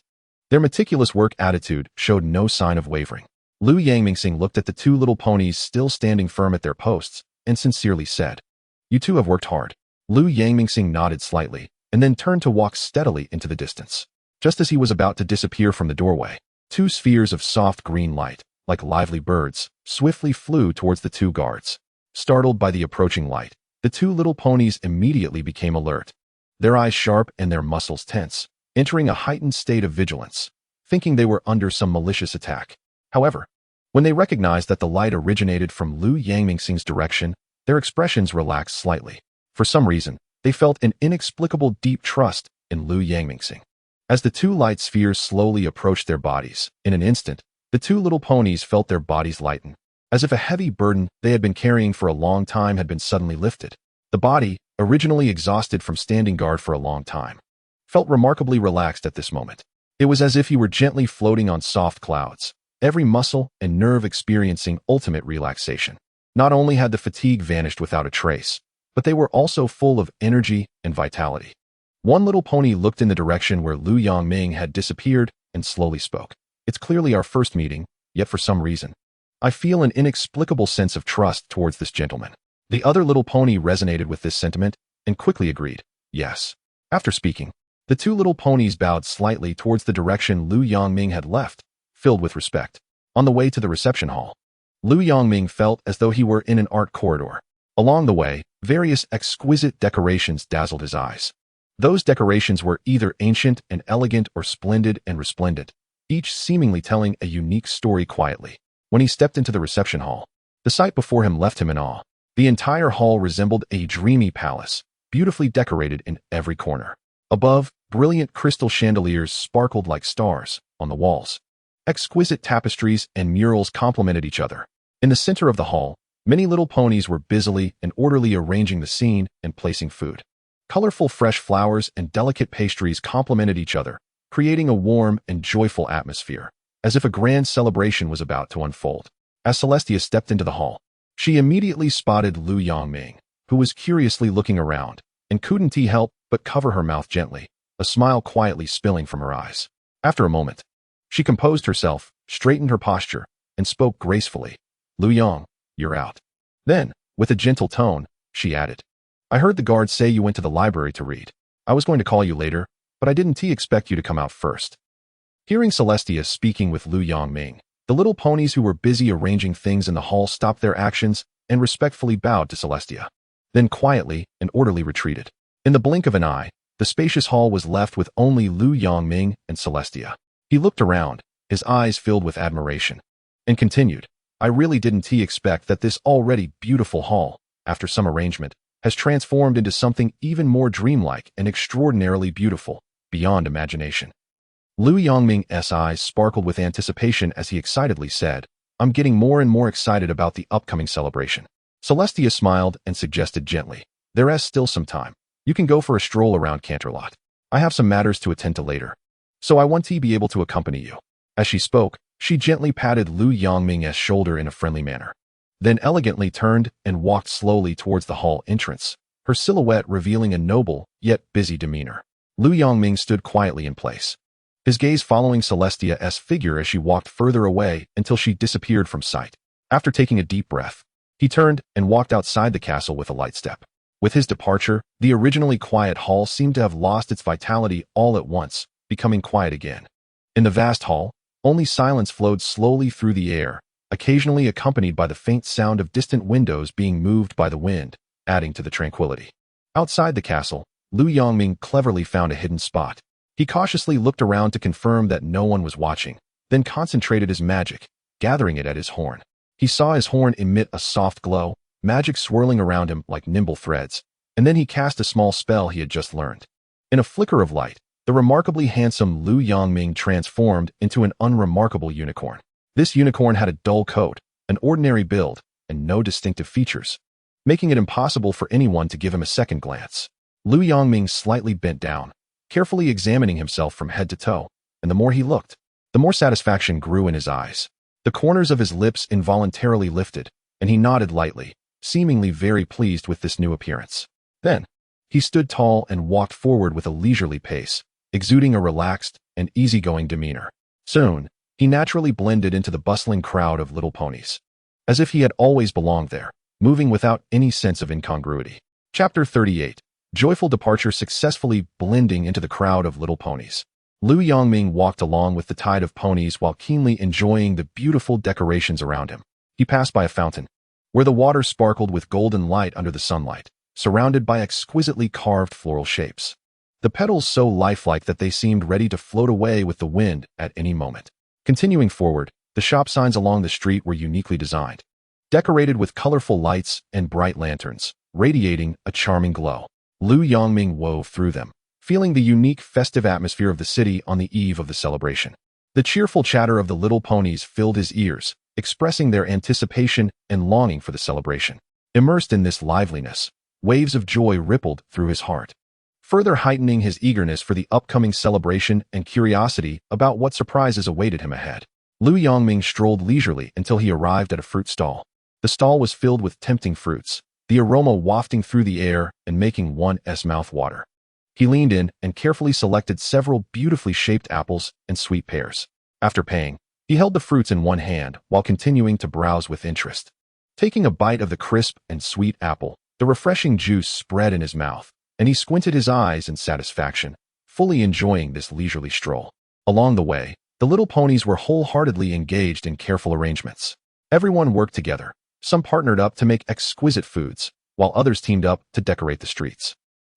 Speaker 1: their meticulous work attitude showed no sign of wavering. Lu Yangmingxing looked at the two little ponies still standing firm at their posts and sincerely said, "You two have worked hard." Lu Yangmingxing nodded slightly and then turned to walk steadily into the distance. Just as he was about to disappear from the doorway, two spheres of soft green light, like lively birds, swiftly flew towards the two guards. Startled by the approaching light, the two little ponies immediately became alert, their eyes sharp and their muscles tense, entering a heightened state of vigilance, thinking they were under some malicious attack. However, when they recognized that the light originated from Lu Yangmingxing's direction, their expressions relaxed slightly. For some reason, they felt an inexplicable deep trust in Lu Yangmingxing. As the two light spheres slowly approached their bodies, in an instant, the two little ponies felt their bodies lighten, as if a heavy burden they had been carrying for a long time had been suddenly lifted. The body, originally exhausted from standing guard for a long time, felt remarkably relaxed at this moment. It was as if he were gently floating on soft clouds, every muscle and nerve experiencing ultimate relaxation. Not only had the fatigue vanished without a trace, but they were also full of energy and vitality. One little pony looked in the direction where Lu Yangming had disappeared and slowly spoke. "It's clearly our first meeting, yet for some reason, I feel an inexplicable sense of trust towards this gentleman." The other little pony resonated with this sentiment and quickly agreed, "Yes." After speaking, the two little ponies bowed slightly towards the direction Lu Yangming had left, filled with respect. On the way to the reception hall, Lu Yangming felt as though he were in an art corridor. Along the way, various exquisite decorations dazzled his eyes. Those decorations were either ancient and elegant or splendid and resplendent, each seemingly telling a unique story quietly. When he stepped into the reception hall, the sight before him left him in awe. The entire hall resembled a dreamy palace, beautifully decorated in every corner. Above, brilliant crystal chandeliers sparkled like stars on the walls. Exquisite tapestries and murals complemented each other. In the center of the hall, many little ponies were busily and orderly arranging the scene and placing food. Colorful fresh flowers and delicate pastries complemented each other, creating a warm and joyful atmosphere, as if a grand celebration was about to unfold. As Celestia stepped into the hall, she immediately spotted Lu Yangming, who was curiously looking around, and couldn't help but cover her mouth gently, a smile quietly spilling from her eyes. After a moment, she composed herself, straightened her posture, and spoke gracefully. "Lu Yang, you're out." Then, with a gentle tone, she added, "I heard the guards say you went to the library to read. I was going to call you later, but I didn't expect you to come out first." Hearing Celestia speaking with Lu Yangming, the little ponies who were busy arranging things in the hall stopped their actions and respectfully bowed to Celestia. Then quietly and orderly retreated. In the blink of an eye, the spacious hall was left with only Lu Yangming and Celestia. He looked around, his eyes filled with admiration, and continued, "I really didn't expect that this already beautiful hall, after some arrangement, has transformed into something even more dreamlike and extraordinarily beautiful, beyond imagination." Lu Yangming's eyes sparkled with anticipation as he excitedly said, "I'm getting more and more excited about the upcoming celebration." Celestia smiled and suggested gently, "There's still some time. You can go for a stroll around Canterlot. I have some matters to attend to later, so I want to be able to accompany you." As she spoke, she gently patted Lu Yangming's shoulder in a friendly manner, then elegantly turned and walked slowly towards the hall entrance, her silhouette revealing a noble yet busy demeanor. Lu Yangming stood quietly in place, his gaze following Celestia's figure as she walked further away until she disappeared from sight. After taking a deep breath, he turned and walked outside the castle with a light step. With his departure, the originally quiet hall seemed to have lost its vitality all at once, becoming quiet again. In the vast hall, Only silence flowed slowly through the air, occasionally accompanied by the faint sound of distant windows being moved by the wind, adding to the tranquility. Outside the castle, Lu Yongming cleverly found a hidden spot. He cautiously looked around to confirm that no one was watching, then concentrated his magic, gathering it at his horn. He saw his horn emit a soft glow, magic swirling around him like nimble threads, and then he cast a small spell he had just learned. In a flicker of light, the remarkably handsome Lu Yongming transformed into an unremarkable unicorn. This unicorn had a dull coat, an ordinary build, and no distinctive features, making it impossible for anyone to give him a second glance. Lu Yongming slightly bent down, carefully examining himself from head to toe, and the more he looked, the more satisfaction grew in his eyes. The corners of his lips involuntarily lifted, and he nodded lightly, seemingly very pleased with this new appearance. Then, he stood tall and walked forward with a leisurely pace, exuding a relaxed and easygoing demeanor. Soon, he naturally blended into the bustling crowd of little ponies, as if he had always belonged there, moving without any sense of incongruity. Chapter 38. Joyful departure. Successfully blending into the crowd of little ponies, Lu Yongming walked along with the tide of ponies while keenly enjoying the beautiful decorations around him. He passed by a fountain, where the water sparkled with golden light under the sunlight, surrounded by exquisitely carved floral shapes. The petals so lifelike that they seemed ready to float away with the wind at any moment. Continuing forward, the shop signs along the street were uniquely designed, decorated with colorful lights and bright lanterns, radiating a charming glow. Lu Yongming wove through them, feeling the unique festive atmosphere of the city on the eve of the celebration. The cheerful chatter of the little ponies filled his ears, expressing their anticipation and longing for the celebration. Immersed in this liveliness, waves of joy rippled through his heart, further heightening his eagerness for the upcoming celebration and curiosity about what surprises awaited him ahead. Lu Yongming strolled leisurely until he arrived at a fruit stall. The stall was filled with tempting fruits, the aroma wafting through the air and making one's mouth water. He leaned in and carefully selected several beautifully shaped apples and sweet pears. After paying, he held the fruits in one hand while continuing to browse with interest. Taking a bite of the crisp and sweet apple, the refreshing juice spread in his mouth, and he squinted his eyes in satisfaction, fully enjoying this leisurely stroll. Along the way, the little ponies were wholeheartedly engaged in careful arrangements. Everyone worked together. Some partnered up to make exquisite foods, while others teamed up to decorate the streets.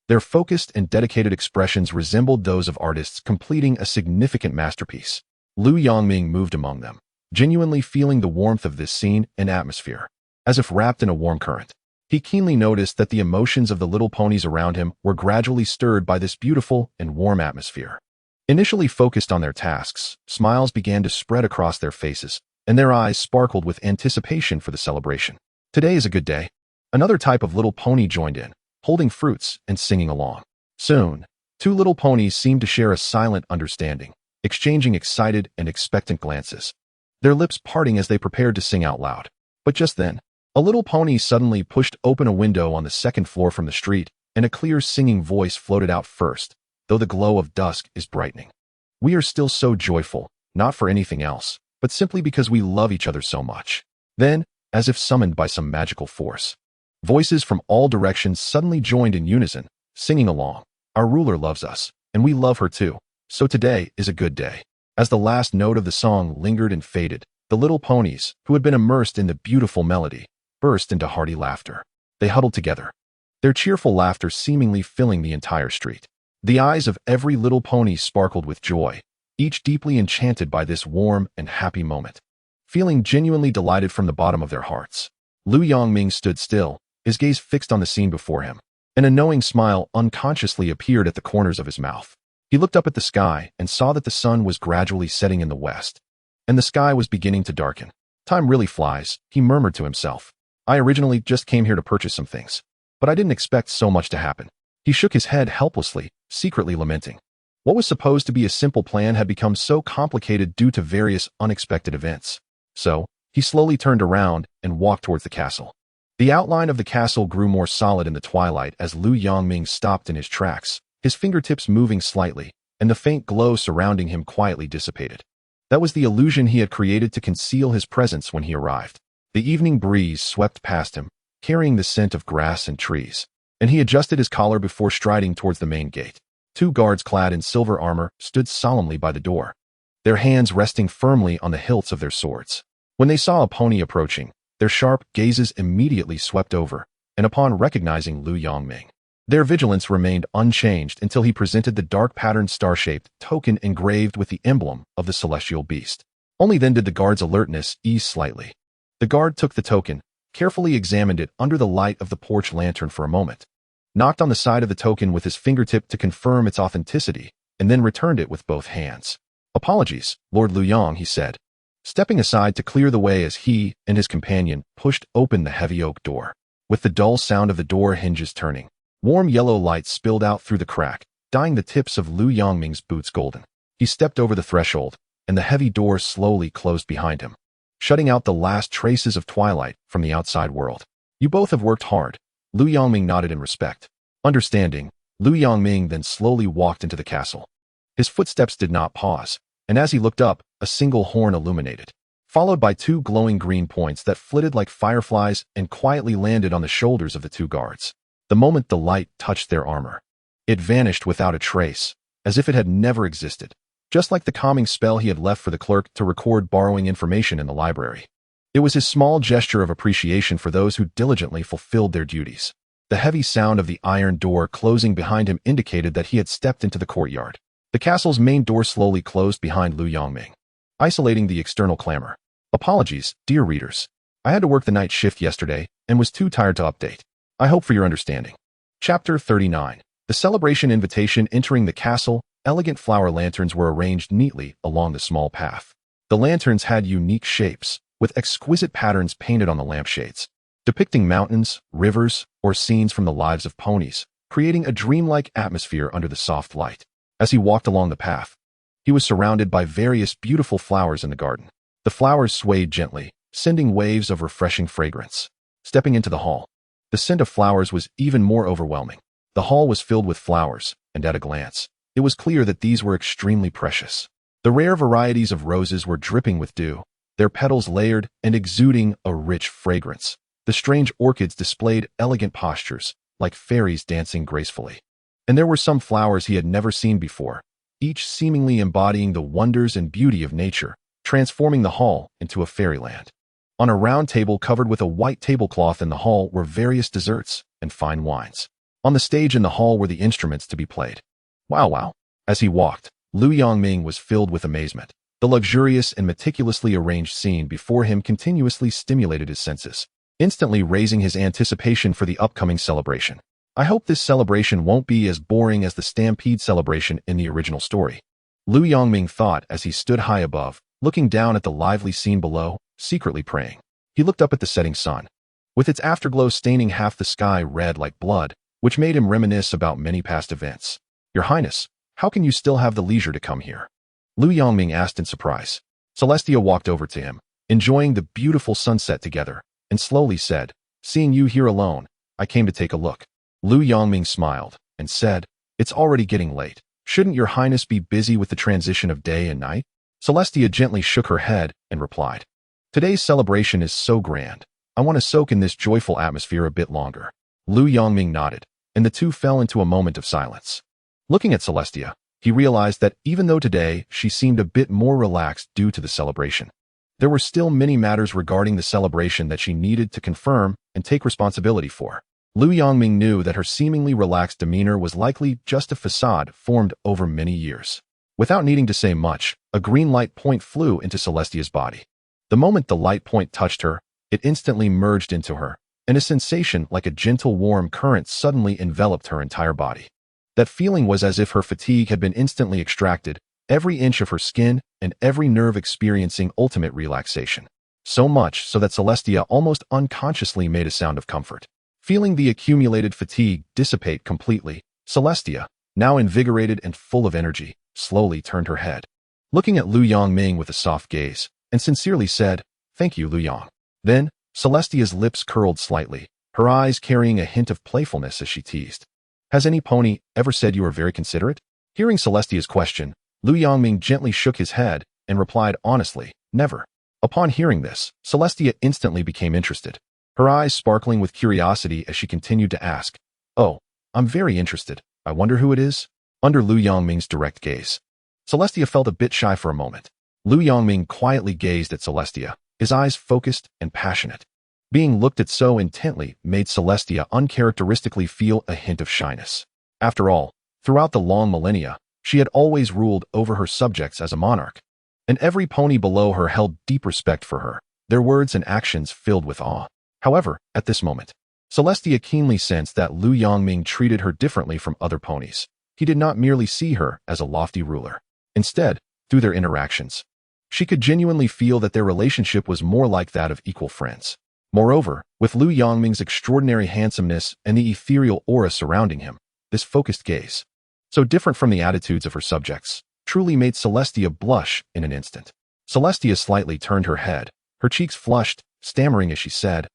Speaker 1: Their focused and dedicated expressions resembled those of artists completing a significant masterpiece. Lu Yongming moved among them, genuinely feeling the warmth of this scene and atmosphere, as if wrapped in a warm current. He keenly noticed that the emotions of the little ponies around him were gradually stirred by this beautiful and warm atmosphere. Initially focused on their tasks, smiles began to spread across their faces, and their eyes sparkled with anticipation for the celebration. Today is a good day. Another type of little pony joined in, holding fruits and singing along. Soon, two little ponies seemed to share a silent understanding, exchanging excited and expectant glances, their lips parting as they prepared to sing out loud. But just then, a little pony suddenly pushed open a window on the second floor from the street, and a clear singing voice floated out first, though the glow of dusk is brightening. We are still so joyful, not for anything else, but simply because we love each other so much. Then, as if summoned by some magical force, voices from all directions suddenly joined in unison, singing along. Our ruler loves us, and we love her too, so today is a good day. As the last note of the song lingered and faded, the little ponies, who had been immersed in the beautiful melody, burst into hearty laughter. They huddled together, their cheerful laughter seemingly filling the entire street. The eyes of every little pony sparkled with joy, each deeply enchanted by this warm and happy moment. Feeling genuinely delighted from the bottom of their hearts, Lu Yongming stood still, his gaze fixed on the scene before him, and a knowing smile unconsciously appeared at the corners of his mouth. He looked up at the sky and saw that the sun was gradually setting in the west, and the sky was beginning to darken. Time really flies, he murmured to himself. I originally just came here to purchase some things, but I didn't expect so much to happen. He shook his head helplessly, secretly lamenting. What was supposed to be a simple plan had become so complicated due to various unexpected events. So, he slowly turned around and walked towards the castle. The outline of the castle grew more solid in the twilight as Lu Yongming stopped in his tracks, his fingertips moving slightly, and the faint glow surrounding him quietly dissipated. That was the illusion he had created to conceal his presence when he arrived. The evening breeze swept past him, carrying the scent of grass and trees, and he adjusted his collar before striding towards the main gate. Two guards clad in silver armor stood solemnly by the door, their hands resting firmly on the hilts of their swords. When they saw a pony approaching, their sharp gazes immediately swept over, and upon recognizing Lu Yongming, their vigilance remained unchanged until he presented the dark-patterned star-shaped token engraved with the emblem of the celestial beast. Only then did the guard's alertness ease slightly. The guard took the token, carefully examined it under the light of the porch lantern for a moment, knocked on the side of the token with his fingertip to confirm its authenticity, and then returned it with both hands. "Apologies, Lord Lu Yong," he said, stepping aside to clear the way as he and his companion pushed open the heavy oak door. With the dull sound of the door hinges turning, warm yellow light spilled out through the crack, dyeing the tips of Lu Yongming's boots golden. He stepped over the threshold, and the heavy door slowly closed behind him, shutting out the last traces of twilight from the outside world. "You both have worked hard." Lu Yongming nodded in respect. Understanding, Lu Yongming then slowly walked into the castle. His footsteps did not pause, and as he looked up, a single horn illuminated, followed by two glowing green points that flitted like fireflies and quietly landed on the shoulders of the two guards. The moment the light touched their armor, it vanished without a trace, as if it had never existed, just like the calming spell he had left for the clerk to record borrowing information in the library. It was his small gesture of appreciation for those who diligently fulfilled their duties. The heavy sound of the iron door closing behind him indicated that he had stepped into the courtyard. The castle's main door slowly closed behind Lu Yongming, isolating the external clamor. "Apologies, dear readers. I had to work the night shift yesterday and was too tired to update. I hope for your understanding." Chapter 39. The celebration invitation. Entering the castle, elegant flower lanterns were arranged neatly along the small path. The lanterns had unique shapes, with exquisite patterns painted on the lampshades, depicting mountains, rivers, or scenes from the lives of ponies, creating a dreamlike atmosphere under the soft light. As he walked along the path, he was surrounded by various beautiful flowers in the garden. The flowers swayed gently, sending waves of refreshing fragrance. Stepping into the hall, the scent of flowers was even more overwhelming. The hall was filled with flowers, and at a glance, it was clear that these were extremely precious. The rare varieties of roses were dripping with dew, their petals layered and exuding a rich fragrance. The strange orchids displayed elegant postures, like fairies dancing gracefully. And there were some flowers he had never seen before, each seemingly embodying the wonders and beauty of nature, transforming the hall into a fairyland. On a round table covered with a white tablecloth in the hall were various desserts and fine wines. On the stage in the hall were the instruments to be played. Wow. As he walked, Lu Yongming was filled with amazement. The luxurious and meticulously arranged scene before him continuously stimulated his senses, instantly raising his anticipation for the upcoming celebration. "I hope this celebration won't be as boring as the Stampede celebration in the original story," Lu Yongming thought as he stood high above, looking down at the lively scene below, secretly praying. He looked up at the setting sun, with its afterglow staining half the sky red like blood, which made him reminisce about many past events. "Your Highness, how can you still have the leisure to come here?" Lu Yongming asked in surprise. Celestia walked over to him, enjoying the beautiful sunset together, and slowly said, "Seeing you here alone, I came to take a look." Lu Yongming smiled and said, "It's already getting late. Shouldn't your Highness be busy with the transition of day and night?" Celestia gently shook her head and replied, "Today's celebration is so grand. I want to soak in this joyful atmosphere a bit longer." Lu Yongming nodded, and the two fell into a moment of silence. Looking at Celestia, he realized that even though today she seemed a bit more relaxed due to the celebration, there were still many matters regarding the celebration that she needed to confirm and take responsibility for. Lu Yongming knew that her seemingly relaxed demeanor was likely just a facade formed over many years. Without needing to say much, a green light point flew into Celestia's body. The moment the light point touched her, it instantly merged into her, and a sensation like a gentle warm current suddenly enveloped her entire body. That feeling was as if her fatigue had been instantly extracted, every inch of her skin and every nerve experiencing ultimate relaxation. So much so that Celestia almost unconsciously made a sound of comfort. Feeling the accumulated fatigue dissipate completely, Celestia, now invigorated and full of energy, slowly turned her head, looking at Lu Yongming with a soft gaze, and sincerely said, "Thank you, Lu Yong." Then, Celestia's lips curled slightly, her eyes carrying a hint of playfulness as she teased, "Has any pony ever said you are very considerate?" Hearing Celestia's question, Lu Yongming gently shook his head and replied honestly, "Never." Upon hearing this, Celestia instantly became interested, her eyes sparkling with curiosity as she continued to ask, "Oh, I'm very interested. I wonder who it is?" Under Lu Yongming's direct gaze, Celestia felt a bit shy for a moment. Lu Yongming quietly gazed at Celestia, his eyes focused and passionate. Being looked at so intently made Celestia uncharacteristically feel a hint of shyness. After all, throughout the long millennia, she had always ruled over her subjects as a monarch, and every pony below her held deep respect for her, their words and actions filled with awe. However, at this moment, Celestia keenly sensed that Lu Yongming treated her differently from other ponies. He did not merely see her as a lofty ruler. Instead, through their interactions, she could genuinely feel that their relationship was more like that of equal friends. Moreover, with Lu Yongming's extraordinary handsomeness and the ethereal aura surrounding him, this focused gaze, so different from the attitudes of her subjects, truly made Celestia blush in an instant. Celestia slightly turned her head, her cheeks flushed, stammering as she said,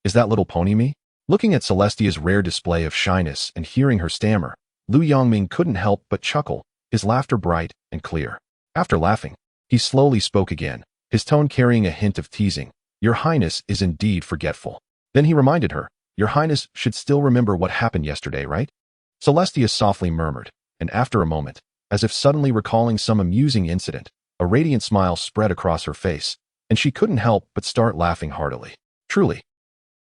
Speaker 1: Is that little pony me?" Looking at Celestia's rare display of shyness and hearing her stammer, Lu Yongming couldn't help but chuckle, his laughter bright and clear. After laughing, he slowly spoke again, his tone carrying a hint of teasing. "Your Highness is indeed forgetful." Then he reminded her, "Your Highness should still remember what happened yesterday, right?" Celestia softly murmured, and after a moment, as if suddenly recalling some amusing incident, a radiant smile spread across her face, and she couldn't help but start laughing heartily. Truly.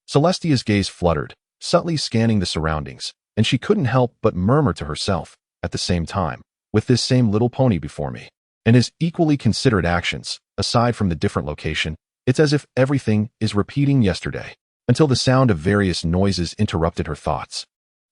Speaker 1: Celestia's gaze fluttered, subtly scanning the surroundings, and she couldn't help but murmur to herself, at the same time, "With this same little pony before me, and his equally considerate actions, aside from the different location, it's as if everything is repeating yesterday," until the sound of various noises interrupted her thoughts.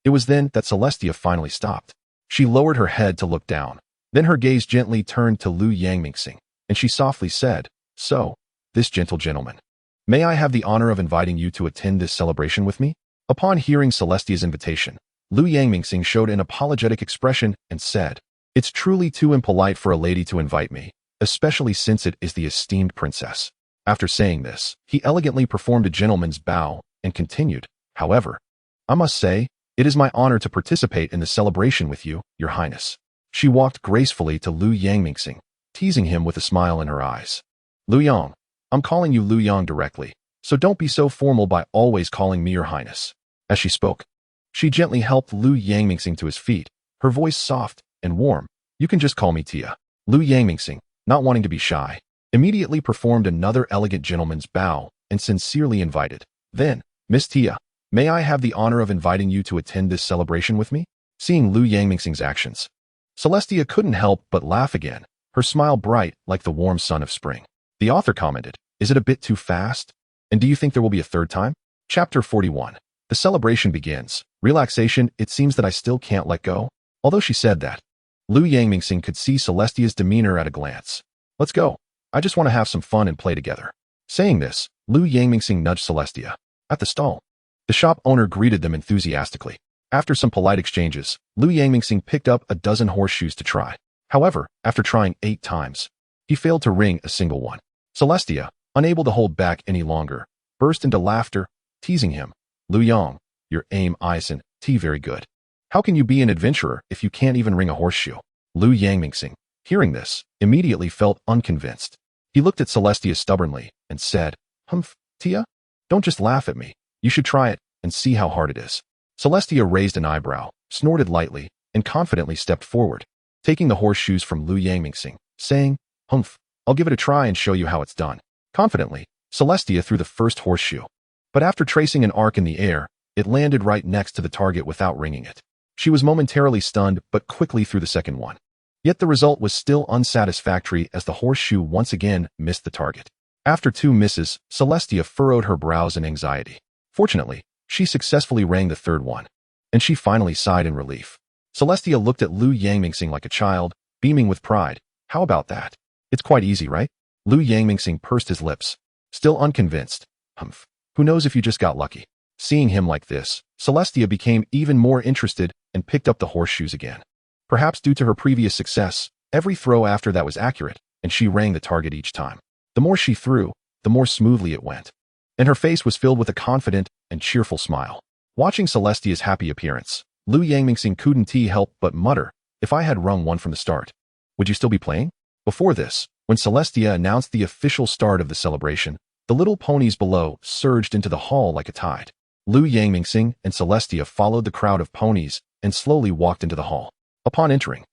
Speaker 1: It was then that Celestia finally stopped. She lowered her head to look down. Then her gaze gently turned to Lu Yangming, and she softly said, "So, this gentle gentleman, may I have the honor of inviting you to attend this celebration with me?" Upon hearing Celestia's invitation, Lu Yangming showed an apologetic expression and said, "It's truly too impolite for a lady to invite me, especially since it is the esteemed princess." After saying this, he elegantly performed a gentleman's bow and continued, "However, I must say, it is my honor to participate in the celebration with you, Your Highness." She walked gracefully to Lu Yangming, teasing him with a smile in her eyes. "Lu Yang, I'm calling you Lu Yang directly, so don't be so formal by always calling me Your Highness." As she spoke, she gently helped Lu Yangming to his feet, her voice soft and warm. "You can just call me Tia." Lu Yangming, not wanting to be shy, immediately performed another elegant gentleman's bow and sincerely invited, "Then, Miss Tia, may I have the honor of inviting you to attend this celebration with me?" Seeing Lu Yangming's actions, Celestia couldn't help but laugh again, her smile bright like the warm sun of spring. The author commented, "Is it a bit too fast? And do you think there will be a third time?" Chapter 41. The celebration begins. Relaxation, it seems that I still can't let go. Although she said that, Lu Yangming could see Celestia's demeanor at a glance. "Let's go. I just want to have some fun and play together." Saying this, Lu Yangming nudged Celestia. At the stall, the shop owner greeted them enthusiastically. After some polite exchanges, Lu Yangming picked up a dozen horseshoes to try. However, after trying 8 times, he failed to ring a single one. Celestia, unable to hold back any longer, burst into laughter, teasing him. "Lu Yang, your aim isn't very good. How can you be an adventurer if you can't even ring a horseshoe?" Lu Yangming, hearing this, immediately felt unconvinced. He looked at Celestia stubbornly and said, "Humph, Tia? Don't just laugh at me. You should try it and see how hard it is." Celestia raised an eyebrow, snorted lightly, and confidently stepped forward, taking the horseshoes from Lu Yangming, saying, "Humph, I'll give it a try and show you how it's done." Confidently, Celestia threw the first horseshoe. But after tracing an arc in the air, it landed right next to the target without ringing it. She was momentarily stunned but quickly threw the second one. Yet the result was still unsatisfactory as the horseshoe once again missed the target. After 2 misses, Celestia furrowed her brows in anxiety. Fortunately, she successfully rang the third one, and she finally sighed in relief. Celestia looked at Lu Yangming like a child, beaming with pride. "How about that? It's quite easy, right?" Lu Yangming pursed his lips, still unconvinced. "Humph, who knows if you just got lucky." Seeing him like this, Celestia became even more interested and picked up the horseshoes again. Perhaps due to her previous success, every throw after that was accurate, and she rang the target each time. The more she threw, the more smoothly it went, and her face was filled with a confident and cheerful smile. Watching Celestia's happy appearance, Lu Yangming couldn't help but mutter, "If I had rung one from the start, would you still be playing?" Before this, when Celestia announced the official start of the celebration, the little ponies below surged into the hall like a tide. Lu Yangming and Celestia followed the crowd of ponies and slowly walked into the hall. Upon entering,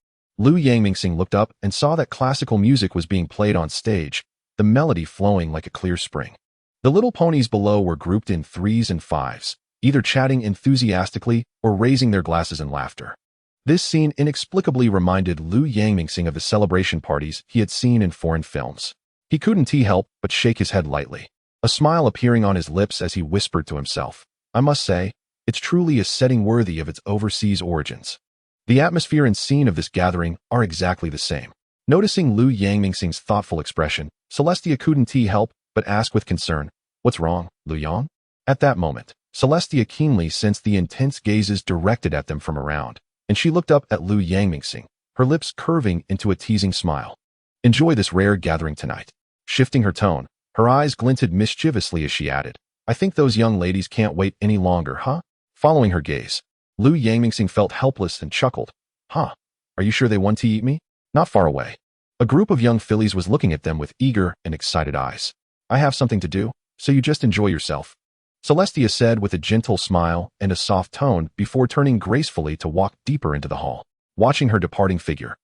Speaker 1: Lu Yangmingxing looked up and saw that classical music was being played on stage, the melody flowing like a clear spring. The little ponies below were grouped in threes and fives, either chatting enthusiastically or raising their glasses in laughter. This scene inexplicably reminded Lu Yangmingxing of the celebration parties he had seen in foreign films. He couldn't help but shake his head lightly, a smile appearing on his lips as he whispered to himself, "I must say, it's truly a setting worthy of its overseas origins." The atmosphere and scene of this gathering are exactly the same. Noticing Lu Yangmingxing's thoughtful expression, Celestia couldn't help but ask with concern, "What's wrong, Lu Yang?" At that moment, Celestia keenly sensed the intense gazes directed at them from around, and she looked up at Lu Yangmingxing, her lips curving into a teasing smile. "Enjoy this rare gathering tonight." Shifting her tone, her eyes glinted mischievously as she added, "I think those young ladies can't wait any longer, huh?" Following her gaze, Lu Yangmingxing felt helpless and chuckled. "Huh? Are you sure they want to eat me?" Not far away, a group of young fillies was looking at them with eager and excited eyes. "I have something to do, so you just enjoy yourself," Celestia said with a gentle smile and a soft tone before turning gracefully to walk deeper into the hall. Watching her departing figure,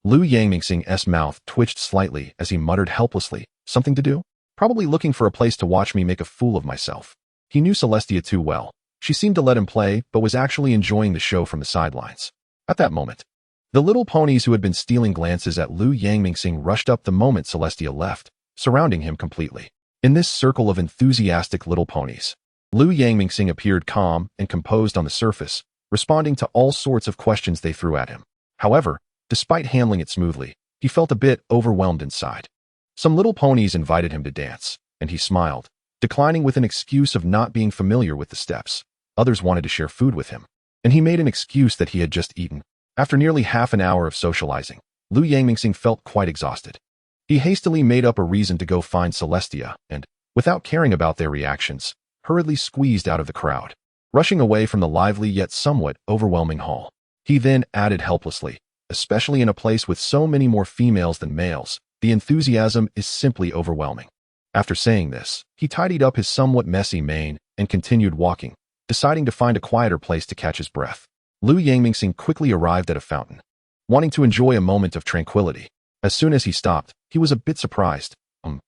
Speaker 1: Lu Yangmingxing's mouth twitched slightly as he muttered helplessly, "Something to do? Probably looking for a place to watch me make a fool of myself." He knew Celestia too well. She seemed to let him play, but was actually enjoying the show from the sidelines. At that moment, the little ponies who had been stealing glances at Lu Yangmingxing rushed up the moment Celestia left, surrounding him completely. In this circle of enthusiastic little ponies, Lu Yangmingxing appeared calm and composed on the surface, responding to all sorts of questions they threw at him. However, despite handling it smoothly, he felt a bit overwhelmed inside. Some little ponies invited him to dance, and he smiled, declining with an excuse of not being familiar with the steps. Others wanted to share food with him, and he made an excuse that he had just eaten. After nearly half an hour of socializing, Lu Yangmingxing felt quite exhausted. He hastily made up a reason to go find Celestia and, without caring about their reactions, hurriedly squeezed out of the crowd, rushing away from the lively yet somewhat overwhelming hall. He then added helplessly, "Especially in a place with so many more females than males, the enthusiasm is simply overwhelming." After saying this, he tidied up his somewhat messy mane and continued walking, deciding to find a quieter place to catch his breath. Lu Yangmingxing quickly arrived at a fountain, wanting to enjoy a moment of tranquility. As soon as he stopped, he was a bit surprised.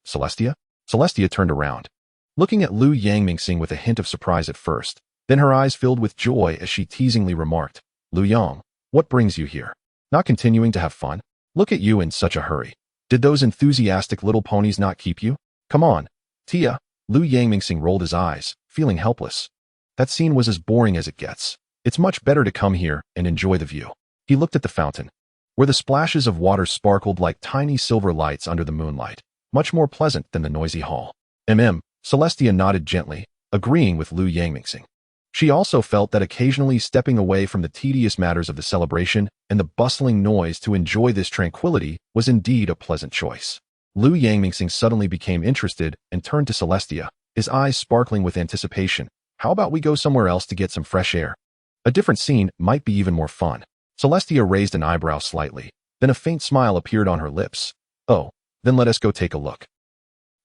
Speaker 1: Celestia?" Celestia turned around, looking at Lu Yangmingxing with a hint of surprise at first. Then her eyes filled with joy as she teasingly remarked, "Lu Yang, what brings you here? Not continuing to have fun? Look at you in such a hurry. Did those enthusiastic little ponies not keep you? Come on, Tia." Lu Yangmingxing rolled his eyes, feeling helpless. That scene was as boring as it gets. It's much better to come here and enjoy the view. He looked at the fountain, where the splashes of water sparkled like tiny silver lights under the moonlight, much more pleasant than the noisy hall. Celestia nodded gently, agreeing with Lu Yangmingxing. She also felt that occasionally stepping away from the tedious matters of the celebration and the bustling noise to enjoy this tranquility was indeed a pleasant choice. Lu Yangmingxing suddenly became interested and turned to Celestia, his eyes sparkling with anticipation. "How about we go somewhere else to get some fresh air? A different scene might be even more fun." Celestia raised an eyebrow slightly, then a faint smile appeared on her lips. "Oh, then let us go take a look."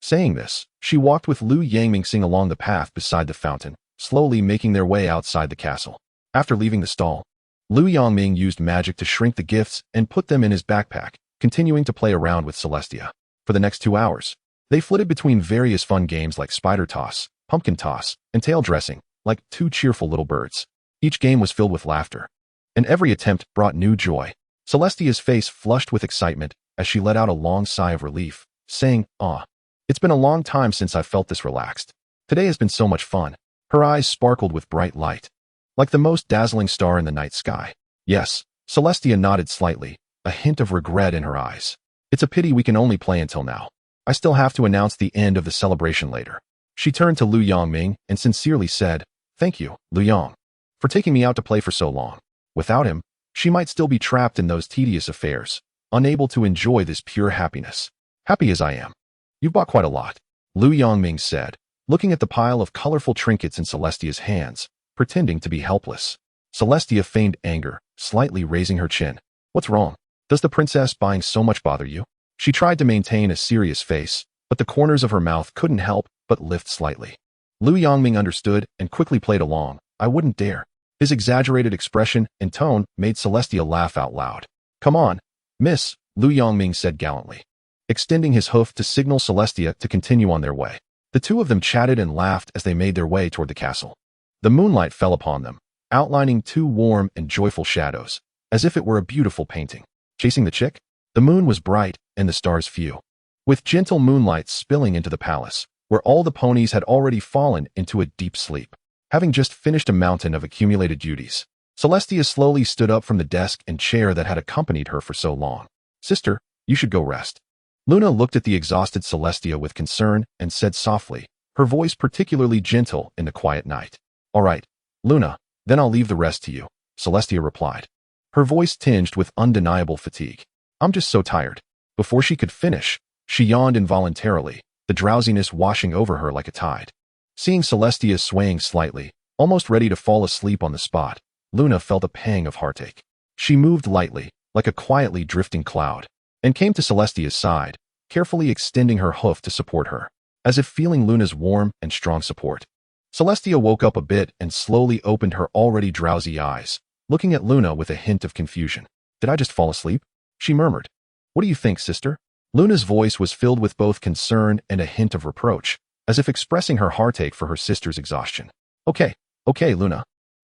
Speaker 1: Saying this, she walked with Lu Yangmingxing along the path beside the fountain, slowly making their way outside the castle. After leaving the stall, Lu Yangming used magic to shrink the gifts and put them in his backpack, continuing to play around with Celestia. For the next 2 hours, they flitted between various fun games like spider toss, pumpkin toss, and tail dressing, like two cheerful little birds. Each game was filled with laughter, and every attempt brought new joy. Celestia's face flushed with excitement as she let out a long sigh of relief, saying, "Ah, it's been a long time since I felt this relaxed. Today has been so much fun." Her eyes sparkled with bright light, like the most dazzling star in the night sky. "Yes," Celestia nodded slightly, a hint of regret in her eyes. "It's a pity we can only play until now. I still have to announce the end of the celebration later." She turned to Lu Yangming and sincerely said, "Thank you, Lu Yang, for taking me out to play for so long. Without him, she might still be trapped in those tedious affairs, unable to enjoy this pure happiness. Happy as I am. You've bought quite a lot," Lu Yangming said, looking at the pile of colorful trinkets in Celestia's hands, pretending to be helpless. Celestia feigned anger, slightly raising her chin. "What's wrong? Does the princess buying so much bother you?" She tried to maintain a serious face, but the corners of her mouth couldn't help but lift slightly. Lu Yangming understood and quickly played along. "I wouldn't dare." His exaggerated expression and tone made Celestia laugh out loud. "Come on, Miss, Lu Yongming said gallantly, extending his hoof to signal Celestia to continue on their way. The two of them chatted and laughed as they made their way toward the castle. The moonlight fell upon them, outlining two warm and joyful shadows, as if it were a beautiful painting. Chasing the chick? The moon was bright and the stars few, with gentle moonlight spilling into the palace, where all the ponies had already fallen into a deep sleep. Having just finished a mountain of accumulated duties, Celestia slowly stood up from the desk and chair that had accompanied her for so long. Sister, you should go rest. Luna looked at the exhausted Celestia with concern and said softly, her voice particularly gentle in the quiet night. All right, Luna, then I'll leave the rest to you, Celestia replied, her voice tinged with undeniable fatigue. I'm just so tired. Before she could finish, she yawned involuntarily, the drowsiness washing over her like a tide. Seeing Celestia swaying slightly, almost ready to fall asleep on the spot, Luna felt a pang of heartache. She moved lightly, like a quietly drifting cloud, and came to Celestia's side, carefully extending her hoof to support her, as if feeling Luna's warm and strong support. Celestia woke up a bit and slowly opened her already drowsy eyes, looking at Luna with a hint of confusion. Did I just fall asleep? She murmured. What do you think, sister? Luna's voice was filled with both concern and a hint of reproach, as if expressing her heartache for her sister's exhaustion. Okay, Luna.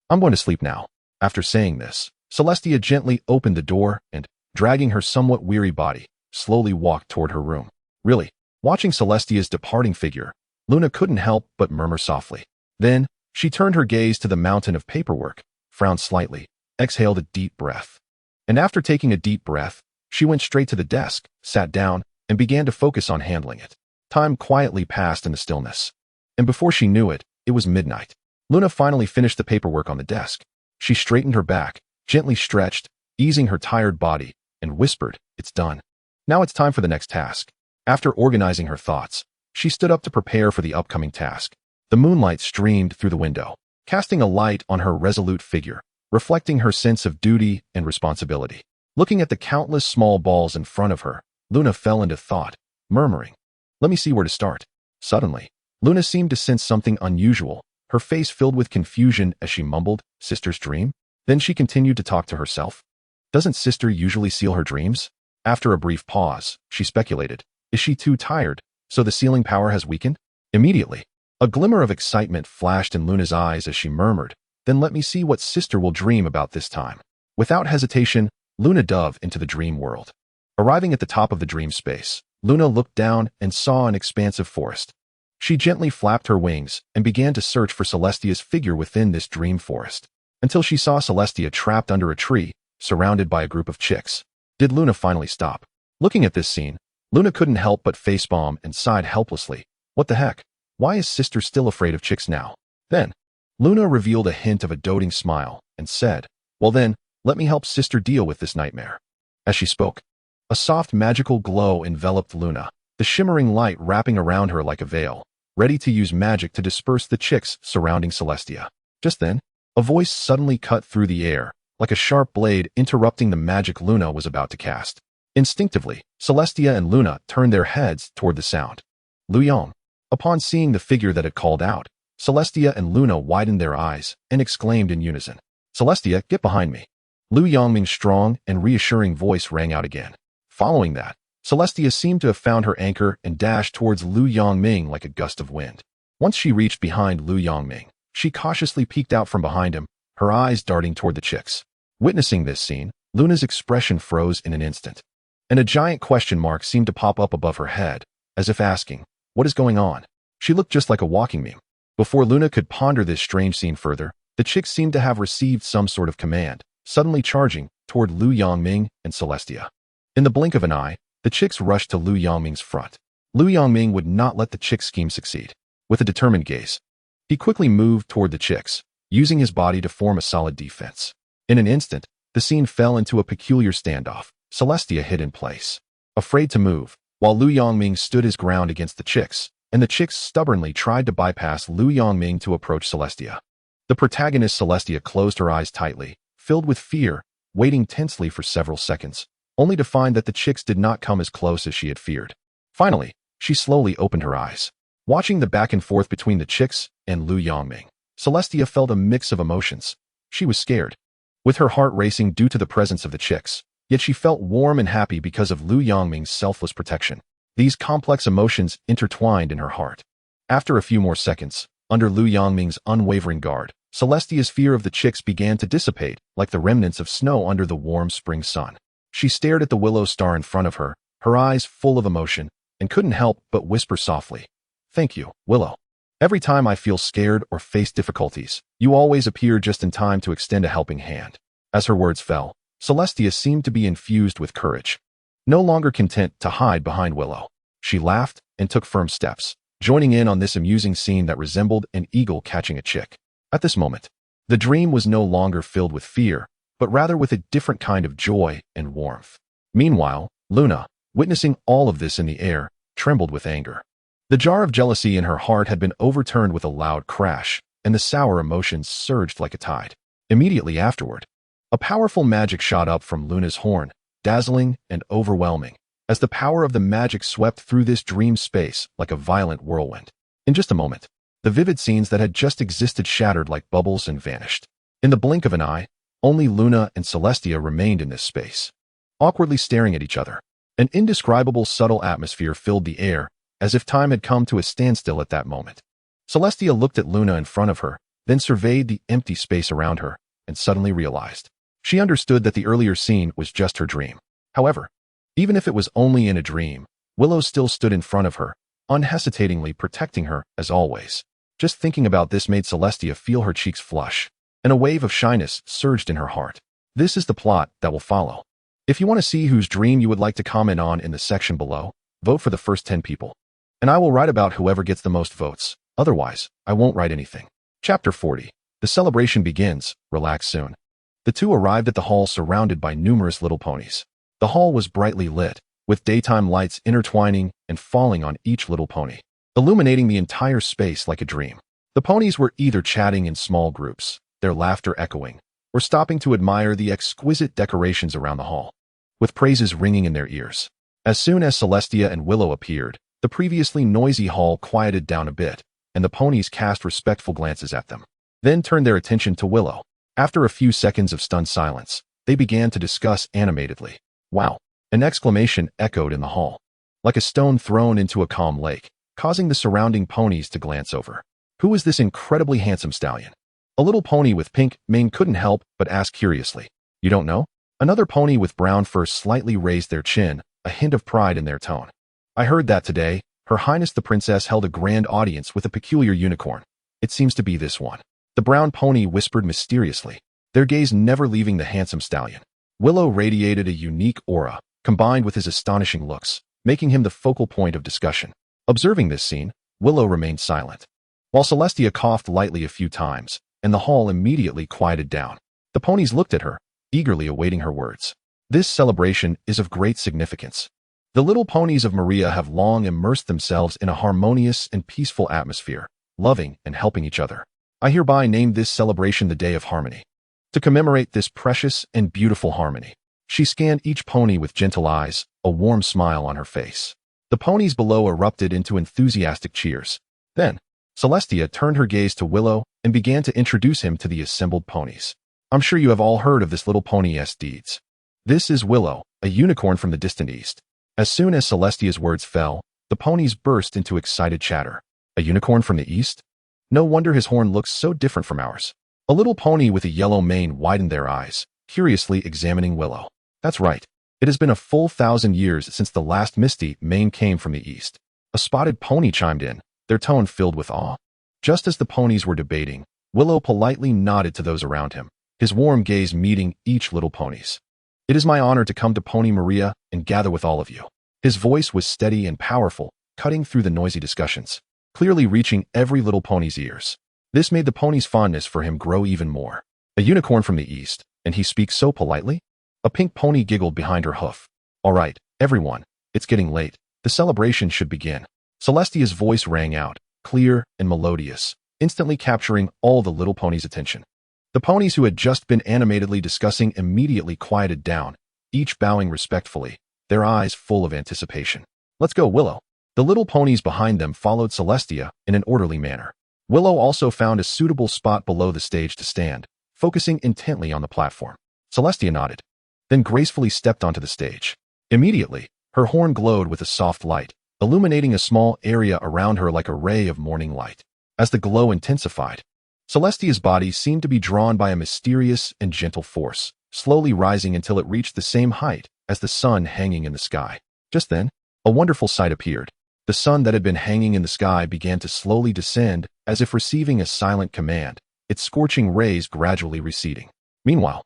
Speaker 1: I'm going to sleep now. After saying this, Celestia gently opened the door and, dragging her somewhat weary body, slowly walked toward her room. Really, watching Celestia's departing figure, Luna couldn't help but murmur softly. Then, she turned her gaze to the mountain of paperwork, frowned slightly, exhaled a deep breath. And after taking a deep breath, she went straight to the desk, sat down, and began to focus on handling it. Time quietly passed in the stillness. And before she knew it, it was midnight. Luna finally finished the paperwork on the desk. She straightened her back, gently stretched, easing her tired body, and whispered, "It's done. Now it's time for the next task." After organizing her thoughts, she stood up to prepare for the upcoming task. The moonlight streamed through the window, casting a light on her resolute figure, reflecting her sense of duty and responsibility. Looking at the countless small balls in front of her, Luna fell into thought, murmuring, "Let me see where to start." Suddenly, Luna seemed to sense something unusual, her face filled with confusion as she mumbled, "Sister's dream?" Then she continued to talk to herself. Doesn't sister usually seal her dreams? After a brief pause, she speculated, is she too tired, so the sealing power has weakened? Immediately, a glimmer of excitement flashed in Luna's eyes as she murmured, "Then let me see what sister will dream about this time." Without hesitation, Luna dove into the dream world. Arriving at the top of the dream space, Luna looked down and saw an expansive forest. She gently flapped her wings and began to search for Celestia's figure within this dream forest, until she saw Celestia trapped under a tree, surrounded by a group of chicks. Did Luna finally stop? Looking at this scene, Luna couldn't help but facepalm and sighed helplessly. What the heck? Why is sister still afraid of chicks now? Then, Luna revealed a hint of a doting smile and said, "Well then, let me help sister deal with this nightmare." As she spoke, a soft magical glow enveloped Luna, the shimmering light wrapping around her like a veil, ready to use magic to disperse the chicks surrounding Celestia. Just then, a voice suddenly cut through the air, like a sharp blade interrupting the magic Luna was about to cast. Instinctively, Celestia and Luna turned their heads toward the sound. Lu Yong. Upon seeing the figure that had called out, Celestia and Luna widened their eyes and exclaimed in unison, "Celestia, get behind me." Lu Yongming's strong and reassuring voice rang out again. Following that, Celestia seemed to have found her anchor and dashed towards Lu Yongming like a gust of wind. Once she reached behind Lu Yongming, she cautiously peeked out from behind him, her eyes darting toward the chicks. Witnessing this scene, Luna's expression froze in an instant, and a giant question mark seemed to pop up above her head, as if asking, "What is going on?" She looked just like a walking meme. Before Luna could ponder this strange scene further, the chicks seemed to have received some sort of command, suddenly charging toward Lu Yongming and Celestia. In the blink of an eye, the chicks rushed to Lu Yongming's front. Lu Yongming would not let the chick scheme succeed. With a determined gaze, he quickly moved toward the chicks, using his body to form a solid defense. In an instant, the scene fell into a peculiar standoff. Celestia hid in place, afraid to move, while Lu Yongming stood his ground against the chicks, and the chicks stubbornly tried to bypass Lu Yongming to approach Celestia. The protagonist Celestia closed her eyes tightly, filled with fear, waiting tensely for several seconds, only to find that the chicks did not come as close as she had feared. Finally, she slowly opened her eyes. Watching the back and forth between the chicks and Lu Yongming, Celestia felt a mix of emotions. She was scared, with her heart racing due to the presence of the chicks, Yet she felt warm and happy because of Lu Yangming's selfless protection. These complex emotions intertwined in her heart. After a few more seconds, under Lu Yangming's unwavering guard, Celestia's fear of the chicks began to dissipate like the remnants of snow under the warm spring sun. She stared at the willow star in front of her, her eyes full of emotion, and couldn't help but whisper softly, "Thank you, Willow. Every time I feel scared or face difficulties, you always appear just in time to extend a helping hand." As her words fell, Celestia seemed to be infused with courage. No longer content to hide behind Willow, she laughed and took firm steps, joining in on this amusing scene that resembled an eagle catching a chick. At this moment, the dream was no longer filled with fear, but rather with a different kind of joy and warmth. Meanwhile, Luna, witnessing all of this in the air, trembled with anger. The jar of jealousy in her heart had been overturned with a loud crash, and the sour emotions surged like a tide. Immediately afterward, a powerful magic shot up from Luna's horn, dazzling and overwhelming, as the power of the magic swept through this dream space like a violent whirlwind. In just a moment, the vivid scenes that had just existed shattered like bubbles and vanished. In the blink of an eye, only Luna and Celestia remained in this space, awkwardly staring at each other. An indescribable subtle atmosphere filled the air, as if time had come to a standstill at that moment. Celestia looked at Luna in front of her, then surveyed the empty space around her, and suddenly realized. She understood that the earlier scene was just her dream. However, even if it was only in a dream, Willow still stood in front of her, unhesitatingly protecting her as always. Just thinking about this made Celestia feel her cheeks flush, and a wave of shyness surged in her heart. This is the plot that will follow. If you want to see whose dream you would like to comment on in the section below, vote for the first 10 people. And I will write about whoever gets the most votes. Otherwise, I won't write anything. Chapter 40. The celebration begins. Relax soon. The two arrived at the hall surrounded by numerous little ponies. The hall was brightly lit, with daytime lights intertwining and falling on each little pony, illuminating the entire space like a dream. The ponies were either chatting in small groups, their laughter echoing, or stopping to admire the exquisite decorations around the hall, with praises ringing in their ears. As soon as Celestia and Willow appeared, the previously noisy hall quieted down a bit, and the ponies cast respectful glances at them, then turned their attention to Willow. After a few seconds of stunned silence, they began to discuss animatedly. "Wow!" An exclamation echoed in the hall, like a stone thrown into a calm lake, causing the surrounding ponies to glance over. Who is this incredibly handsome stallion? A little pony with pink mane couldn't help but ask curiously. "You don't know?" Another pony with brown fur slightly raised their chin, a hint of pride in their tone. "I heard that today, Her Highness the Princess held a grand audience with a peculiar unicorn. It seems to be this one." The brown pony whispered mysteriously, their gaze never leaving the handsome stallion. Willow radiated a unique aura, combined with his astonishing looks, making him the focal point of discussion. Observing this scene, Willow remained silent, while Celestia coughed lightly a few times, and the hall immediately quieted down. The ponies looked at her, eagerly awaiting her words. This celebration is of great significance. The little ponies of Maria have long immersed themselves in a harmonious and peaceful atmosphere, loving and helping each other. I hereby name this celebration the Day of Harmony. To commemorate this precious and beautiful harmony, she scanned each pony with gentle eyes, a warm smile on her face. The ponies below erupted into enthusiastic cheers. Then, Celestia turned her gaze to Willow and began to introduce him to the assembled ponies. "I'm sure you have all heard of this little pony's deeds. This is Willow, a unicorn from the distant east." As soon as Celestia's words fell, the ponies burst into excited chatter. "A unicorn from the east? No wonder his horn looks so different from ours." A little pony with a yellow mane widened their eyes, curiously examining Willow. "That's right. It has been a full 1,000 years since the last misty mane came from the east." A spotted pony chimed in, their tone filled with awe. Just as the ponies were debating, Willow politely nodded to those around him, his warm gaze meeting each little pony's. "It is my honor to come to Pony Maria and gather with all of you." His voice was steady and powerful, cutting through the noisy discussions, clearly reaching every little pony's ears. This made the pony's fondness for him grow even more. "A unicorn from the east, and he speaks so politely?" A pink pony giggled behind her hoof. "All right, everyone, it's getting late. The celebration should begin." Celestia's voice rang out, clear and melodious, instantly capturing all the little ponies' attention. The ponies who had just been animatedly discussing immediately quieted down, each bowing respectfully, their eyes full of anticipation. "Let's go, Willow." The little ponies behind them followed Celestia in an orderly manner. Willow also found a suitable spot below the stage to stand, focusing intently on the platform. Celestia nodded, then gracefully stepped onto the stage. Immediately, her horn glowed with a soft light, illuminating a small area around her like a ray of morning light. As the glow intensified, Celestia's body seemed to be drawn by a mysterious and gentle force, slowly rising until it reached the same height as the sun hanging in the sky. Just then, a wonderful sight appeared. The sun that had been hanging in the sky began to slowly descend, as if receiving a silent command, its scorching rays gradually receding. Meanwhile,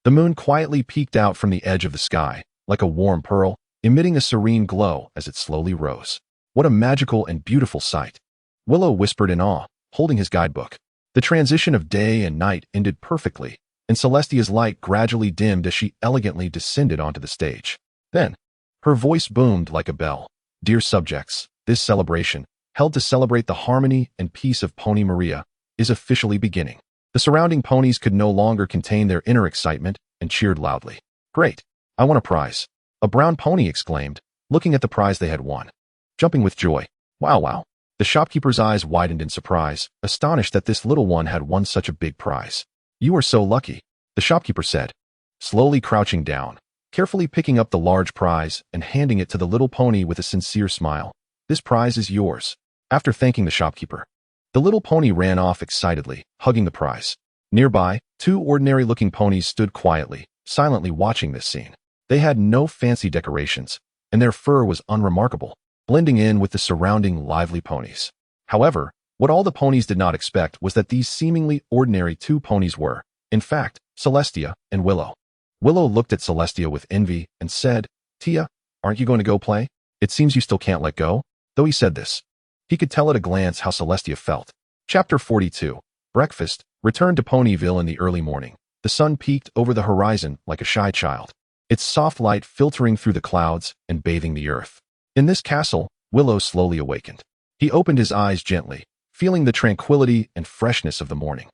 Speaker 1: the moon quietly peeked out from the edge of the sky, like a warm pearl, emitting a serene glow as it slowly rose. What a magical and beautiful sight! Willow whispered in awe, holding his guidebook. The transition of day and night ended perfectly, and Celestia's light gradually dimmed as she elegantly descended onto the stage. Then, her voice boomed like a bell. Dear subjects, this celebration, held to celebrate the harmony and peace of Pony Maria, is officially beginning. The surrounding ponies could no longer contain their inner excitement and cheered loudly. Great! I won a prize. A brown pony exclaimed, looking at the prize they had won. Jumping with joy. Wow. The shopkeeper's eyes widened in surprise, astonished that this little one had won such a big prize. You are so lucky, the shopkeeper said, slowly crouching down, carefully picking up the large prize and handing it to the little pony with a sincere smile. This prize is yours. After thanking the shopkeeper, the little pony ran off excitedly, hugging the prize. Nearby, two ordinary-looking ponies stood quietly, silently watching this scene. They had no fancy decorations, and their fur was unremarkable, blending in with the surrounding lively ponies. However, what all the ponies did not expect was that these seemingly ordinary two ponies were, in fact, Celestia and Willow. Willow looked at Celestia with envy and said, Tia, aren't you going to go play? It seems you still can't let go. Though he said this, he could tell at a glance how Celestia felt. Chapter 42. Breakfast returned to Ponyville in the early morning. The sun peeked over the horizon like a shy child, its soft light filtering through the clouds and bathing the earth. In this castle, Willow slowly awakened. He opened his eyes gently, feeling the tranquility and freshness of the morning.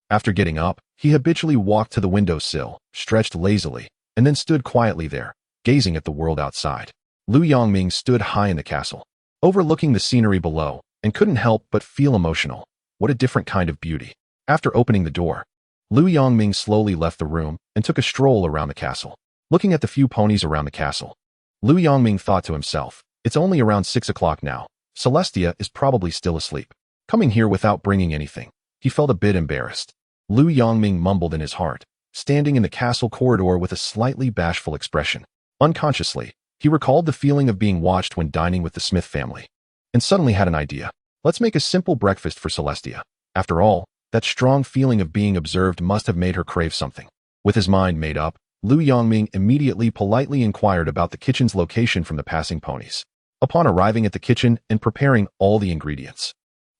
Speaker 1: After getting up, he habitually walked to the windowsill, stretched lazily, and then stood quietly there, gazing at the world outside. Lu Yongming stood high in the castle, overlooking the scenery below, and couldn't help but feel emotional. What a different kind of beauty. After opening the door, Lu Yongming slowly left the room and took a stroll around the castle. Looking at the few ponies around the castle, Lu Yongming thought to himself, it's only around 6 o'clock now. Celestia is probably still asleep. Coming here without bringing anything, he felt a bit embarrassed. Lu Yongming mumbled in his heart, standing in the castle corridor with a slightly bashful expression. Unconsciously, he recalled the feeling of being watched when dining with the Smith family, and suddenly had an idea. Let's make a simple breakfast for Celestia. After all, that strong feeling of being observed must have made her crave something. With his mind made up, Lu Yongming immediately politely inquired about the kitchen's location from the passing ponies. Upon arriving at the kitchen and preparing all the ingredients,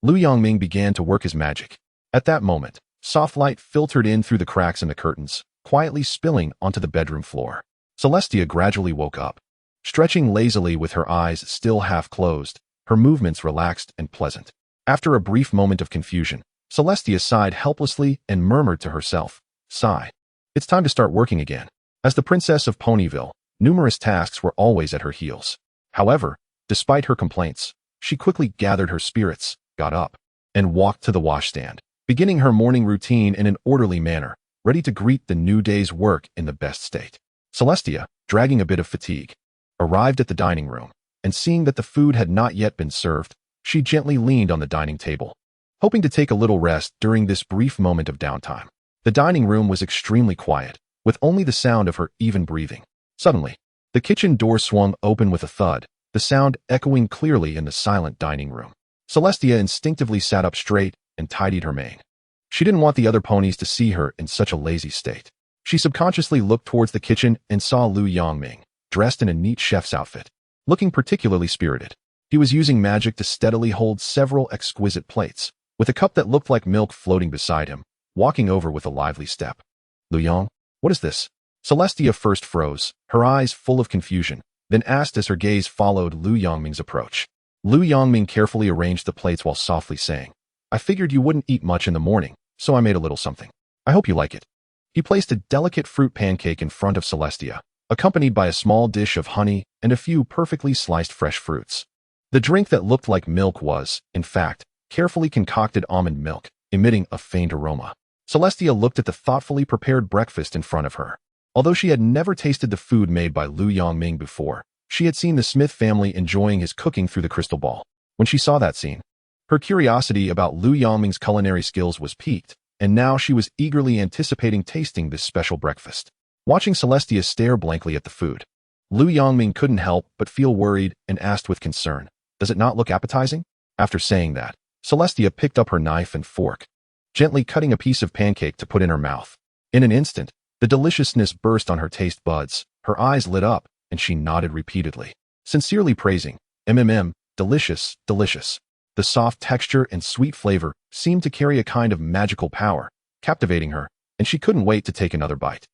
Speaker 1: Lu Yongming began to work his magic. At that moment, soft light filtered in through the cracks in the curtains, quietly spilling onto the bedroom floor. Celestia gradually woke up. Stretching lazily with her eyes still half closed, her movements relaxed and pleasant. After a brief moment of confusion, Celestia sighed helplessly and murmured to herself, sigh. It's time to start working again. As the princess of Ponyville, numerous tasks were always at her heels. However, despite her complaints, she quickly gathered her spirits, got up, and walked to the washstand, beginning her morning routine in an orderly manner, ready to greet the new day's work in the best state. Celestia, dragging a bit of fatigue, arrived at the dining room, and seeing that the food had not yet been served, she gently leaned on the dining table, hoping to take a little rest during this brief moment of downtime. The dining room was extremely quiet, with only the sound of her even breathing. Suddenly, the kitchen door swung open with a thud, the sound echoing clearly in the silent dining room. Celestia instinctively sat up straight and tidied her mane. She didn't want the other ponies to see her in such a lazy state. She subconsciously looked towards the kitchen and saw Lu Yongming, dressed in a neat chef's outfit, looking particularly spirited. He was using magic to steadily hold several exquisite plates, with a cup that looked like milk floating beside him, walking over with a lively step. Lu Yong, what is this? Celestia first froze, her eyes full of confusion, then asked as her gaze followed Lu Yongming's approach. Lu Yongming carefully arranged the plates while softly saying, I figured you wouldn't eat much in the morning, so I made a little something. I hope you like it. He placed a delicate fruit pancake in front of Celestia, accompanied by a small dish of honey and a few perfectly sliced fresh fruits. The drink that looked like milk was, in fact, carefully concocted almond milk, emitting a faint aroma. Celestia looked at the thoughtfully prepared breakfast in front of her. Although she had never tasted the food made by Lu Yongming before, she had seen the Smith family enjoying his cooking through the crystal ball. When she saw that scene, her curiosity about Lu Yongming's culinary skills was piqued, and now she was eagerly anticipating tasting this special breakfast. Watching Celestia stare blankly at the food, Lu Yongming couldn't help but feel worried and asked with concern, "Does it not look appetizing?" After saying that, Celestia picked up her knife and fork, gently cutting a piece of pancake to put in her mouth. In an instant, the deliciousness burst on her taste buds, her eyes lit up, and she nodded repeatedly, sincerely praising, delicious, delicious." The soft texture and sweet flavor seemed to carry a kind of magical power, captivating her, and she couldn't wait to take another bite.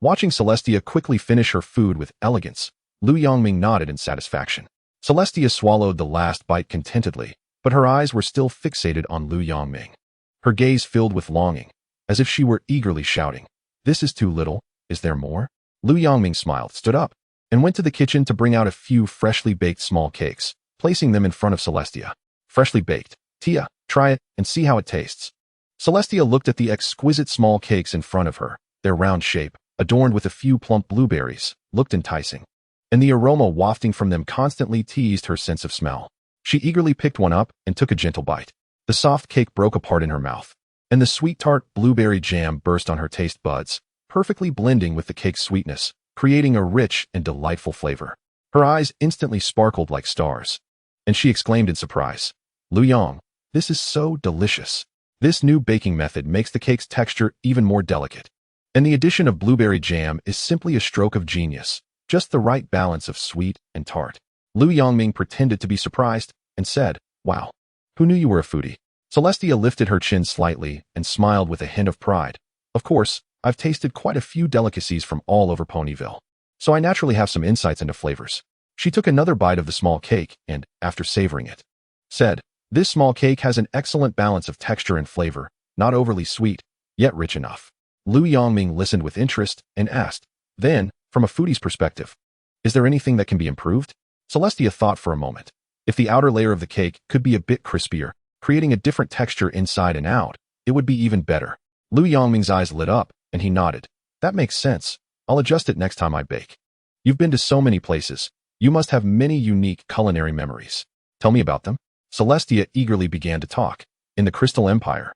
Speaker 1: Watching Celestia quickly finish her food with elegance, Lu Yongming nodded in satisfaction. Celestia swallowed the last bite contentedly, but her eyes were still fixated on Lu Yongming. Her gaze filled with longing, as if she were eagerly shouting, "This is too little, is there more?" Lu Yongming smiled, stood up, and went to the kitchen to bring out a few freshly baked small cakes, placing them in front of Celestia. "Freshly baked. Tia, try it and see how it tastes." Celestia looked at the exquisite small cakes in front of her. Their round shape, adorned with a few plump blueberries, looked enticing, and the aroma wafting from them constantly teased her sense of smell. She eagerly picked one up and took a gentle bite. The soft cake broke apart in her mouth, and the sweet tart blueberry jam burst on her taste buds, perfectly blending with the cake's sweetness, creating a rich and delightful flavor. Her eyes instantly sparkled like stars, and she exclaimed in surprise, "Lu Yong, this is so delicious. This new baking method makes the cake's texture even more delicate. And the addition of blueberry jam is simply a stroke of genius, just the right balance of sweet and tart." Lu Yongming pretended to be surprised and said, "Wow, who knew you were a foodie?" Celestia lifted her chin slightly and smiled with a hint of pride. "Of course, I've tasted quite a few delicacies from all over Ponyville, so I naturally have some insights into flavors." She took another bite of the small cake and, after savoring it, said, "This small cake has an excellent balance of texture and flavor, not overly sweet, yet rich enough." Lu Yongming listened with interest and asked, "Then, from a foodie's perspective, is there anything that can be improved?" Celestia thought for a moment. If the outer layer of the cake could be a bit crispier, creating a different texture inside and out, it would be even better. Lu Yongming's eyes lit up, and he nodded. "That makes sense. I'll adjust it next time I bake." "You've been to so many places. You must have many unique culinary memories. Tell me about them." Celestia eagerly began to talk. "In the Crystal Empire,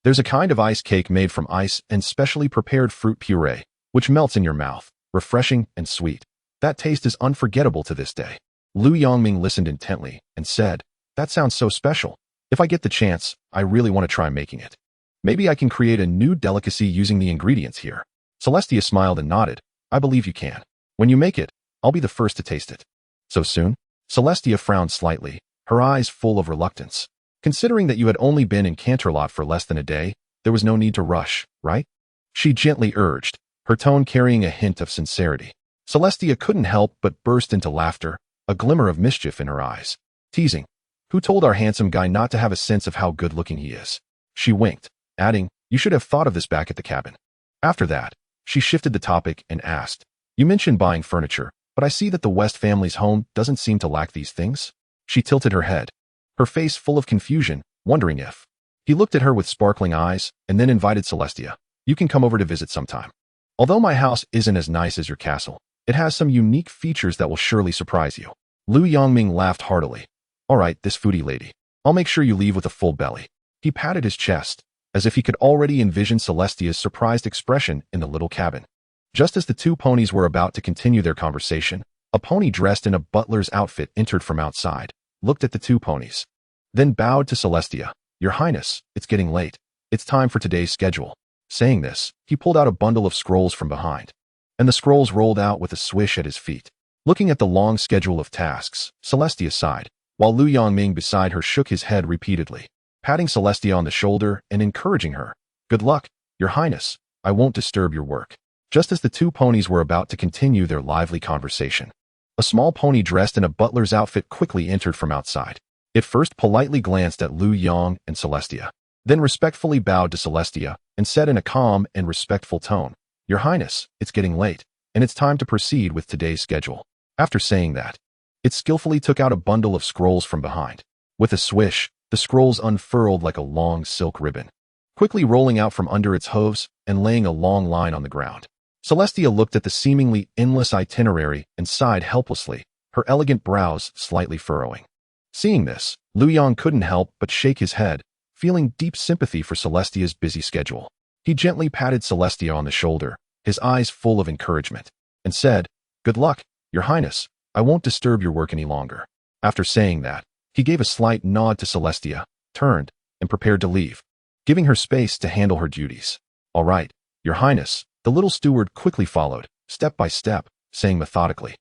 Speaker 1: there's a kind of ice cake made from ice and specially prepared fruit puree, which melts in your mouth, refreshing and sweet. That taste is unforgettable to this day." Lu Yongming listened intently and said, "That sounds so special. If I get the chance, I really want to try making it. Maybe I can create a new delicacy using the ingredients here." Celestia smiled and nodded. "I believe you can. When you make it, I'll be the first to taste it." "So soon?" Celestia frowned slightly, her eyes full of reluctance. "Considering that you had only been in Canterlot for less than a day, there was no need to rush, right?" she gently urged, her tone carrying a hint of sincerity. Celestia couldn't help but burst into laughter, a glimmer of mischief in her eyes. Teasing. "Who told our handsome guy not to have a sense of how good-looking he is?" She winked, adding, "You should have thought of this back at the cabin." After that, she shifted the topic and asked, "You mentioned buying furniture, but I see that the West family's home doesn't seem to lack these things." She tilted her head, her face full of confusion, wondering if. He looked at her with sparkling eyes and then invited Celestia, "You can come over to visit sometime. Although my house isn't as nice as your castle, it has some unique features that will surely surprise you." Lu Yongming laughed heartily. "All right, this foodie lady. I'll make sure you leave with a full belly." He patted his chest, as if he could already envision Celestia's surprised expression in the little cabin. Just as the two ponies were about to continue their conversation, a pony dressed in a butler's outfit entered from outside, looked at the two ponies, then bowed to Celestia. "Your Highness, it's getting late. It's time for today's schedule." Saying this, he pulled out a bundle of scrolls from behind, and the scrolls rolled out with a swish at his feet. Looking at the long schedule of tasks, Celestia sighed, while Lu Yongming beside her shook his head repeatedly, patting Celestia on the shoulder and encouraging her. "Good luck, Your Highness. I won't disturb your work." Just as the two ponies were about to continue their lively conversation, a small pony dressed in a butler's outfit quickly entered from outside. It first politely glanced at Lu Yong and Celestia, then respectfully bowed to Celestia and said in a calm and respectful tone, "Your Highness, it's getting late, and it's time to proceed with today's schedule." After saying that, it skillfully took out a bundle of scrolls from behind. With a swish, the scrolls unfurled like a long silk ribbon, quickly rolling out from under its hooves and laying a long line on the ground. Celestia looked at the seemingly endless itinerary and sighed helplessly, her elegant brows slightly furrowing. Seeing this, Lu Yong couldn't help but shake his head, feeling deep sympathy for Celestia's busy schedule. He gently patted Celestia on the shoulder, his eyes full of encouragement, and said, "Good luck, Your Highness. I won't disturb your work any longer." After saying that, he gave a slight nod to Celestia, turned, and prepared to leave, giving her space to handle her duties. "All right, Your Highness," the little steward quickly followed, step by step, saying methodically.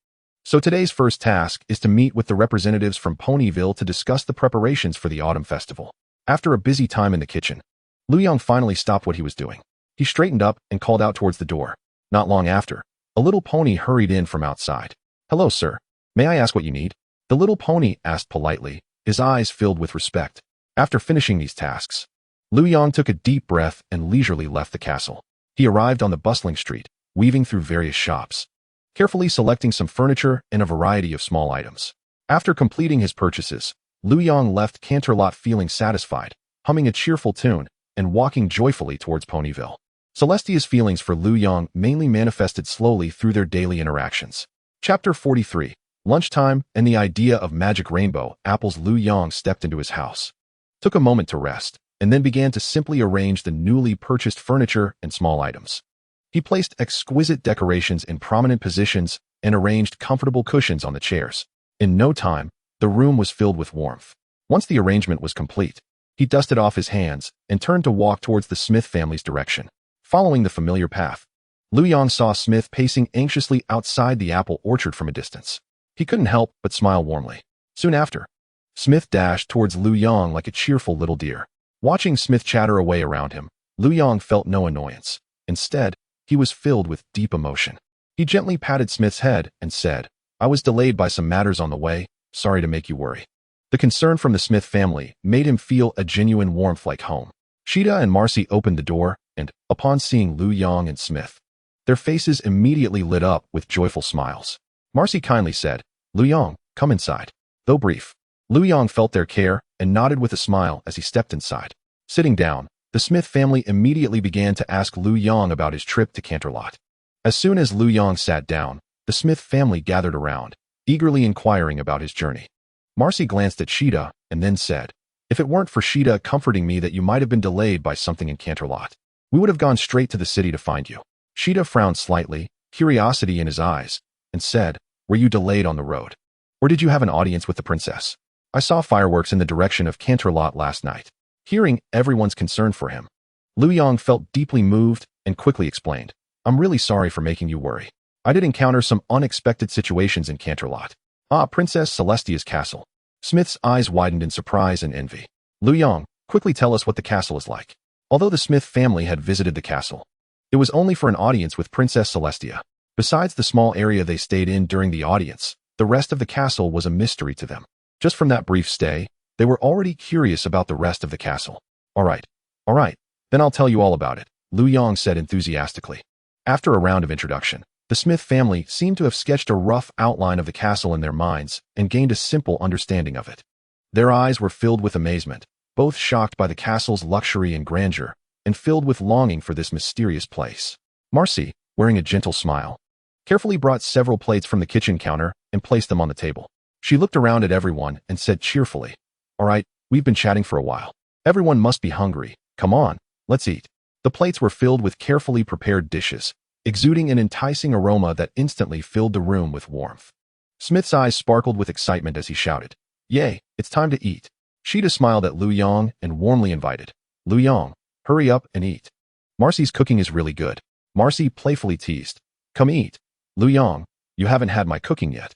Speaker 1: "So today's first task is to meet with the representatives from Ponyville to discuss the preparations for the Autumn Festival." After a busy time in the kitchen, Lu Yong finally stopped what he was doing. He straightened up and called out towards the door. Not long after, a little pony hurried in from outside. "Hello, sir. May I ask what you need?" The little pony asked politely, his eyes filled with respect. After finishing these tasks, Lu Yong took a deep breath and leisurely left the castle. He arrived on the bustling street, weaving through various shops, carefully selecting some furniture and a variety of small items. After completing his purchases, Lu Yong left Canterlot feeling satisfied, humming a cheerful tune, and walking joyfully towards Ponyville. Celestia's feelings for Lu Yong mainly manifested slowly through their daily interactions. Chapter 43. Lunchtime and the idea of magic rainbow apples. Lu Yong stepped into his house, took a moment to rest, and then began to simply arrange the newly purchased furniture and small items. He placed exquisite decorations in prominent positions and arranged comfortable cushions on the chairs. In no time, the room was filled with warmth. Once the arrangement was complete, he dusted off his hands and turned to walk towards the Smith family's direction. Following the familiar path, Lu Yong saw Smith pacing anxiously outside the apple orchard from a distance. He couldn't help but smile warmly. Soon after, Smith dashed towards Lu Yong like a cheerful little deer. Watching Smith chatter away around him, Lu Yong felt no annoyance. Instead, he was filled with deep emotion. He gently patted Smith's head and said, "I was delayed by some matters on the way. Sorry to make you worry." The concern from the Smith family made him feel a genuine warmth like home. Sheeta and Marcy opened the door, and, upon seeing Lu Yong and Smith, their faces immediately lit up with joyful smiles. Marcy kindly said, "Lu Yong, come inside." Though brief, Lu Yong felt their care and nodded with a smile as he stepped inside. Sitting down, the Smith family immediately began to ask Lu Yong about his trip to Canterlot. As soon as Lu Yong sat down, the Smith family gathered around, eagerly inquiring about his journey. Marcy glanced at Sheeta and then said, "If it weren't for Sheeta comforting me that you might have been delayed by something in Canterlot, we would have gone straight to the city to find you." Sheeta frowned slightly, curiosity in his eyes, and said, "Were you delayed on the road? Or did you have an audience with the princess? I saw fireworks in the direction of Canterlot last night." Hearing everyone's concern for him, Lu Yong felt deeply moved and quickly explained, "I'm really sorry for making you worry. I did encounter some unexpected situations in Canterlot." "Ah, Princess Celestia's castle." Smith's eyes widened in surprise and envy. "Lu Yong, quickly tell us what the castle is like." Although the Smith family had visited the castle, it was only for an audience with Princess Celestia. Besides the small area they stayed in during the audience, the rest of the castle was a mystery to them. Just from that brief stay, they were already curious about the rest of the castle. All right, then I'll tell you all about it," Lu Yong said enthusiastically. After a round of introduction, the Smith family seemed to have sketched a rough outline of the castle in their minds and gained a simple understanding of it. Their eyes were filled with amazement, both shocked by the castle's luxury and grandeur, and filled with longing for this mysterious place. Marcy, wearing a gentle smile, carefully brought several plates from the kitchen counter and placed them on the table. She looked around at everyone and said cheerfully, "All right, we've been chatting for a while. Everyone must be hungry. Come on, let's eat." The plates were filled with carefully prepared dishes, exuding an enticing aroma that instantly filled the room with warmth. Smith's eyes sparkled with excitement as he shouted, "Yay, it's time to eat." Sheeta smiled at Lu Yong and warmly invited, "Lu Yong, hurry up and eat. Marcy's cooking is really good." Marcy playfully teased, "Come eat. Lu Yong, you haven't had my cooking yet."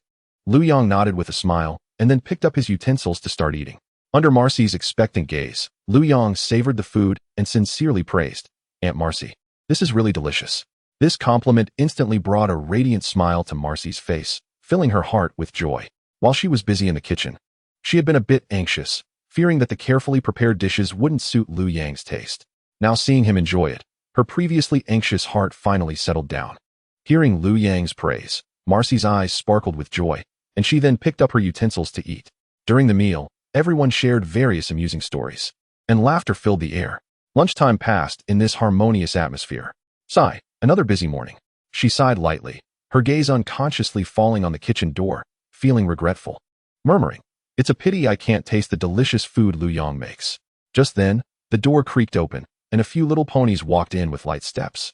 Speaker 1: Lu Yong nodded with a smile and then picked up his utensils to start eating. Under Marcy's expectant gaze, Lu Yong savored the food and sincerely praised, "Aunt Marcy, this is really delicious." This compliment instantly brought a radiant smile to Marcy's face, filling her heart with joy. While she was busy in the kitchen, she had been a bit anxious, fearing that the carefully prepared dishes wouldn't suit Lu Yang's taste. Now seeing him enjoy it, her previously anxious heart finally settled down. Hearing Lu Yang's praise, Marcy's eyes sparkled with joy, and she then picked up her utensils to eat. During the meal, everyone shared various amusing stories, and laughter filled the air. Lunchtime passed in this harmonious atmosphere. Sigh, another busy morning. She sighed lightly, her gaze unconsciously falling on the kitchen door, feeling regretful, murmuring, "It's a pity I can't taste the delicious food Lu Yong makes." Just then, the door creaked open, and a few little ponies walked in with light steps,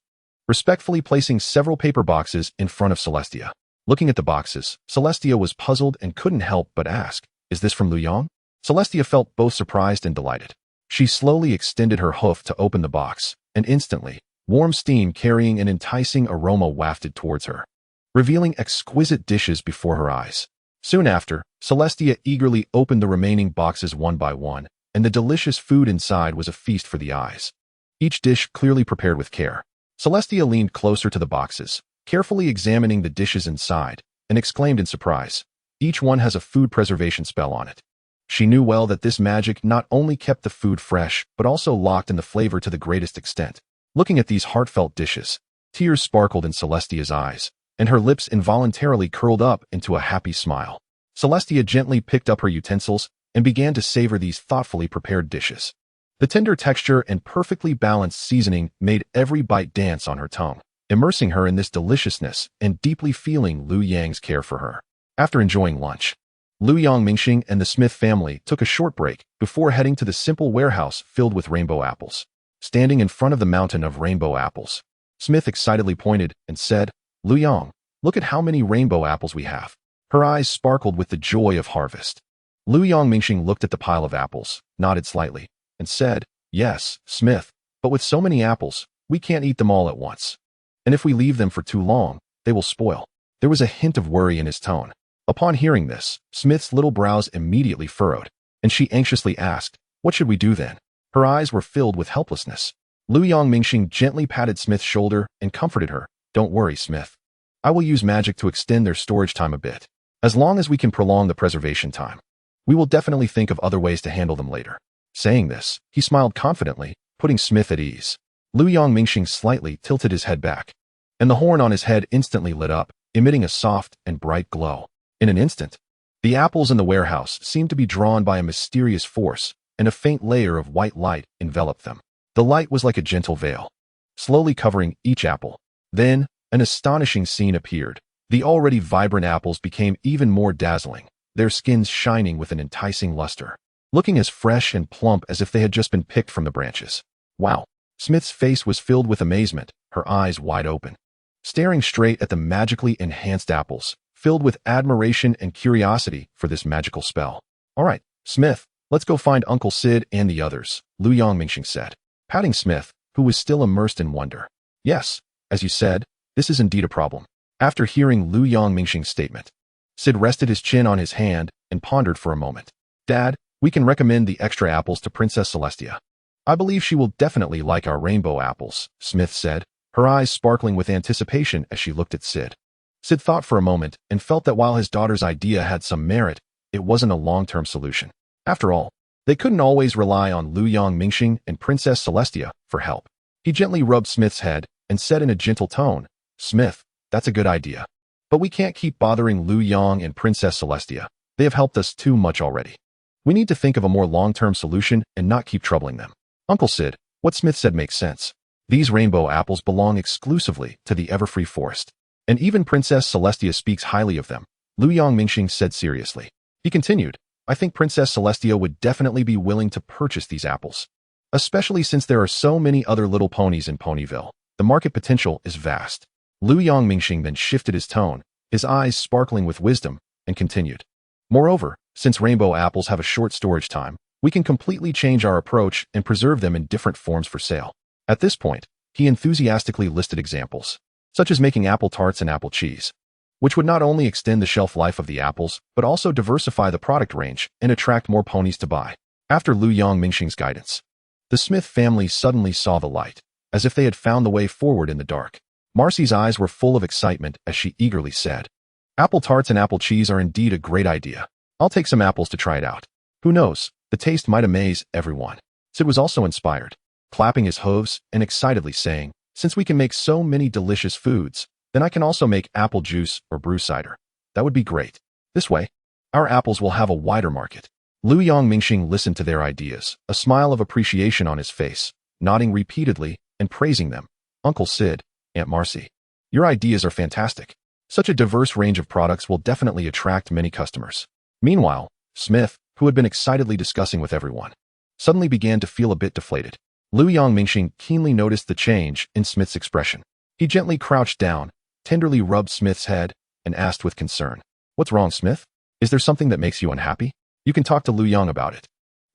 Speaker 1: respectfully placing several paper boxes in front of Celestia. Looking at the boxes, Celestia was puzzled and couldn't help but ask, "Is this from Lu Yong?" Celestia felt both surprised and delighted. She slowly extended her hoof to open the box, and instantly, warm steam carrying an enticing aroma wafted towards her, revealing exquisite dishes before her eyes. Soon after, Celestia eagerly opened the remaining boxes one by one, and the delicious food inside was a feast for the eyes. Each dish clearly prepared with care. Celestia leaned closer to the boxes, carefully examining the dishes inside, and exclaimed in surprise, "Each one has a food preservation spell on it." She knew well that this magic not only kept the food fresh, but also locked in the flavor to the greatest extent. Looking at these heartfelt dishes, tears sparkled in Celestia's eyes, and her lips involuntarily curled up into a happy smile. Celestia gently picked up her utensils and began to savor these thoughtfully prepared dishes. The tender texture and perfectly balanced seasoning made every bite dance on her tongue, immersing her in this deliciousness and deeply feeling Lu Yang's care for her. After enjoying lunch, Lu Yong, Mingxing, and the Smith family took a short break before heading to the simple warehouse filled with rainbow apples. Standing in front of the mountain of rainbow apples, Smith excitedly pointed and said, "Lu Yong, look at how many rainbow apples we have." Her eyes sparkled with the joy of harvest. Lu Yong, Mingxing looked at the pile of apples, nodded slightly, and said, "Yes, Smith, but with so many apples, we can't eat them all at once. And if we leave them for too long, they will spoil." There was a hint of worry in his tone. Upon hearing this, Smith's little brows immediately furrowed, and she anxiously asked, "What should we do then?" Her eyes were filled with helplessness. Lu Yong, Mingxing gently patted Smith's shoulder and comforted her, "Don't worry, Smith. I will use magic to extend their storage time a bit. As long as we can prolong the preservation time, we will definitely think of other ways to handle them later." Saying this, he smiled confidently, putting Smith at ease. Lu Yong, Mingxing slightly tilted his head back, and the horn on his head instantly lit up, emitting a soft and bright glow. In an instant, the apples in the warehouse seemed to be drawn by a mysterious force, and a faint layer of white light enveloped them. The light was like a gentle veil, slowly covering each apple. Then, an astonishing scene appeared. The already vibrant apples became even more dazzling, their skins shining with an enticing luster, looking as fresh and plump as if they had just been picked from the branches. Wow! Smith's face was filled with amazement, her eyes wide open, staring straight at the magically enhanced apples, filled with admiration and curiosity for this magical spell. "All right, Smith, let's go find Uncle Sid and the others," Lu Yong, Mingxing said, patting Smith, who was still immersed in wonder. "Yes, as you said, this is indeed a problem." After hearing Lu Yong, Mingxing's statement, Sid rested his chin on his hand and pondered for a moment. "Dad, we can recommend the extra apples to Princess Celestia. I believe she will definitely like our rainbow apples," Smith said, her eyes sparkling with anticipation as she looked at Sid. Sid thought for a moment and felt that while his daughter's idea had some merit, it wasn't a long-term solution. After all, they couldn't always rely on Lu Yong, Mingxing and Princess Celestia for help. He gently rubbed Smith's head and said in a gentle tone, "Smith, that's a good idea. But we can't keep bothering Lu Yong and Princess Celestia. They have helped us too much already. We need to think of a more long-term solution and not keep troubling them." "Uncle Sid, what Smith said makes sense. These rainbow apples belong exclusively to the Everfree Forest, and even Princess Celestia speaks highly of them," Lu Yong, Mingxing said seriously. He continued, "I think Princess Celestia would definitely be willing to purchase these apples, especially since there are so many other little ponies in Ponyville. The market potential is vast." Lu Yong, Mingxing then shifted his tone, his eyes sparkling with wisdom, and continued, "Moreover, since rainbow apples have a short storage time, we can completely change our approach and preserve them in different forms for sale." At this point, he enthusiastically listed examples, such as making apple tarts and apple cheese, which would not only extend the shelf life of the apples, but also diversify the product range and attract more ponies to buy. After Lu Yong, Mingxing's guidance, the Smith family suddenly saw the light, as if they had found the way forward in the dark. Marcy's eyes were full of excitement as she eagerly said, "Apple tarts and apple cheese are indeed a great idea. I'll take some apples to try it out. Who knows, the taste might amaze everyone." Sid was also inspired, clapping his hooves and excitedly saying, "Since we can make so many delicious foods, then I can also make apple juice or brew cider. That would be great. This way, our apples will have a wider market." Lu Yong, Mingxing listened to their ideas, a smile of appreciation on his face, nodding repeatedly and praising them. "Uncle Sid, Aunt Marcy, Your ideas are fantastic. Such a diverse range of products will definitely attract many customers. Meanwhile, Smith, who had been excitedly discussing with everyone, suddenly began to feel a bit deflated. Ming keenly noticed the change in Smith's expression. He gently crouched down, tenderly rubbed Smith's head, and asked with concern, "What's wrong, Smith? Is there something that makes you unhappy? You can talk to Ming about it."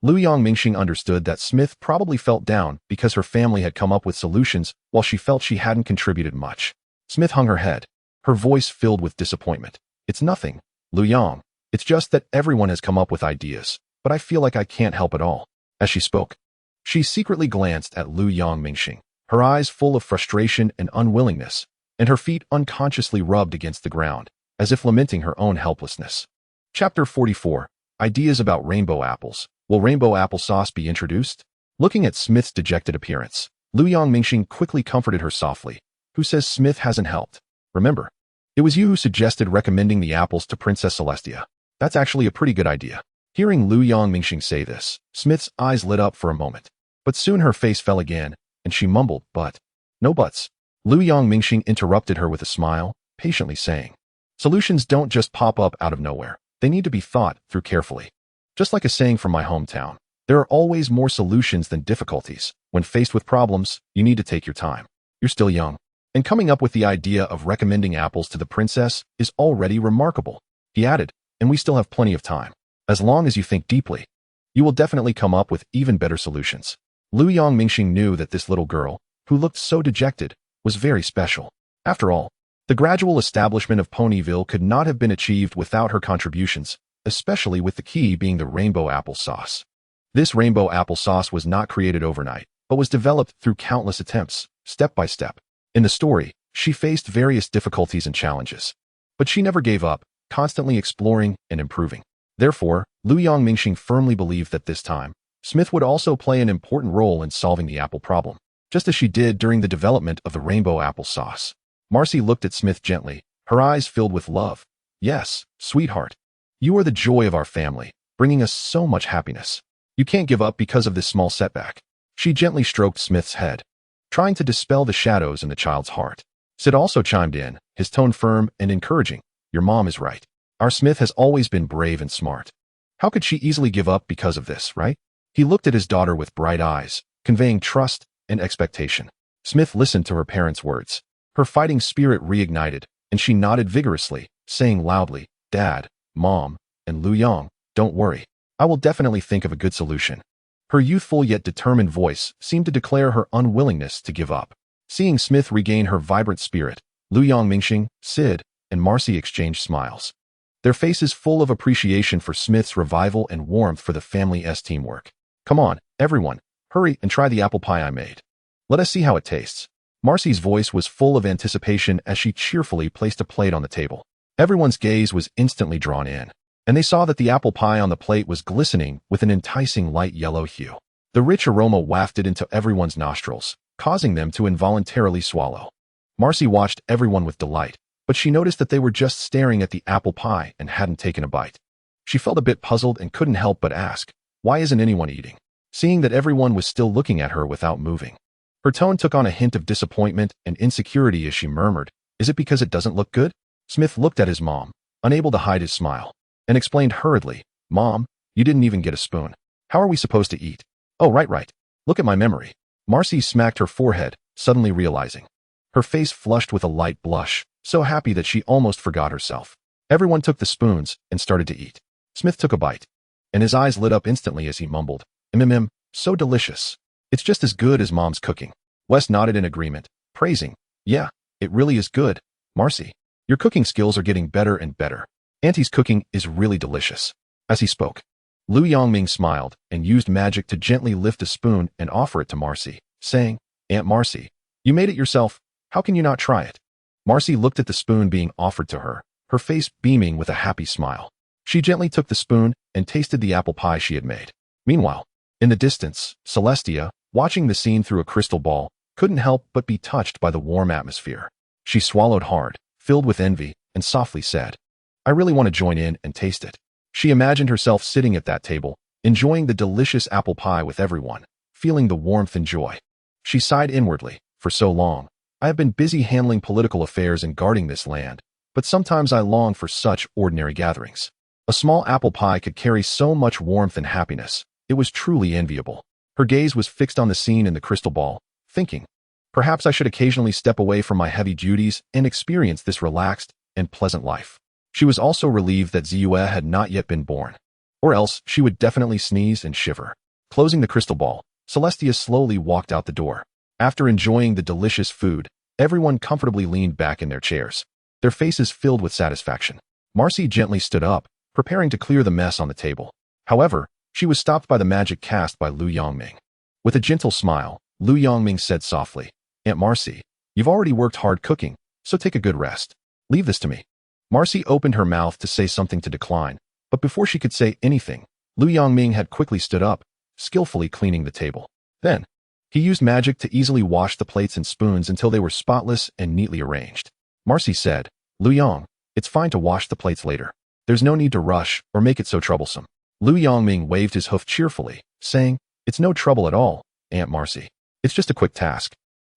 Speaker 1: Ming understood that Smith probably felt down because her family had come up with solutions while she felt she hadn't contributed much. Smith hung her head, her voice filled with disappointment. "It's nothing, Yang. It's just that everyone has come up with ideas, but I feel like I can't help at all." As she spoke, she secretly glanced at Ming, her eyes full of frustration and unwillingness, and her feet unconsciously rubbed against the ground, as if lamenting her own helplessness. Chapter 44. Ideas about rainbow apples. Will rainbow applesauce be introduced? Looking at Smith's dejected appearance, Ming quickly comforted her softly. "Who says Smith hasn't helped? Remember, it was you who suggested recommending the apples to Princess Celestia. That's actually a pretty good idea." Hearing Ming say this, Smith's eyes lit up for a moment, but soon her face fell again, and she mumbled, "But." "No buts." Ming interrupted her with a smile, patiently saying, "Solutions don't just pop up out of nowhere. They need to be thought through carefully. Just like a saying from my hometown, there are always more solutions than difficulties. When faced with problems, you need to take your time. You're still young, and coming up with the idea of recommending apples to the princess is already remarkable." He added, "And we still have plenty of time. As long as you think deeply, you will definitely come up with even better solutions." Ming knew that this little girl, who looked so dejected, was very special. After all, the gradual establishment of Ponyville could not have been achieved without her contributions, especially with the key being the rainbow applesauce. This rainbow applesauce was not created overnight, but was developed through countless attempts, step by step. In the story, she faced various difficulties and challenges, but she never gave up, constantly exploring and improving. Therefore, Ming firmly believed that this time, Smith would also play an important role in solving the apple problem, just as she did during the development of the rainbow applesauce. Marcy looked at Smith gently, her eyes filled with love. "Yes, sweetheart. You are the joy of our family, bringing us so much happiness. You can't give up because of this small setback." She gently stroked Smith's head, trying to dispel the shadows in the child's heart. Sid also chimed in, his tone firm and encouraging. "Your mom is right. Our Smith has always been brave and smart. How could she easily give up because of this, right?" He looked at his daughter with bright eyes, conveying trust and expectation. Smith listened to her parents' words. Her fighting spirit reignited, and she nodded vigorously, saying loudly, "Dad, Mom, and Yang, don't worry. I will definitely think of a good solution." Her youthful yet determined voice seemed to declare her unwillingness to give up. Seeing Smith regain her vibrant spirit, Ming, Sid, and Marcy exchanged smiles, their faces full of appreciation for Smith's revival and warmth for the family's teamwork. "Come on, everyone, hurry and try the apple pie I made. Let us see how it tastes." Marcy's voice was full of anticipation as she cheerfully placed a plate on the table. Everyone's gaze was instantly drawn in, and they saw that the apple pie on the plate was glistening with an enticing light yellow hue. The rich aroma wafted into everyone's nostrils, causing them to involuntarily swallow. Marcy watched everyone with delight, but she noticed that they were just staring at the apple pie and hadn't taken a bite. She felt a bit puzzled and couldn't help but ask, "Why isn't anyone eating?" Seeing that everyone was still looking at her without moving, her tone took on a hint of disappointment and insecurity as she murmured, "Is it because it doesn't look good?" Smith looked at his mom, unable to hide his smile, and explained hurriedly, "Mom, you didn't even get a spoon. How are we supposed to eat?" "Oh, right. Look at my memory." Marcy smacked her forehead, suddenly realizing. Her face flushed with a light blush, so happy that she almost forgot herself. Everyone took the spoons and started to eat. Smith took a bite, and his eyes lit up instantly as he mumbled, so delicious. It's just as good as Mom's cooking." Wes nodded in agreement, praising, "Yeah, it really is good, Marcy. Your cooking skills are getting better and better. Auntie's cooking is really delicious." As he spoke, Ming smiled and used magic to gently lift a spoon and offer it to Marcy, saying, "Aunt Marcy, you made it yourself. How can you not try it?" Marcy looked at the spoon being offered to her, her face beaming with a happy smile. She gently took the spoon and tasted the apple pie she had made. Meanwhile, in the distance, Celestia, watching the scene through a crystal ball, couldn't help but be touched by the warm atmosphere. She swallowed hard, filled with envy, and softly said, "I really want to join in and taste it." She imagined herself sitting at that table, enjoying the delicious apple pie with everyone, feeling the warmth and joy. She sighed inwardly, for so long, I have been busy handling political affairs and guarding this land, but sometimes I long for such ordinary gatherings. A small apple pie could carry so much warmth and happiness. It was truly enviable. Her gaze was fixed on the scene in the crystal ball, thinking, perhaps I should occasionally step away from my heavy duties and experience this relaxed and pleasant life. She was also relieved that Ziyue had not yet been born, or else she would definitely sneeze and shiver. Closing the crystal ball, Celestia slowly walked out the door. After enjoying the delicious food, everyone comfortably leaned back in their chairs, their faces filled with satisfaction. Marcy gently stood up, preparing to clear the mess on the table. However, she was stopped by the magic cast by Lu Yongming. With a gentle smile, Lu Yongming said softly, Aunt Marcy, you've already worked hard cooking, so take a good rest. Leave this to me. Marcy opened her mouth to say something to decline, but before she could say anything, Lu Yongming had quickly stood up, skillfully cleaning the table. Then, he used magic to easily wash the plates and spoons until they were spotless and neatly arranged. Marcy said, Lu Yong, it's fine to wash the plates later. There's no need to rush or make it so troublesome. Lu Yongming waved his hoof cheerfully, saying, it's no trouble at all, Aunt Marcy. It's just a quick task.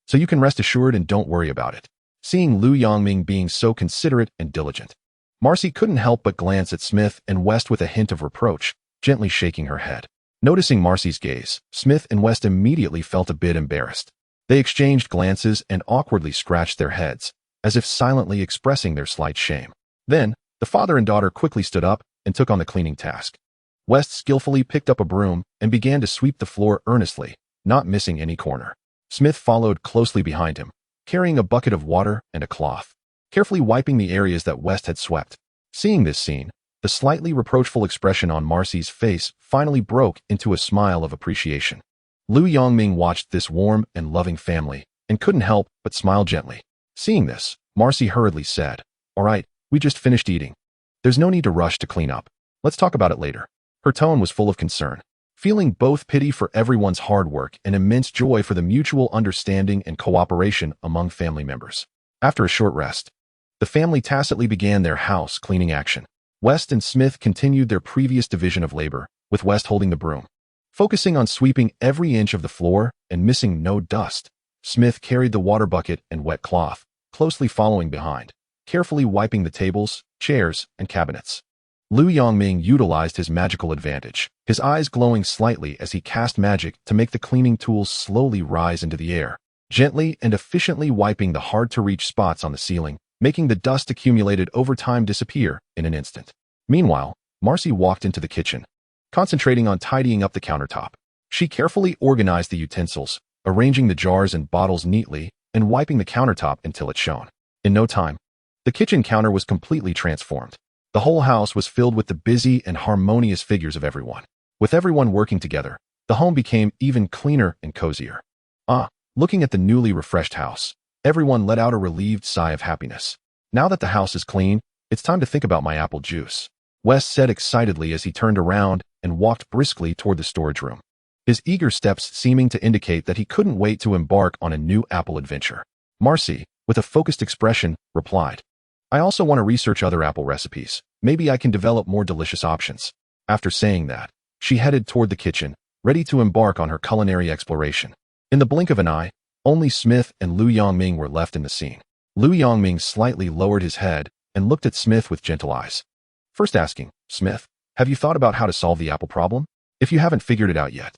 Speaker 1: So you can rest assured and don't worry about it. Seeing Lu Yongming being so considerate and diligent, Marcy couldn't help but glance at Smith and West with a hint of reproach, gently shaking her head. Noticing Marcy's gaze, Smith and West immediately felt a bit embarrassed. They exchanged glances and awkwardly scratched their heads, as if silently expressing their slight shame. Then, the father and daughter quickly stood up and took on the cleaning task. West skillfully picked up a broom and began to sweep the floor earnestly, not missing any corner. Smith followed closely behind him, carrying a bucket of water and a cloth, carefully wiping the areas that West had swept. Seeing this scene, the slightly reproachful expression on Marcy's face finally broke into a smile of appreciation. Lu Yongming watched this warm and loving family and couldn't help but smile gently. Seeing this, Marcy hurriedly said, all right, we just finished eating. There's no need to rush to clean up. Let's talk about it later. Her tone was full of concern, feeling both pity for everyone's hard work and immense joy for the mutual understanding and cooperation among family members. After a short rest, the family tacitly began their house cleaning action. West and Smith continued their previous division of labor, with West holding the broom. Focusing on sweeping every inch of the floor and missing no dust, Smith carried the water bucket and wet cloth, closely following behind, carefully wiping the tables, chairs, and cabinets. Lu Yongming utilized his magical advantage, his eyes glowing slightly as he cast magic to make the cleaning tools slowly rise into the air, gently and efficiently wiping the hard-to-reach spots on the ceiling, making the dust accumulated over time disappear in an instant. Meanwhile, Marcy walked into the kitchen, concentrating on tidying up the countertop. She carefully organized the utensils, arranging the jars and bottles neatly, and wiping the countertop until it shone. In no time, the kitchen counter was completely transformed. The whole house was filled with the busy and harmonious figures of everyone. With everyone working together, the home became even cleaner and cozier. Looking at the newly refreshed house, everyone let out a relieved sigh of happiness. Now that the house is clean, it's time to think about my apple juice, Wes said excitedly as he turned around and walked briskly toward the storage room, his eager steps seeming to indicate that he couldn't wait to embark on a new apple adventure. Marcy, with a focused expression, replied, I also want to research other apple recipes. Maybe I can develop more delicious options. After saying that, she headed toward the kitchen, ready to embark on her culinary exploration. In the blink of an eye, only Smith and Lu Yongming were left in the scene. Lu Yongming slightly lowered his head and looked at Smith with gentle eyes. First asking, Smith, have you thought about how to solve the apple problem? If you haven't figured it out yet,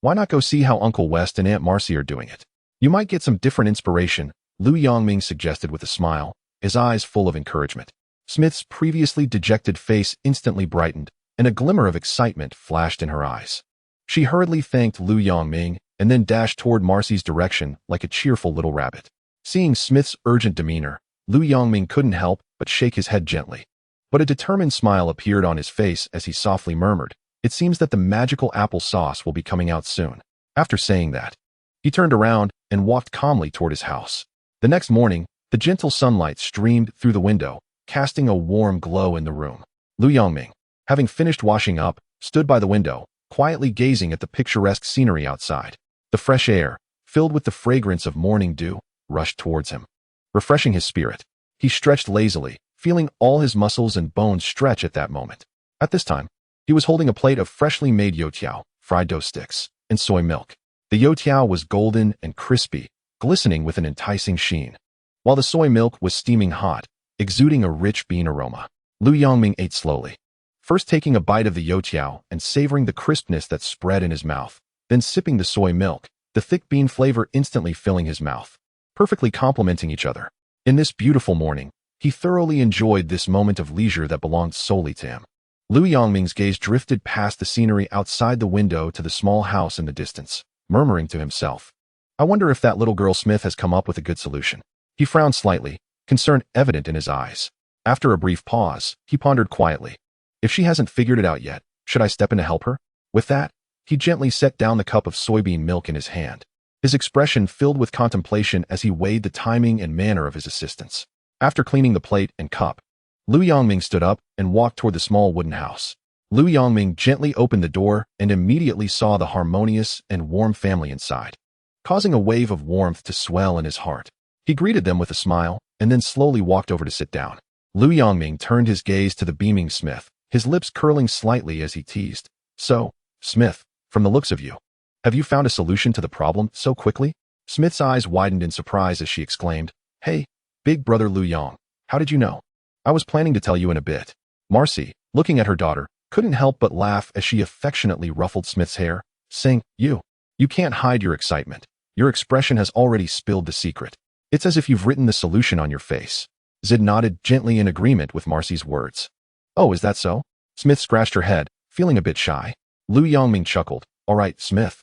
Speaker 1: why not go see how Uncle West and Aunt Marcy are doing it? You might get some different inspiration, Lu Yongming suggested with a smile, his eyes full of encouragement. Smith's previously dejected face instantly brightened, and a glimmer of excitement flashed in her eyes. She hurriedly thanked Lu Yongming and then dashed toward Marcy's direction like a cheerful little rabbit. Seeing Smith's urgent demeanor, Lu Yongming couldn't help but shake his head gently. But a determined smile appeared on his face as he softly murmured, it seems that the magical apple sauce will be coming out soon. After saying that, he turned around and walked calmly toward his house. The next morning, the gentle sunlight streamed through the window, casting a warm glow in the room. Lu Yongming, having finished washing up, stood by the window, quietly gazing at the picturesque scenery outside. The fresh air, filled with the fragrance of morning dew, rushed towards him, refreshing his spirit. He stretched lazily, feeling all his muscles and bones stretch at that moment. At this time, he was holding a plate of freshly made youtiao, fried dough sticks, and soy milk. The youtiao was golden and crispy, glistening with an enticing sheen, while the soy milk was steaming hot, exuding a rich bean aroma. Lu Yongming ate slowly, first taking a bite of the youtiao and savoring the crispness that spread in his mouth, then sipping the soy milk, the thick bean flavor instantly filling his mouth, perfectly complementing each other. In this beautiful morning, he thoroughly enjoyed this moment of leisure that belonged solely to him. Lu Yongming's gaze drifted past the scenery outside the window to the small house in the distance, murmuring to himself, "I wonder if that little girl Smith has come up with a good solution." He frowned slightly, concern evident in his eyes. After a brief pause, he pondered quietly, "If she hasn't figured it out yet, should I step in to help her?" With that, he gently set down the cup of soybean milk in his hand, his expression filled with contemplation as he weighed the timing and manner of his assistance. After cleaning the plate and cup, Lu Yongming stood up and walked toward the small wooden house. Lu Yongming gently opened the door and immediately saw the harmonious and warm family inside, causing a wave of warmth to swell in his heart. He greeted them with a smile and then slowly walked over to sit down. Lu Yongming turned his gaze to the beaming Smith, his lips curling slightly as he teased, "So, Smith, from the looks of you, have you found a solution to the problem so quickly?" Smith's eyes widened in surprise as she exclaimed, "Hey, big brother Lu Yong, how did you know? I was planning to tell you in a bit." Marcy, looking at her daughter, couldn't help but laugh as she affectionately ruffled Smith's hair, saying, You can't hide your excitement. Your expression has already spilled the secret. It's as if you've written the solution on your face." Zid nodded gently in agreement with Marcy's words. "Oh, is that so?" Smith scratched her head, feeling a bit shy. Lu Yongming chuckled, "All right, Smith.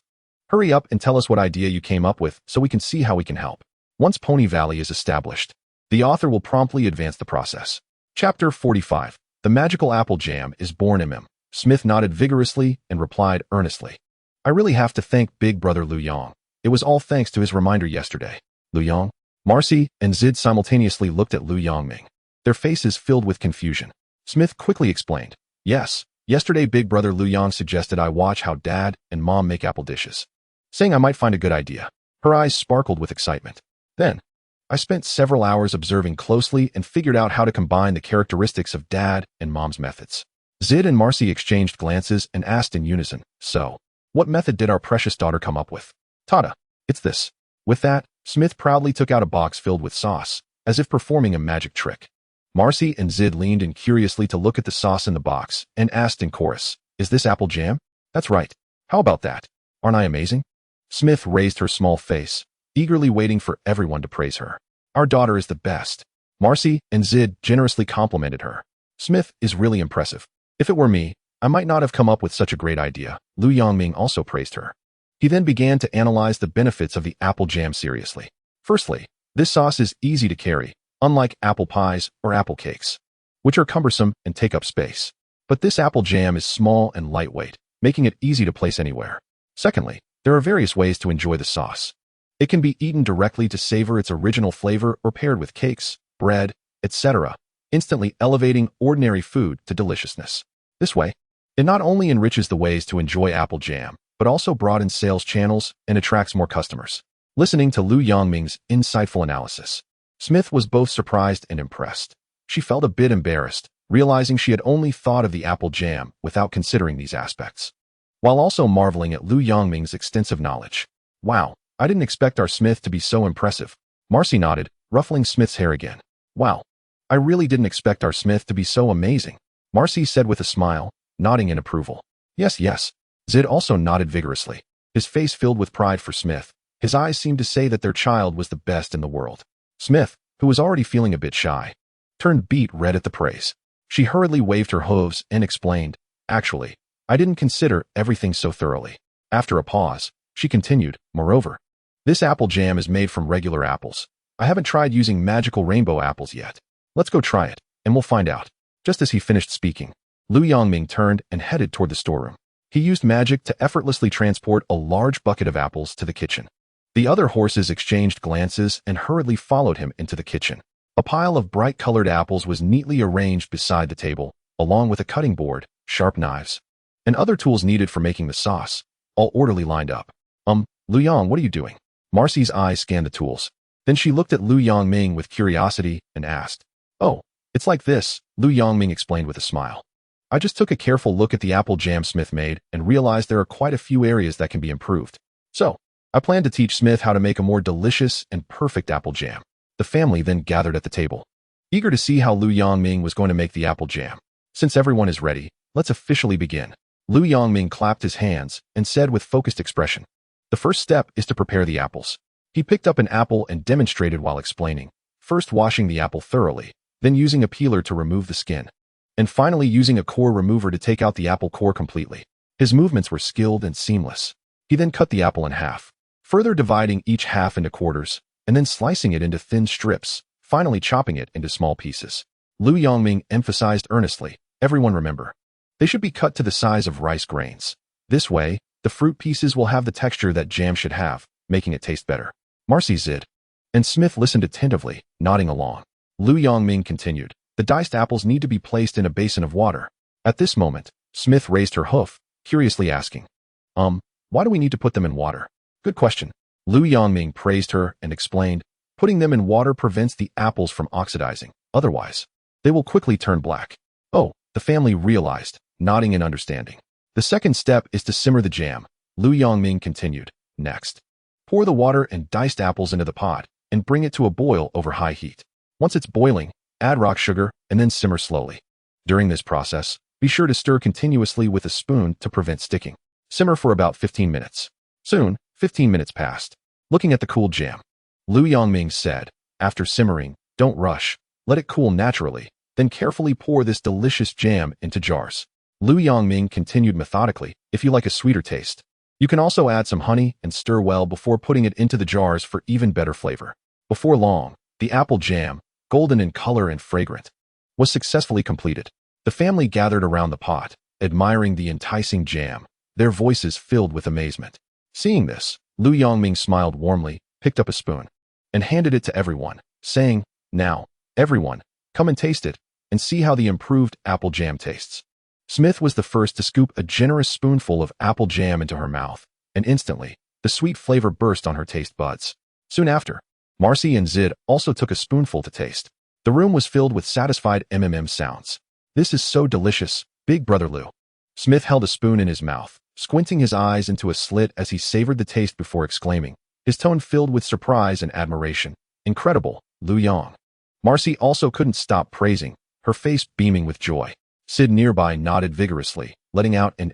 Speaker 1: Hurry up and tell us what idea you came up with so we can see how we can help." Once Pony Valley is established, the author will promptly advance the process. Chapter 45. The Magical Apple Jam is born. Smith nodded vigorously and replied earnestly, "I really have to thank big brother Lu Yong. It was all thanks to his reminder yesterday." Lu Yong? Marcy and Zid simultaneously looked at Lu Yongming, their faces filled with confusion. Smith quickly explained, "Yes, yesterday big brother Lu Yong suggested I watch how dad and mom make apple dishes, saying I might find a good idea." Her eyes sparkled with excitement. "Then, I spent several hours observing closely and figured out how to combine the characteristics of dad and mom's methods." Zid and Marcy exchanged glances and asked in unison, "So, what method did our precious daughter come up with?" "Tada, it's this." With that, Smith proudly took out a box filled with sauce, as if performing a magic trick. Marcy and Zid leaned in curiously to look at the sauce in the box and asked in chorus, "Is this apple jam?" "That's right. How about that? Aren't I amazing?" Smith raised her small face, eagerly waiting for everyone to praise her. "Our daughter is the best." Marcy and Zid generously complimented her. "Smith is really impressive. If it were me, I might not have come up with such a great idea." Lu Yongming also praised her. He then began to analyze the benefits of the apple jam seriously. Firstly, this sauce is easy to carry, unlike apple pies or apple cakes, which are cumbersome and take up space. But this apple jam is small and lightweight, making it easy to place anywhere. Secondly, there are various ways to enjoy the sauce. It can be eaten directly to savor its original flavor or paired with cakes, bread, etc., instantly elevating ordinary food to deliciousness. This way, it not only enriches the ways to enjoy apple jam, but also broadens sales channels and attracts more customers. Listening to Lu Yongming's insightful analysis, Smith was both surprised and impressed. She felt a bit embarrassed, realizing she had only thought of the apple jam without considering these aspects, while also marveling at Lu Yongming's extensive knowledge. "Wow, I didn't expect our Smith to be so impressive." Marcy nodded, ruffling Smith's hair again. "Wow, I really didn't expect our Smith to be so amazing," Marcy said with a smile, nodding in approval. Yes. Zid also nodded vigorously, his face filled with pride for Smith. His eyes seemed to say that their child was the best in the world. Smith, who was already feeling a bit shy, turned beet red at the praise. She hurriedly waved her hooves and explained, "Actually, I didn't consider everything so thoroughly." After a pause, she continued, "Moreover, this apple jam is made from regular apples. I haven't tried using magical rainbow apples yet. Let's go try it, and we'll find out." Just as he finished speaking, Lu Yongming turned and headed toward the storeroom. He used magic to effortlessly transport a large bucket of apples to the kitchen. The other horses exchanged glances and hurriedly followed him into the kitchen. A pile of bright-colored apples was neatly arranged beside the table, along with a cutting board, sharp knives, and other tools needed for making the sauce, all orderly lined up. Lu Yong, what are you doing?" Marcy's eyes scanned the tools. Then she looked at Lu Yongming with curiosity and asked, "Oh, it's like this," Lu Yongming explained with a smile. "I just took a careful look at the apple jam Smith made and realized there are quite a few areas that can be improved. So, I plan to teach Smith how to make a more delicious and perfect apple jam. The family then gathered at the table, eager to see how Lu Yongming was going to make the apple jam. Since everyone is ready, let's officially begin. Lu Yongming clapped his hands and said with focused expression, "The first step is to prepare the apples." He picked up an apple and demonstrated while explaining, first washing the apple thoroughly, then using a peeler to remove the skin, and finally using a core remover to take out the apple core completely. His movements were skilled and seamless. He then cut the apple in half, further dividing each half into quarters, and then slicing it into thin strips, finally chopping it into small pieces. Lu Yongming emphasized earnestly, "Everyone remember, they should be cut to the size of rice grains. This way, the fruit pieces will have the texture that jam should have, making it taste better." Marcy zid, and Smith listened attentively, nodding along. Lu Yongming continued, "The diced apples need to be placed in a basin of water." At this moment, Smith raised her hoof, curiously asking, why do we need to put them in water?" "Good question." Lu Yongming praised her and explained, "Putting them in water prevents the apples from oxidizing. Otherwise, they will quickly turn black." "Oh," the family realized, nodding in understanding. "The second step is to simmer the jam," Lu Yongming continued. "Next, pour the water and diced apples into the pot and bring it to a boil over high heat. Once it's boiling, add rock sugar and then simmer slowly. During this process, be sure to stir continuously with a spoon to prevent sticking. Simmer for about 15 minutes. Soon, 15 minutes passed. Looking at the cooled jam, Lu Yongming said, "After simmering, don't rush. Let it cool naturally. Then carefully pour this delicious jam into jars." Lu Yongming continued methodically, "If you like a sweeter taste, you can also add some honey and stir well before putting it into the jars for even better flavor." Before long, the apple jam, golden in color and fragrant, was successfully completed. The family gathered around the pot, admiring the enticing jam, their voices filled with amazement. Seeing this, Lu Yongming smiled warmly, picked up a spoon, and handed it to everyone, saying, "Now, everyone, come and taste it, and see how the improved apple jam tastes." Smith was the first to scoop a generous spoonful of apple jam into her mouth, and instantly, the sweet flavor burst on her taste buds. Soon after, Marcy and Zid also took a spoonful to taste. The room was filled with satisfied sounds. "This is so delicious, Big Brother Lu." Smith held a spoon in his mouth, squinting his eyes into a slit as he savored the taste before exclaiming, his tone filled with surprise and admiration, "Incredible, Lu Yong." Marcy also couldn't stop praising, her face beaming with joy. Sid nearby nodded vigorously, letting out an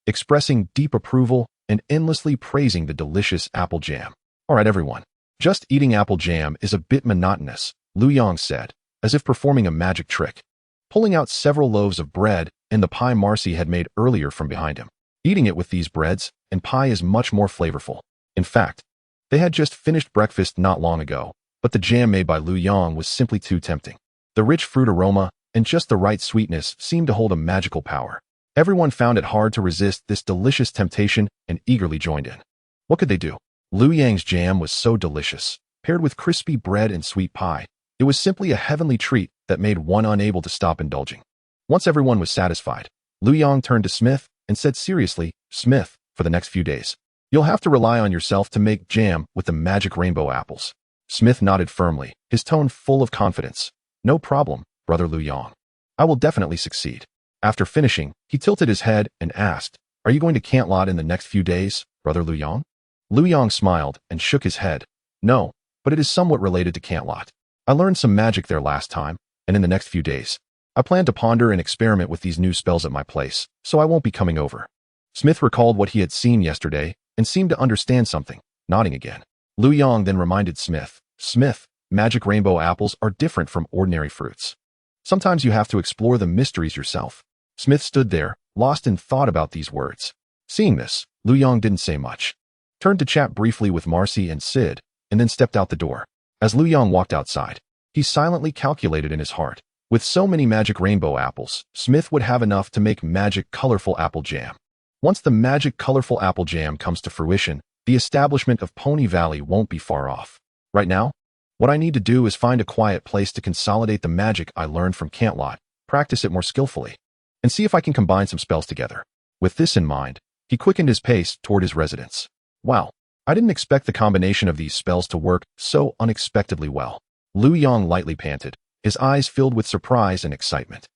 Speaker 1: expressing deep approval and endlessly praising the delicious apple jam. "All right, everyone. Just eating apple jam is a bit monotonous," Lu Yong said, as if performing a magic trick, pulling out several loaves of bread and the pie Marcy had made earlier from behind him. "Eating it with these breads and pie is much more flavorful." In fact, they had just finished breakfast not long ago, but the jam made by Lu Yong was simply too tempting. The rich fruit aroma and just the right sweetness seemed to hold a magical power. Everyone found it hard to resist this delicious temptation and eagerly joined in. What could they do? Lu Yang's jam was so delicious, paired with crispy bread and sweet pie. It was simply a heavenly treat that made one unable to stop indulging. Once everyone was satisfied, Lu Yong turned to Smith and said seriously, "Smith, for the next few days, you'll have to rely on yourself to make jam with the magic rainbow apples." Smith nodded firmly, his tone full of confidence. "No problem, Brother Lu Yong. I will definitely succeed." After finishing, he tilted his head and asked, "Are you going to Cantlot in the next few days, Brother Lu Yong?" Lu Yong smiled and shook his head. "No, but it is somewhat related to Cantlot. I learned some magic there last time, and in the next few days, I plan to ponder and experiment with these new spells at my place, so I won't be coming over." Smith recalled what he had seen yesterday and seemed to understand something, nodding again. Lu Yong then reminded Smith, "Smith, magic rainbow apples are different from ordinary fruits. Sometimes you have to explore the mysteries yourself." Smith stood there, lost in thought about these words. Seeing this, Lu Yong didn't say much, turned to chat briefly with Marcy and Sid, and then stepped out the door. As Lu Yong walked outside, he silently calculated in his heart, with so many magic rainbow apples, Smith would have enough to make magic colorful apple jam. Once the magic colorful apple jam comes to fruition, the establishment of Pony Valley won't be far off. Right now, what I need to do is find a quiet place to consolidate the magic I learned from Cantlot, practice it more skillfully, and see if I can combine some spells together. With this in mind, he quickened his pace toward his residence. Wow, I didn't expect the combination of these spells to work so unexpectedly well. Lu Yong lightly panted, his eyes filled with surprise and excitement.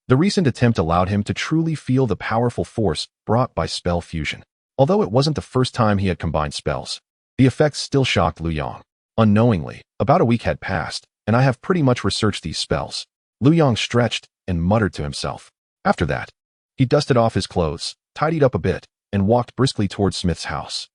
Speaker 1: The recent attempt allowed him to truly feel the powerful force brought by spell fusion. Although it wasn't the first time he had combined spells, the effects still shocked Lu Yong. Unknowingly, about a week had passed, and I have pretty much researched these spells. Lu Yong stretched and muttered to himself. After that, he dusted off his clothes, tidied up a bit, and walked briskly towards Smith's house.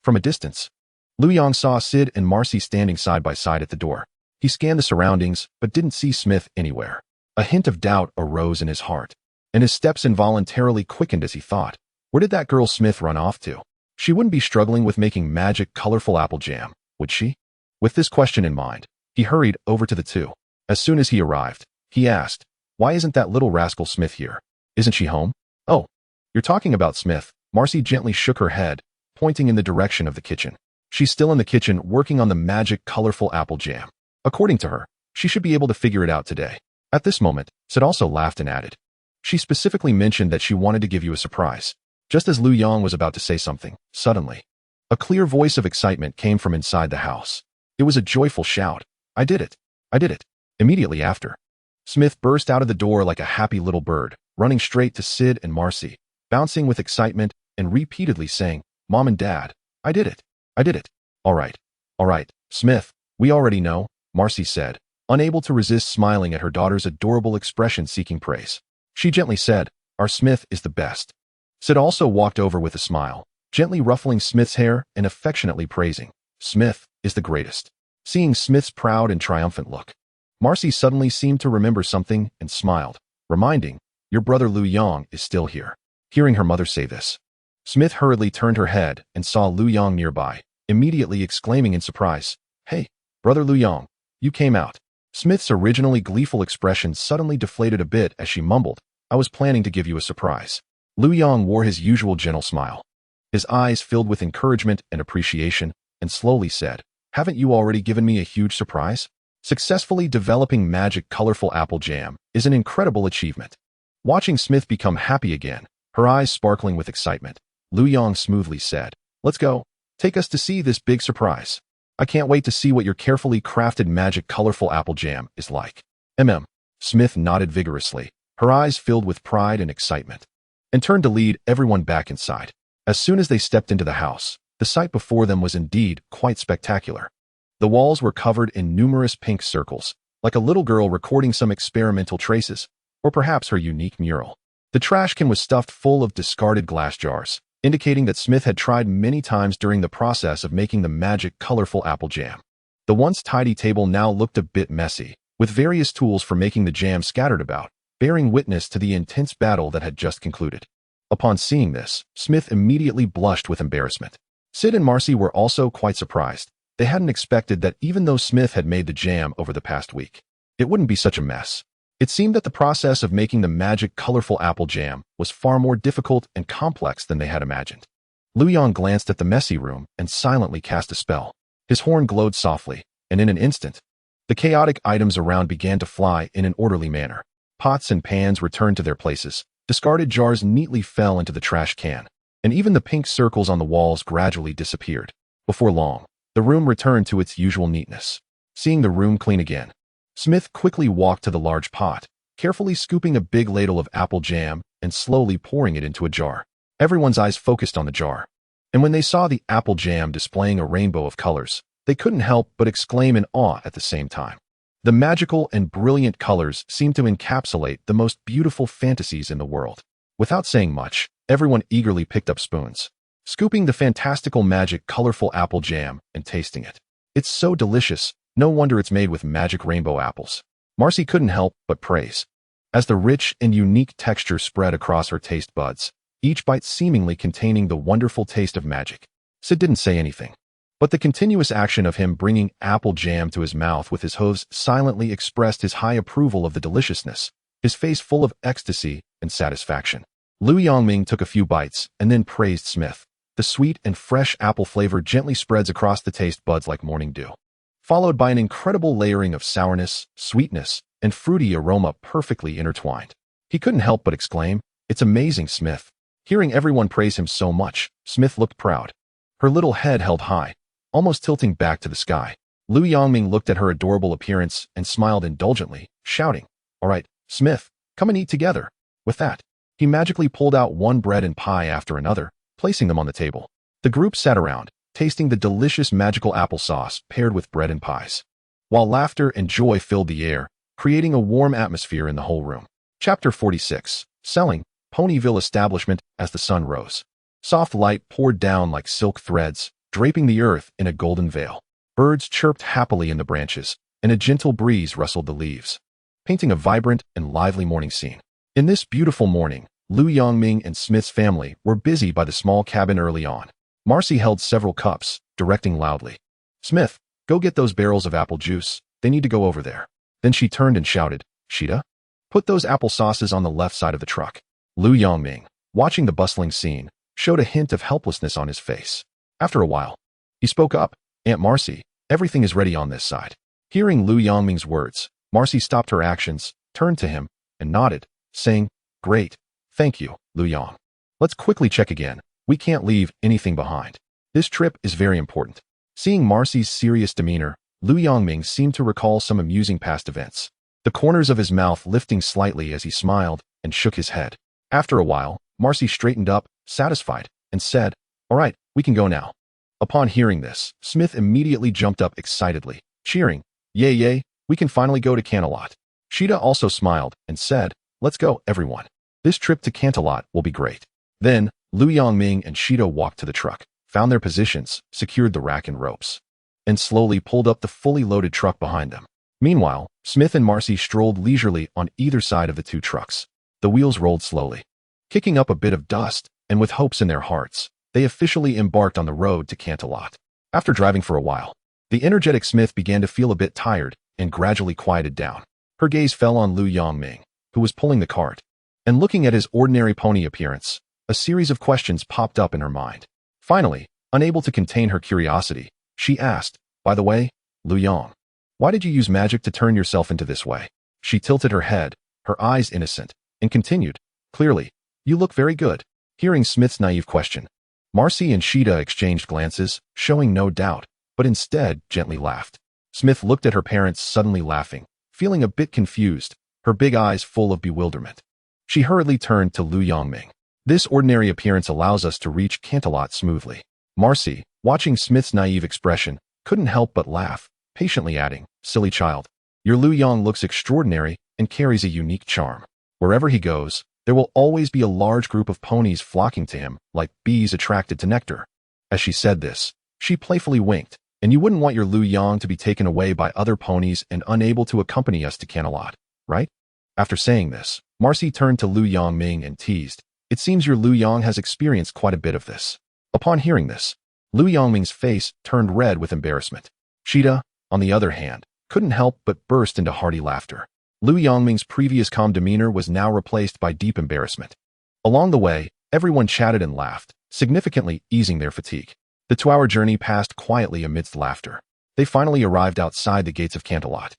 Speaker 1: From a distance, Lu Yong saw Sid and Marcy standing side by side at the door. He scanned the surroundings, but didn't see Smith anywhere. A hint of doubt arose in his heart, and his steps involuntarily quickened as he thought, where did that girl Smith run off to? She wouldn't be struggling with making magic, colorful apple jam, would she? With this question in mind, he hurried over to the two. As soon as he arrived, he asked, "Why isn't that little rascal Smith here? Isn't she home?" "Oh, you're talking about Smith." Marcy gently shook her head, pointing in the direction of the kitchen. "She's still in the kitchen working on the magic, colorful apple jam. According to her, she should be able to figure it out today." At this moment, Sid also laughed and added, "She specifically mentioned that she wanted to give you a surprise." Just as Lu Yong was about to say something, suddenly, a clear voice of excitement came from inside the house. It was a joyful shout. "I did it! I did it!" Immediately after, Smith burst out of the door like a happy little bird, running straight to Sid and Marcy, bouncing with excitement and repeatedly saying, "Mom and Dad, I did it! I did it!" All right, Smith, we already know," Marcy said, unable to resist smiling at her daughter's adorable expression seeking praise. She gently said, "Our Smith is the best." Sid also walked over with a smile, gently ruffling Smith's hair and affectionately praising, "Smith is the greatest." Seeing Smith's proud and triumphant look, Marcy suddenly seemed to remember something and smiled, reminding, "Your brother Lu Yong is still here." Hearing her mother say this, Smith hurriedly turned her head and saw Lu Yong nearby, immediately exclaiming in surprise, "Hey, brother Lu Yong, you came out." Smith's originally gleeful expression suddenly deflated a bit as she mumbled, "I was planning to give you a surprise." Lu Yong wore his usual gentle smile. His eyes filled with encouragement and appreciation, and slowly said, "Haven't you already given me a huge surprise? Successfully developing magic, colorful apple jam is an incredible achievement." Watching Smith become happy again, her eyes sparkling with excitement, Lu Yong smoothly said, "Let's go. Take us to see this big surprise. I can't wait to see what your carefully crafted magic, colorful apple jam is like." Smith nodded vigorously, her eyes filled with pride and excitement, and turned to lead everyone back inside. As soon as they stepped into the house, the sight before them was indeed quite spectacular. The walls were covered in numerous pink circles, like a little girl recording some experimental traces, or perhaps her unique mural. The trash can was stuffed full of discarded glass jars, indicating that Smith had tried many times during the process of making the magic, colorful apple jam. The once tidy table now looked a bit messy, with various tools for making the jam scattered about, bearing witness to the intense battle that had just concluded. Upon seeing this, Smith immediately blushed with embarrassment. Sid and Marcy were also quite surprised. They hadn't expected that even though Smith had made the jam over the past week, it wouldn't be such a mess. It seemed that the process of making the magic, colorful apple jam was far more difficult and complex than they had imagined. Lu Yong glanced at the messy room and silently cast a spell. His horn glowed softly, and in an instant, the chaotic items around began to fly in an orderly manner. Pots and pans returned to their places, discarded jars neatly fell into the trash can, and even the pink circles on the walls gradually disappeared. Before long, the room returned to its usual neatness. Seeing the room clean again, Smith quickly walked to the large pot, carefully scooping a big ladle of apple jam and slowly pouring it into a jar. Everyone's eyes focused on the jar, and when they saw the apple jam displaying a rainbow of colors, they couldn't help but exclaim in awe at the same time. The magical and brilliant colors seemed to encapsulate the most beautiful fantasies in the world. Without saying much, everyone eagerly picked up spoons, scooping the fantastical magic, colorful apple jam and tasting it. "It's so delicious. No wonder it's made with magic rainbow apples." Marcy couldn't help but praise. As the rich and unique texture spread across her taste buds, each bite seemingly containing the wonderful taste of magic. Sid didn't say anything, but the continuous action of him bringing apple jam to his mouth with his hooves silently expressed his high approval of the deliciousness, his face full of ecstasy and satisfaction. Lu Yongming took a few bites and then praised Smith. The sweet and fresh apple flavor gently spreads across the taste buds like morning dew, followed by an incredible layering of sourness, sweetness, and fruity aroma perfectly intertwined. He couldn't help but exclaim, "It's amazing, Smith." Hearing everyone praise him so much, Smith looked proud. Her little head held high, almost tilting back to the sky. Lu Yongming looked at her adorable appearance and smiled indulgently, shouting, "All right, Smith, come and eat together." With that, he magically pulled out one bread and pie after another, placing them on the table. The group sat around, tasting the delicious magical applesauce paired with bread and pies, while laughter and joy filled the air, creating a warm atmosphere in the whole room. Chapter 46. Selling. Ponyville establishment. As the sun rose, soft light poured down like silk threads, draping the earth in a golden veil. Birds chirped happily in the branches, and a gentle breeze rustled the leaves, painting a vibrant and lively morning scene. In this beautiful morning, Lu Yongming and Smith's family were busy by the small cabin early on. Marcy held several cups, directing loudly, "Smith, go get those barrels of apple juice. They need to go over there." Then she turned and shouted, "Sheeta, put those apple sauces on the left side of the truck." Lu Yongming, watching the bustling scene, showed a hint of helplessness on his face. After a while, he spoke up, "Aunt Marcy, everything is ready on this side." Hearing Lu Yongming's words, Marcy stopped her actions, turned to him, and nodded, saying, "Great, thank you, Lu Yong. Let's quickly check again. We can't leave anything behind. This trip is very important." Seeing Marcy's serious demeanor, Lu Yongming seemed to recall some amusing past events, the corners of his mouth lifting slightly as he smiled and shook his head. After a while, Marcy straightened up, satisfied, and said, "All right, we can go now." Upon hearing this, Smith immediately jumped up excitedly, cheering, "Yay, yay, we can finally go to Canterlot." Sheeta also smiled and said, "Let's go, everyone. This trip to Canterlot will be great." Then, Lu Yongming and Sheeta walked to the truck, found their positions, secured the rack and ropes, and slowly pulled up the fully loaded truck behind them. Meanwhile, Smith and Marcy strolled leisurely on either side of the two trucks. The wheels rolled slowly, kicking up a bit of dust, and with hopes in their hearts, they officially embarked on the road to Canterlot. After driving for a while, the energetic Smith began to feel a bit tired and gradually quieted down. Her gaze fell on Lu Yongming, who was pulling the cart, and looking at his ordinary pony appearance, a series of questions popped up in her mind. Finally, unable to contain her curiosity, she asked, "By the way, Lu Yong, why did you use magic to turn yourself into this way?" She tilted her head, her eyes innocent, and continued, "Clearly, you look very good." Hearing Smith's naive question, Marcy and Sheeta exchanged glances, showing no doubt, but instead gently laughed. Smith looked at her parents, suddenly laughing, feeling a bit confused, her big eyes full of bewilderment. She hurriedly turned to Lu Yongming. "This ordinary appearance allows us to reach Canterlot smoothly." Marcy, watching Smith's naive expression, couldn't help but laugh, patiently adding, "Silly child, your Lu Yong looks extraordinary and carries a unique charm. Wherever he goes, there will always be a large group of ponies flocking to him, like bees attracted to nectar." As she said this, she playfully winked, "And you wouldn't want your Lu Yong to be taken away by other ponies and unable to accompany us to Canterlot, right?" After saying this, Marcy turned to Lu Yongming and teased, "It seems your Lu Yong has experienced quite a bit of this." Upon hearing this, Lu Yongming's face turned red with embarrassment. Sheeta, on the other hand, couldn't help but burst into hearty laughter. Lu Yongming's previous calm demeanor was now replaced by deep embarrassment. Along the way, everyone chatted and laughed, significantly easing their fatigue. The 2-hour journey passed quietly amidst laughter. They finally arrived outside the gates of Canterlot.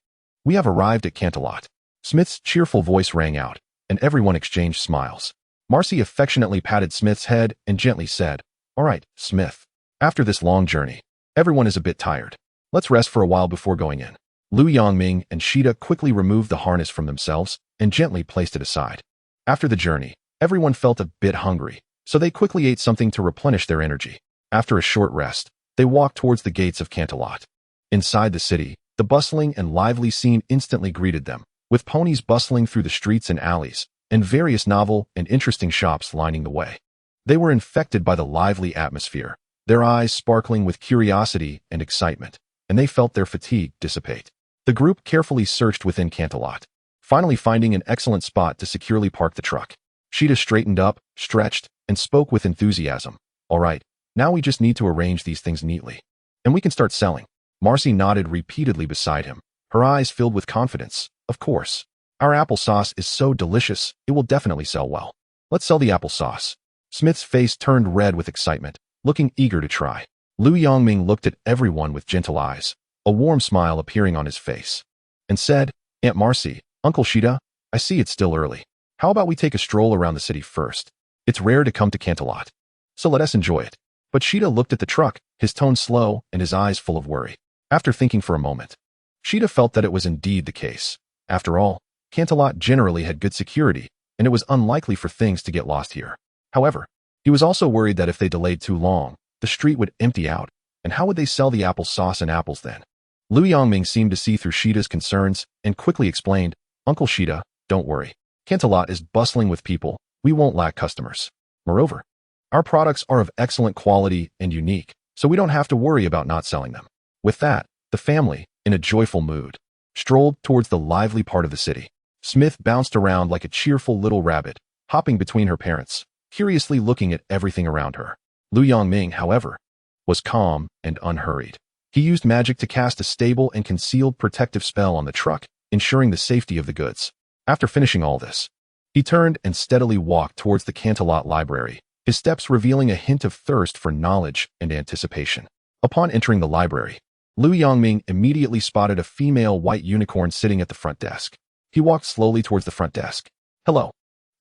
Speaker 1: "We have arrived at Canterlot." Smith's cheerful voice rang out, and everyone exchanged smiles. Marcy affectionately patted Smith's head and gently said, "All right, Smith. After this long journey, everyone is a bit tired. Let's rest for a while before going in." Lu Yongming and Sheeta quickly removed the harness from themselves and gently placed it aside. After the journey, everyone felt a bit hungry, so they quickly ate something to replenish their energy. After a short rest, they walked towards the gates of Canterlot. Inside the city, the bustling and lively scene instantly greeted them, with ponies bustling through the streets and alleys, and various novel and interesting shops lining the way. They were infected by the lively atmosphere, their eyes sparkling with curiosity and excitement, and they felt their fatigue dissipate. The group carefully searched within Canterlot, finally finding an excellent spot to securely park the truck. Sheeta straightened up, stretched, and spoke with enthusiasm. "All right, now we just need to arrange these things neatly, and we can start selling." Marcy nodded repeatedly beside him, her eyes filled with confidence. "Of course. Our applesauce is so delicious, it will definitely sell well. Let's sell the applesauce." Smith's face turned red with excitement, looking eager to try. Lu Yongming looked at everyone with gentle eyes, a warm smile appearing on his face, and said, "Aunt Marcy, Uncle Sheeta, I see it's still early. How about we take a stroll around the city first? It's rare to come to Canterlot, so let us enjoy it." But Sheeta looked at the truck, his tone slow and his eyes full of worry. After thinking for a moment, Sheeta felt that it was indeed the case. After all, Canterlot generally had good security, and it was unlikely for things to get lost here. However, He was also worried that if they delayed too long, the street would empty out, and how would they sell the applesauce and apples then? Lu Yongming seemed to see through Sheeta's concerns and quickly explained, Uncle Sheeta, don't worry. Canterlot is bustling with people. We won't lack customers. Moreover, our products are of excellent quality and unique, so we don't have to worry about not selling them. With that, the family, in a joyful mood, strolled towards the lively part of the city. Smith bounced around like a cheerful little rabbit, hopping between her parents, curiously looking at everything around her. Lu Yongming, however, was calm and unhurried. He used magic to cast a stable and concealed protective spell on the truck, ensuring the safety of the goods. After finishing all this, he turned and steadily walked towards the Canterlot library, his steps revealing a hint of thirst for knowledge and anticipation. Upon entering the library, Lu Yongming immediately spotted a female white unicorn sitting at the front desk. He walked slowly towards the front desk. Hello.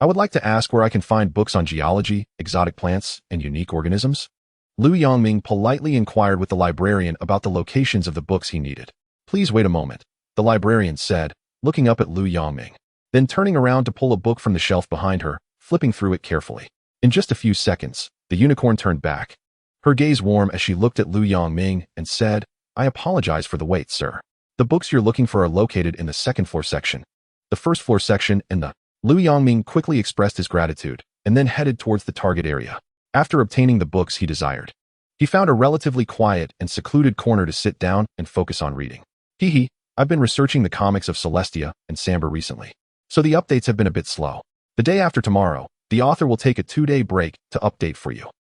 Speaker 1: I would like to ask where I can find books on geology, exotic plants, and unique organisms. Lu Yongming politely inquired with the librarian about the locations of the books he needed. Please wait a moment, the librarian said, looking up at Lu Yongming, then turning around to pull a book from the shelf behind her, flipping through it carefully. In just a few seconds, the unicorn turned back, her gaze warm as she looked at Lu Yongming and said, I apologize for the wait, sir. The books you're looking for are located in the second floor section. The first floor section and the Lu Yongming quickly expressed his gratitude and then headed towards the target area. After obtaining the books he desired, he found a relatively quiet and secluded corner to sit down and focus on reading. I've been researching the comics of Celestia and Samber recently, so the updates have been a bit slow. The day after tomorrow, the author will take a 2-day break to update for you.